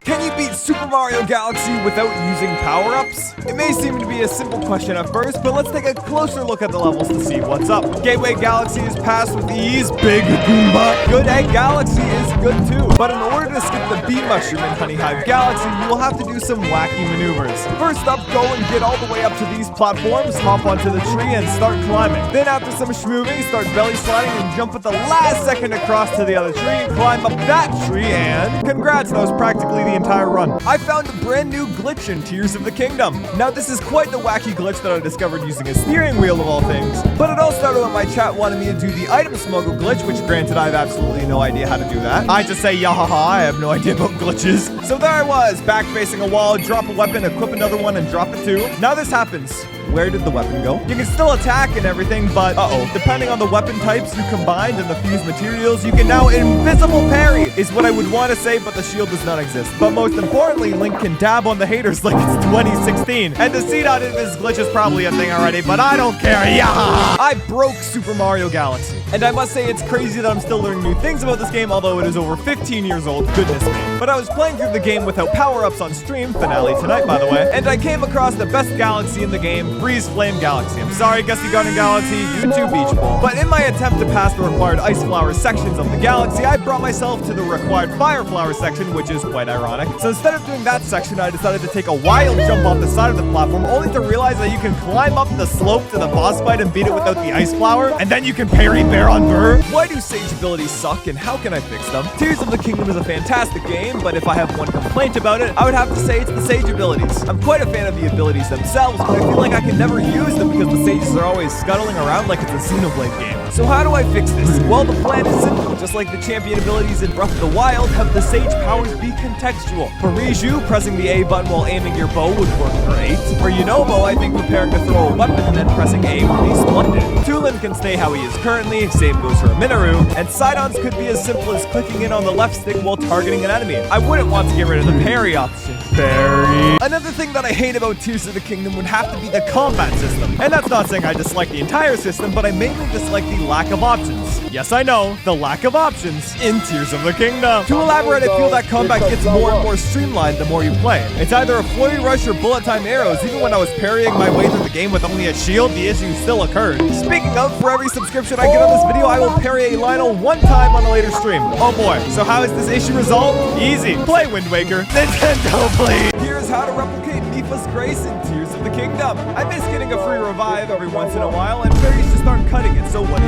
Can you beat Super Mario Galaxy without using power-ups? It may seem to be a simple question at first, but let's take a closer look at the levels to see what's up. Gateway Galaxy is passed with ease, Big Goomba. Good Egg Galaxy is good too, but in order to skip the Bee Mushroom in Honey Hive Galaxy, you will have to do some wacky maneuvers. First up, go and get all the way up to these platforms, hop onto the tree and start climbing. Then after some schmooving, start belly sliding and jump at the last second across to the other tree, climb up that tree, and congrats, that was practically the entire run. I found a brand new glitch in Tears of the Kingdom. Now this is quite the wacky glitch that I discovered using a steering wheel of all things, but it all started when my chat wanted me to do the item smuggle glitch, which granted I have absolutely no idea how to do that. I just say yaha Haha, I have no idea about glitches. So there I was, back facing a wall, drop a weapon, equip another one, and drop it too. Now this happens. Where did the weapon go? You can still attack and everything, but depending on the weapon types you combined and the fused materials, you can now invisible parry, is what I would want to say, but the shield does not exist. But most importantly, Link can dab on the haters like it's 2016. And the c.invis glitch is probably a thing already, but I don't care. Yeah! I broke Super Mario Galaxy. And I must say it's crazy that I'm still learning new things about this game, although it is over 15 years old, goodness me. But I was playing through the game without power-ups on stream, finale tonight by the way, and I came across the best galaxy in the game, Breeze Flame Galaxy. I'm sorry, Gusty Garden Galaxy, YouTube Beach Ball. But in my attempt to pass the required Ice Flower sections of the galaxy, I brought myself to the required Fire Flower section, which is quite ironic. So instead of doing that section, I decided to take a wild jump off the side of the platform, only to realize that you can climb up the slope to the boss fight and beat it without the Ice Flower, and then you can parry Bear on Burr. Why do Sage abilities suck, and how can I fix them? Tears of the Kingdom is a fantastic game, but if I have one complaint about it, I would have to say it's the Sage abilities. I'm quite a fan of the abilities themselves, but I feel like I can never use them because the Sages are always scuttling around like it's a Xenoblade game. So how do I fix this? Well, the plan is simple. Just like the champion abilities in Breath of the Wild, have the Sage powers be contextual. For Riju, pressing the A button while aiming your bow would work great. For Yunobo, I think preparing to throw a weapon and then pressing A would be splendid. Tulin can stay how he is currently, same goes for Minoru, and Sidon's could be as simple as clicking in on the left stick while targeting an enemy. I wouldn't want to get rid of the parry option. Parry. Another thing that I hate about Tears of the Kingdom would have to be the combat system. And that's not saying I dislike the entire system, but I mainly dislike the lack of options. Yes, I know, the lack of options in Tears of the Kingdom. To elaborate, I feel that combat gets more and more streamlined the more you play. It's either a flurry rush or bullet time arrows. Even when I was parrying my way through the game with only a shield, the issue still occurred. Speaking of, for every subscription I get on this video, I will parry a Lionel one time on a later stream. Oh boy, so how is this issue resolved? Easy. Play Wind Waker. Nintendo, please. Here's how to replicate Mipha's grace in Tears of the Kingdom. I miss getting a free revive every once in a while, and fairies just aren't cutting it, so what do?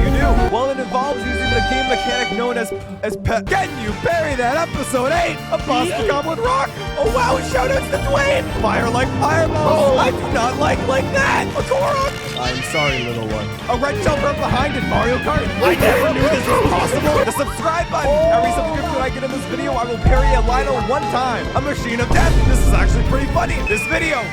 Well, it involves using the game mechanic known as Can you parry that? Episode 8 of Boss Goblin Rock. Oh wow, shoutouts to Dwayne. Fire like fireballs. I do not like that. A Korok. I'm sorry, little one. A red shell from behind in Mario Kart. I never knew this was possible. The subscribe button. Every subscription I get in this video, I will parry a Lionel one time. A machine of death. This is actually pretty funny. This video.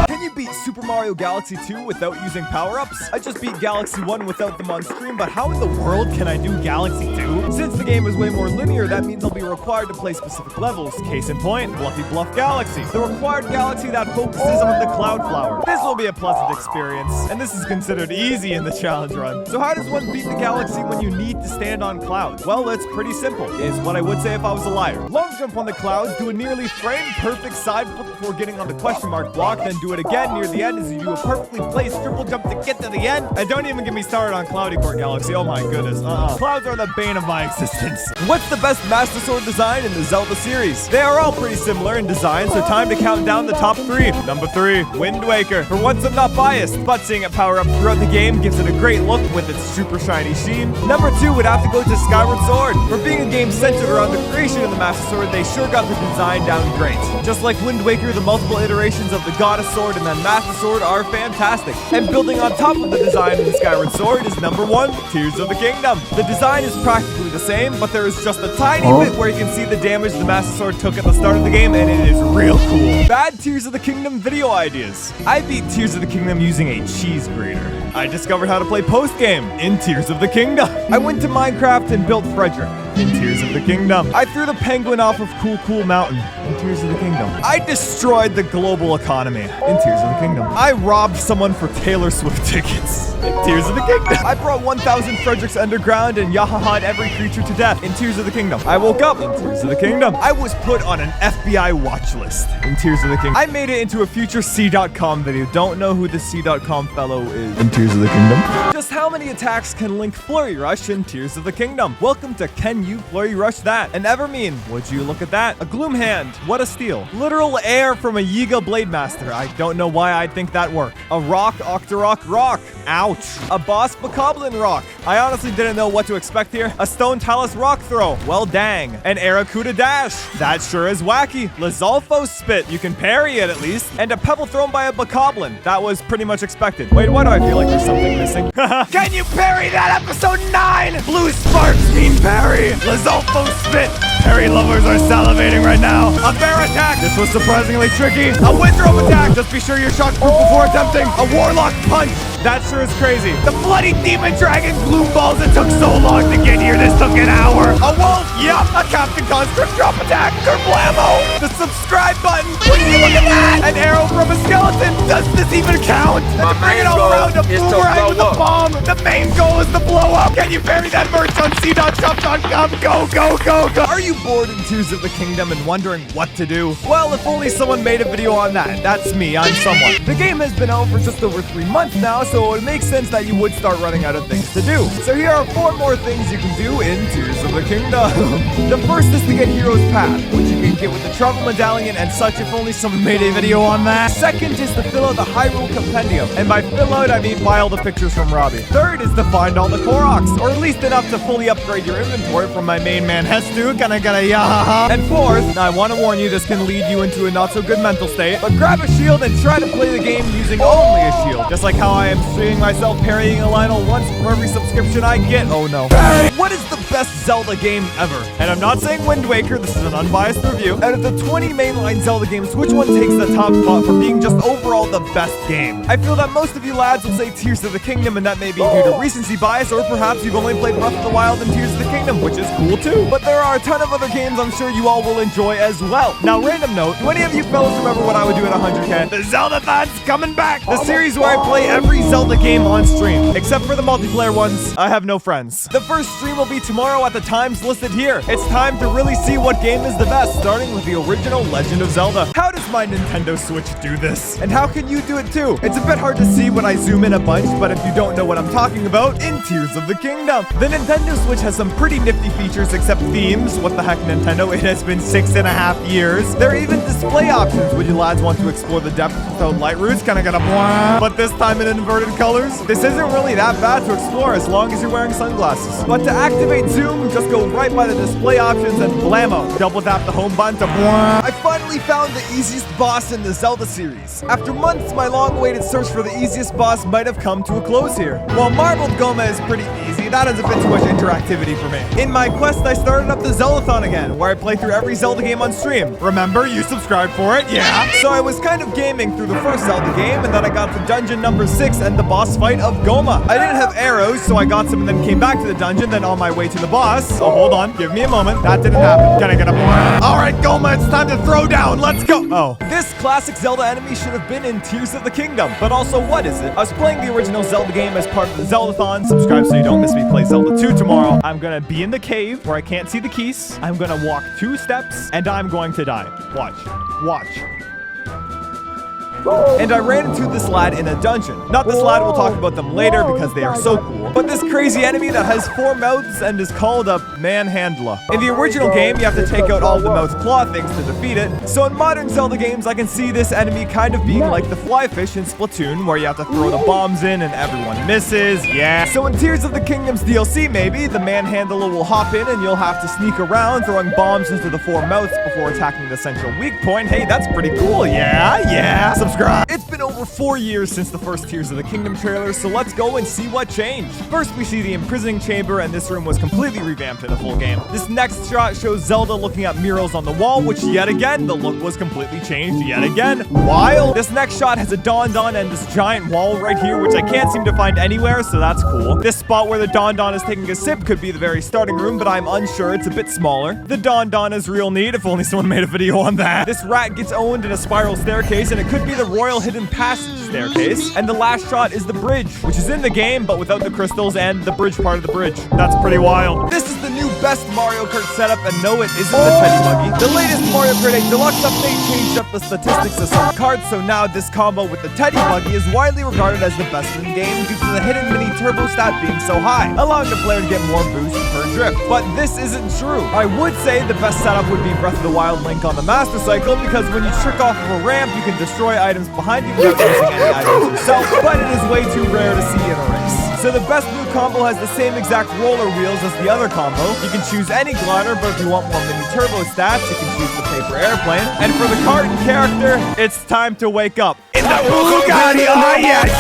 Can you beat Super Mario Galaxy 2 without using power-ups? I just beat Galaxy 1 without them on stream, but how in the world can I do Galaxy 2? Since the game is way more linear, that means I'll be required to play specific levels. Case in point, Bluffy Bluff Galaxy. The required galaxy that focuses on the Cloud Flower. This will be a pleasant experience, and this is considered easy in the challenge run. So how does one beat the galaxy when you need to stand on clouds? Well, it's pretty simple, is what I would say if I was a liar. Long jump on the clouds, do a nearly frame-perfect side flip before getting on the question mark block, then do it again near the end as you do a perfectly placed triple jump to get to the end. And don't even get me started on Cloudy Court Galaxy, oh my goodness. Clouds are the bane of my existence. What's the best Master Sword design in the Zelda series? They are all pretty similar in design, so time to count down the top 3. Number 3, Wind Waker. For once I'm not biased, but seeing it power up throughout the game gives it a great look with its super shiny sheen. Number 2 would have to go to Skyward Sword. For being a game centered around the creation of the Master Sword, they sure got the design down great. Just like Wind Waker, the multiple iterations of the Goddess Sword and then Master Sword are fantastic. And building on top of the design in Skyward Sword is number 1, Tears of the Kingdom. The design is practically the same, but there is just a tiny bit where you can see the damage the Master Sword took at the start of the game, and it is real cool. Bad Tears of the Kingdom video ideas. I beat Tears of the Kingdom using a cheese grater. I discovered how to play post-game in Tears of the Kingdom. I went to Minecraft and built Frederick in Tears of the Kingdom. I threw the penguin off of Cool Mountain in Tears of the Kingdom. I destroyed the global economy in Tears of the Kingdom. I robbed someone for Taylor Swift tickets in Tears of the Kingdom. I brought 1,000 Fredericks underground and yahaha'd every creature to death in Tears of the Kingdom. I woke up in Tears of the Kingdom. I was put on an FBI watch list in Tears of the Kingdom. I made it into a future cdotkom video. Don't know who the cdotkom fellow is in Tears of the Kingdom. Just how many attacks can Link Flurry Rush in Tears of the Kingdom? Welcome to Can You Flurry Rush That? An Evermean, would you look at that? A Gloom Hand, what a steal. Literal air from a Yiga Blade Master. I don't know why I'd think that worked. A Rock Octorok Rock. Ouch. A Boss Bokoblin Rock. I honestly didn't know what to expect here. A Stone Talus Rock Throw. Well dang. An Aracuda Dash. That sure is wacky. Lizalfo Spit. You can parry it at least. And a Pebble thrown by a Bokoblin. That was pretty much expected. Wait, why do I feel like there's something missing? Can you parry that? Episode 9! Blue Sparks Team Parry. Lizalfo Spit. Harry lovers are salivating right now. A bear attack. This was surprisingly tricky. A windrobe attack. Just be sure you're shockproof before attempting. A warlock punch. That sure is crazy. The bloody demon dragon gloom balls. It took so long to get here. This took an hour. A wolf. Yup. A Captain Construct drop attack. Kerblamo. The subscribe button. Would you look at that? An arrow from a skeleton. Does this even count? And to bring it all around, a boomerang with a bomb. The main goal is to blow up. Can you bury that merch on cdotkom? Go, go, go, go. Are you bored in Tears of the Kingdom and wondering what to do? Well, if only someone made a video on that. That's me. I'm someone. The game has been out for just over 3 months now, so it makes sense that you would start running out of things to do. So here are 4 more things you can do in Tears of the Kingdom. The first is to get Hero's Path, which you can get with the Travel Medallion and such if only someone made a video on that. Second is to fill out the Hyrule Compendium, and by fill out I mean buy all the pictures from Robbie. Third is to find all the Koroks, or at least enough to fully upgrade your inventory from my main man Hestu, gonna yahaha. And fourth, I want to warn you, this can lead you into a not so good mental state, but grab a shield and try to play the game using only a shield, just like how I am streaming myself parrying a Lionel once for every subscription I get. Oh no. What is the best Zelda game ever? And I'm not saying Wind Waker, this is an unbiased review. Out of the 20 mainline Zelda games, which one takes the top spot for being just overall the best game? I feel that most of you lads will say Tears of the Kingdom, and that may be due to recency bias, or perhaps you've only played Breath of the Wild and Tears of the Kingdom, which is cool too. But there are a ton of other games I'm sure you all will enjoy as well. Now, random note, do any of you fellas remember what I would do at 100k? The Zelda-thon's coming back! The series where I play every Zelda game on stream. Except for the multiplayer ones, I have no friends. The first stream will be tomorrow at the times listed here. It's time to really see what game is the best, starting with the original Legend of Zelda. How does my Nintendo Switch do this? And how can you do it too? It's a bit hard to see when I zoom in a bunch, but if you don't know what I'm talking about, in Tears of the Kingdom. The Nintendo Switch has some pretty nifty features except themes. What the heck, Nintendo? It has been 6.5 years. There are even display options. Would you lads want to explore the depths without light routes? Kinda gonna blah. But this time in inverted colors? This isn't really that bad to explore as long as you're wearing sunglasses. But to activate zoom, just go right by the display options and blammo. Double tap the home button to blah. I finally found the easiest boss in the Zelda series. After months, my long-awaited search for the easiest boss might have come to a close here. While Marbled Goma is pretty easy, that has a bit too much interactivity for me. In my quest, I started up the Zelda-thon again, where I play through every Zelda game on stream. Remember, you subscribed for it, yeah? So I was kind of gaming through the first Zelda game, and then I got to dungeon number 6 and the boss fight of Goma. I didn't have arrows, so I got some and then came back to the dungeon, then on my way to the boss. Oh, hold on, give me a moment. That didn't happen. Can I get a blah? All right, Goma, it's time to throw down. Let's go. Oh, this classic Zelda enemy should have been in Tears of the Kingdom, but also what is it? I was playing the original Zelda game as part of the Zelda-thon. Subscribe so you don't miss me play Zelda 2 tomorrow. I'm gonna be in the cave where I can't see the keys. I'm gonna walk 2 steps and I'm going to die. Watch. Watch. And I ran into this lad in a dungeon. Not this lad, we'll talk about them later because they are so cool. But this crazy enemy that has 4 mouths and is called a manhandler. In the original game, you have to take out all the mouth claw things to defeat it. So in modern Zelda games, I can see this enemy kind of being like the flyfish in Splatoon, where you have to throw the bombs in and everyone misses. Yeah. So in Tears of the Kingdom's DLC, maybe, the manhandler will hop in and you'll have to sneak around throwing bombs into the 4 mouths before attacking the central weak point. Hey, that's pretty cool. Yeah. Subscribe. It's been over 4 years since the first Tears of the Kingdom trailer, so let's go and see what changed. First, we see the imprisoning chamber, and this room was completely revamped in the full game. This next shot shows Zelda looking at murals on the wall, which yet again, the look was completely changed yet again. Wild! This next shot has a Don and this giant wall right here, which I can't seem to find anywhere, so that's cool. This spot where the Don is taking a sip could be the very starting room, but I'm unsure. It's a bit smaller. The Don is real neat, if only someone made a video on that. This rat gets owned in a spiral staircase, and it could be the Royal Hidden Passage staircase. And the last shot is the bridge, which is in the game, but without the crystals and the bridge part of the bridge. That's pretty wild. This is the new best Mario Kart setup, and no, it isn't the Teddy Buggy. The latest Mario Kart 8 Deluxe update changed up the statistics of some carts, so now this combo with the Teddy Buggy is widely regarded as the best in the game due to the hidden mini turbo stat being so high, allowing the player to get more boost per drift. But this isn't true. I would say the best setup would be Breath of the Wild Link on the Master Cycle, because when you trick off of a ramp, you can destroy items behind you without using any items yourself, but it is way too rare to see in a race. So the best move combo has the same exact roller wheels as the other combo. You can choose any glider, but if you want more mini turbo stats, you can choose the paper airplane. And for the carton character, it's time to wake up. In the Bugatti,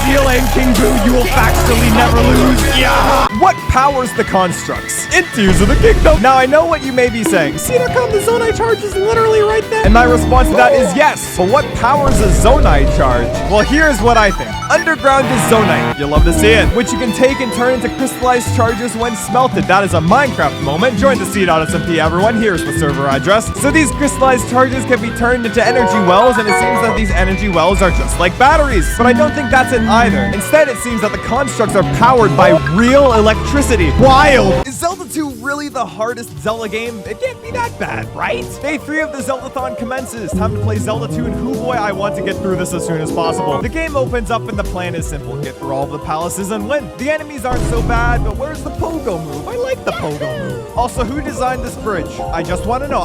Zealand King Boo, you will factually never lose. Yeah. What powers the constructs in Tears of the Kingdom? Now I know what you may be saying. cdotkom, the Zonai charge is literally right there. And my response to that is yes. But what powers a Zonai charge? Well, here's what I think. Underground is Zonite. You'll love to see it. Which you can take and turn into crystallized charges when smelted. That is a Minecraft moment. Join the c.smp, everyone. Here's the server address. So these crystallized charges can be turned into energy wells, and it seems that these energy wells are just like batteries. But I don't think that's it either. Instead, it seems that the constructs are powered by real electricity. Wild! Is Zelda 2 really the hardest Zelda game? It can't be that bad, right? Day 3 of the Zeldathon commences. Time to play Zelda 2, and hoo boy, I want to get through this as soon as possible. The game opens up and the plan is simple. Get through all of the palaces and win. The enemies aren't so bad, but where's the pogo move? I like the pogo move. Also, who designed this bridge? I just want to know.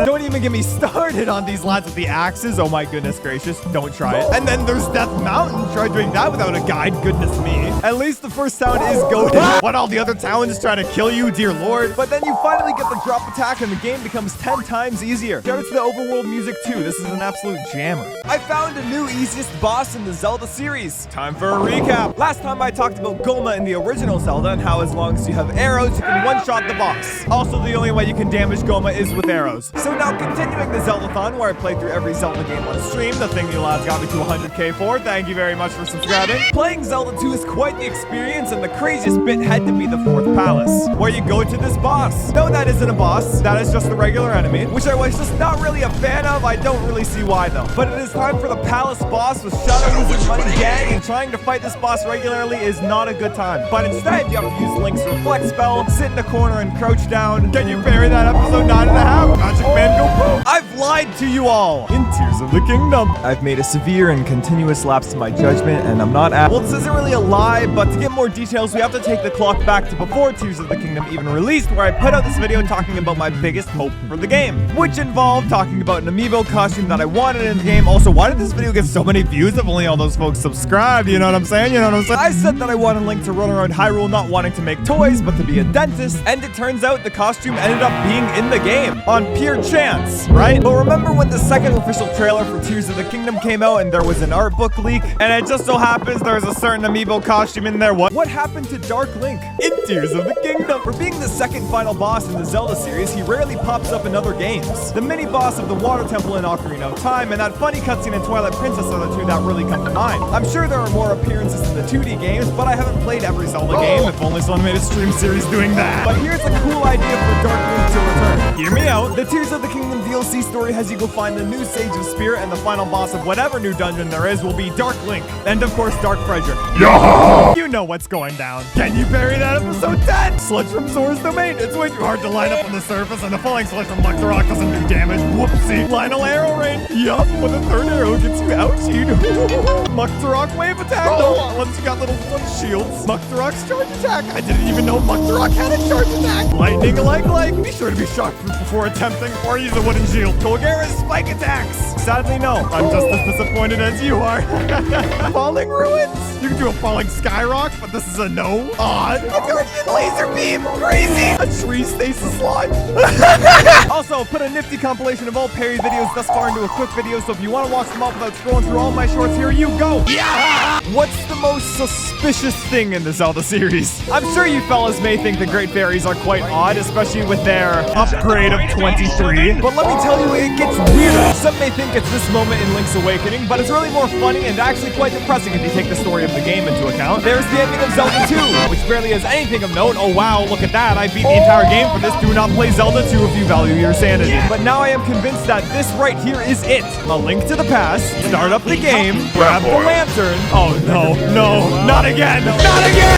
Don't even get me started on these lads with the axes. Oh my goodness gracious. Don't try it. And then there's Death Mountain. Try doing that without a guide. Goodness me. At least the first town is goated. What, all the other towns trying to kill you, dear lord? But then you finally get the drop attack and the game becomes 10 times easier. Shout out to the overworld music too. This is an absolute jammer. I found a new easiest boss in the Zelda series. Time for a recap. Last time I talked about Goma in the original Zelda and how as long as you have arrows, you can one-shot the boss. Also, the only way you can damage Goma is with arrows. So now continuing the Zeldathon, where I play through every Zelda game on stream, the thing you lads got me to 100k for. Thank you very much for subscribing. Playing Zelda 2 is quite the experience, and the craziest bit had to be the 4th palace, where you go to this boss. No, that isn't a boss. That is just a regular enemy, which I was just not really a fan of. I don't really see why though. But it is time for the palace boss with Shadow Wizard Money Gang, and trying to fight this boss regularly is not a good time. But instead, you have to use Link's reflect spell, sit in the corner and crouch down. Can you bury that episode 9.5? Magic Man go boom. I've lied to you all in Tears of the Kingdom. I've made a severe and continuous lapse to my judgment, and I'm not well, this isn't really a lie, but to get more details, we have to take the clock back to before Tears of the Kingdom even released, where I put out this video talking about my biggest hope for the game, which involved talking about an amiibo costume that I wanted in the game. Also, why did this video get so many views if only all those folks subscribed? You know what I'm saying? I said that I wanted Link to run around Hyrule not wanting to make toys, but to be a dentist, and it turns out the costume ended up being in the game, on pure chance, right? But remember when the second official trailer for Tears of the Kingdom came out and there was an art book leak, and it just so happens there's a certain amiibo costume in there? What happened to Dark Link in Tears of the Kingdom? For being the second final boss in the Zelda series, he rarely pops up in other games. The mini-boss of the Water Temple in Ocarina of Time and that funny cutscene in Twilight Princess are the two that really come to mind. I'm sure there are more appearances in the 2D games, but I haven't played every Zelda game. If only someone made a stream series doing that. But here's a cool idea for Dark Link to return. Hear me out. The Tears of the Kingdom DLC story has you go find the new Sage of Spirit, and the final boss of whatever new dungeon there is will be Dark Link. And of course, Dark Frederick. Yo! You know what's going down. Can you bury that episode 10? Sludge from Zora's Domain. It's way too hard to line up on the surface, and the falling sludge from Muktarok doesn't do damage. Whoopsie. Lionel Arrow Rain. Yup, but the third arrow gets you ouchied. Muktarok wave attack. No, once you got little shields. Muktarok's charge attack. I didn't even know Muktarok had a charge attack. Lightning like. Be sure to be shocked before attempting, or use a wooden shield. Golgara's spike attacks. Sadly, no. I'm just as disappointed as you are. Falling ruins. You can do a falling skyrock, but this is a no. Odd. A guardian laser beam. Crazy. A tree stasis slide. Also, put a nifty compilation of all parry videos thus far into a quick video, so if you want to watch them all without scrolling through all my shorts, here you go. Yeah! What's the most suspicious thing in the Zelda series? I'm sure you fellas may think the Great Fairies are quite odd, especially with their upgrade of 23. But let me tell you, it gets weirder. Some may think it's this moment in Link's Awakening, but it's really more funny and actually quite depressing if you take the story of the game into account. There's the ending of Zelda 2, which barely has anything of note. Oh wow, look at that. I beat the entire game for this. Do not play Zelda 2 if you value your sanity. But now I am convinced that this right here is it. A link to the past, start up the game, grab the lantern. Oh no, not again.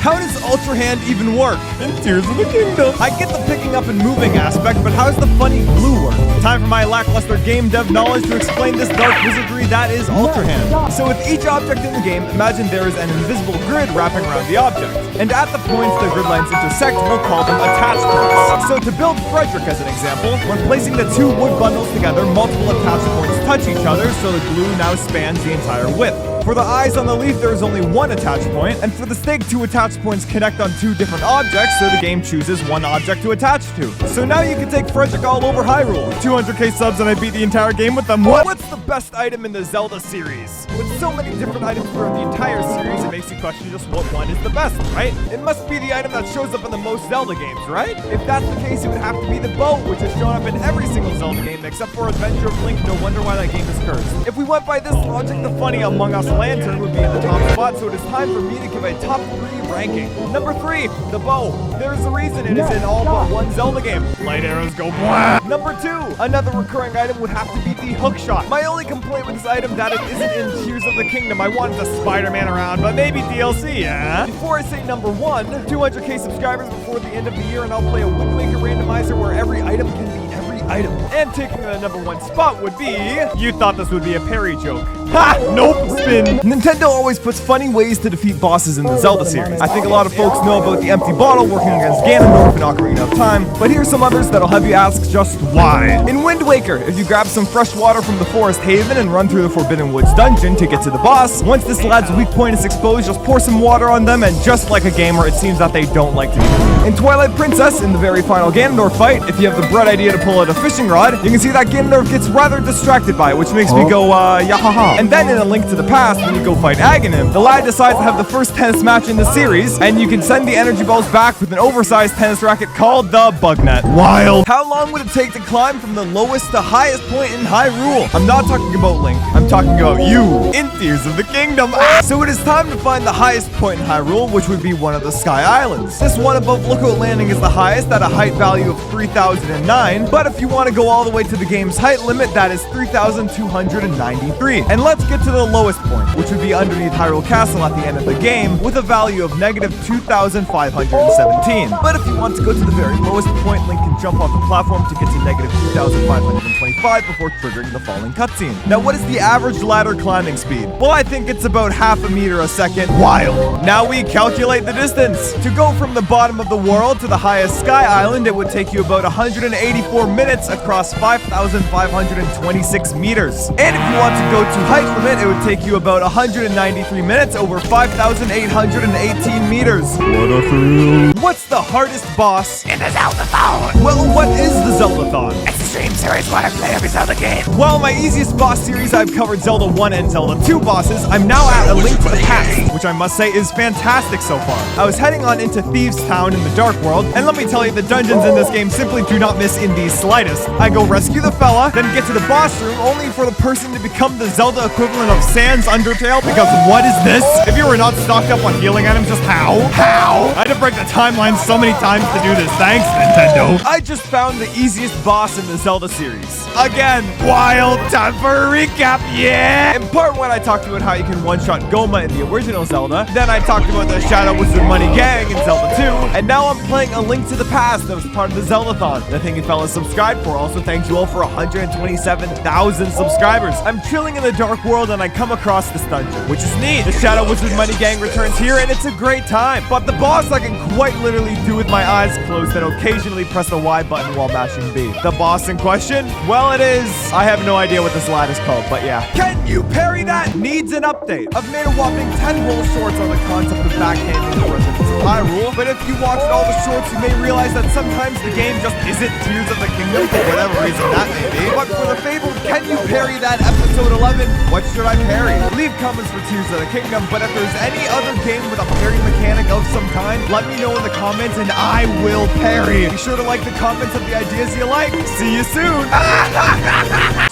How does Ultra Hand even work in Tears of the Kingdom? I get the picking up and moving aspect, but how's the funny glue work? Time for my lackluster game dev knowledge to explain this dark wizardry that is Ultra Hand. So with each object in the game, imagine there is an invisible grid wrapping around the object. And at the points the grid lines intersect, we'll call them attach points. So to build Frederick as an example, when placing the two wood bundles together, multiple attach points touch each other, so the glue now spans the entire width. For the eyes on the leaf, there is only one attach point, and for the stake, 2 attach points connect on 2 different objects, so the game chooses one object to attach to. So now you can take Frederick all over Hyrule. 200k subs and I beat the entire game with them. What's the best item in the Zelda series? With so many different items throughout the entire series, it makes you question just what one is the best, right? It must be the item that shows up in the most Zelda games, right? If that's the case, it would have to be the bow, which has shown up in every single Zelda game except for Adventure of Link. No wonder why that game is cursed. If we went by this logic, the funny Among Us lantern would be in the top spot, so it is time for me to give a top 3 ranking. Number 3, the bow. There's a reason it is in all but one Zelda game. Light arrows go blah. Number 2, another recurring item would have to be the hook shot. My only complaint with this item that it isn't in Tears of the Kingdom. I wanted the Spider-Man around, but maybe DLC, yeah? Before I say number 1, 200k subscribers before the end of the year, and I'll play a Wind Waker randomizer where every item can be every item. And taking the number 1 spot would be... You thought this would be a parry joke. Ha! Nope! Spin! Nintendo always puts funny ways to defeat bosses in the Zelda series. I think a lot of folks know about the empty bottle working against Ganondorf in Ocarina of Time, but here's some others that'll have you ask just why. In Wind Waker, if you grab some fresh water from the Forest Haven and run through the Forbidden Woods dungeon to get to the boss, once this lad's weak point is exposed, just pour some water on them, and just like a gamer, it seems that they don't like to do it. In Twilight Princess, in the very final Ganondorf fight, if you have the bright idea to pull out a fishing rod, you can see that Ganondorf gets rather distracted by it, which makes me go, yahaha. And then in A Link to the Past, when you go fight Aghanim, the lad decides to have the first tennis match in the series, and you can send the energy balls back with an oversized tennis racket called the Bugnet. Wild. How long would it take to climb from the lowest to highest point in Hyrule? I'm not talking about Link, I'm talking about you in Tears of the Kingdom. So it is time to find the highest point in Hyrule, which would be one of the Sky Islands. This one above Lookout Landing is the highest at a height value of 3,009, but if you want to go all the way to the game's height limit, that is 3,293. And let's get to the lowest point, which would be underneath Hyrule Castle at the end of the game, with a value of negative 2,517. But if you want to go to the very lowest point, Link can jump off the platform to get to negative 2,525 before triggering the falling cutscene. Now, what is the average ladder climbing speed? Well, I think it's about half a meter a second. Wild. Now we calculate the distance. To go from the bottom of the world to the highest Sky Island, it would take you about 184 minutes across 5,526 meters. And if you want to go to height limit, it would take you about 193 minutes over 5,818 meters. What a thrill. What's the hardest boss in the Zelda-thon? Well, what is the Zelda-thon? It's the stream series where I play every Zelda game. While my easiest boss series, I've covered Zelda 1 and Zelda 2 bosses, I'm now at A Link to the Past, which I must say is fantastic so far. I was heading on into Thieves Town in the Dark World, and let me tell you, the dungeons in this game simply do not miss in the slightest. I go rescue the fella, then get to the boss room, only for the person to become the Zelda equivalent of Sans Undertale, because what is this? If you were not stocked up on healing items, just how? I had to break the timeline so many times to do this. Thanks, Nintendo. I just found the easiest boss in the Zelda series. Again, wild. Time for a recap, yeah! In part 1, I talked about how you can one-shot Goma in the original Zelda. Then I talked about the Shadow Wizard Money Gang in Zelda 2. And now I'm playing A Link to the Past that was part of the Zelda-thon. The thing you fellas subscribed for. Also, thank you all for 127,000 subscribers. I'm chilling in the Dark World and I come across this dungeon, which is neat. The Shadow Wizard Money Gang returns here and it's a great time. But the boss I can quite literally do with my eyes closed and occasionally press the Y button while mashing B. The boss in question? Well, it is. I have no idea what this lad is called, but yeah. Can you parry that? Needs an update. I've made a whopping 10 whole shorts on the concept of backhanding the Residents of Hyrule, but if you watched all the shorts, you may realize that sometimes the game just isn't Tears of the Kingdom for whatever reason that may be. But for the fabled Can You Parry That episode 11, what should I parry? Leave comments for Tears of the Kingdom, but if there's any other game with a parry mechanic of some kind, let me know in the comments and I will parry. Be sure to like the comments of the ideas you like. See you soon.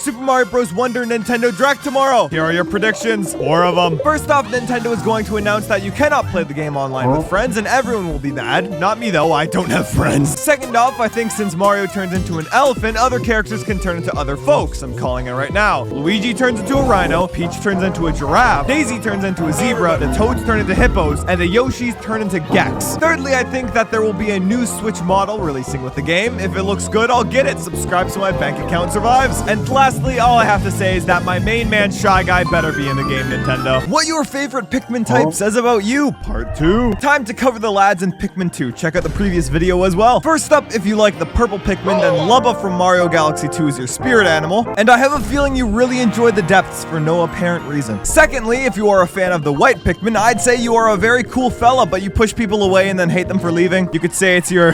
Super Mario Bros. Wonder Nintendo Direct tomorrow. Here are your predictions. 4 of them. First off, Nintendo is going to announce that you cannot play the game online with friends and everyone will be mad. Not me though, I don't have friends. Second off, I think since Mario turns into an elephant, other characters can turn into other folks. I'm calling it right now. Luigi turns into a rhino, Peach turns into a giraffe, Daisy turns into a zebra, the Toads turn into hippos, and the Yoshis turn into Gex. Thirdly, I think that there will be a new Switch model releasing with the game. If it looks good, I'll get it. Subscribe so my bank account one survives. And lastly, all I have to say is that my main man Shy Guy better be in the game, Nintendo. What your favorite Pikmin type says about you, part 2. Time to cover the lads in Pikmin 2. Check out the previous video as well. First up, if you like the purple Pikmin, then Lubba from Mario Galaxy 2 is your spirit animal. And I have a feeling you really enjoy the depths for no apparent reason. Secondly, if you are a fan of the white Pikmin, I'd say you are a very cool fella, but you push people away and then hate them for leaving. You could say it's your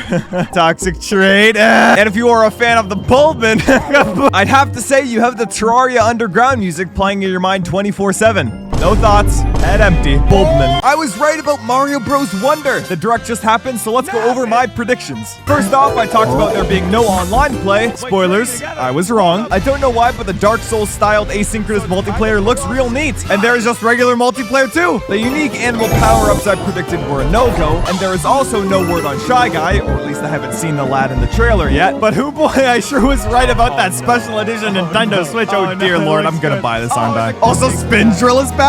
toxic trait. And if you are a fan of the Bulbman, I'd have to say you have the Terraria underground music playing in your mind 24/7. No thoughts, head empty, Bulbman. I was right about Mario Bros. Wonder. The direct just happened, so let's go over my predictions. First off, I talked about there being no online play. Spoilers, I was wrong. I don't know why, but the Dark Souls styled asynchronous multiplayer looks real neat. And there is just regular multiplayer too. The unique animal power-ups I predicted were a no-go, and there is also no word on Shy Guy, or at least I haven't seen the lad in the trailer yet. But hoo boy, I sure was right about that special edition Nintendo Switch. Oh dear lord, I'm gonna buy this on back. Also, Spin Drill is back.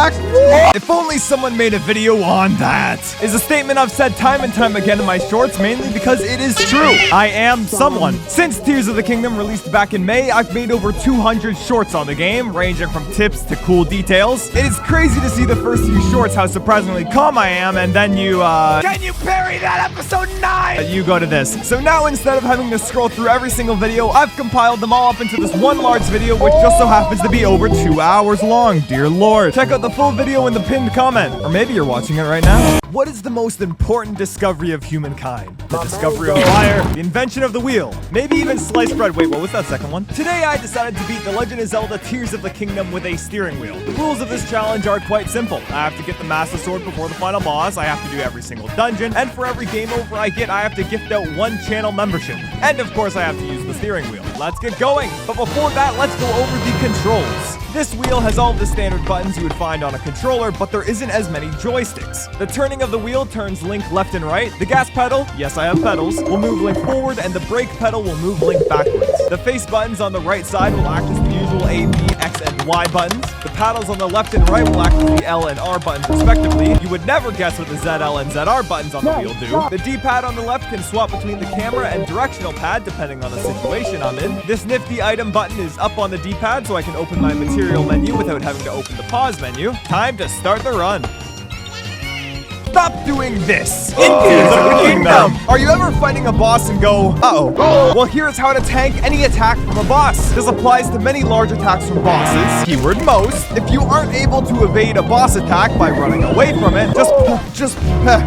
If only someone made a video on that. Is a statement I've said time and time again in my shorts, mainly because it is true. I am someone. Since Tears of the Kingdom released back in May, I've made over 200 shorts on the game, ranging from tips to cool details. It is crazy to see the first few shorts how surprisingly calm I am, and then you, Can you parry that episode 9? You go to this. So now instead of having to scroll through every single video, I've compiled them all up into this one large video, which just so happens to be over 2 hours long. Dear lord. Check out the full video in the pinned comment, or maybe you're watching it right now. What is the most important discovery of humankind? The discovery of fire, the invention of the wheel, maybe even sliced bread. Wait, what was that second one? Today I decided to beat The Legend of Zelda Tears of the Kingdom with a steering wheel. The rules of this challenge are quite simple. I have to get the Master Sword before the final boss, I have to do every single dungeon, and for every game over I get, I have to gift out 1 channel membership. And of course I have to use the steering wheel. Let's get going! But before that, let's go over the controls. This wheel has all the standard buttons you would find on a controller, but there isn't as many joysticks. The turning of the wheel turns Link left and right. The gas pedal, yes I have pedals, will move Link forward, and the brake pedal will move Link backwards. The face buttons on the right side will act as the usual A, B, X, and Y buttons. The paddles on the left and right will act as the L and R buttons respectively. You would never guess what the ZL and ZR buttons on the wheel do. The D-pad on the left can swap between the camera and directional pad depending on the situation I'm in. This nifty item button is up on the D-pad so I can open my material menu without having to open the pause menu. Time to start the run. Stop doing this! In Tears of the Kingdom! Are you ever fighting a boss and go, uh-oh? Well, here's how to tank any attack from a boss. This applies to many large attacks from bosses. Keyword most. If you aren't able to evade a boss attack by running away from it, just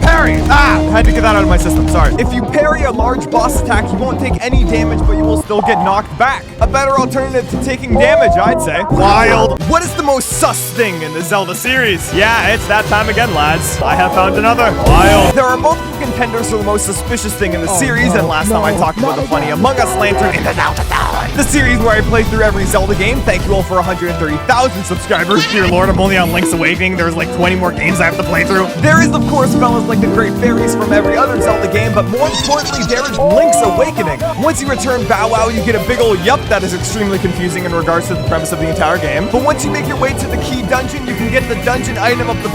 parry. Had to get that out of my system, sorry. If you parry a large boss attack, you won't take any damage, but you will still get knocked back. A better alternative to taking damage, I'd say. Wild. What is the most sus thing in the Zelda series? Yeah, it's that time again, lads. I have found another. Wild. There are multiple contenders for the most suspicious thing in the series, and last time I talked about the funny Among Us lantern in the Zelda Tower. The series where I play through every Zelda game. Thank you all for 130,000 subscribers. Dear lord, I'm only on Link's Awakening. There's like 20 more games I have to play through. There is, of course, fellas like the Great Fairies from every other Zelda game, but more importantly, there is Link's Awakening. Once you return Bow Wow, you get a big ol' yup that is extremely confusing in regards to the premise of the entire game. But once you make your way to the key dungeon, you can get the dungeon item of the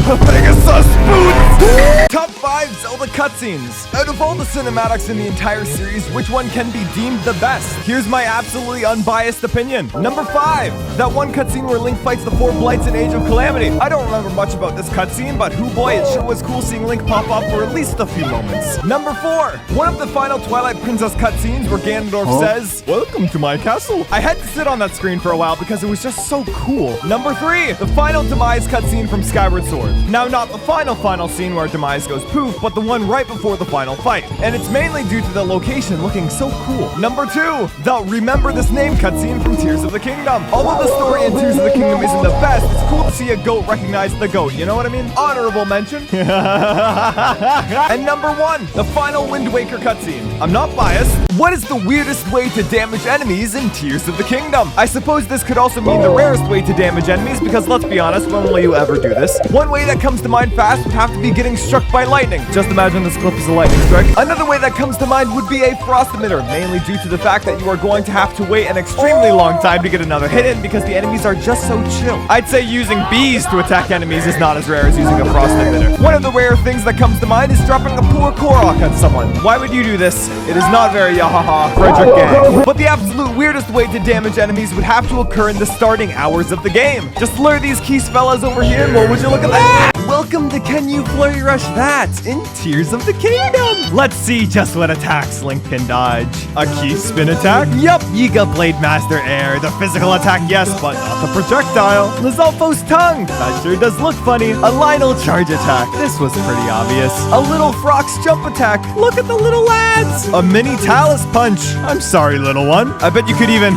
Pegasus Boots! Top 5 Zelda cutscenes. Out of all the cinematics in the entire series, which one can be deemed the best? Here's my absolutely unbiased opinion. Number 5. That one cutscene where Link fights the 4 Blights in Age of Calamity. I don't remember much about this cutscene, but hoo boy, it sure was cool seeing Link pop up for at least a few moments. Number 4. One of the final Twilight Princess cutscenes where Ganondorf says, "Welcome to my castle." I had to sit on that screen for a while because it was just so cool. Number 3. The final Demise cutscene from Skyward Sword. Now, not the final scene where Demise goes poof, but the one right before the final fight. And it's mainly due to the location looking so cool. Number 2, the Remember This Name cutscene from Tears of the Kingdom. Although the story in Tears of the Kingdom isn't the best, it's cool to see a goat recognize the goat, you know what I mean? Honorable mention. And number 1, the final Wind Waker cutscene. I'm not biased. What is the weirdest way to damage enemies in Tears of the Kingdom? I suppose this could also mean the rarest way to damage enemies, because let's be honest, when will you ever do this? One way that comes to mind fast would have to be getting struck by lightning. Just imagine this clip is a lightning strike. Another way that comes to mind would be a frost emitter, mainly due to the fact that you are going to have to wait an extremely long time to get another hit in because the enemies are just so chill. I'd say using bees to attack enemies is not as rare as using a frost emitter. One of the rare things that comes to mind is dropping a poor Korok on someone. Why would you do this? It is not very yahaha Frederick gang. But the absolute weirdest way to damage enemies would have to occur in the starting hours of the game. Just lure these keys fellas over here and what would you look at that? Welcome to Can You Flurry Rush That in Tears of the Kingdom. Let's see just what attacks Link can dodge. A key spin attack? Yup. Yiga Blade Master Air. The physical attack, yes, but not the projectile. Lizalfo's tongue. That sure does look funny. A Lionel charge attack. This was pretty obvious. A Little Frog's jump attack. Look at the little lads. A mini Talus punch. I'm sorry, little one. I bet you could even...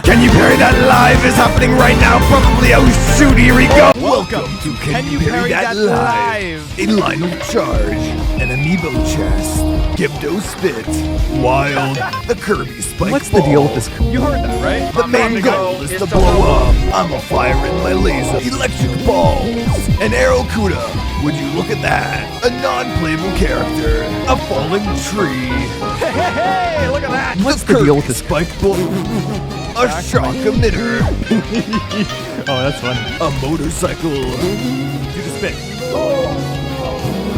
Can You Parry That Live is happening right now. Probably. Oh, shoot, here we go. Welcome to Can You Parry That Live? A Lionel charge, an amiibo chest, Gibdo spit, wild, the Kirby spike. What's the deal with this? You heard that, right? The main goal is to blow up. I'm a fire in my laser, electric balls, an Arrowcuda. Would you look at that? A non-playable character, a falling tree. Hey, look at that. What's the deal with this spike ball? A shock emitter. Oh, that's funny. A motorcycle. Do the spin.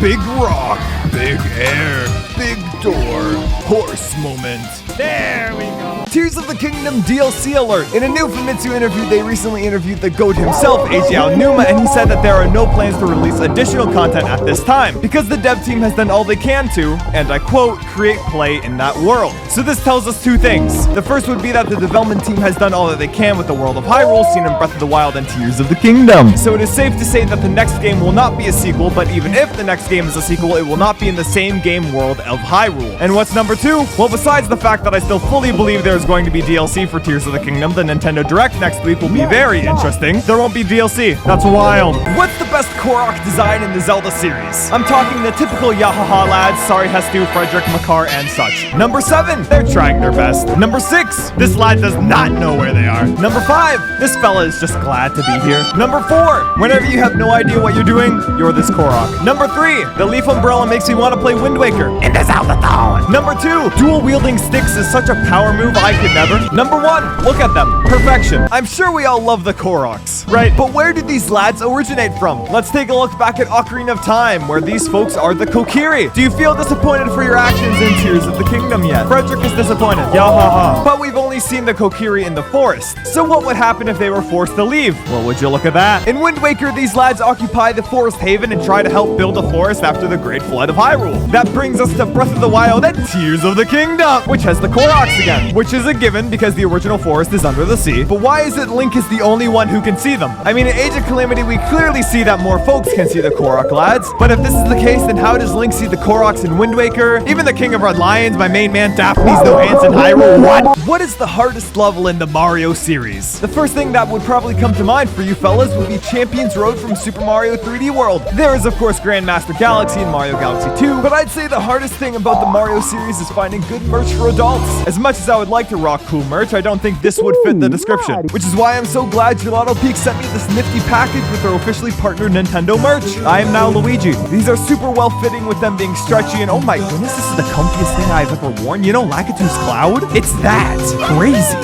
Big rock, big air, big door, horse moment. There we go. Tears of the Kingdom DLC alert. In a new Famitsu interview, they recently interviewed the GOAT himself, Eiji Aonuma, and he said that there are no plans to release additional content at this time, because the dev team has done all they can to, and I quote, create play in that world. So this tells us two things. The first would be that the development team has done all that they can with the world of Hyrule seen in Breath of the Wild and Tears of the Kingdom. So it is safe to say that the next game will not be a sequel, but even if the next game is a sequel, it will not be in the same game world of Hyrule. And what's number two? Well, besides the fact that I still fully believe there's going to be DLC for Tears of the Kingdom, the Nintendo Direct next week will be very interesting. There won't be DLC. That's wild. What's the best Korok design in the Zelda series? I'm talking the typical Yahaha lads, sorry Hestu, Frederick, Makar, and such. Number 7, they're trying their best. Number 6, this lad does not know where they are. Number 5, this fella is just glad to be here. Number 4, whenever you have no idea what you're doing, you're this Korok. Number 3, the leaf umbrella makes me want to play Wind Waker in the Zelda Dawn. Number 2, dual wielding sticks is such a power move I could never. Number 1, look at them. Perfection. I'm sure we all love the Koroks, right? But where did these lads originate from? Let's take a look back at Ocarina of Time, where these folks are the Kokiri. Do you feel disappointed for your actions in Tears of the Kingdom yet? Frederick is disappointed. Yahaha. But we've only seen the Kokiri in the forest. So what would happen if they were forced to leave? Well, would you look at that? In Wind Waker, these lads occupy the Forest Haven and try to help build a forest after the Great Flood of Hyrule. That brings us to Breath of the Wild and Tears of the Kingdom, which has the Koroks again, which is a given because the original forest is under the sea. But why is it Link is the only one who can see them? I mean, in Age of Calamity, we clearly see that more folks can see the Korok lads. But if this is the case, then how does Link see the Koroks in Wind Waker? Even the King of Red Lions, my main man Daphne's no hands in Hyrule, what? What is the hardest level in the Mario series? The first thing that would probably come to mind for you fellas would be Champions Road from Super Mario 3D World. There is of course Grandmaster Galaxy and Mario Galaxy 2, but I'd say the hardest thing about the Mario series is finding good merch for adults. As much as I would like to rock cool merch, I don't think this would fit the description, which is why I'm so glad Gelato Peak sent me this nifty package with their officially partnered Nintendo merch. I am now Luigi. These are super well fitting with them being stretchy, and oh my goodness, this is the comfiest thing I've ever worn. You know Lakitu's Cloud? It's that crazy.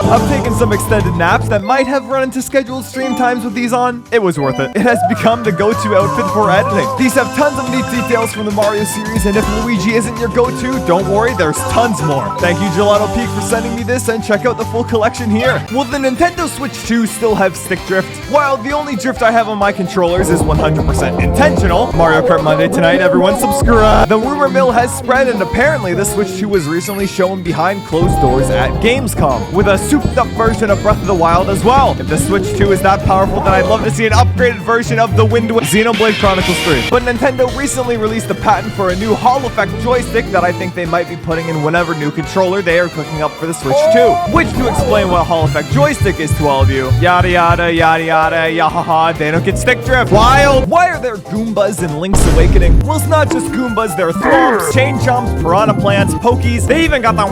I've taken some extended naps that might have run into scheduled stream times with these on. It was worth it. It has become the go-to outfit for editing. These have tons of neat details from the Mario series, and if Luigi isn't your go-to, don't worry, there's tons more. Thank you Gelato Peak for sending me this, and check out the full collection here. Will the Nintendo Switch 2 still have stick drift? While the only drift I have on my controllers is 100% intentional, Mario Kart Monday tonight, everyone subscribe. The rumor mill has spread, and apparently the Switch 2 was recently shown behind closed doors at Gamescom, with a souped up version of Breath of the Wild as well. If the Switch 2 is that powerful, then I'd love to see an upgraded version of the Wind Waker Xenoblade Chronicles 3. But Nintendo recently released a patent for a new Hall Effect joystick that I think they might be putting in whatever new controller they are cooking up for the Switch 2. Which, to explain what Hall Effect joystick is to all of you, yada yada yada yada yahaha, they don't get stick drift. Wild! Why are there Goombas in Link's Awakening? Well, it's not just Goombas, there are Thwomps, Chain Chomps, Piranha Plants, Pokies, they even got the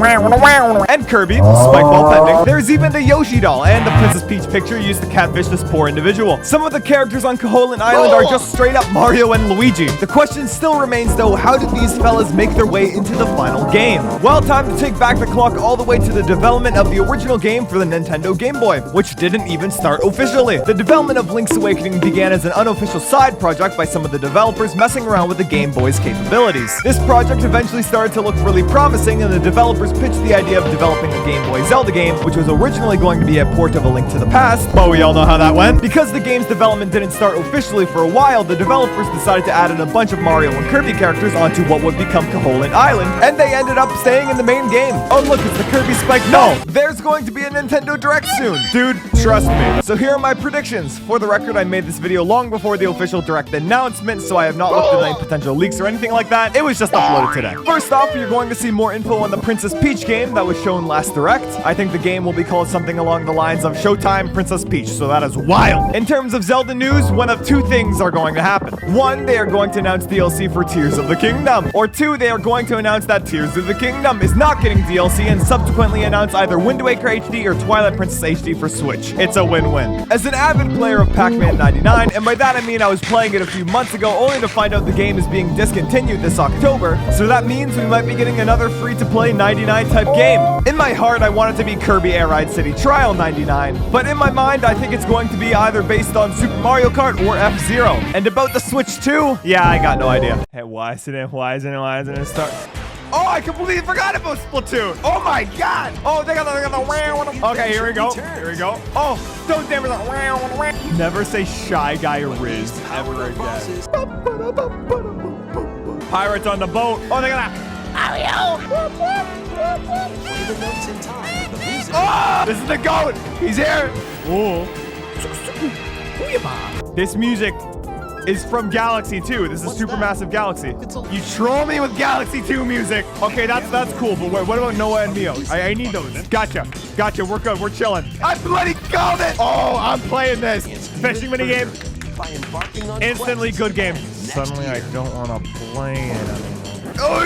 and Kirby, Spike Ball pending. There's even the Yoshi doll, and the Princess Peach picture used to catfish this poor individual. Some of the characters on Koholint Island are just straight up Mario and Luigi. The question still remains though, how did these fellas make their way into the final game? Well, time to take back the clock all the way to the development of the original game for the Nintendo Game Boy, which didn't even start officially. The development of Link's Awakening began as an unofficial side project by some of the developers messing around with the Game Boy's capabilities. This project eventually started to look really promising, and the developers pitched the idea of developing a Game Boy Zelda game, which was originally going to be a port of A Link to the Past, but we all know how that went. Because the game's development didn't start officially for a while, the developers decided to add in a bunch of Mario and Kirby characters onto what would become Koholint Island, and they ended up staying in the main game. Oh look, it's the Kirby Spike. No, there's going to be a Nintendo Direct soon. Dude, trust me. So here are my predictions. For the record, I made this video long before the official Direct announcement, so I have not looked at any potential leaks or anything like that. It was just uploaded today. First off, you're going to see more info on the Princess Peach game that was shown last Direct. I think the game will be called something along the lines of Showtime Princess Peach, so that is wild. In terms of Zelda news, one of two things are going to happen. One, they are going to announce DLC for Tears of the Kingdom. Or two, they are going to announce that Tears of the Kingdom is not getting DLC and subsequently announce either Wind Waker HD or Twilight Princess HD for Switch. It's a win-win. As an avid player of Pac-Man 99, and by that I mean I was playing it a few months ago only to find out the game is being discontinued this October, so that means we might be getting another free-to-play 99 type game. In my heart, I want it to be Kirby Air Ride City Trial 99, but in my mind, I think it's going to be either based on Super Mario Kart or F-Zero. And about the Switch 2, yeah, I got no idea. Hey, why isn't it start? Oh, I completely forgot about Splatoon. Oh my god. Oh, they got the wow. Okay, here we go. Oh, don't damage that wow. Never say Shy Guy Riz ever again. Pirates on the boat. Oh, they got that. Oh, this is the goat. He's here. Oh. This music is from Galaxy 2. This is Supermassive Galaxy. You troll me with Galaxy 2 music. Okay, that's cool, but wait, what about Noah and Mio? I need those. Gotcha, we're good, we're chilling. I bloody called it! Oh, I'm playing this. Fishing minigame. Instantly good game. Suddenly I don't want to play it anymore. Oh,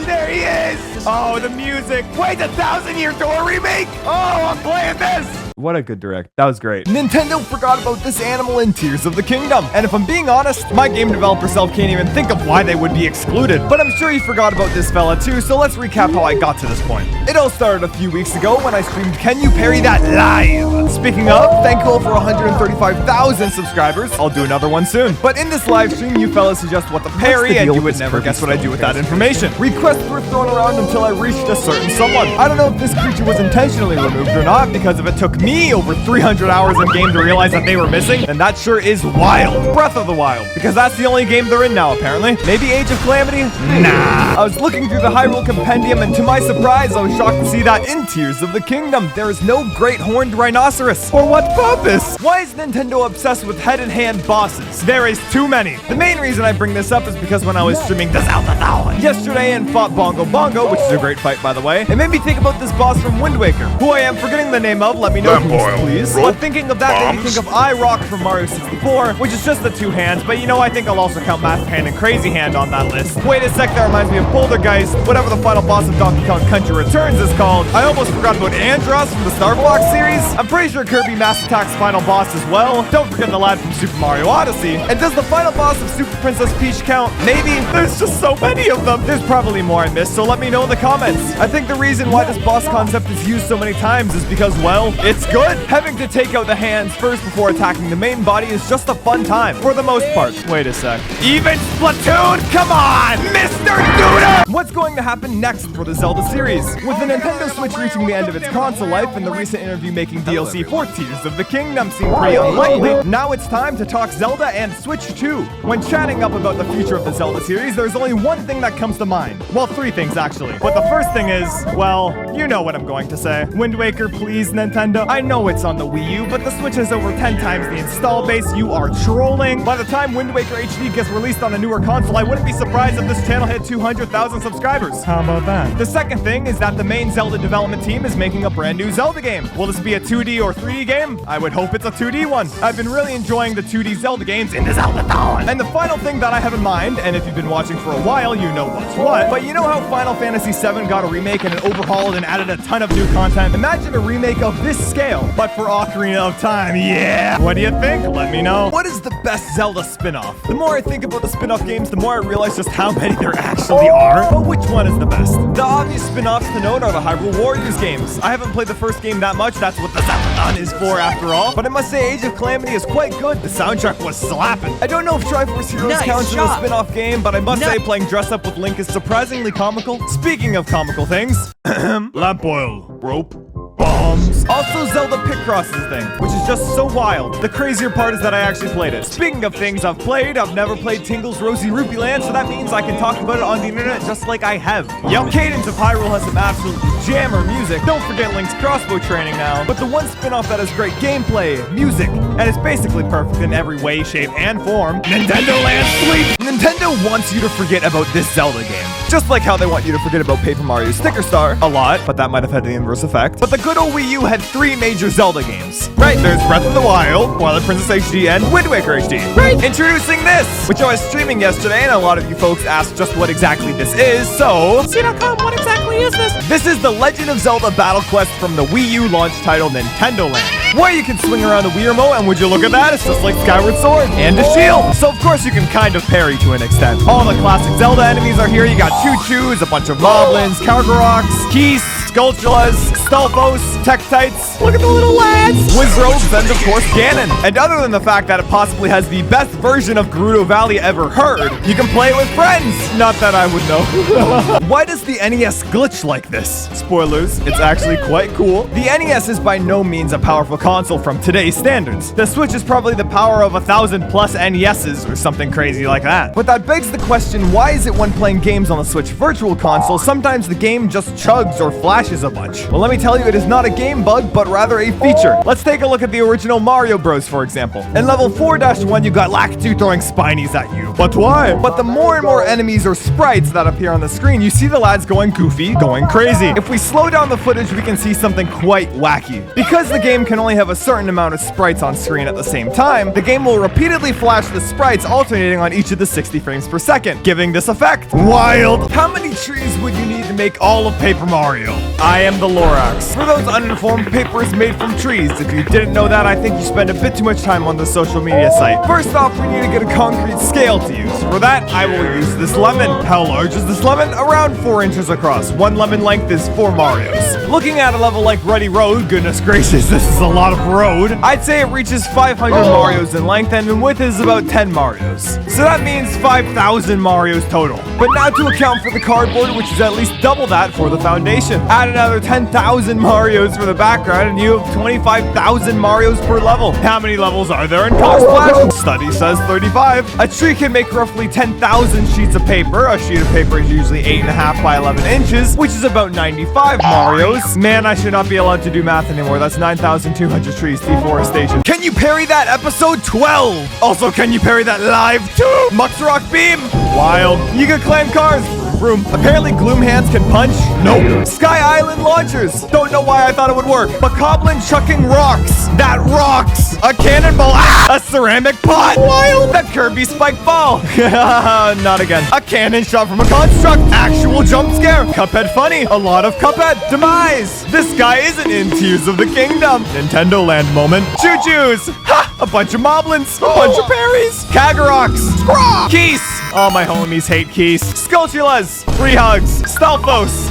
there he is! Oh, the music. Wait, the 1,000-Year Door remake? Oh, I'm playing this! What a good Direct. That was great. Nintendo forgot about this animal in Tears of the Kingdom. And if I'm being honest, my game developer self can't even think of why they would be excluded. But I'm sure you forgot about this fella too, so let's recap how I got to this point. It all started a few weeks ago when I streamed Can You Parry That Live? Speaking of, thankful for 135,000 subscribers. I'll do another one soon. But in this live stream, you fellas suggest what to parry, and you would never guess what I do with that information. Requests were thrown around until I reached a certain someone. I don't know if this creature was intentionally removed or not, because if it took me over 300 hours in game to realize that they were missing, and that sure is wild. Breath of the Wild, because that's the only game they're in now, apparently. Maybe Age of Calamity? Nah. I was looking through the Hyrule Compendium, and to my surprise, I was shocked to see that in Tears of the Kingdom, there is no great horned rhinoceros. For what purpose? Why is Nintendo obsessed with head and hand bosses? There is too many. The main reason I bring this up is because when I was streaming the Zelda yesterday and fought Bongo Bongo, which is a great fight by the way, it made me think about this boss from Wind Waker, who I am forgetting the name of. Let me know, please. But thinking of that made me think of I-Rock from Mario 64, which is just the two hands, but you know, I think I'll also count Master Hand and Crazy Hand on that list. Wait a sec, that reminds me of Poltergeist, whatever the final boss of Donkey Kong Country Returns is called. I almost forgot about Andros from the Star Fox series. I'm pretty sure Kirby Mass Attack's final boss as well. Don't forget the lad from Super Mario Odyssey. And does the final boss of Super Princess Peach count? Maybe. There's just so many of them. There's probably more I missed, so let me know in the comments. I think the reason why this boss concept is used so many times is because, well, it's good. Having to take out the hands first before attacking the main body is just a fun time, for the most part. Wait a sec. Even Splatoon? Come on, Mr. Duda! What's going to happen next for the Zelda series? With the Nintendo Switch reaching the end of its console life and the recent interview making DLC for Tears of the Kingdom seem pretty unlikely, now it's time to talk Zelda and Switch 2. When chatting up about the future of the Zelda series, there's only one thing that comes to mind. Well, three things actually. But the first thing is, well, you know what I'm going to say. Wind Waker, please, Nintendo. I know it's on the Wii U, but the Switch has over 10 times the install base. You are trolling. By the time Wind Waker HD gets released on a newer console, I wouldn't be surprised if this channel hit 200,000 subscribers. How about that? The second thing is that the main Zelda development team is making a brand new Zelda game. Will this be a 2D or 3D game? I would hope it's a 2D one. I've been really enjoying the 2D Zelda games in the Zelda-thon. And the final thing that I have in mind, and if you've been watching for a while, you know what's what, but you know how Final Fantasy VII got a remake and it overhauled and added a ton of new content? Imagine a remake of this scale, but for Ocarina of Time. Yeah! What do you think? Let me know. What is the best Zelda spin-off? The more I think about the spin-off games, the more I realize just how many there actually are. But which one is the best? The obvious spin-offs to note are the Hyrule Warriors games. I haven't played the first game that much, that's what the Zelda-thon is for after all. But I must say Age of Calamity is quite good. The soundtrack was slapping. I don't know if Triforce Heroes counts as a spin-off game, but I must say playing Dress Up with Link is surprisingly comical. Speaking of comical things, lamp oil, rope, bombs. Also Zelda Picross's thing, which is just so wild. The crazier part is that I actually played it. Speaking of things I've played, I've never played Tingle's Rosy Rupee Land, so that means I can talk about it on the internet just like I have. Yup, Cadence of Hyrule has some absolute jammer music. Don't forget Link's crossbow training now. But the one spin-off that has great gameplay, music, and is basically perfect in every way, shape, and form, Nintendo Land Sleep! Nintendo wants you to forget about this Zelda game. Just like how they want you to forget about Paper Mario Sticker Star, a lot, but that might have had the inverse effect. But the good old Wii U had 3 major Zelda games. Right, there's Breath of the Wild, Twilight Princess HD, and Wind Waker HD. Right, introducing this, which I was streaming yesterday, and a lot of you folks asked just what exactly this is, so... cdotkom, what exactly is this? This is the Legend of Zelda Battle Quest from the Wii U launch title Nintendo Land, where you can swing around the Wii remote, and would you look at that, it's just like Skyward Sword, and a shield. So of course you can kind of parry to an extent. All the classic Zelda enemies are here. You got Choo-Choos, a bunch of Moblins, Kargaroks, Keys, Skulltulas, Stalfos, Tektites, look at the little lads, Wizzrobes, and of course Ganon. And other than the fact that it possibly has the best version of Gerudo Valley ever heard, you can play it with friends. Not that I would know. Why does the NES glitch like this? Spoilers, it's actually quite cool. The NES is by no means a powerful console from today's standards. The Switch is probably the power of 1,000 plus NESs or something crazy like that. But that begs the question, why is it when playing games on the Switch Virtual Console, sometimes the game just chugs or flashes a bunch? Well, let me tell you, it is not a game bug, but rather a feature. Let's take a look at the original Mario Bros, for example. In level 4-1, you got Lakitu throwing Spinies at you. But why? But the more and more enemies or sprites that appear on the screen, you see the lads going goofy, going crazy. If we slow down the footage, we can see something quite wacky. Because the game can only have a certain amount of sprites on screen at the same time, the game will repeatedly flash the sprites alternating on each of the 60 frames per second, giving this effect. Wild! How many trees would you need to make all of Paper Mario? I am the Lorax. For those uninformed, paper is made from trees. If you didn't know that, I think you spend a bit too much time on the social media site. First off, we need to get a concrete scale to use. For that, I will use this lemon. How large is this lemon? Around 4 inches across. 1 lemon length is 4 Marios. Looking at a level like Ruddy Road, goodness gracious, this is a lot of road. I'd say it reaches 500 Marios in length and in width is about 10 Marios. So that means 5,000 Marios total. But now to account for the cardboard, which is at least double that for the foundation. Add another 10,000 Marios for the background and you have 25,000 Marios per level. How many levels are there in Color Splash? Study says 35. A tree can make roughly 10,000 sheets of paper. A sheet of paper is usually 8.5 by 11 inches, which is about 95 Marios. Man, I should not be allowed to do math anymore. That's 9,200 trees, deforestation. Can you parry that episode 12? Also, can you parry that live too? Muxrock Beam? Wild. You can climb cars. Vroom. Apparently Gloom Hands can punch? Nope. Sky Island launchers. Don't know why I thought it would work. Bokoblin chucking rocks. That rocks. A cannonball. Ah! A ceramic pot. Wild. That Kirby spike ball. Not again. A cannon shot from a construct. Actual jump scare. Cuphead funny. A lot of Cuphead. Demise. This guy isn't in Tears of the Kingdom. Nintendo Land moment. Choo-choos. Ha! A bunch of moblins. A bunch of parries. Kagaroks. Keys. All my homies hate Keys. Skulltulas. Free hugs. Stalfos.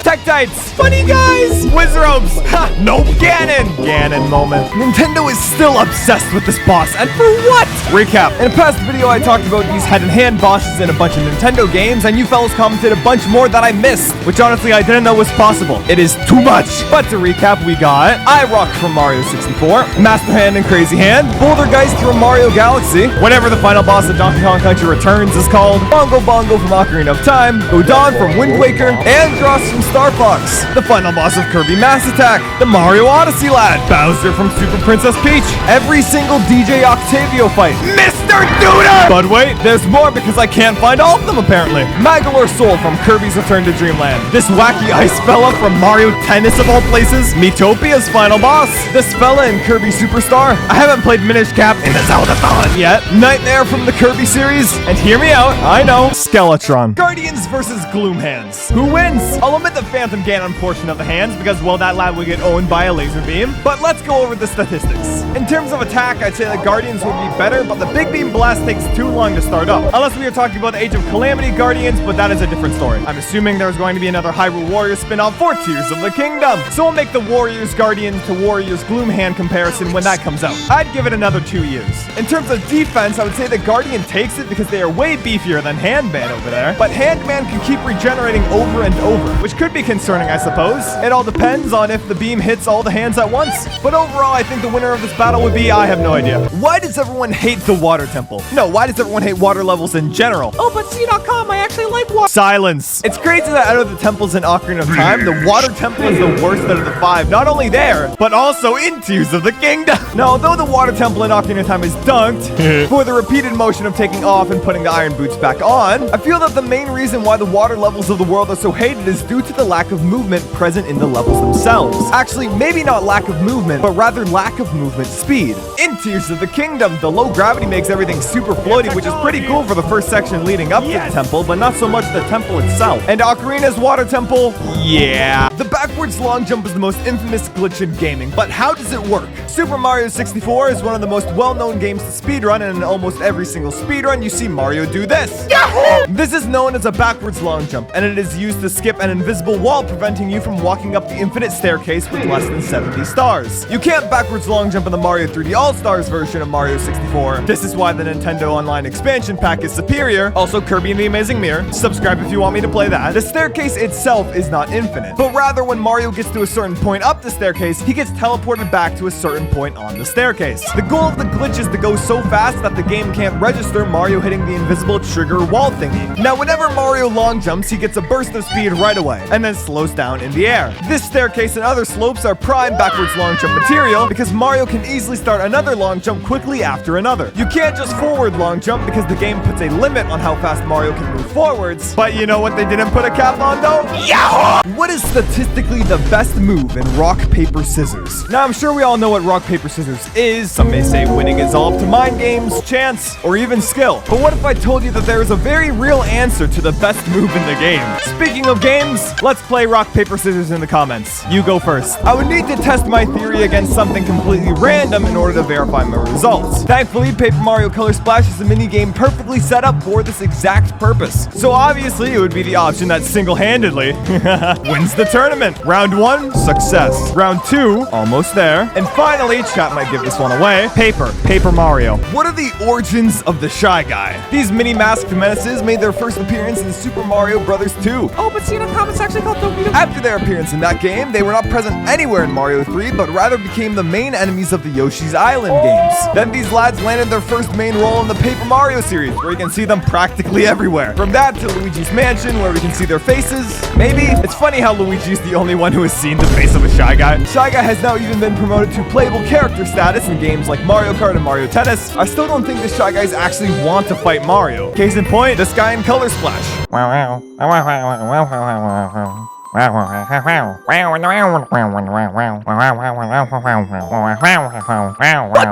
Tektites. Funny guys. Wizzrobes. Ha! Nope. Ganon. Ganon moment. Nintendo is still obsessed with this boss. And for what? Recap. In a past video, I talked about these head-in-hand bosses in a bunch of Nintendo games, and you fellas commented a bunch more that I missed, which honestly I didn't know was possible. It is too much. But to recap, we got I-Rock from Mario 64, Master Hand and Crazy Hand, Boulder Geist from Mario Galaxy, whenever the final boss of Donkey Kong Country returns is is called Bongo Bongo from Ocarina of Time, Udon from Wind Waker, Andross from Star Fox, the final boss of Kirby Mass Attack, the Mario Odyssey lad, Bowser from Super Princess Peach, every single DJ Octavio fight, Mr. Duda! But wait, there's more because I can't find all of them apparently. Magalore Soul from Kirby's Return to Dreamland, this wacky ice fella from Mario Tennis of all places, Miitopia's final boss, this fella in Kirby Superstar. I haven't played Minish Cap in the Zelda-thon yet. Nightmare from the Kirby series, and hear me out, I know, Skeletron. Guardians versus Gloom Hands. Who wins? I'll omit the Phantom Ganon portion of the hands because, well, that lad would get owned by a laser beam. But let's go over the statistics. In terms of attack, I'd say the Guardians would be better, but the Big Beam Blast takes too long to start up. Unless we are talking about the Age of Calamity Guardians, but that is a different story. I'm assuming there's going to be another Hyrule Warriors spin-off for Tears of the Kingdom. So we'll make the Warriors Guardian to Warriors Gloom Hand comparison when that comes out. I'd give it another 2 years. In terms of defense, I would say the Guardian takes it because they are way beefier than Handman over there. But Handman can keep regenerating over and over, which could be concerning, I suppose. It all depends on if the beam hits all the hands at once. But overall, I think the winner of this battle would be, I have no idea. Why does everyone hate the water temple? No, why does everyone hate water levels in general? Oh, but cdotkom, I actually like water. Silence. It's crazy that out of the temples in Ocarina of Time, the water temple is the worst out of the 5. Not only there, but also in Tears of the Kingdom. Now, although the water temple in Ocarina of Time is dunked for the repeated motion of taking off and putting the iron boots back on, I feel that the main reason why the water levels of the world are so hated is due to the lack of movement present in the levels themselves. Actually, maybe not lack of movement, but rather lack of movement speed. In Tears of the Kingdom, the low gravity makes everything super floaty, which is pretty cool for the first section leading up to the temple, but not so much the temple itself. And Ocarina's water temple, yeah. The backwards long jump is the most infamous glitch in gaming, but how does it work? Super Mario 64 is one of the most well-known games to speedrun, and in almost every single speedrun, you see Mario do this. Yahoo! This is known as a backwards long jump, and it is used to skip an invisible wall, preventing you from walking up the infinite staircase with less than 70 stars. You can't backwards long jump in the Mario 3D All-Stars version of Mario 64. This is why the Nintendo Online expansion pack is superior. Also, Kirby and the Amazing Mirror. Subscribe if you want me to play that. The staircase itself is not infinite, but rather when Mario gets to a certain point up the staircase, he gets teleported back to a certain point on the staircase. The goal of the glitch is to go so fast that the game can't register Mario hitting the invisible trigger wall thingy. Now, whenever Mario long jumps, he gets a burst of speed right away, and then slows down in the air. This staircase and other slopes are prime backwards long jump material because Mario can easily start another long jump quickly after another. You can't just forward long jump because the game puts a limit on how fast Mario can move forwards. But you know what they didn't put a cap on though? Yahoo! What is statistically the best move in rock, paper, scissors? Now, I'm sure we all know what rock, paper, scissors is. Some may say winning is all up to mind games, chance, or even skill. But what if I told you that there is a very real answer to the best move in the game? Speaking of games, let's play rock, paper, scissors in the comments. You go first. I would need to test my theory against something completely random in order to verify my results. Thankfully, Paper Mario Color Splash is a minigame perfectly set up for this exact purpose. So obviously, it would be the option that single-handedly wins the tournament. Round 1, success. Round 2, almost there. And finally, chat might give this one away, Paper Mario. What are the origins of the Shy Guy? These mini-masked menaces made their first appearance in Super Mario Bros. 2. Oh, but cdotkom, it's actually called Tokyo. After their appearance in that game, they were not present anywhere in Mario 3, but rather became the main enemies of the Yoshi's Island games. Then these lads landed their first main role in the Paper Mario series, where you can see them practically everywhere. From that to Luigi's Mansion, where we can see their faces. Maybe. It's funny how Luigi's the only one who has seen the face of a Shy Guy. Shy Guy has now even been promoted to playable character status in games like Mario Kart and Mario Tennis. I still don't think the Shy Guys actually want to fight Mario. Case in point, this guy in Color Splash. What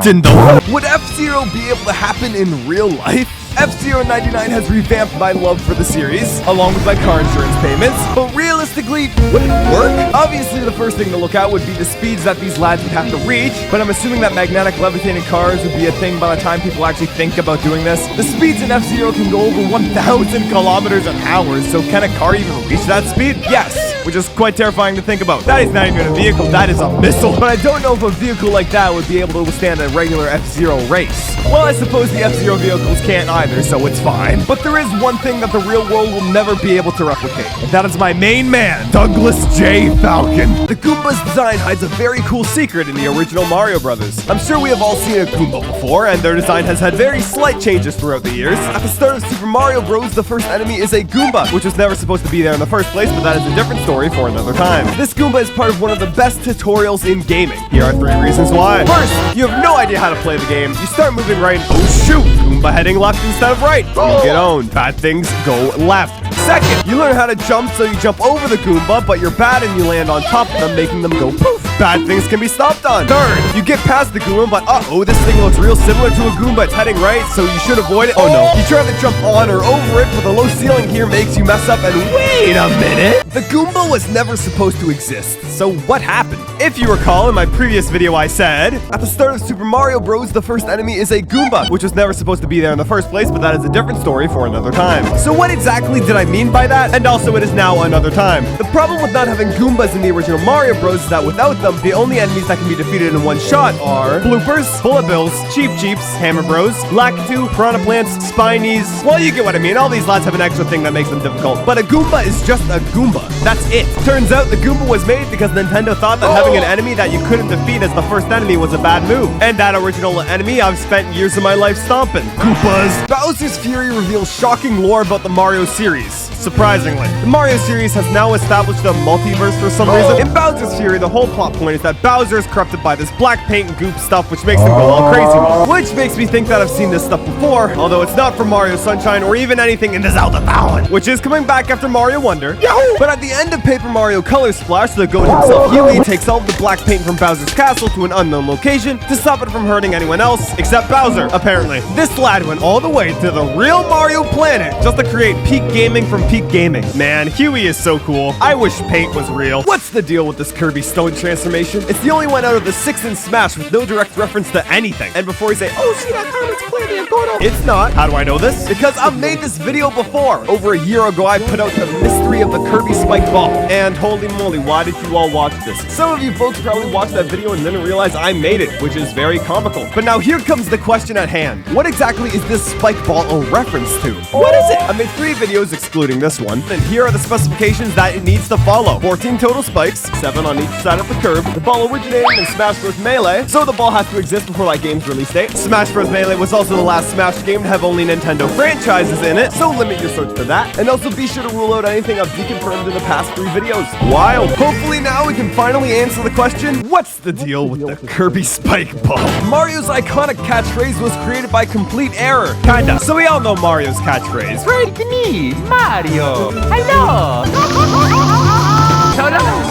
in the... Would F-Zero be able to happen in real life? F-Zero 99 has revamped my love for the series, along with my car insurance payments, but realistically, would it work? Obviously, the first thing to look at would be the speeds that these lads would have to reach, but I'm assuming that magnetic levitating cars would be a thing by the time people actually think about doing this. The speeds in F-Zero can go over 1,000 kilometers an hour, so can a car even reach that speed? Yes. which is quite terrifying to think about. That is not even a vehicle, that is a missile. But I don't know if a vehicle like that would be able to withstand a regular F-Zero race. Well, I suppose the F-Zero vehicles can't either, so it's fine. But there is one thing that the real world will never be able to replicate, and that is my main man, Douglas J. Falcon. The Goomba's design hides a very cool secret in the original Mario Brothers. I'm sure we have all seen a Goomba before, and their design has had very slight changes throughout the years. At the start of Super Mario Bros., the first enemy is a Goomba, which was never supposed to be there in the first place, but that is a different story for another time. This Goomba is part of one of the best tutorials in gaming. Here are 3 reasons why. First, you have no idea how to play the game. You start moving right, and oh shoot, Goomba heading left instead of right. You get owned. Bad things go left. Second, you learn how to jump, so you jump over the Goomba, but you're bad and you land on top of them, making them go poof. Bad things can be stopped on. Third, you get past the Goomba, but uh-oh, this thing looks real similar to a Goomba. It's heading right, so you should avoid it. Oh no, you try to jump on or over it, but the low ceiling here makes you mess up, and wait a minute! The Goomba was never supposed to exist, so what happened? If you recall, in my previous video I said, at the start of Super Mario Bros., the first enemy is a Goomba, which was never supposed to be there in the first place, but that is a different story for another time. So what exactly did I mean by that? And also, it is now another time. The problem with not having Goombas in the original Mario Bros. Is that without them, the only enemies that can be defeated in one shot are Bloopers, Bullet Bills, Cheep Cheeps, Hammer Bros, Lakitu, Piranha Plants, Spinies. Well, you get what I mean. All these lads have an extra thing that makes them difficult. But a Goomba is just a Goomba. That's it. Turns out the Goomba was made because Nintendo thought that having an enemy that you couldn't defeat as the first enemy was a bad move. And that original enemy I've spent years of my life stomping. Goombas. Bowser's Fury reveals shocking lore about the Mario series. Surprisingly, the Mario series has now established a multiverse for some reason. In Bowser's Fury, the whole plot point is that Bowser is corrupted by this black paint and goop stuff, which makes him go all crazy. Which makes me think that I've seen this stuff before, although it's not from Mario Sunshine or even anything in the Zelda Town, which is coming back after Mario Wonder. Yahoo! But at the end of Paper Mario Color Splash, the goat himself, Huey, takes all of the black paint from Bowser's castle to an unknown location to stop it from hurting anyone else except Bowser, apparently. This lad went all the way to the real Mario planet just to create peak gaming from peak gaming. Man, Huey is so cool. I wish paint was real. What's the deal with this Kirby Stone transformation? It's the only one out of the 6 in Smash with no direct reference to anything. And before you say, oh, cdotkom, it's clearly a Gordo. It's not. How do I know this? Because I've made this video before. Over a year ago, I put out the mystery of the Kirby Spike Ball. And holy moly, why did you all watch this? Some of you folks probably watched that video and didn't realize I made it, which is very comical. But now here comes the question at hand. What exactly is this Spike Ball a reference to? What is it? I made 3 videos excluding this one, and here are the specifications that it needs to follow. 14 total spikes, 7 on each side of the curve. The ball originated in Smash Bros. Melee, so the ball has to exist before that game's release date. Smash Bros. Melee was also the last Smash game to have only Nintendo franchises in it, so limit your search to that. And also be sure to rule out anything I've deconfirmed in the past 3 videos. Wild. Hopefully now we can finally answer the question, what's the deal with the Kirby Spike Ball? Mario's iconic catchphrase was created by complete error. Kinda. So we all know Mario's catchphrase. Right, it's me, Mario. Hello.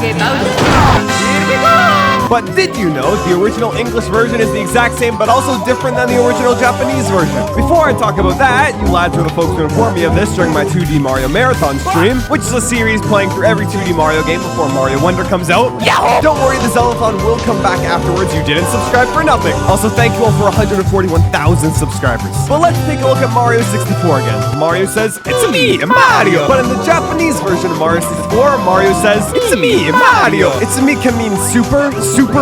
Here we go. But did you know the original English version is the exact same but also different than the original Japanese version? Before I talk about that, you lads are the folks who informed me of this during my 2D Mario Marathon stream, which is a series playing through every 2D Mario game before Mario Wonder comes out. Yahoo! Don't worry, the Zeldathon will come back afterwards. You didn't subscribe for nothing. Also, thank you all for 141,000 subscribers. But let's take a look at Mario 64 again. Mario says, it's me, Mario! But in the Japanese version of Mario 64, Mario says, it's me, Mario! It's me can mean Super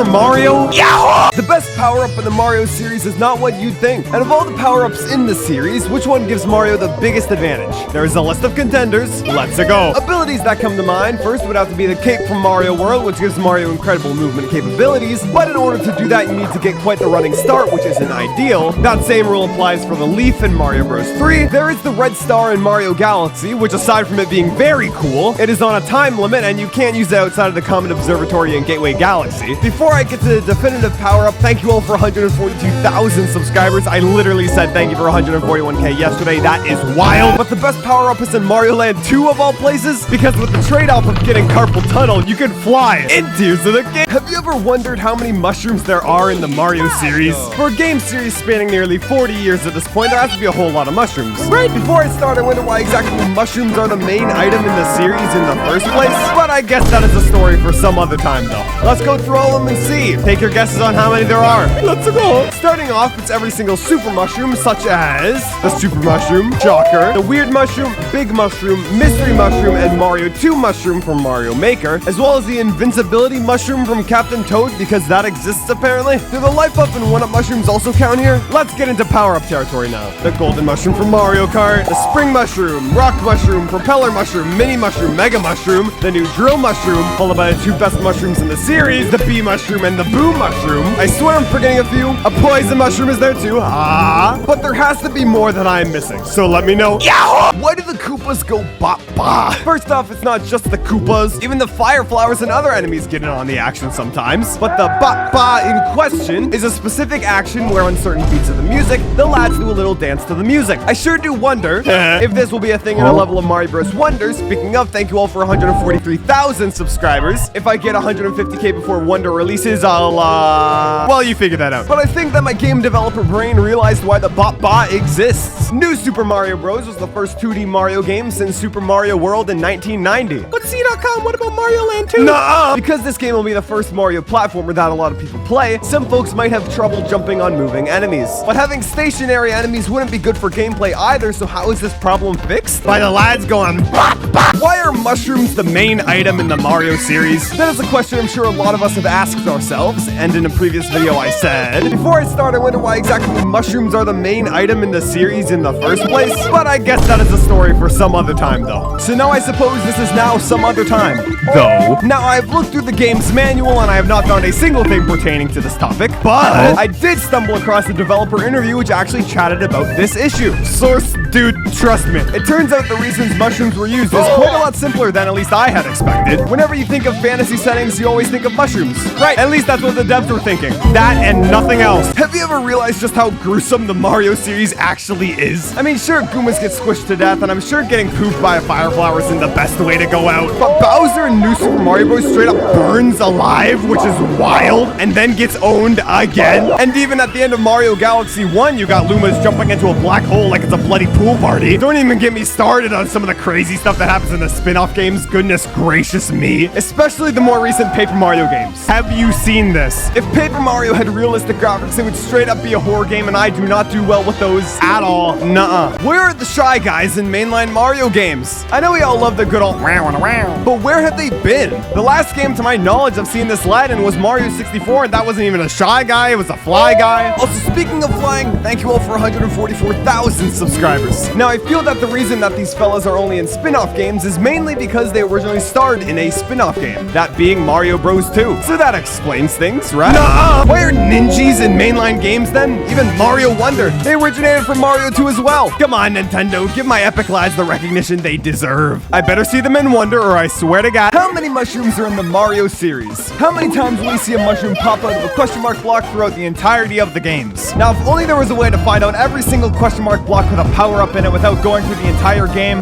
Mario. Yahoo! The best power-up in the Mario series is not what you'd think. And of all the power-ups in the series, which one gives Mario the biggest advantage? There is a list of contenders. Let's go. Abilities that come to mind first would have to be the cape from Mario World, which gives Mario incredible movement capabilities. But in order to do that, you need to get quite the running start, which isn't ideal. That same rule applies for the leaf in Mario Bros. 3. There is the red star in Mario Galaxy, which aside from it being very cool, it is on a time limit and you can't use it outside of the Comet Observatory in Gateway Galaxy. Before I get to the definitive power-up, thank you all for 142,000 subscribers. I literally said thank you for 141k yesterday. That is wild. But the best power-up is in Mario Land 2 of all places, because with the trade-off of getting carpal tunnel, you can fly into the game. Have you ever wondered how many mushrooms there are in the Mario series? For a game series spanning nearly 40 years at this point, there has to be a whole lot of mushrooms. Right before I start, I wonder why exactly mushrooms are the main item in the series in the first place. But I guess that is a story for some other time, though. Let's go through all of them and see. Take your guesses on how many there are. Let's go. Starting off, it's every single super mushroom, such as the super mushroom, shocker, the weird mushroom, big mushroom, mystery mushroom, and Mario 2 mushroom from Mario Maker, as well as the invincibility mushroom from Captain Toad, because that exists apparently. Do the life up and 1-up mushrooms also count here? Let's get into power-up territory now. The golden mushroom from Mario Kart, the spring mushroom, rock mushroom, propeller mushroom, mini mushroom, mega mushroom, the new drill mushroom, followed by the 2 best mushrooms in the series, the bee mushroom and the boom mushroom. I swear I'm forgetting a few. A poison mushroom is there too. But there has to be more that I'm missing, so let me know. Yahoo! Why do the Koopas go ba-ba? First off, it's not just the Koopas. Even the fire flowers and other enemies get in on the action sometimes. But the ba-ba in question is a specific action where on certain beats of the music, the lads do a little dance to the music. I sure do wonder if this will be a thing in a level of Mario Bros. Wonder. Speaking of, thank you all for 143,000 subscribers. If I get 150k before Wonder releases, I'll, well, you figure that out. But I think that my game developer brain realized why the ba-ba exists. New Super Mario Bros. Was the first 2D Mario game since Super Mario World in 1990. But cdotkom, what about Mario Land 2? Nuh-uh! Because this game will be the first Mario platformer that a lot of people play, some folks might have trouble jumping on moving enemies. But having stationary enemies wouldn't be good for gameplay either, so how is this problem fixed? By the lads going ba-ba. Why are mushrooms the main item in the Mario series? That is a question I'm sure a lot of us have asked ourselves, and in a previous video I said, before I start, I wonder why exactly mushrooms are the main item in the series in the first place, but I guess that is a story for some other time though. So now I suppose this is now some other time, though. Now I've looked through the game's manual and I have not found a single thing pertaining to this topic, but I did stumble across a developer interview which actually chatted about this issue. Source, dude, trust me. It turns out the reasons mushrooms were used is quite a lot simpler than at least I had expected. Whenever you think of fantasy settings, you always think of mushrooms. Right, at least that's what the devs were thinking. That and nothing else. Have you ever realized just how gruesome the Mario series actually is? I mean, sure, Goombas get squished to death, and I'm sure getting pooped by a fire flower isn't the best way to go out. But Bowser in New Super Mario Bros. Straight up burns alive, which is wild, and then gets owned again. And even at the end of Mario Galaxy 1, you got Lumas jumping into a black hole like it's a bloody pool party. Don't even get me started on some of the crazy stuff that happens in the spin-off games. Goodness gracious me. Especially the more recent Paper Mario games. Have you seen this? If Paper Mario had realistic graphics, it would straight up be a horror game, and I do not do well with those at all. Nuh-uh. Where are the Shy Guys in mainline Mario games? I know we all love the good old but where have they been? The last game to my knowledge I've seen this lad in was Mario 64, and that wasn't even a Shy Guy, it was a Fly Guy. Also, speaking of flying, thank you all for 144,000 subscribers. Now, I feel that the reason that these fellas are only in spin-off games is mainly because they originally starred in a spin-off game, that being Mario Bros. 2. So that explains things, right? Nuh-uh. Why are ninjas in mainline games then? Even Mario Wonder, they originated from Mario 2 as well. Come on, Nintendo, give my epic lads the recognition they deserve. I better see them in Wonder, or I swear to God. How many mushrooms are in the Mario series? How many times will we see a mushroom pop out of a question mark block throughout the entirety of the games? Now, if only there was a way to find out every single question mark block with a power-up in it without going through the entire game.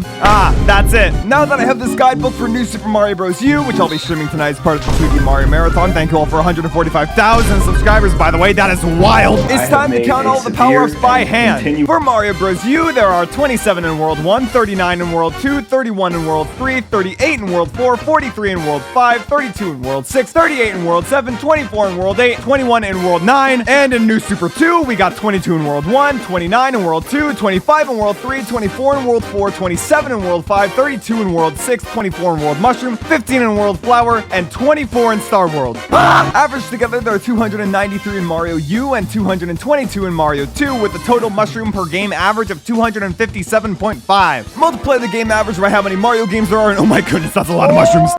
That's it. Now that I have this guidebook for New Super Mario Bros. U, which I'll be streaming tonight as part of the 2D Mario Marathon. Thank you all for 145,000 subscribers, by the way. That is wild. It's time to count all the power-ups by hand. For Mario Bros. U, there are 27 in World 1, 39 in World 2, 31 in World 3, 38 in World 4, 43 in World 5, 32 in World 6, 38 in World 7, 24 in World 8, 21 in World 9, and in New Super 2, we got 22 in World 1, 29 in World 2, 25 in World 3, 24 in World 4, 27 in World 5, 32 in World 6, 24 in World Mushroom, 15 in World Flower, and 24 in Star World. Averaged together, there are 293 in Mario U and 222 in Mario 2, with a total mushroom per game average of 257.5. Multiply the game average by how many Mario games there are, and oh my goodness, that's a lot of mushrooms.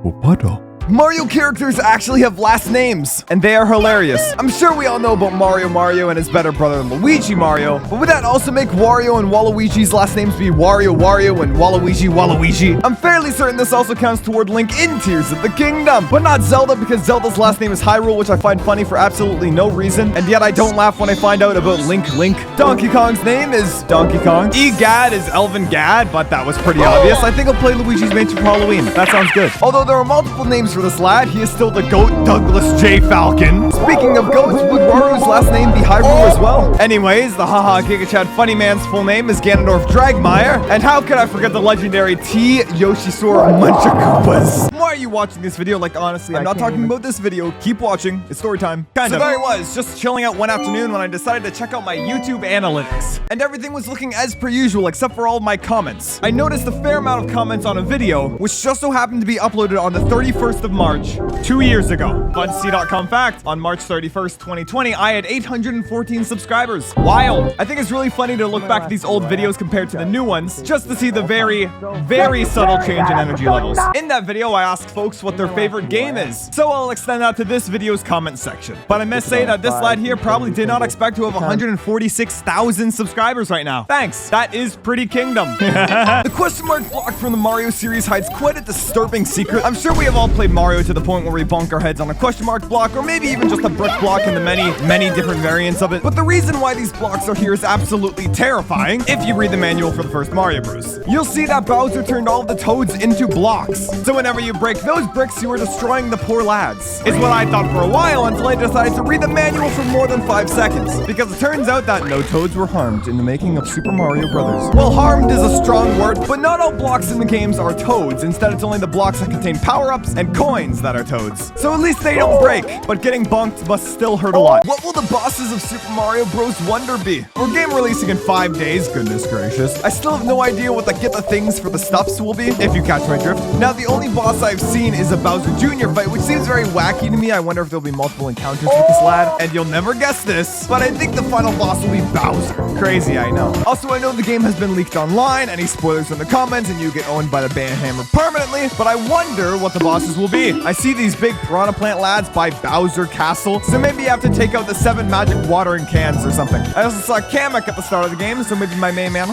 Opada. Mario characters actually have last names, and they are hilarious. I'm sure we all know about Mario and his better brother Luigi Mario, but would that also make Wario and Waluigi's last names be Wario and Waluigi? I'm fairly certain this also counts toward Link in Tears of the Kingdom, but not Zelda because Zelda's last name is Hyrule, which I find funny for absolutely no reason, and yet I don't laugh when I find out about Link. Donkey Kong's name is Donkey Kong. Egad is Elvin Gad, but that was pretty obvious. I think I'll play Luigi's Mansion for Halloween. That sounds good. Although there are multiple names for this lad, he is still the GOAT Douglas J. Falcon. Speaking of goats, would Waru's last name be Hyrule as well? Anyways, the Haha Giga Chad Funny Man's full name is Ganondorf Dragmire, and how could I forget the legendary T. Yoshisaur Munchakoopas? Why are you watching this video? Like, honestly, I'm not talking about this video. Keep watching. It's story time. Kind of. So there I was, just chilling out one afternoon when I decided to check out my YouTube analytics. And everything was looking as per usual, except for all of my comments. I noticed a fair amount of comments on a video, which just so happened to be uploaded on the 31st of March, 2 years ago. Fun cdotkom fact, on March 31st, 2020, I had 814 subscribers. Wild. I think it's really funny to look back at these old videos compared to the new ones, just to see the very, very subtle change in energy levels. In that video, I asked folks what their favorite game is, so I'll extend that to this video's comment section. But I must say that this lad here probably did not expect to have 146,000 subscribers right now. Thanks. That is pretty kingdom. The question mark block from the Mario series hides quite a disturbing secret. I'm sure we have all played Mario to the point where we bonk our heads on a question mark block, or maybe even just a brick block in the many different variants of it. But the reason why these blocks are here is absolutely terrifying if you read the manual for the first Mario Bros. You'll see that Bowser turned all of the toads into blocks. So whenever you break those bricks, you are destroying the poor lads. It's what I thought for a while until I decided to read the manual for more than 5 seconds. Because it turns out that no toads were harmed in the making of Super Mario Brothers. Well, harmed is a strong word, but not all blocks in the games are toads. Instead, it's only the blocks that contain power-ups and coins that are toads. So at least they don't break, but getting bonked must still hurt a lot. What will the bosses of Super Mario Bros. Wonder be? For a game releasing in 5 days, goodness gracious, I still have no idea what the get the things for the stuffs will be, if you catch my drift. Now, the only boss I've seen is a Bowser Jr. fight, which seems very wacky to me. I wonder if there'll be multiple encounters with this lad, and you'll never guess this, but I think the final boss will be Bowser. Crazy, I know. Also, I know the game has been leaked online, any spoilers in the comments, and you get owned by the Banhammer permanently, but I wonder what the bosses will be. I see these big piranha plant lads by Bowser Castle, so maybe you have to take out the 7 magic watering cans or something. I also saw Kamek at the start of the game, so maybe my main man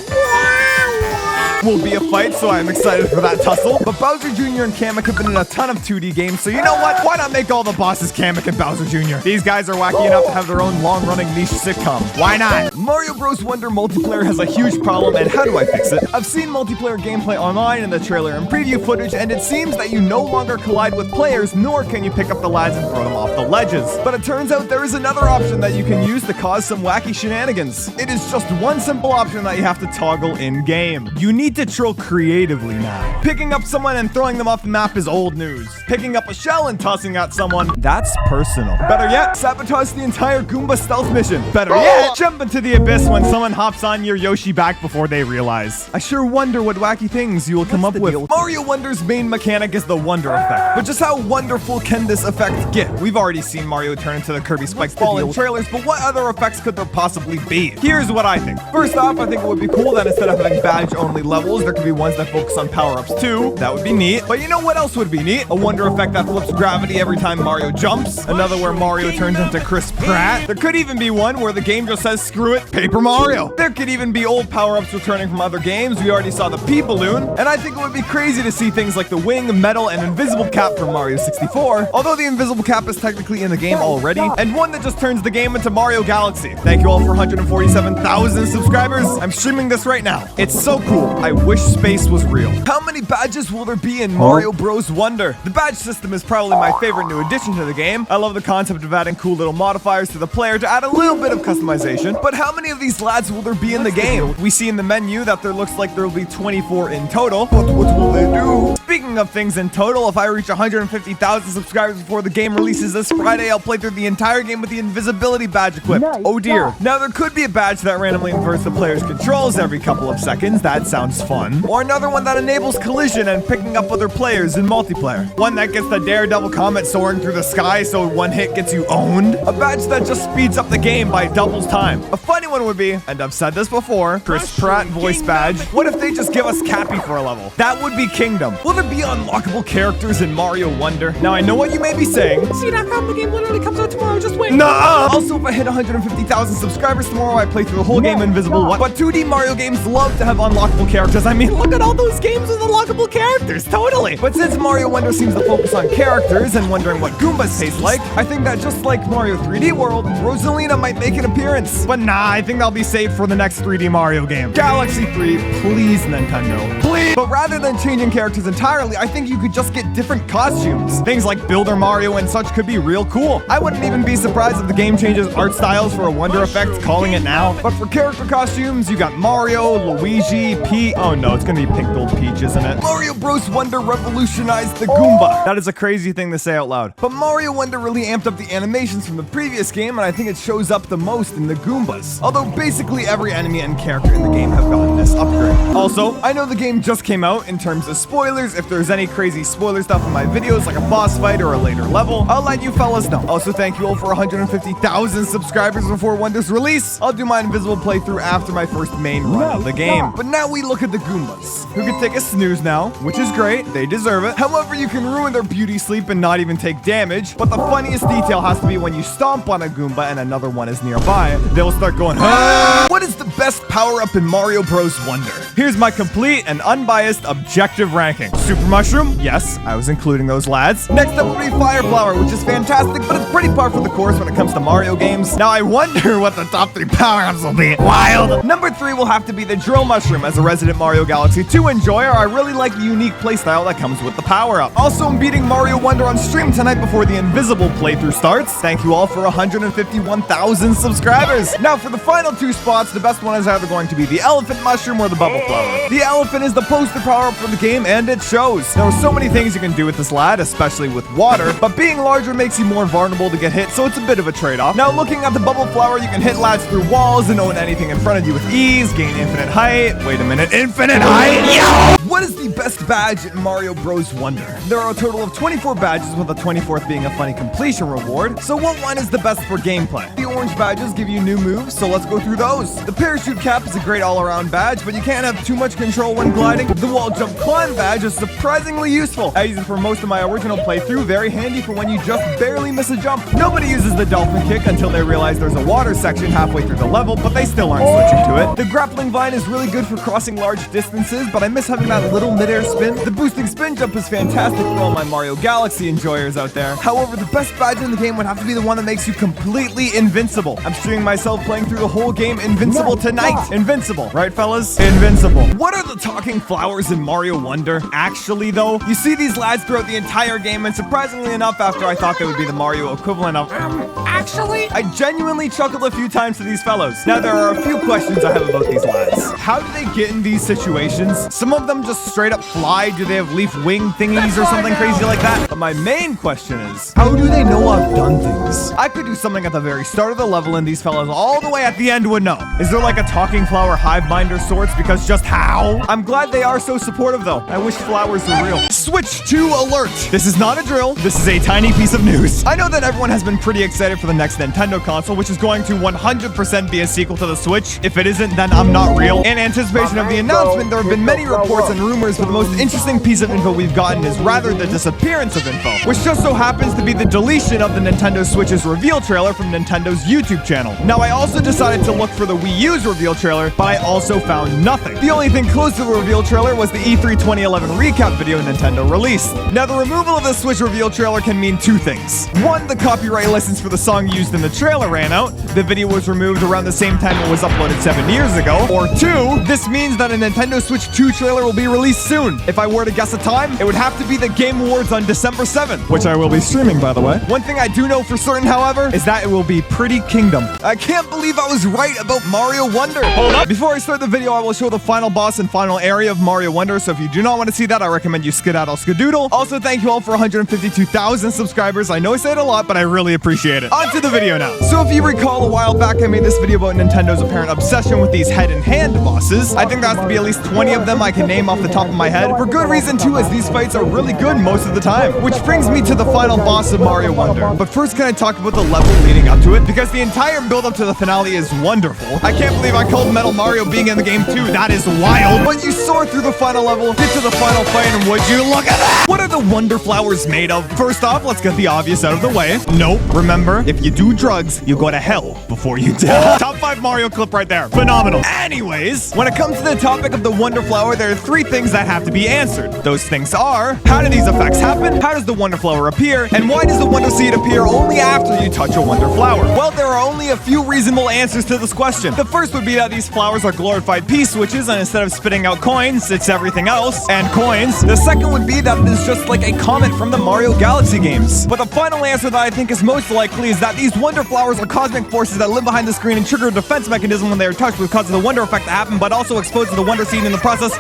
will be a fight, so I'm excited for that tussle. But Bowser Jr. and Kamek have been in a ton of 2D games, so you know what? Why not make all the bosses Kamek and Bowser Jr.? These guys are wacky enough to have their own long-running niche sitcom. Why not? Mario Bros. Wonder multiplayer has a huge problem, and how do I fix it? I've seen multiplayer gameplay online in the trailer and preview footage, and it seems that you no longer collide with players, nor can you pick up the lads and throw them off the ledges. But it turns out there is another option that you can use to cause some wacky shenanigans. It is just one simple option that you have to toggle in-game. You need to troll creatively now. Picking up someone and throwing them off the map is old news. Picking up a shell and tossing at someone, that's personal. Better yet, sabotage the entire Goomba stealth mission. Better yet, jump into the abyss when someone hops on your Yoshi back before they realize. I sure wonder what wacky things you will come up with. Mario Wonder's main mechanic is the Wonder Effect. But just how wonderful can this effect get? We've already seen Mario turn into the Kirby Spiked Ball in trailers, but what other effects could there possibly be? Here's what I think. First off, I think it would be cool that instead of having badge-only levels, there could be ones that focus on power-ups too. That would be neat. But you know what else would be neat? A Wonder Effect that flips gravity every time Mario jumps. Another where Mario turns into Chris Pratt. There could even be one where the game just says, screw it, Paper Mario. There could even be old power-ups returning from other games. We already saw the P-Balloon. And I think it would be crazy to see things like the Wing, Metal, and Invisible Cap from Mario 64. Although the Invisible Cap is technically in the game already. And one that just turns the game into Mario Galaxy. Thank you all for 147,000 subscribers. I'm streaming this right now. It's so cool. I wish space was real. How many badges will there be in Mario Bros. Wonder? The badge system is probably my favorite new addition to the game. I love the concept of adding cool little modifiers to the player to add a little bit of customization. But how many of these lads will there be in the game? We see in the menu that there looks like there will be 24 in total. But what will they do? Speaking of things in total, if I reach 150,000 subscribers before the game releases this Friday, I'll play through the entire game with the invisibility badge equipped. Oh dear. Now there could be a badge that randomly inverts the player's controls every couple of seconds. That sounds fun. Or another one that enables collision and picking up other players in multiplayer. One that gets the Daredevil comet soaring through the sky so one hit gets you owned. A badge that just speeds up the game by doubles time. A funny one would be, and I've said this before, Chris Pratt voice badge. What if they just give us Cappy for a level? That would be kingdom. Will there be unlockable characters in Mario Wonder? Now, I know what you may be saying. cdotkom, the game literally comes out tomorrow, just wait. Nah! Also, if I hit 150,000 subscribers tomorrow, I play through the whole game Invisible 1. But 2D Mario games love to have unlockable characters. I mean, look at all those games with unlockable characters, totally. But since Mario Wonder seems to focus on characters and wondering what Goombas taste like, I think that just like Mario 3D World, Rosalina might make an appearance. But nah, I think that'll be saved for the next 3D Mario game. Galaxy 3, please, Nintendo. Please! But rather than changing characters entirely, I think you could just get different costumes. Things like Builder Mario and such could be real cool. I wouldn't even be surprised if the game changes art styles for a Wonder Effect, calling it now. But for character costumes, you got Mario, Luigi, Peach. Oh no, it's gonna be Pink-Gold Peach, isn't it? Mario Bros. Wonder revolutionized the Goomba. That is a crazy thing to say out loud. But Mario Wonder really amped up the animations from the previous game, and I think it shows up the most in the Goombas. Although basically every enemy and character in the game have gotten this upgrade. Also, I know the game just came out. In terms of spoilers, if there's any crazy spoiler stuff in my videos, like a boss fight or a later level, I'll let you fellas know. Also, thank you all for 150,000 subscribers before Wonder's release. I'll do my Invisible playthrough after my first main run of the game. But now we look at the Goombas, who can take a snooze now, which is great. They deserve it. However, you can ruin their beauty sleep and not even take damage. But the funniest detail has to be when you stomp on a Goomba and another one is nearby. They'll start going, ah! What is the best power-up in Mario Bros. Wonder? Here's my complete and unbiased objective ranking. Super Mushroom? Yes, I was including those lads. Next up will be Fire Flower, which is fantastic, but it's pretty par for the course when it comes to Mario games. Now I wonder what the top 3 power-ups will be. Wild! Number 3 will have to be the Drill Mushroom. As a resident Mario Galaxy 2 enjoyer, I really like the unique playstyle that comes with the power-up. Also, I'm beating Mario Wonder on stream tonight before the Invisible playthrough starts. Thank you all for 151,000 subscribers. Now for the final 2 spots, the best one is either going to be the Elephant Mushroom or the Bubble Flower. The Elephant is the poster power-up for the game, and it shows. There are so many things you can do with this lad, especially with water, but being larger makes you more vulnerable to get hit, so it's a bit of a trade-off. Now looking at the Bubble Flower, you can hit lads through walls and own anything in front of you with ease, gain infinite height. Wait a minute, infinite height? Yo! What is the best badge in Mario Bros. Wonder? There are a total of 24 badges, with the 24th being a funny completion reward. So what one is the best for gameplay? The orange badges give you new moves, so let's go through those. The parachute cap is a great all-around badge, but you can't have too much control when gliding. The wall jump climb badge is surprisingly useful. I used it for most of my original playthrough, very handy for when you just barely miss a jump. Nobody uses the dolphin kick until they realize there's a water section halfway through the level, but they still aren't switching to it. The grappling vine is really good for crossing large distances, but I miss having that little mid-air spin. The boosting spin jump is fantastic for all my Mario Galaxy enjoyers out there. However, the best badge in the game would have to be the one that makes you completely invincible. I'm streaming myself playing through the whole game Invincible tonight. Invincible, right fellas? Invincible. What are the talking flowers in Mario Wonder? Actually though, you see these lads throughout the entire game, and surprisingly enough, after I thought they would be the Mario equivalent of actually, I genuinely chuckled a few times to these fellows. Now there are a few questions I have about these lads. How do they get in these situations? Some of them just straight up fly. Do they have leaf wing thingies or something crazy like that? But my main question is, how do they know I've done things? I could do something at the very start of the level and these fellas all the way at the end would know. Is there like a talking flower hive mind or sorts? Because just how? I'm glad they are so supportive though. I wish flowers were real. Switch to alert. This is not a drill. This is a tiny piece of news. I know that everyone has been pretty excited for the next Nintendo console, which is going to 100% be a sequel to the Switch. If it isn't, then I'm not real. In anticipation of the announcement, there have been many reports and rumors, but the most interesting piece of info we've gotten is rather the disappearance of info, which just so happens to be the deletion of the Nintendo Switch's reveal trailer from Nintendo's YouTube channel. Now, I also decided to look for the Wii U's reveal trailer, but I also found nothing. The only thing close to the reveal trailer was the E3 2011 recap video Nintendo released. Now, the removal of the Switch reveal trailer can mean two things. One, the copyright license for the song used in the trailer ran out. The video was removed around the same time it was uploaded 7 years ago. Or two, this means that a Nintendo Switch 2 trailer will be released soon. If I were to guess a time, it would have to be the Game Awards on December 7th, which I will be streaming, by the way. One thing I do know for certain, however, is that it will be Pretty Kingdom. I can't believe I was right about Mario Wonder. Hold up. Before I start the video, I will show the final boss and final area of Mario Wonder, so if you do not want to see that, I recommend you skedaddle skadoodle. Also, thank you all for 152,000 subscribers. I know I say it a lot, but I really appreciate it. On to the video now. So if you recall, a while back, I made this video about Nintendo's apparent obsession with these head and hand bosses. I think there has to be at least 20 of them I can name off the the top of my head. For good reason too, as these fights are really good most of the time. Which brings me to the final boss of Mario Wonder. But first, can I talk about the level leading up to it? Because the entire build up to the finale is wonderful. I can't believe I called Metal Mario being in the game too. That is wild. But you soar through the final level, get to the final fight, and would you look at that? What are the Wonder Flowers made of? First off, let's get the obvious out of the way. Nope. Remember, if you do drugs, you go to hell before you die. Top 5 Mario clip right there. Phenomenal. Anyways, when it comes to the topic of the Wonder Flower, there are 3 things that have to be answered. Those things are, how do these effects happen? How does the Wonder Flower appear? And why does the Wonder Seed appear only after you touch a Wonder Flower? Well, there are only a few reasonable answers to this question. The first would be that these flowers are glorified P-switches, and instead of spitting out coins, it's everything else, and coins. The second would be that it is just like a comet from the Mario Galaxy games. But the final answer that I think is most likely is that these Wonder Flowers are cosmic forces that live behind the screen and trigger a defense mechanism when they are touched, which causes the Wonder effect to happen, but also exposes the Wonder Seed in the process.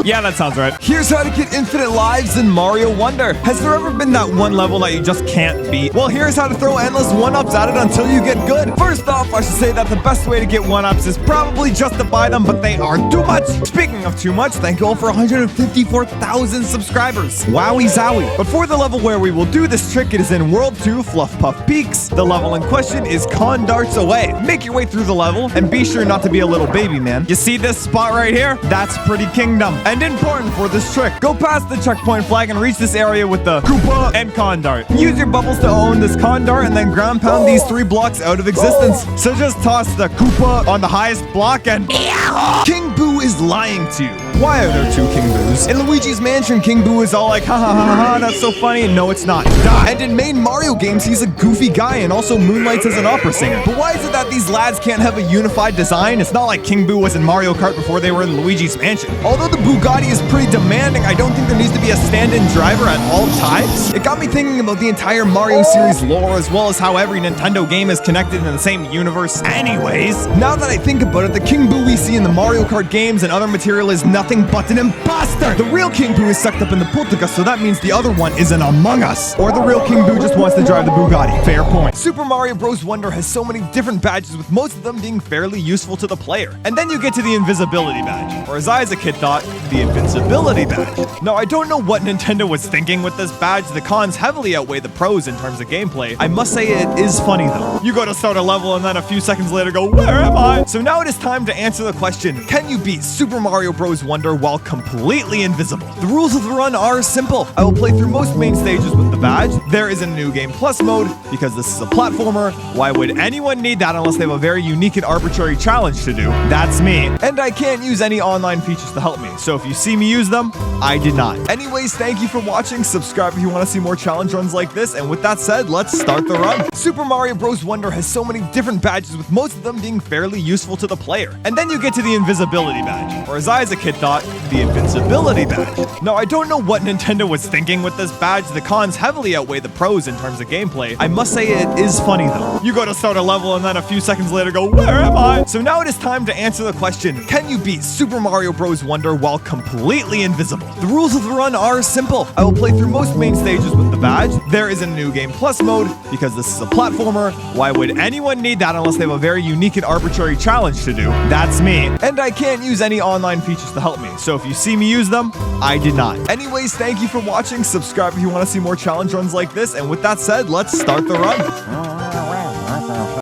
Yeah, that sounds right. Here's how to get infinite lives in Mario Wonder. Has there ever been that one level that you just can't beat? Well, here's how to throw endless 1-ups at it until you get good. First off, I should say that the best way to get 1-ups is probably just to buy them, but they are too much. Speaking of too much, thank you all for 154,000 subscribers. Wowie zowie. But for the level where we will do this trick, it is in World 2 Fluff Puff Peaks. The level in question is Con Darts Away. Make your way through the level, and be sure not to be a little baby, man. You see this spot right here? That's Pretty Kingdom. And important for this trick, go past the checkpoint flag and reach this area with the Koopa and Con Dart. Use your bubbles to own this Con Dart and then ground pound these 3 blocks out of existence. So just toss the Koopa on the highest block and King Boo is lying to you. Why are there 2 King Boos? In Luigi's Mansion, King Boo is all like, ha ha ha ha, that's so funny. No, it's not. Duh. And in main Mario games, he's a goofy guy and also moonlights as an opera singer. But why is it that these lads can't have a unified design? It's not like King Boo was in Mario Kart before they were in Luigi's Mansion. Although the Bugatti is pretty demanding, I don't think there needs to be a stand-in driver at all times. It got me thinking about the entire Mario series lore, as well as how every Nintendo game is connected in the same universe. Anyways, now that I think about it, the King Boo we see in the Mario Kart games and other material is nothing but an imposter. The real King Boo is sucked up in the Pultica, so that means the other one is an Among Us. Or the real King Boo just wants to drive the Bugatti. Fair point. Super Mario Bros. Wonder has so many different badges, with most of them being fairly useful to the player. And then you get to the invisibility badge, or as I as a kid thought, the invincibility badge. Now, I don't know what Nintendo was thinking with this badge. The cons heavily outweigh the pros in terms of gameplay. I must say it is funny though. You go to start a level and then a few seconds later go, where am I? So now it is time to answer the question, can you beat Super Mario Bros. Wonder while completely invisible? The rules of the run are simple. I will play through most main stages with the badge. There is a New Game Plus mode, because this is a platformer. Why would anyone need that unless they have a very unique and arbitrary challenge to do? That's me. And I can't use any online features to help me, so if you see me use them, I did not. Anyways, thank you for watching. Subscribe if you want to see more challenge runs like this, and with that said, let's start the run. Super Mario Bros. Wonder has so many different badges, with most of them being fairly useful to the player. And then you get to the invisibility badge, or as I as a kid thought, the invincibility badge. Now, I don't know what Nintendo was thinking with this badge. The cons heavily outweigh the pros in terms of gameplay. I must say it is funny though. You go to start a level and then a few seconds later go, where am I? So now it is time to answer the question, can you beat Super Mario Bros. Wonder while completely invisible? The rules of the run are simple. I will play through most main stages with the badge. There is a New Game Plus mode, because this is a platformer. Why would anyone need that unless they have a very unique and arbitrary challenge to do? That's me. And I can't use any online features to help me, so if you see me use them, I did not. Anyways, thank you for watching. Subscribe if you want to see more challenge runs like this, and with that said, let's start the run.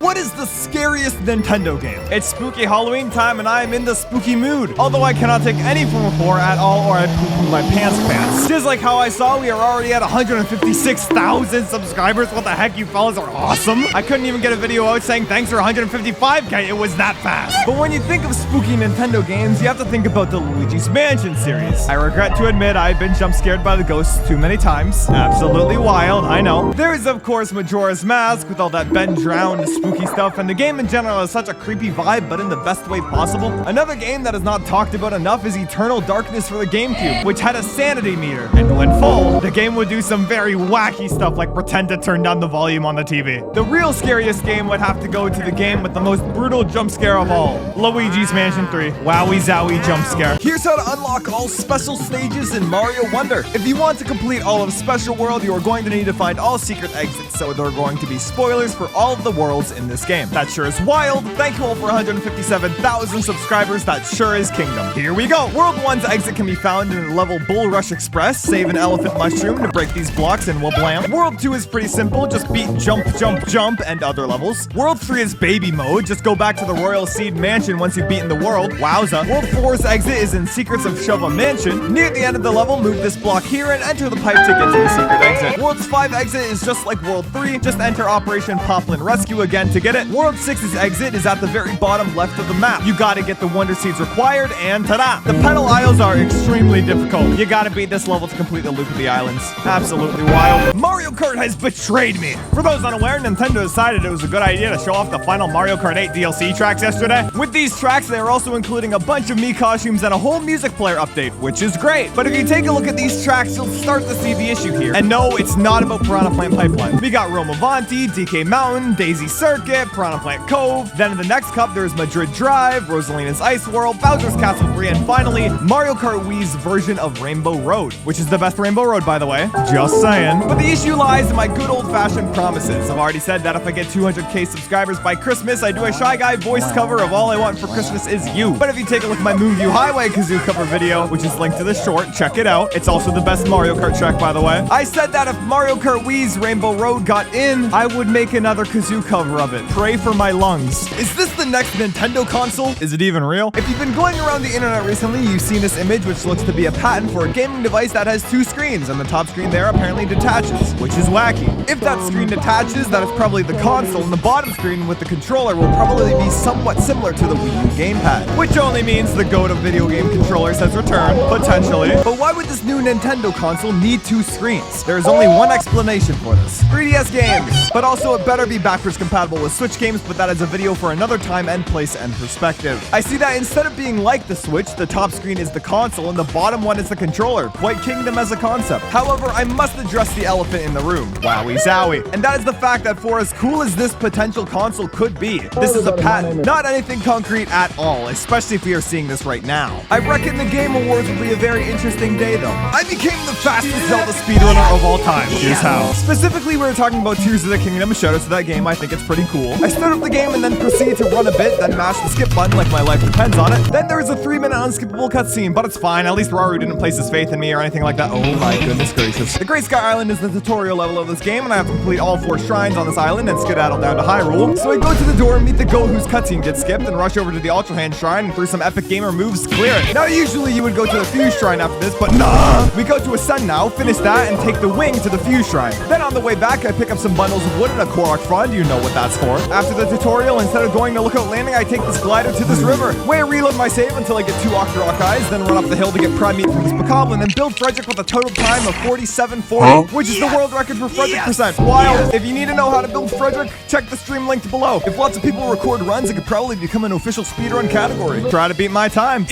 What is the scariest Nintendo game? It's spooky Halloween time and I am in the spooky mood. Although I cannot take any form of horror at all, or I poo-poo my pants. Just like how I saw, we are already at 156,000 subscribers. What the heck, you fellas are awesome. I couldn't even get a video out saying thanks for 155k. It was that fast. But when you think of spooky Nintendo games, you have to think about the Luigi's Mansion series. I regret to admit I've been jump scared by the ghosts too many times. Absolutely wild, I know. There is of course Majora's Mask with all that Ben drowned spooky stuff, and the game in general has such a creepy vibe, but in the best way possible. Another game that is not talked about enough is Eternal Darkness for the GameCube, which had a sanity meter, and when full, the game would do some very wacky stuff like pretend to turn down the volume on the TV. The real scariest game would have to go to the game with the most brutal jump scare of all, Luigi's Mansion 3. Wowie zowie jump scare. Here's how to unlock all special stages in Mario Wonder. If you want to complete all of Special World, you are going to need to find all secret exits, so there are going to be spoilers for all of the worlds in this this game. That sure is wild. Thank you all for 157,000 subscribers. That sure is kingdom. Here we go. World 1's exit can be found in the level Bull Rush Express. Save an elephant mushroom to break these blocks and we'll blam. World 2 is pretty simple. Just beat jump, jump, jump and other levels. World 3 is baby mode. Just go back to the Royal Seed Mansion once you've beaten the world. Wowza. World 4's exit is in Secrets of Shova Mansion. Near the end of the level, move this block here and enter the pipe to get to the secret exit. World's 5 exit is just like World 3. Just enter Operation Poplin Rescue again to get it. World 6's exit is at the very bottom left of the map. You gotta get the Wonder Seeds required, and ta-da! The pedal aisles are extremely difficult. You gotta beat this level to complete the loop of the islands. Absolutely wild. Mario Kart has betrayed me. For those unaware, Nintendo decided it was a good idea to show off the final Mario Kart 8 DLC tracks yesterday. With these tracks, they are also including a bunch of Mii costumes and a whole music player update, which is great. But if you take a look at these tracks, you'll start to see the issue here. And no, it's not about Piranha Plant Pipeline. We got Rome Avanti, DK Mountain, Daisy Circuit, Piranha Plant Cove. Then in the next cup, there's Madrid Drive, Rosalina's Ice World, Bowser's Castle 3, and finally, Mario Kart Wii's version of Rainbow Road, which is the best Rainbow Road, by the way. Just saying. But the issue lies in my good old-fashioned promises. I've already said that if I get 200k subscribers by Christmas, I do a Shy Guy voice cover of All I Want for Christmas Is You. But if you take a look at my Moonview Highway kazoo cover video, which is linked to the short, check it out. It's also the best Mario Kart track, by the way. I said that if Mario Kart Wii's Rainbow Road got in, I would make another kazoo cover of it. Pray for my lungs. Is this the next Nintendo console? Is it even real? If you've been going around the internet recently, you've seen this image, which looks to be a patent for a gaming device that has 2 screens, and the top screen there apparently detaches, which is wacky. If that screen detaches, that is probably the console, and the bottom screen with the controller will probably be somewhat similar to the Wii U gamepad, which only means the GOAT of video game controllers has returned, potentially. But why would this new Nintendo console need 2 screens? There is only one explanation for this. 3DS games, but also it better be backwards compatible with Switch games, but that is a video for another time and place and perspective. I see that instead of being like the Switch, the top screen is the console and the bottom one is the controller. Quite kingdom as a concept. However, I must address the elephant in the room. Wowie zowie. And that is the fact that for as cool as this potential console could be, this is a patent, not anything concrete at all, especially if we are seeing this right now. I reckon the Game Awards will be a very interesting day though. I became the fastest Zelda speedrunner of all time. Here's how. Specifically, we were talking about Tears of the Kingdom. Shout out to that game. I think it's pretty cool. I start up the game and then proceed to run a bit, then mash the skip button like my life depends on it. Then there is a 3-minute unskippable cutscene, but it's fine. At least Raru didn't place his faith in me or anything like that. Oh my goodness gracious. The Great Sky Island is the tutorial level of this game, and I have to complete all 4 shrines on this island and skedaddle down to Hyrule. So I go to the door and meet the goat whose cutscene gets skipped and rush over to the Ultra Hand Shrine and through some epic gamer moves clear it. Now usually you would go to the Fuse Shrine after this, but nah! We go to Ascend now, finish that, and take the wing to the Fuse Shrine. Then on the way back, I pick up some bundles of wood and a Korok Frond, you know what that's for. After the tutorial, instead of going to Lookout Landing, I take this glider to this river, where I reload my save until I get 2 Octorok Eyes, then run up the hill to get prime meat from this Bokoblin, and build Frederick with a total time of 4740, which is the world record for Frederick percent. Wild! If you need to know how to build Frederick, check the stream linked below. If lots of people record runs, it could probably become an official speedrun category. Try to beat my time.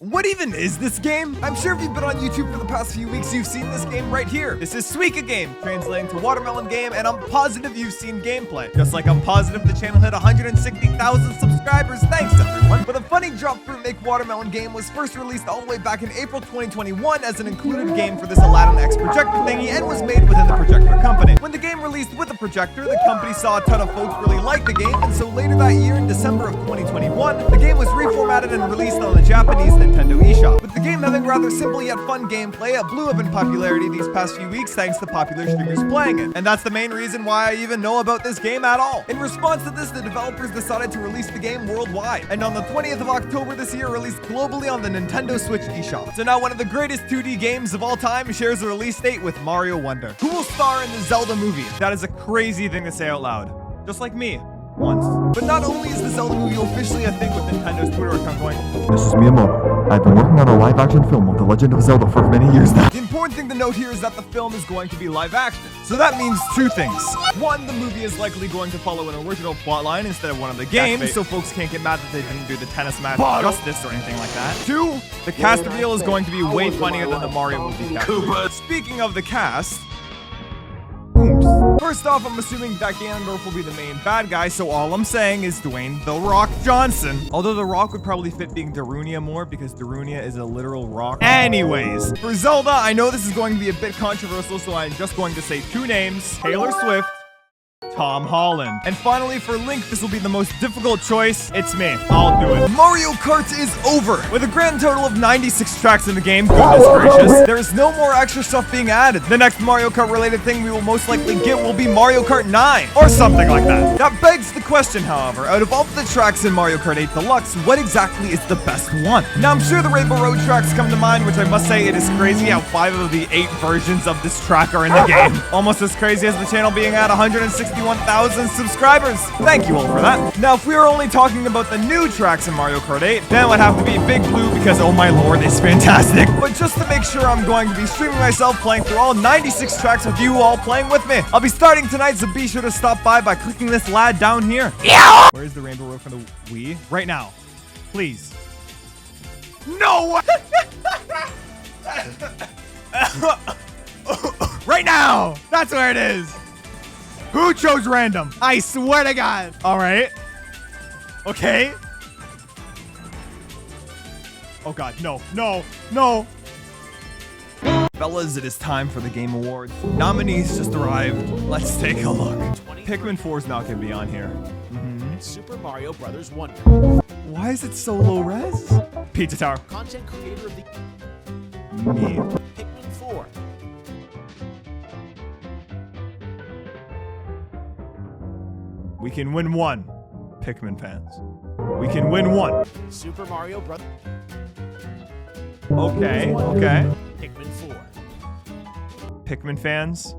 What even is this game? I'm sure if you've been on YouTube for the past few weeks, you've seen this game right here. This is Suika Game, translating to Watermelon Game, and I'm positive you've seen gameplay. Just like I'm positive the channel hit 160,000 subscribers. Thanks, everyone. But the funny Drop Fruit Make Watermelon game was first released all the way back in April 2021 as an included game for this Aladdin X projector thingy and was made within the projector company. When the game released with the projector, the company saw a ton of folks really like the game, and so later that year in December of 2021, the game was reformatted and released on the Japanese Nintendo eShop. With the game having rather simple yet fun gameplay, it blew up in popularity these past few weeks thanks to popular streamers playing it. And that's the main reason why I even know about this game at all. In response to this, the developers decided to release the game worldwide, and on the 20th of October this year, released globally on the Nintendo Switch eShop. So now one of the greatest 2D games of all time shares a release date with Mario Wonder, who will star in the Zelda movie. That is a crazy thing to say out loud. Just like me. Once. But not only is the Zelda movie officially a thing with Nintendo's Twitter account going, "This is Miyamoto. I've been working on a live-action film of The Legend of Zelda for many years now." The important thing to note here is that the film is going to be live action. So that means 2 things. 1, the movie is likely going to follow an original plotline instead of one of the games, so folks can't get mad that they didn't do the tennis match justice or anything like that. 2, the cast reveal is going to be way funnier than the Mario movie cast. Speaking of the cast, first off, I'm assuming that Ganondorf will be the main bad guy, so all I'm saying is Dwayne The Rock Johnson. Although The Rock would probably fit being Darunia more because Darunia is a literal rock. Anyways, for Zelda, I know this is going to be a bit controversial, so I'm just going to say 2 names, Taylor Swift Tom Holland. And finally, for Link, this will be the most difficult choice. It's me. I'll do it. Mario Kart is over. With a grand total of 96 tracks in the game, goodness gracious, there is no more extra stuff being added. The next Mario Kart related thing we will most likely get will be Mario Kart 9, or something like that. That begs the question, however, out of all of the tracks in Mario Kart 8 Deluxe, what exactly is the best one? Now, I'm sure the Rainbow Road tracks come to mind, which I must say it is crazy how 5 of the 8 versions of this track are in the game. Almost as crazy as the channel being at 161,000 subscribers. Thank you all for that. Now, if we are only talking about the new tracks in Mario Kart 8, then it would have to be Big Blue because, oh my lord, it's fantastic. But just to make sure, I'm going to be streaming myself playing through all 96 tracks with you all playing with me. I'll be starting tonight, so be sure to stop by clicking this lad down here. Yeah! Where's the Rainbow Road for the Wii? Right now. Please. No way! Right now! That's where it is! Who chose random? I swear to God. All right. Okay. Oh God, no, no, no. Fellas, it is time for the Game Awards. Nominees just arrived. Let's take a look. Pikmin 4 is not going to be on here. Super Mario Brothers Wonder. Why is it so low res? Pizza Tower. Content creator of the... Me. Pikmin 4. We can win one, Pikmin fans. We can win one. Super Mario Brothers. Okay, okay. Pikmin 4. Pikmin fans,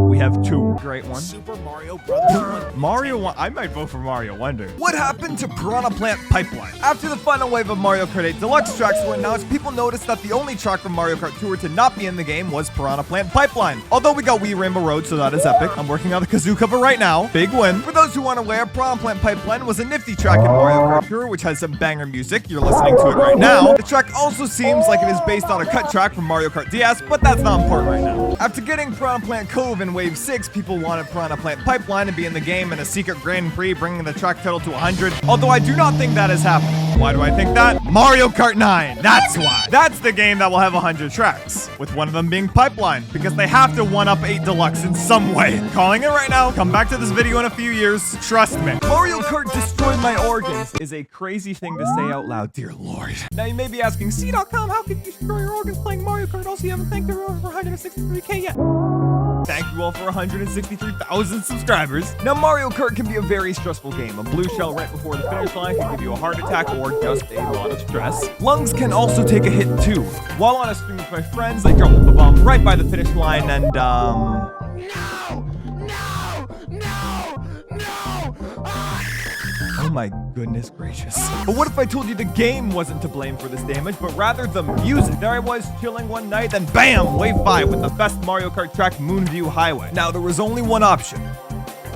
we have 2 great ones. Super Mario Brothers Wonder. Mario Wonder. I might vote for Mario Wonder. What happened to Piranha Plant Pipeline? After the final wave of Mario Kart 8 Deluxe tracks were announced, people noticed that the only track from Mario Kart Tour to not be in the game was Piranha Plant Pipeline. Although we got Wii Rainbow Road, so that is epic. I'm working on the kazoo cover right now. Big win. For those who aren't aware, Piranha Plant Pipeline was a nifty track in Mario Kart Tour, which has some banger music. You're listening to it right now. The track also seems like it is based on a cut track from Mario Kart DS, but that's not important right now. After getting Piranha Plant Cove in Wave 6, people wanted Piranha Plant Pipeline to be in the game in a secret Grand Prix, bringing the track total to 100. Although I do not think that is happening. Why do I think that? Mario Kart 9. That's why. That's the game that will have 100 tracks, with one of them being Pipeline, because they have to one-up 8 Deluxe in some way. Calling it right now. Come back to this video in a few years. Trust me. Mario Kart destroyed my organs is a crazy thing to say out loud, dear lord. Now you may be asking, cdotkom, how could you destroy your organs playing Mario Kart? Also, you haven't thanked everyone for 163k yet. Thank you all for 163,000 subscribers. Now, Mario Kart can be a very stressful game. A blue shell right before the finish line can give you a heart attack or just a lot of stress. Lungs can also take a hit too. While on a stream with my friends, I dropped the bomb right by the finish line and, No! Oh my goodness gracious. But what if I told you the game wasn't to blame for this damage, but rather the music? There I was chilling one night, then bam, wave 5 with the best Mario Kart track, Moonview Highway. Now there was only one option.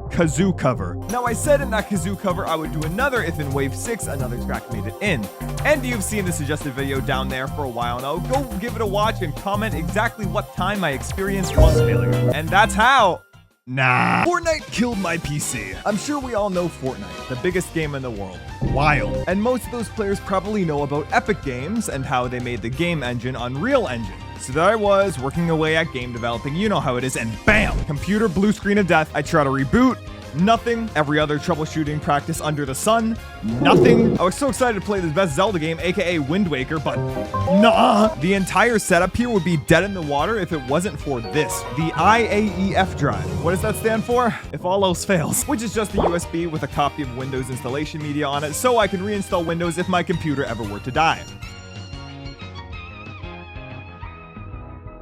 Kazoo cover. Now I said in that kazoo cover I would do another if in wave 6 another track made it in. And you've seen the suggested video down there for a while now. Go give it a watch and comment exactly what time I experienced lung failure. And that's how... Nah. Fortnite killed my PC. I'm sure we all know Fortnite, the biggest game in the world. Wild. And most of those players probably know about Epic Games and how they made the game engine Unreal Engine. So there I was, working away at game developing, you know how it is, and bam! Computer blue screen of death. I try to reboot. Nothing. Every other troubleshooting practice under the sun. Nothing. I was so excited to play the best Zelda game, aka Wind Waker, but nah. The entire setup here would be dead in the water if it wasn't for this, the IAEF drive. What does that stand for? If all else fails, which is just a USB with a copy of Windows installation media on it, so I can reinstall Windows if my computer ever were to die.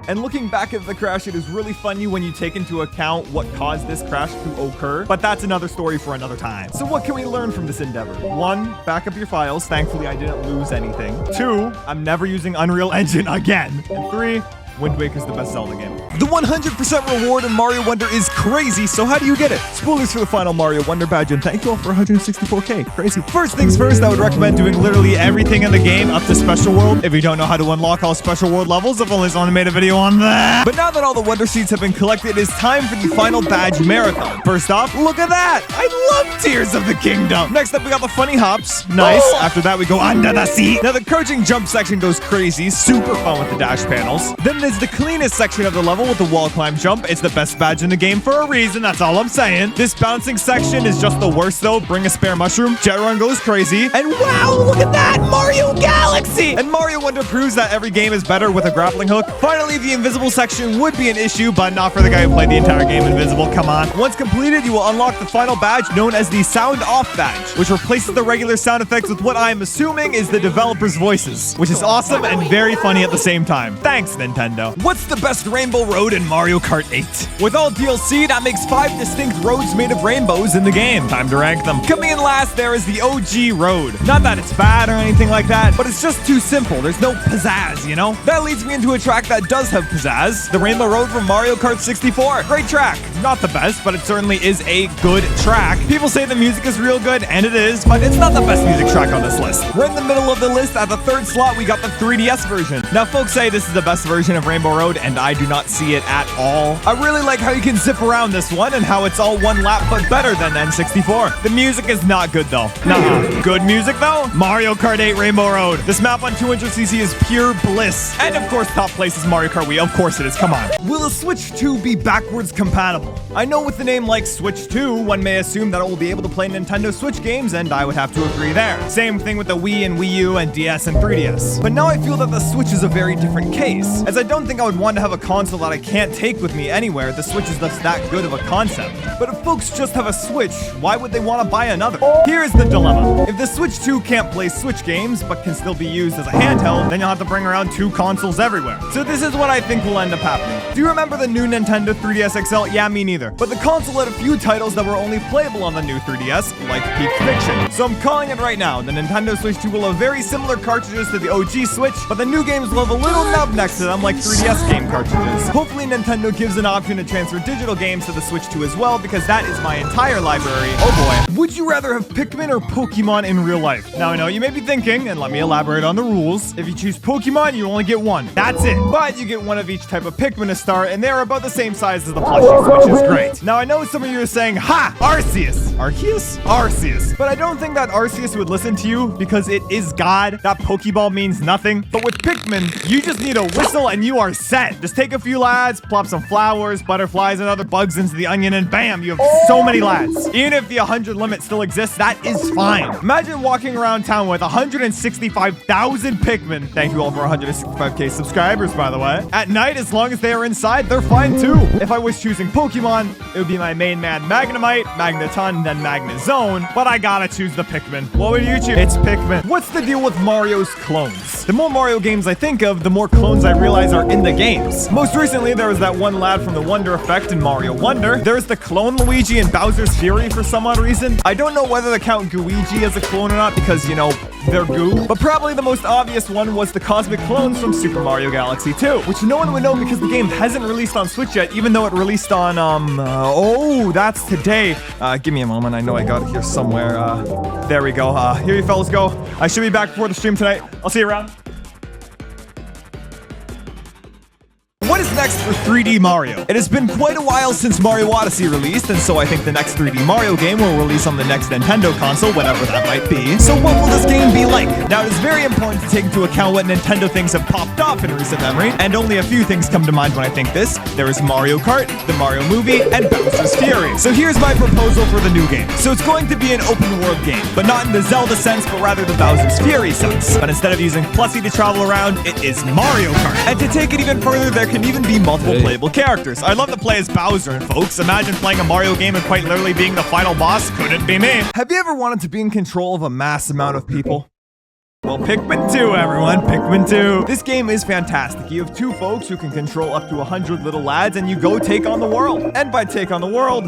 And looking back at the crash, it is really funny when you take into account what caused this crash to occur, but that's another story for another time. So what can we learn from this endeavor? 1, back up your files. Thankfully, I didn't lose anything. 2, I'm never using Unreal Engine again. And 3, Wind Waker's the best Zelda game. The 100% reward in Mario Wonder is crazy, so how do you get it? Spoilers for the final Mario Wonder badge, and thank you all for 164k. Crazy. First things first, I would recommend doing literally everything in the game up to Special World. If you don't know how to unlock all Special World levels, I've only made a video on that. But now that all the Wonder Seeds have been collected, it is time for the final badge marathon. First off, look at that! I love Tears of the Kingdom! Next up, we got the funny hops. Nice. Oh. After that, we go under the sea. Now the crouching jump section goes crazy. Super fun with the dash panels. Then the is the cleanest section of the level with the wall climb jump. It's the best badge in the game for a reason, that's all I'm saying. This bouncing section is just the worst though. Bring a spare mushroom. Jet Run goes crazy. And wow, look at that! Mario Galaxy! And Mario Wonder proves that every game is better with a grappling hook. Finally, the invisible section would be an issue, but not for the guy who played the entire game invisible. Come on. Once completed, you will unlock the final badge known as the Sound Off badge, which replaces the regular sound effects with what I'm assuming is the developers' voices, which is awesome and very funny at the same time. Thanks, Nintendo. What's the best rainbow road in Mario Kart 8? With all DLC, that makes 5 distinct roads made of rainbows in the game. Time to rank them. Coming in last, there is the OG road. Not that it's bad or anything like that, but it's just too simple. There's no pizzazz, you know? That leads me into a track that does have pizzazz. The Rainbow Road from Mario Kart 64. Great track. Not the best, but it certainly is a good track. People say the music is real good, and it is, but it's not the best music track on this list. Right in the middle of the list, at the 3rd slot, we got the 3DS version. Now, folks say this is the best version of Rainbow Road, and I do not see it at all. I really like how you can zip around this one, and how it's all one lap, but better than N64. The music is not good, though. Nuh-uh. Good music, though? Mario Kart 8 Rainbow Road. This map on 200cc is pure bliss. And, of course, top place is Mario Kart Wii. Of course it is. Come on. Will the Switch 2 be backwards compatible? I know with the name like Switch 2, one may assume that it will be able to play Nintendo Switch games, and I would have to agree there. Same thing with the Wii and Wii U and DS and 3DS. But now I feel that the Switch is a very different case, as I don't think I would want to have a console that I can't take with me anywhere. The Switch is just that good of a concept. But if folks just have a Switch, why would they want to buy another? Here's the dilemma. If the Switch 2 can't play Switch games, but can still be used as a handheld, then you'll have to bring around 2 consoles everywhere. So this is what I think will end up happening. Do you remember the new Nintendo 3DS XL? Yeah, me neither. But the console had a few titles that were only playable on the new 3DS, like Peak Fiction. So I'm calling it right now. The Nintendo Switch 2 will have very similar cartridges to the OG Switch, but the new games will have a little nub next to them like 3DS game cartridges. Hopefully Nintendo gives an option to transfer digital games to the Switch 2 as well, because that is my entire library. Oh boy. Would you rather have Pikmin or Pokemon in real life? Now I know you may be thinking, and let me elaborate on the rules. If you choose Pokemon, you only get one. That's it. But you get one of each type of Pikmin to start, and they're about the same size as the plushies, which is great. Now I know some of you are saying, ha! Arceus! Arceus? Arceus. But I don't think that Arceus would listen to you, because it is God. That Pokeball means nothing. But with Pikmin, you just need a whistle and you are set. Just take a few lads, plop some flowers, butterflies, and other bugs into the onion, and bam, you have so many lads. Even if the 100 limit still exists, that is fine. Imagine walking around town with 165,000 Pikmin. Thank you all for 165k subscribers, by the way. At night, as long as they are inside, they're fine too. If I was choosing Pokemon, it would be my main man Magnemite, Magneton, then Magnezone, but I gotta choose the Pikmin. What would you choose? It's Pikmin. What's the deal with Mario's clones? The more Mario games I think of, the more clones I realize are in the games. Most recently, there was that one lad from the Wonder Effect in Mario Wonder. There's the clone Luigi in Bowser's Fury for some odd reason. I don't know whether to count Luigi as a clone or not because, you know, they're goo. But probably the most obvious one was the cosmic clones from Super Mario Galaxy 2, which no one would know because the game hasn't released on Switch yet, even though it released on, oh, that's today. Give me a moment. I know I got it here somewhere. There we go. Here you fellas go. I should be back before the stream tonight. I'll see you around. What is next for 3D Mario? It has been quite a while since Mario Odyssey released, and so I think the next 3D Mario game will release on the next Nintendo console, whatever that might be. So what will this game be like? Now, it is very important to take into account what Nintendo things have popped off in recent memory, and only a few things come to mind when I think this. There is Mario Kart, the Mario movie, and Bowser's Fury. So here's my proposal for the new game. So it's going to be an open world game, but not in the Zelda sense, but rather the Bowser's Fury sense. But instead of using Plussy to travel around, it is Mario Kart. And to take it even further, there can even be multiple playable characters. I'd love to play as Bowser, and folks, imagine playing a Mario game and quite literally being the final boss. Couldn't be me. Have you ever wanted to be in control of a mass amount of people? Well, Pikmin 2, everyone. Pikmin 2. This game is fantastic. You have 2 folks who can control up to 100 little lads, and you go take on the world. And by take on the world,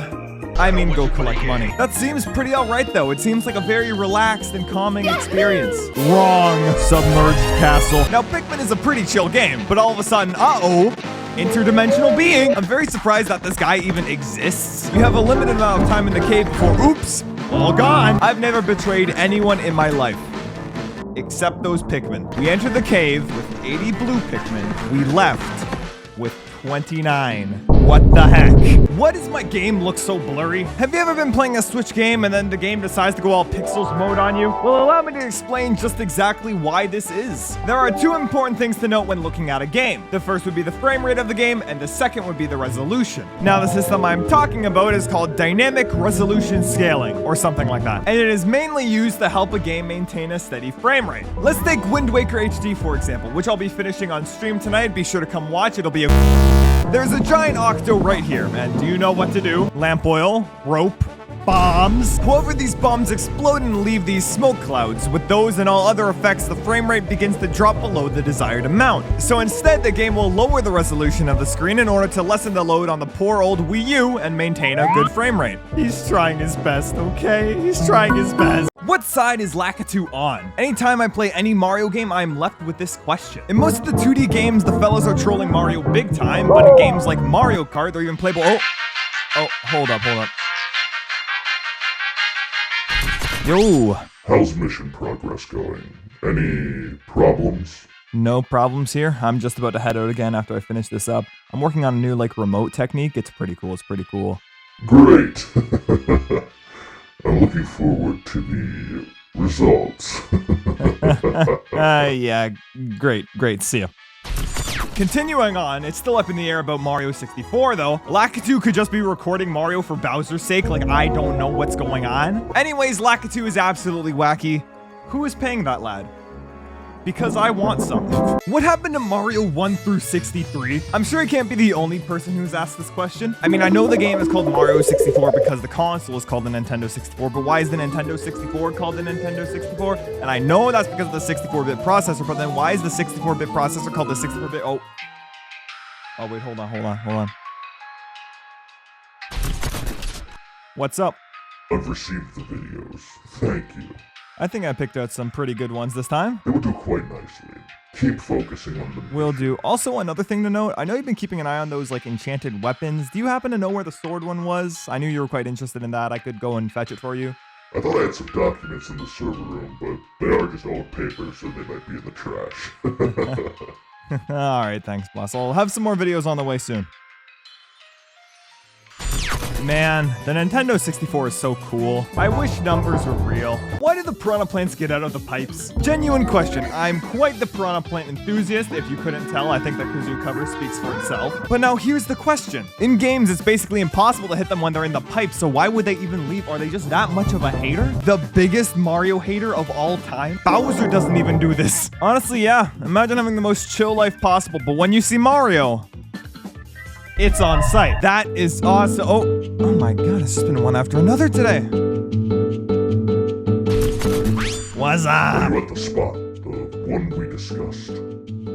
I mean go collect money. That seems pretty alright though. It seems like a very relaxed and calming experience. Wrong. Submerged castle. Now, Pikmin is a pretty chill game, but all of a sudden, interdimensional being. I'm very surprised that this guy even exists. You have a limited amount of time in the cave before, oops, all gone. I've never betrayed anyone in my life. Except those Pikmin. We entered the cave with 80 blue Pikmin. We left with 29. What the heck? Why does my game look so blurry? Have you ever been playing a Switch game and then the game decides to go all pixels mode on you? Well, allow me to explain just exactly why this is. There are two important things to note when looking at a game. The first would be the frame rate of the game, and the second would be the resolution. Now, the system I'm talking about is called dynamic resolution scaling, or something like that. And it is mainly used to help a game maintain a steady frame rate. Let's take Wind Waker HD, for example, which I'll be finishing on stream tonight. Be sure to come watch. It'll be a... There's a giant octo right here, and do you know what to do? Lamp oil, rope, bombs. However, these bombs explode and leave these smoke clouds. With those and all other effects, the frame rate begins to drop below the desired amount. So instead, the game will lower the resolution of the screen in order to lessen the load on the poor old Wii U and maintain a good frame rate. He's trying his best, okay? He's trying his best. What side is Lakitu on? Anytime I play any Mario game, I'm left with this question. In most of the 2D games, the fellas are trolling Mario big time, but in games like Mario Kart, they're even playable. Oh, hold up. Yo. How's mission progress going? Any problems? No problems here. I'm just about to head out again after I finish this up. I'm working on a new, remote technique. It's pretty cool. Great. I'm looking forward to the results. Yeah, great. See ya. Continuing on, it's still up in the air about Mario 64 though. Lakitu could just be recording Mario for Bowser's sake, I don't know what's going on. Anyways, Lakitu is absolutely wacky. Who is paying that lad? Because I want some. What happened to Mario 1 through 63? I'm sure I can't be the only person who's asked this question. I mean, I know the game is called Mario 64 because the console is called the Nintendo 64, but why is the Nintendo 64 called the Nintendo 64? And I know that's because of the 64-bit processor, but then why is the 64-bit processor called the 64-bit? Oh, wait, hold on. What's up? I've received the videos. Thank you. I think I picked out some pretty good ones this time. They will do quite nicely. Keep focusing on them. Will do. Also, another thing to note, I know you've been keeping an eye on those, enchanted weapons. Do you happen to know where the sword one was? I knew you were quite interested in that. I could go and fetch it for you. I thought I had some documents in the server room, but they are just old paper, so they might be in the trash. Alright, thanks, boss. I'll have some more videos on the way soon. Man, the Nintendo 64 is so cool. I wish numbers were real. Why do the piranha plants get out of the pipes? Genuine question. I'm quite the piranha plant enthusiast. If you couldn't tell, I think the kazoo cover speaks for itself. But now here's the question. In games, it's basically impossible to hit them when they're in the pipe, so why would they even leave? Are they just that much of a hater? The biggest Mario hater of all time? Bowser doesn't even do this. Honestly, yeah. Imagine having the most chill life possible, but when you see Mario, it's on site. That is awesome. Oh my god, it's just been one after another today. What's up? Are you at the spot? The one we discussed.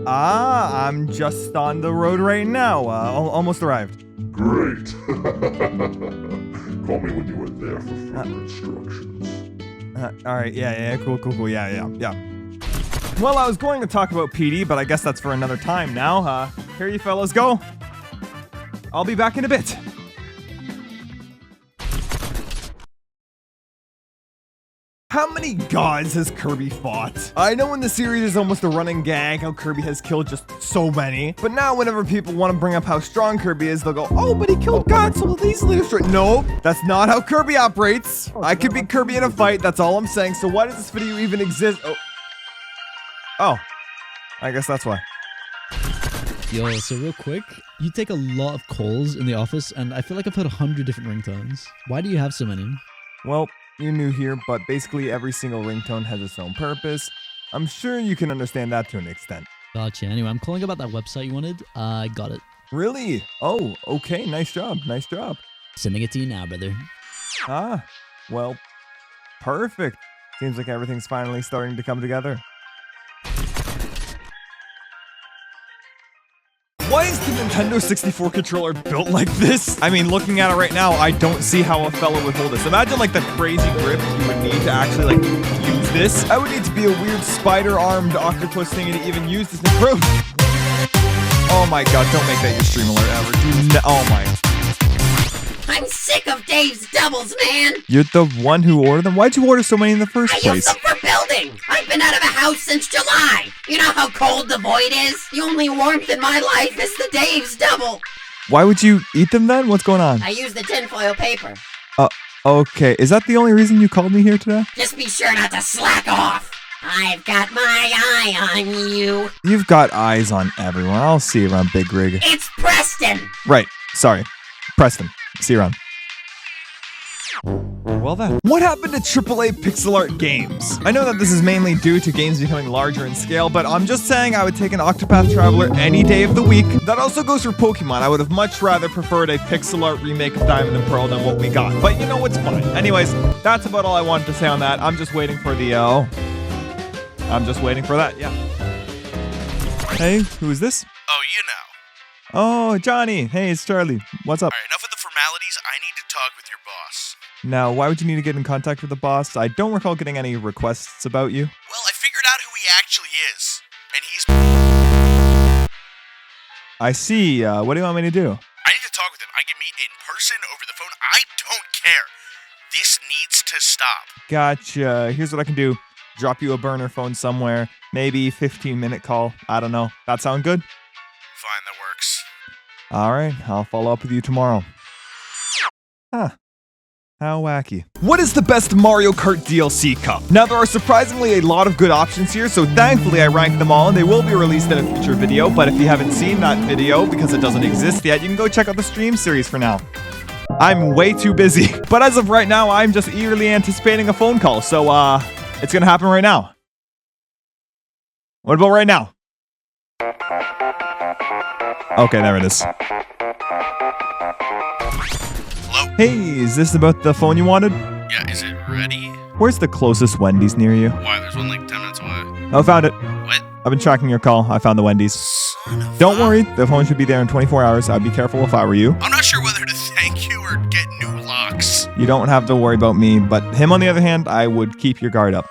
I'm just on the road right now. Almost arrived. Great. Call me when you are there for further instructions. Alright, yeah, cool, yeah. Well, I was going to talk about PD, but I guess that's for another time now. Here you fellas go. I'll be back in a bit. How many gods has Kirby fought? I know in the series is almost a running gag how Kirby has killed just so many, but now whenever people want to bring up how strong Kirby is, they'll go, oh, but he killed gods, so he'll easily destroy. No, that's not how Kirby operates. I could beat Kirby in a fight, that's all I'm saying, so why does this video even exist? Oh, I guess that's why. Yo, so real quick, you take a lot of calls in the office, and I feel like I've heard 100 different ringtones. Why do you have so many? Well, you're new here, but basically every single ringtone has its own purpose. I'm sure you can understand that to an extent. Gotcha. Anyway, I'm calling about that website you wanted. I got it. Really? Oh, okay. Nice job. Sending it to you now, brother. Well, perfect. Seems like everything's finally starting to come together. Why is the Nintendo 64 controller built like this? I mean, looking at it right now, I don't see how a fellow would hold this. Imagine the crazy grip you would need to actually use this. I would need to be a weird spider-armed octopus thing to even use this. Oh my god, don't make that your stream alert ever. Oh my. I'm sick of Dave's doubles, man! You're the one who ordered them? Why'd you order so many in the first place? I use them for building! I've been out of the house since July! You know how cold the void is? The only warmth in my life is the Dave's double! Why would you eat them then? What's going on? I use the tinfoil paper. Okay. Is that the only reason you called me here today? Just be sure not to slack off. I've got my eye on you. You've got eyes on everyone. I'll see you around, Big Rig. It's Preston. Right. Sorry. Preston. See you around. Well then, what happened to AAA pixel art games? I know that this is mainly due to games becoming larger in scale, but I'm just saying I would take an Octopath Traveler any day of the week. That also goes for Pokemon. I would have much rather preferred a pixel art remake of Diamond and Pearl than what we got. But you know what's fine. Anyways, that's about all I wanted to say on that. I'm just waiting for the, I'm just waiting for that, yeah. Hey, who is this? Oh, you know. Oh, Johnny. Hey, it's Charlie. What's up? All right, enough of the formalities. I need to talk with your boss. Now, why would you need to get in contact with the boss? I don't recall getting any requests about you. Well, I figured out who he actually is, and he's... I see. What do you want me to do? I need to talk with him. I can meet in person, over the phone. I don't care. This needs to stop. Gotcha. Here's what I can do. Drop you a burner phone somewhere. Maybe 15-minute call. I don't know. That sound good? Fine, that works. All right. I'll follow up with you tomorrow. Huh. How wacky. What is the best Mario Kart DLC cup? Now, there are surprisingly a lot of good options here, so thankfully I ranked them all, and they will be released in a future video, but if you haven't seen that video, because it doesn't exist yet, you can go check out the stream series for now. I'm way too busy, but as of right now, I'm just eagerly anticipating a phone call, so, it's gonna happen right now. What about right now? Okay, there it is. Hello? Hey, is this about the phone you wanted? Yeah, is it ready? Where's the closest Wendy's near you? Why, there's one like 10 minutes away. Oh, found it. What? I've been tracking your call. I found the Wendy's. Don't worry, the phone should be there in 24 hours. I'd be careful if I were you. I'm not sure whether to thank you or get new locks. You don't have to worry about me, but him on the other hand, I would keep your guard up.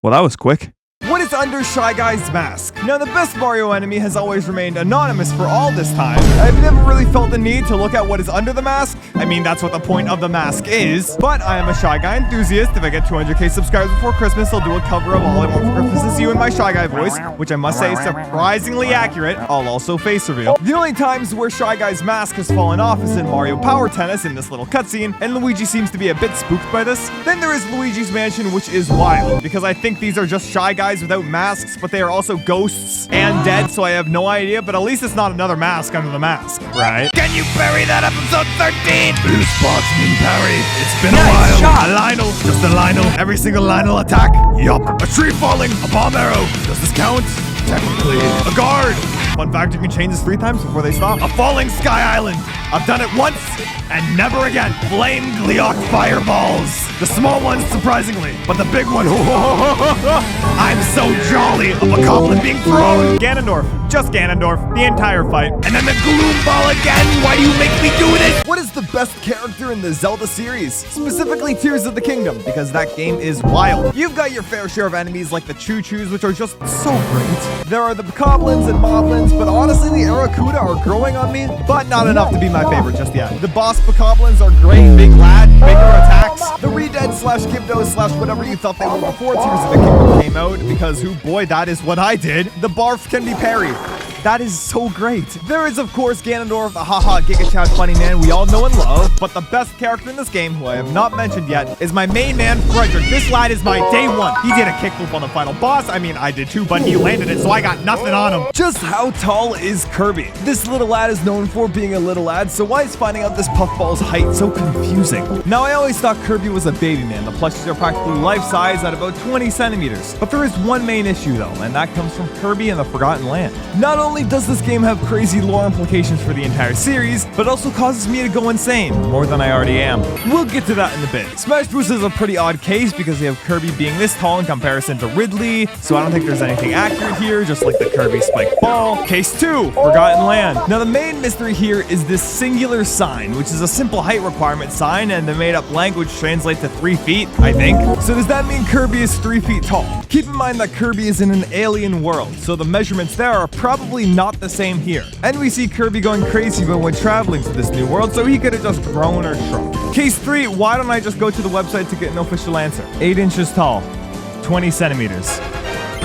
Well, that was quick. What is under Shy Guy's mask? Now, the best Mario enemy has always remained anonymous for all this time. I've never really felt the need to look at what is under the mask. I mean, that's what the point of the mask is. But I am a Shy Guy enthusiast. If I get 200k subscribers before Christmas, I'll do a cover of All I Want for Christmas Is You in my Shy Guy voice, which I must say is surprisingly accurate. I'll also face reveal. The only times where Shy Guy's mask has fallen off is in Mario Power Tennis in this little cutscene, and Luigi seems to be a bit spooked by this. Then there is Luigi's Mansion, which is wild, because I think these are just Shy Guys without masks, but they are also ghosts and dead, so I have no idea, but at least it's not another mask under the mask, right? Can you bury that episode 13? Blue spots mean parry. It's been a while. Shot. A Lionel, just a Lionel. Every single Lionel attack. Yup. A tree falling, a bomb arrow. Does this count? Technically. A guard. Fun fact, you can change this 3 times before they stop. A falling sky island. I've done it once and never again. Flame Gleok fireballs. The small ones, surprisingly, but the big one. I'm so jolly of a goblin being thrown. Ganondorf. Just Ganondorf. The entire fight. And then the gloom ball again. Why do you make me do this? What is the best character in the Zelda series? Specifically Tears of the Kingdom, because that game is wild. You've got your fair share of enemies like the Choo-Choos, which are just so great. There are the Bokoblins and Moblins, but honestly the Aracuda are growing on me, but not enough to be my favorite just yet. The boss Bokoblins are great, big lad, bigger attacks. The Redead / Gibdos / whatever you thought they were before Tears of the Kingdom came out, because who boy, that is what I did. The Barf can be parried. That is so great. There is, of course, Ganondorf, the haha Giga Chad funny man we all know and love, but the best character in this game, who I have not mentioned yet, is my main man, Frederick. This lad is my day one. He did a kickflip on the final boss. I mean, I did too, but he landed it, so I got nothing on him. Just how tall is Kirby? This little lad is known for being a little lad, so why is finding out this puffball's height so confusing? Now, I always thought Kirby was a baby man. The plushies are practically life-size at about 20 centimeters. But there is one main issue, though, and that comes from Kirby and the Forgotten Land. Not only does this game have crazy lore implications for the entire series, but also causes me to go insane, more than I already am. We'll get to that in a bit. Smash Bros is a pretty odd case because they have Kirby being this tall in comparison to Ridley, so I don't think there's anything accurate here, just like the Kirby spiked ball. Case 2, Forgotten Land. Now the main mystery here is this singular sign, which is a simple height requirement sign, and the made up language translates to 3 feet, I think. So does that mean Kirby is 3 feet tall? Keep in mind that Kirby is in an alien world, so the measurements there are probably not the same here. And we see Kirby going crazy when traveling to this new world, so he could have just grown or shrunk. Case 3, why don't I just go to the website to get an official answer? 8 inches tall, 20 centimeters.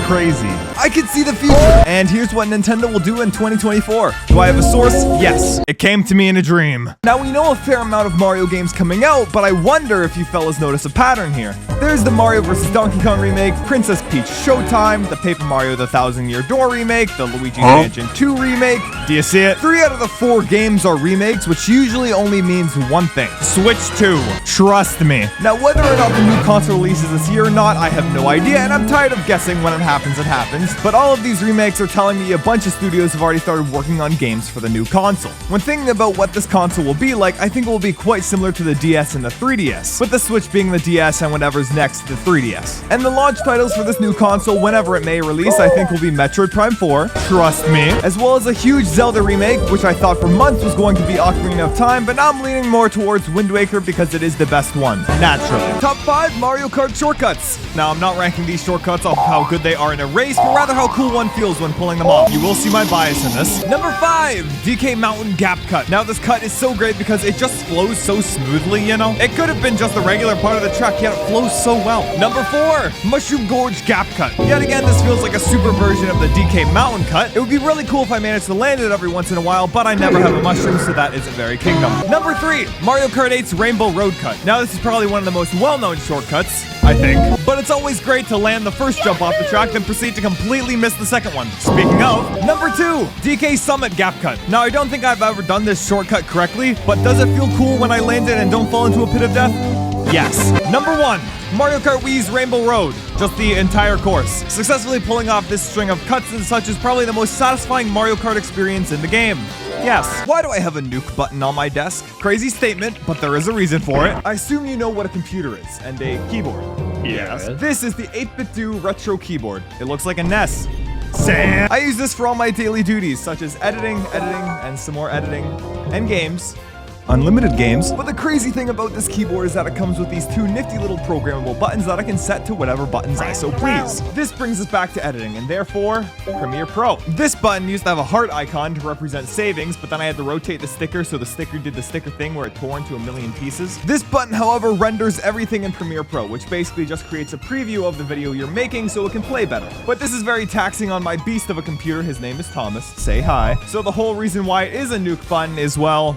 crazy. I can see the future. And here's what Nintendo will do in 2024. Do I have a source? Yes. It came to me in a dream. Now, we know a fair amount of Mario games coming out, but I wonder if you fellas notice a pattern here. There's the Mario vs. Donkey Kong remake, Princess Peach Showtime, the Paper Mario The Thousand Year Door remake, the Luigi's Mansion 2 remake. Do you see it? 3 out of the 4 games are remakes, which usually only means one thing. Switch 2. Trust me. Now, whether or not the new console releases this year or not, I have no idea, and I'm tired of guessing. When it happens, it happens. But all of these remakes are telling me a bunch of studios have already started working on games for the new console. When thinking about what this console will be like, I think it will be quite similar to the DS and the 3DS, with the Switch being the DS and whatever's next to the 3DS. And the launch titles for this new console, whenever it may release, I think will be Metroid Prime 4, trust me, as well as a huge Zelda remake, which I thought for months was going to be Ocarina of Time, but now I'm leaning more towards Wind Waker because it is the best one, naturally. Top 5 Mario Kart shortcuts. Now, I'm not ranking these shortcuts off of how good they are in a race, but rather how cool one feels when pulling them off. You will see my bias in this. Number 5, DK Mountain Gap Cut. Now, this cut is so great because it just flows so smoothly, you know? It could have been just a regular part of the track, yet it flows so well. Number 4, Mushroom Gorge Gap Cut. Yet again, this feels like a super version of the DK Mountain Cut. It would be really cool if I managed to land it every once in a while, but I never have a mushroom, so that isn't very kingdom. Number 3, Mario Kart 8's Rainbow Road Cut. Now, this is probably one of the most well-known shortcuts, I think, but it's always great to land the first jump off the track, then proceed to completely miss the second one. Speaking of, number 2, DK Summit Gap Cut. Now, I don't think I've ever done this shortcut correctly, but does it feel cool when I land it and don't fall into a pit of death? Yes. Number 1, Mario Kart Wii's Rainbow Road. Just the entire course. Successfully pulling off this string of cuts and such is probably the most satisfying Mario Kart experience in the game. Yes. Why do I have a nuke button on my desk? Crazy statement, but there is a reason for it. I assume you know what a computer is, and a keyboard. Yes. This is the 8BitDo retro keyboard. It looks like a NES. Sam. I use this for all my daily duties, such as editing, and some more editing, and games. Unlimited games. But the crazy thing about this keyboard is that it comes with these 2 nifty little programmable buttons that I can set to whatever buttons I so please. This brings us back to editing, and therefore, Premiere Pro. This button used to have a heart icon to represent savings, but then I had to rotate the sticker so the sticker did the sticker thing where it tore into a million pieces. This button, however, renders everything in Premiere Pro, which basically just creates a preview of the video you're making so it can play better. But this is very taxing on my beast of a computer. His name is Thomas. Say hi. So the whole reason why it is a nuke button is, well,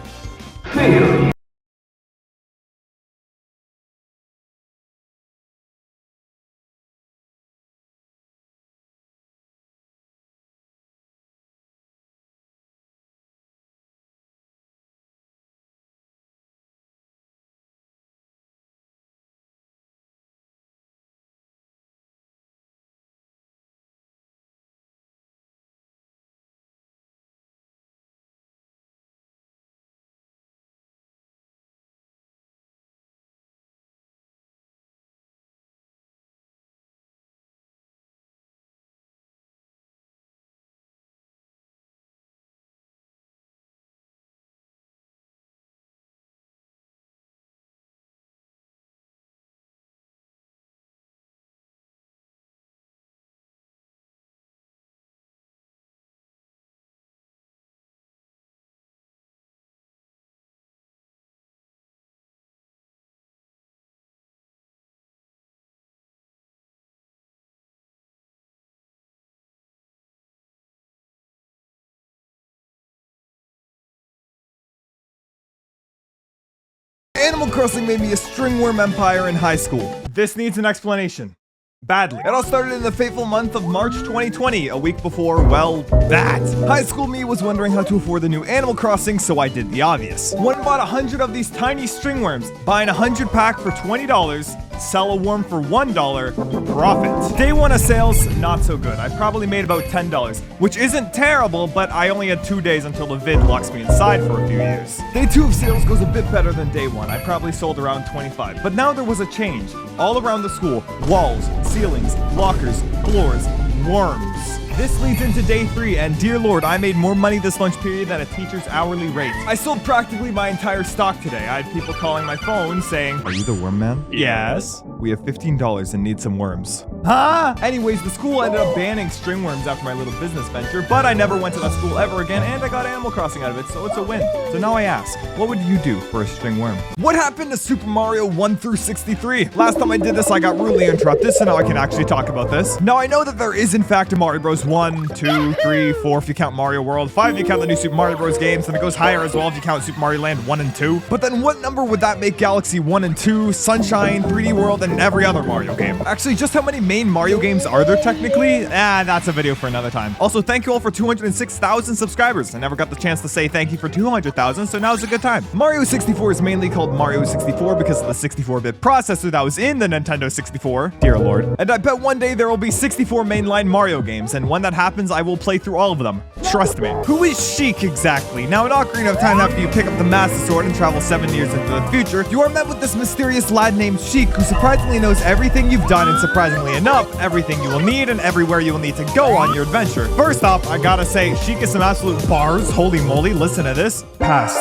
Animal Crossing made me a stringworm empire in high school. This needs an explanation. Badly. It all started in the fateful month of March 2020, a week before, well, that. High school me was wondering how to afford the new Animal Crossing, so I did the obvious. One bought 100 of these tiny stringworms, buying 100 pack for $20, sell a worm for $1, profit. Day 1 of sales, not so good. I probably made about $10, which isn't terrible, but I only had 2 days until the vid locks me inside for a few years. Day 2 of sales goes a bit better than day 1. I probably sold around 25, but now there was a change. All around the school, walls, ceilings, lockers, floors, worms. This leads into day 3, and dear lord, I made more money this lunch period than a teacher's hourly rate. I sold practically my entire stock today. I had people calling my phone saying, "Are you the worm man?" "Yes." "We have $15 and need some worms." Huh? Anyways, the school ended up banning string worms after my little business venture, but I never went to that school ever again, and I got Animal Crossing out of it, so it's a win. So now I ask, what would you do for a string worm? What happened to Super Mario 1 through 63? Last time I did this, I got rudely interrupted, so now I can actually talk about this. Now, I know that there is, in fact, a Mario Bros. 1, 2, 3, 4 if you count Mario World, 5 if you count the new Super Mario Bros. Games, and it goes higher as well if you count Super Mario Land 1 and 2. But then what number would that make Galaxy 1 and 2, Sunshine, 3D World, and every other Mario game? Actually, just how many main Mario games are there technically? That's a video for another time. Also, thank you all for 206,000 subscribers. I never got the chance to say thank you for 200,000, so now's a good time. Mario 64 is mainly called Mario 64 because of the 64-bit processor that was in the Nintendo 64. Dear Lord. And I bet one day there will be 64 mainline Mario games, and when that happens, I will play through all of them. Trust me. Who is Sheik exactly? Now, in Ocarina of Time, after you pick up the Master Sword and travel 7 years into the future, you are met with this mysterious lad named Sheik who surprisingly knows everything you've done, and surprisingly enough, everything you will need and everywhere you will need to go on your adventure. First off, I gotta say, Sheik is some absolute bars. Holy moly, listen to this. Past,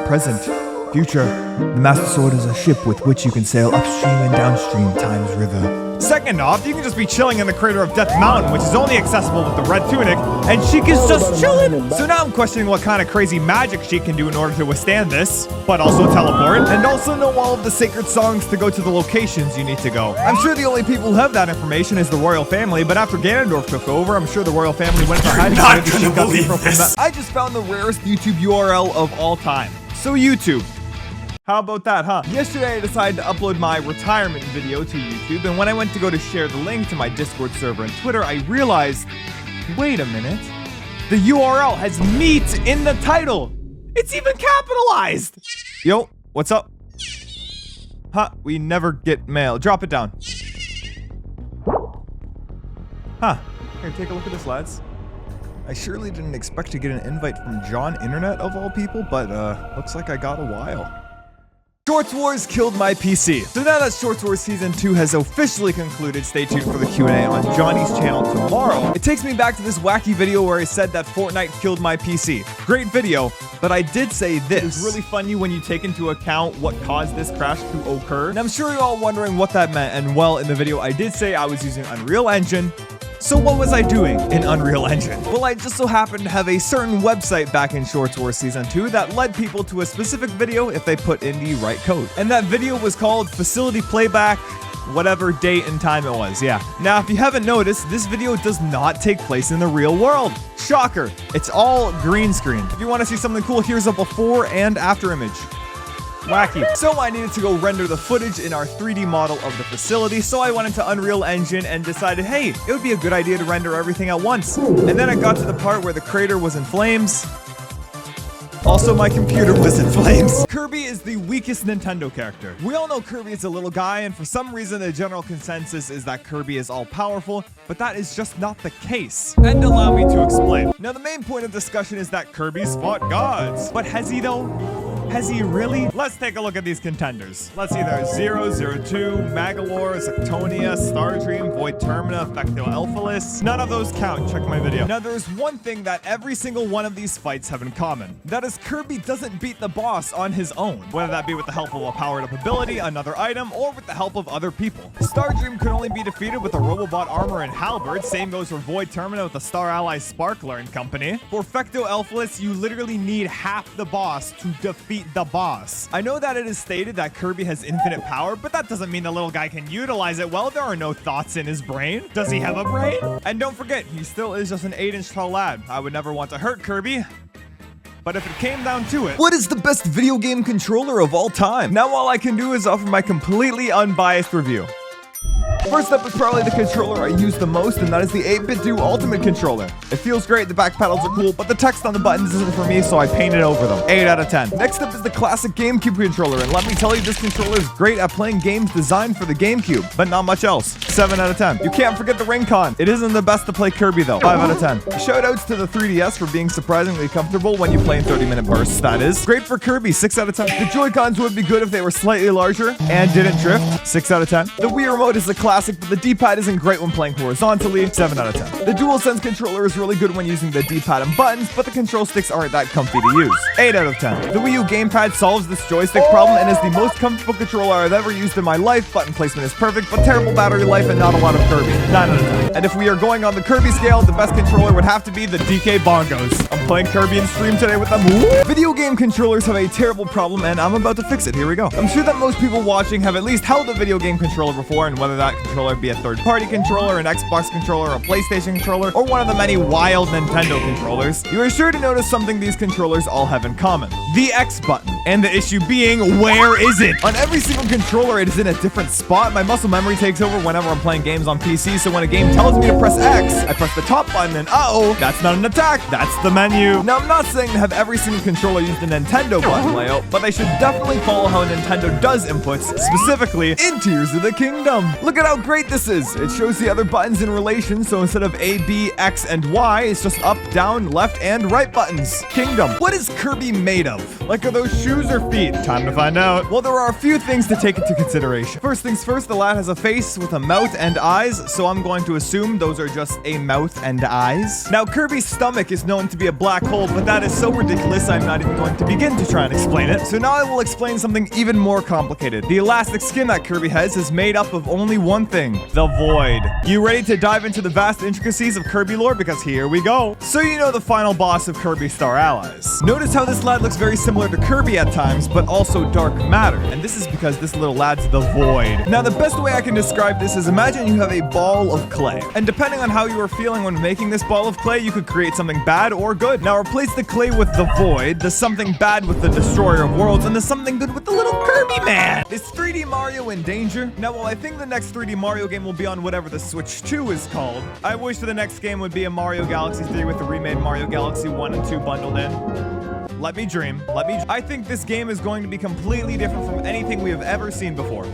present, future. The Master Sword is a ship with which you can sail upstream and downstream Time's river. Second off, you can just be chilling in the crater of Death Mountain, which is only accessible with the red tunic, and Sheik is just chilling. So now I'm questioning what kind of crazy magic Sheik can do in order to withstand this, but also teleport, and also know all of the sacred songs to go to the locations you need to go. I'm sure the only people who have that information is the royal family, but after Ganondorf took over, I'm sure the royal family went to hiding. Not gonna believe this. I just found the rarest YouTube URL of all time. So YouTube. How about that, huh? Yesterday I decided to upload my retirement video to YouTube, and when I went to go to share the link to my Discord server and Twitter, I realized, wait a minute, the URL has meat in the title. It's even capitalized. Yo, what's up? Huh, we never get mail. Drop it down. Huh, here, take a look at this, lads. I surely didn't expect to get an invite from John Internet of all people, but looks like I got a while. Shorts Wars killed my PC. So now that Shorts Wars Season 2 has officially concluded, stay tuned for the Q&A on Johnny's channel tomorrow. It takes me back to this wacky video where I said that Fortnite killed my PC. Great video, but I did say this. It's really funny when you take into account what caused this crash to occur. And I'm sure you're all wondering what that meant, and well, in the video I did say I was using Unreal Engine. So what was I doing in Unreal Engine? Well, I just so happened to have a certain website back in Shorts Wars Season 2 that led people to a specific video if they put in the right code. And that video was called Facility Playback, whatever date and time it was, yeah. Now, if you haven't noticed, this video does not take place in the real world. Shocker, it's all green screen. If you want to see something cool, here's a before and after image. Wacky. So I needed to go render the footage in our 3D model of the facility, so I went into Unreal Engine and decided, hey, it would be a good idea to render everything at once. And then I got to the part where the crater was in flames. Also, my computer was in flames. Kirby is the weakest Nintendo character. We all know Kirby is a little guy, and for some reason the general consensus is that Kirby is all-powerful, but that is just not the case. And allow me to explain. Now, the main point of discussion is that Kirby's fought gods. But has he though? Has he really? Let's take a look at these contenders. Let's see, there's 002, Magalore, Zectonia, Stardream, Void Termina, Fecto Elphalis. None of those count. Check my video. Now, there's one thing that every single one of these fights have in common. That is Kirby doesn't beat the boss on his own, whether that be with the help of a powered-up ability, another item, or with the help of other people. Stardream could only be defeated with a Robobot armor and halberd. Same goes for Void Termina with the Star Ally Sparkler and company. For Fecto Elphalis, you literally need half the boss to defeat the boss. I know that it is stated that Kirby has infinite power, but that doesn't mean the little guy can utilize it well. There are no thoughts in his brain. Does he have a brain? And don't forget, he still is just an 8-inch tall lad. I would never want to hurt Kirby. But if it came down to it, what is the best video game controller of all time? Now all I can do is offer my completely unbiased review. First up is probably the controller I use the most, and that is the 8BitDo Ultimate Controller. It feels great, the back pedals are cool, but the text on the buttons isn't for me, so I painted over them. 8 out of 10. Next up is the classic GameCube controller, and let me tell you, this controller is great at playing games designed for the GameCube, but not much else. 7 out of 10. You can't forget the Ring-Con. It isn't the best to play Kirby though. 5 out of 10. Shoutouts to the 3DS for being surprisingly comfortable when you play in 30-minute bursts, that is. Great for Kirby, 6 out of 10. The Joy-Cons would be good if they were slightly larger and didn't drift. 6 out of 10. The Wii Remote is a classic classic, but the D-pad isn't great when playing horizontally. 7 out of 10. The DualSense controller is really good when using the D-pad and buttons, but the control sticks aren't that comfy to use. 8 out of 10. The Wii U gamepad solves this joystick problem and is the most comfortable controller I've ever used in my life. Button placement is perfect, but terrible battery life and not a lot of Kirby. 9 out of 10. And if we are going on the Kirby scale, the best controller would have to be the DK Bongos. I'm playing Kirby in stream today with them. Woo! Video game controllers have a terrible problem, and I'm about to fix it. Here we go. I'm sure that most people watching have at least held a video game controller before, and whether that controller be a third-party controller, an Xbox controller, a PlayStation controller, or one of the many wild Nintendo controllers, you are sure to notice something these controllers all have in common. The X button. And the issue being, where is it? On every single controller, it is in a different spot. My muscle memory takes over whenever I'm playing games on PC, so when a game tells me to press X, I press the top button and uh-oh, that's not an attack, that's the menu. Now, I'm not saying to have every single controller use the Nintendo button layout, but they should definitely follow how Nintendo does inputs, specifically in Tears of the Kingdom. Look at how great this is. It shows the other buttons in relation, so instead of A, B, X, and Y, it's just up, down, left, and right buttons. Kingdom. What is Kirby made of? Like, are those shoes or feet? Time to find out. Well, there are a few things to take into consideration. First things first, the lad has a face with a mouth and eyes, so I'm going to assume those are just a mouth and eyes. Now, Kirby's stomach is known to be a black hole, but that is so ridiculous I'm not even going to begin to try and explain it. So now I will explain something even more complicated. The elastic skin that Kirby has is made up of only one thing, the void. You ready to dive into the vast intricacies of Kirby lore? Because here we go. So you know the final boss of Kirby Star Allies. Notice how this lad looks very similar to Kirby at times, but also dark matter. And this is because this little lad's the void. Now, the best way I can describe this is imagine you have a ball of clay. And depending on how you are feeling when making this ball of clay, you could create something bad or good. Now, replace the clay with the void, the something bad with the destroyer of worlds, and the something good with the little Kirby man. Is 3D Mario in danger? Now, while I think the next 3D Mario game will be on whatever the Switch 2 is called, I wish the next game would be a Mario Galaxy 3 with the remade Mario Galaxy 1 and 2 bundled in. Let me dream. I think this game is going to be completely different from anything we have ever seen before.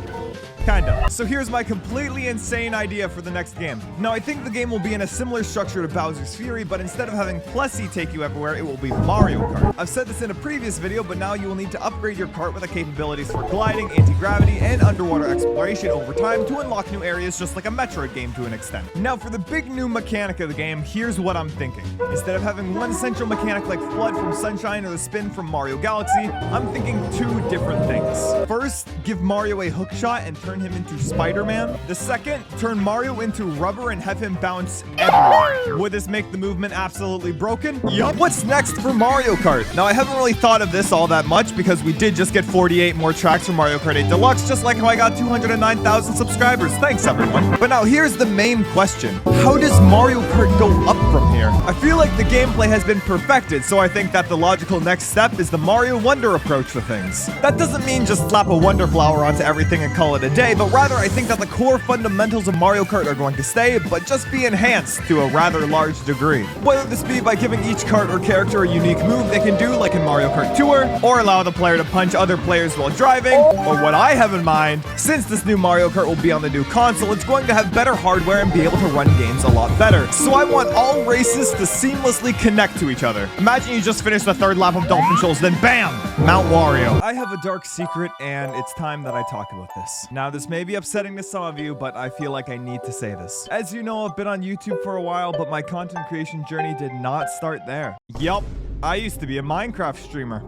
Kinda. So here's my completely insane idea for the next game. Now, I think the game will be in a similar structure to Bowser's Fury, but instead of having Plessy take you everywhere, it will be Mario Kart. I've said this in a previous video, but now you will need to upgrade your kart with the capabilities for gliding, anti-gravity, and underwater exploration over time to unlock new areas just like a Metroid game to an extent. Now, for the big new mechanic of the game, here's what I'm thinking. Instead of having one central mechanic like Flood from Sunshine or the Spin from Mario Galaxy, I'm thinking two different things. First, give Mario a hook shot and turn him into Spider-Man. The second, turn Mario into rubber and have him bounce everywhere. Would this make the movement absolutely broken? Yup. What's next for Mario Kart? Now, I haven't really thought of this all that much because we did just get 48 more tracks for Mario Kart 8 Deluxe, just like how I got 209,000 subscribers. Thanks, everyone. But now, here's the main question. How does Mario Kart go up from here? I feel like the gameplay has been perfected, so I think that the logical next step is the Mario Wonder approach to things. That doesn't mean just slap a Wonder Flower onto everything and call it a day, but rather I think that the core fundamentals of Mario Kart are going to stay, but just be enhanced to a rather large degree. Whether this be by giving each kart or character a unique move they can do, like in Mario Kart Tour, or allow the player to punch other players while driving, or what I have in mind, since this new Mario Kart will be on the new console, it's going to have better hardware and be able to run games a lot better. So I want all races to seamlessly connect to each other. Imagine you just finished the third lap of Dolphin Shoals, then BAM! Mount Wario. I have a dark secret, and it's time that I talk about this. Now, this may be upsetting to some of you, but I feel like I need to say this. As you know, I've been on YouTube for a while, but my content creation journey did not start there. Yup, I used to be a Minecraft streamer.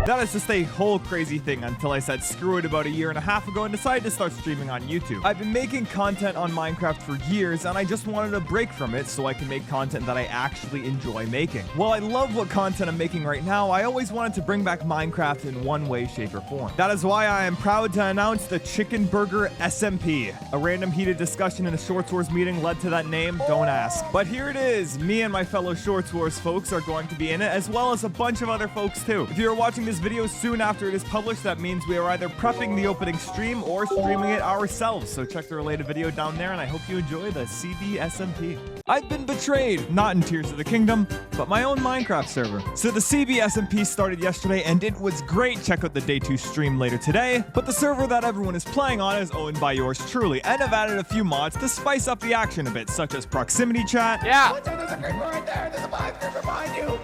That is just a whole crazy thing until I said screw it about a year and a half ago and decided to start streaming on YouTube. I've been making content on Minecraft for years and I just wanted a break from it so I can make content that I actually enjoy making. While I love what content I'm making right now, I always wanted to bring back Minecraft in one way, shape, or form. That is why I am proud to announce the Chicken Burger SMP. A random heated discussion in a Shorts Wars meeting led to that name, don't ask. But here it is, me and my fellow Shorts Wars folks are going to be in it, as well as a bunch of other folks too. If you're watching this video soon after it is published, that means we are either prepping the opening stream or streaming it ourselves, so check the related video down there and I hope you enjoy the CBSMP. I've been betrayed, not in Tears of the Kingdom, but my own Minecraft server. So the CBSMP started yesterday and it was great. Check out the day 2 stream later today, but the server that everyone is playing on is owned by yours truly, and I've added a few mods to spice up the action a bit, such as proximity chat. Yeah. There's a creeper right there. There's a black creeper behind you.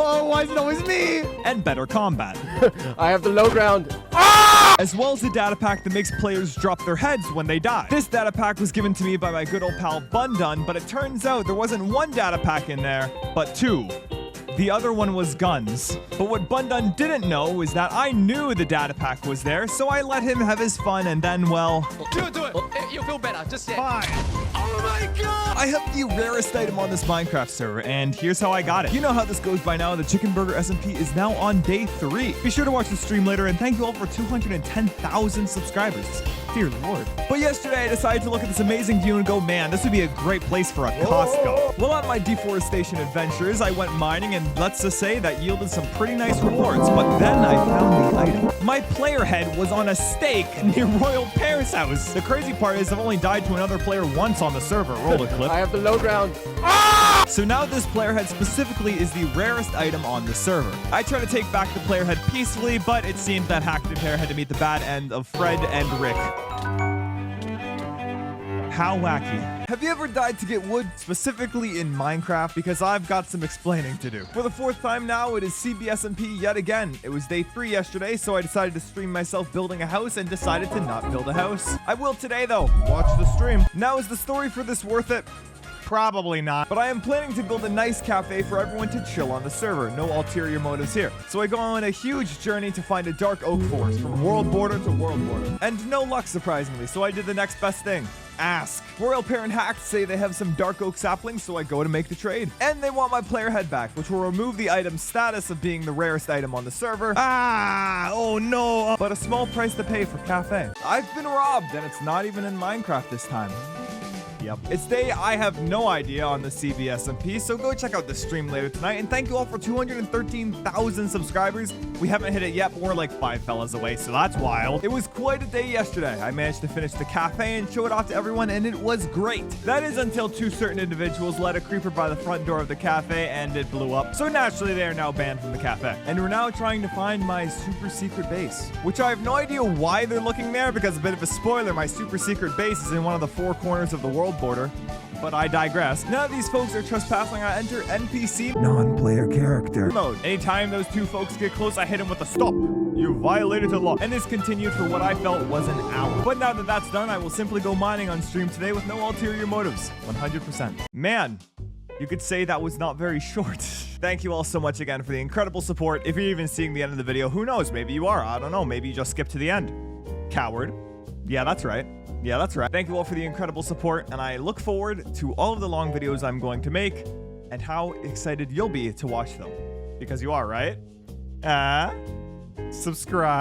Oh, why is it always me? And better combat. I have the low ground. as well as a data pack that makes players drop their heads when they die. This data pack was given to me by my good old pal Bundun, but it turns out there wasn't one data pack in there, but two. The other one was guns. But what Bundun didn't know is that I knew the data pack was there, so I let him have his fun and then, well... Do it! You'll feel better, just say it. Fine. Oh my god! I have the rarest item on this Minecraft server, and here's how I got it. You know how this goes by now. The Chicken Burger SMP is now on day 3. Be sure to watch the stream later, and thank you all for 210,000 subscribers. Dear Lord. But yesterday I decided to look at this amazing view and go, man, this would be a great place for a Costco. Well, on my deforestation adventures, I went mining, and let's just say that yielded some pretty nice rewards. But then I found the item. My player head was on a stake near Royal Pear's house. The crazy part is I've only died to another player once on the server. Roll a clip. I have the low ground. So now this player head specifically is the rarest item on the server. I try to take back the player head peacefully, but it seemed that Hacked and Pear had to meet the bad end of Fred and Rick. How wacky. Have you ever died to get wood, specifically in Minecraft? Because I've got some explaining to do. For the 4th time now, it is CBSMP yet again. It was day 3 yesterday, so I decided to stream myself building a house and decided to not build a house. I will today though. Watch the stream. Now, is the story for this worth it? Probably not, but I am planning to build a nice cafe for everyone to chill on the server. No ulterior motives here. So I go on a huge journey to find a dark oak forest from world border to world border. And no luck, surprisingly, so I did the next best thing. Ask. Royal Pear and Hacked say they have some dark oak saplings, so I go to make the trade. And they want my player head back, which will remove the item's status of being the rarest item on the server. Oh no. But a small price to pay for cafe. I've been robbed, and it's not even in Minecraft this time. Yep. It's day I have no idea on the CBSMP, so go check out the stream later tonight, and thank you all for 213,000 subscribers. We haven't hit it yet, but we're like 5 fellas away, so that's wild. It was quite a day yesterday. I managed to finish the cafe and show it off to everyone, and it was great. That is until 2 certain individuals let a creeper by the front door of the cafe, and it blew up. So naturally, they are now banned from the cafe. And we're now trying to find my super secret base, which I have no idea why they're looking there, because a bit of a spoiler, my super secret base is in one of the 4 corners of the world border, but I digress. Now these folks are trespassing. I enter NPC non-player character mode. Anytime those 2 folks get close, I hit them with a stop. You violated the law. And this continued for what I felt was an hour. But now that that's done, I will simply go mining on stream today with no ulterior motives. 100%. Man, you could say that was not very short. Thank you all so much again for the incredible support. If you're even seeing the end of the video, who knows? Maybe you are. I don't know. Maybe you just skipped to the end. Coward. Yeah, that's right. Yeah, that's right. Thank you all for the incredible support, and I look forward to all of the long videos I'm going to make and how excited you'll be to watch them. Because you are, right? Subscribe.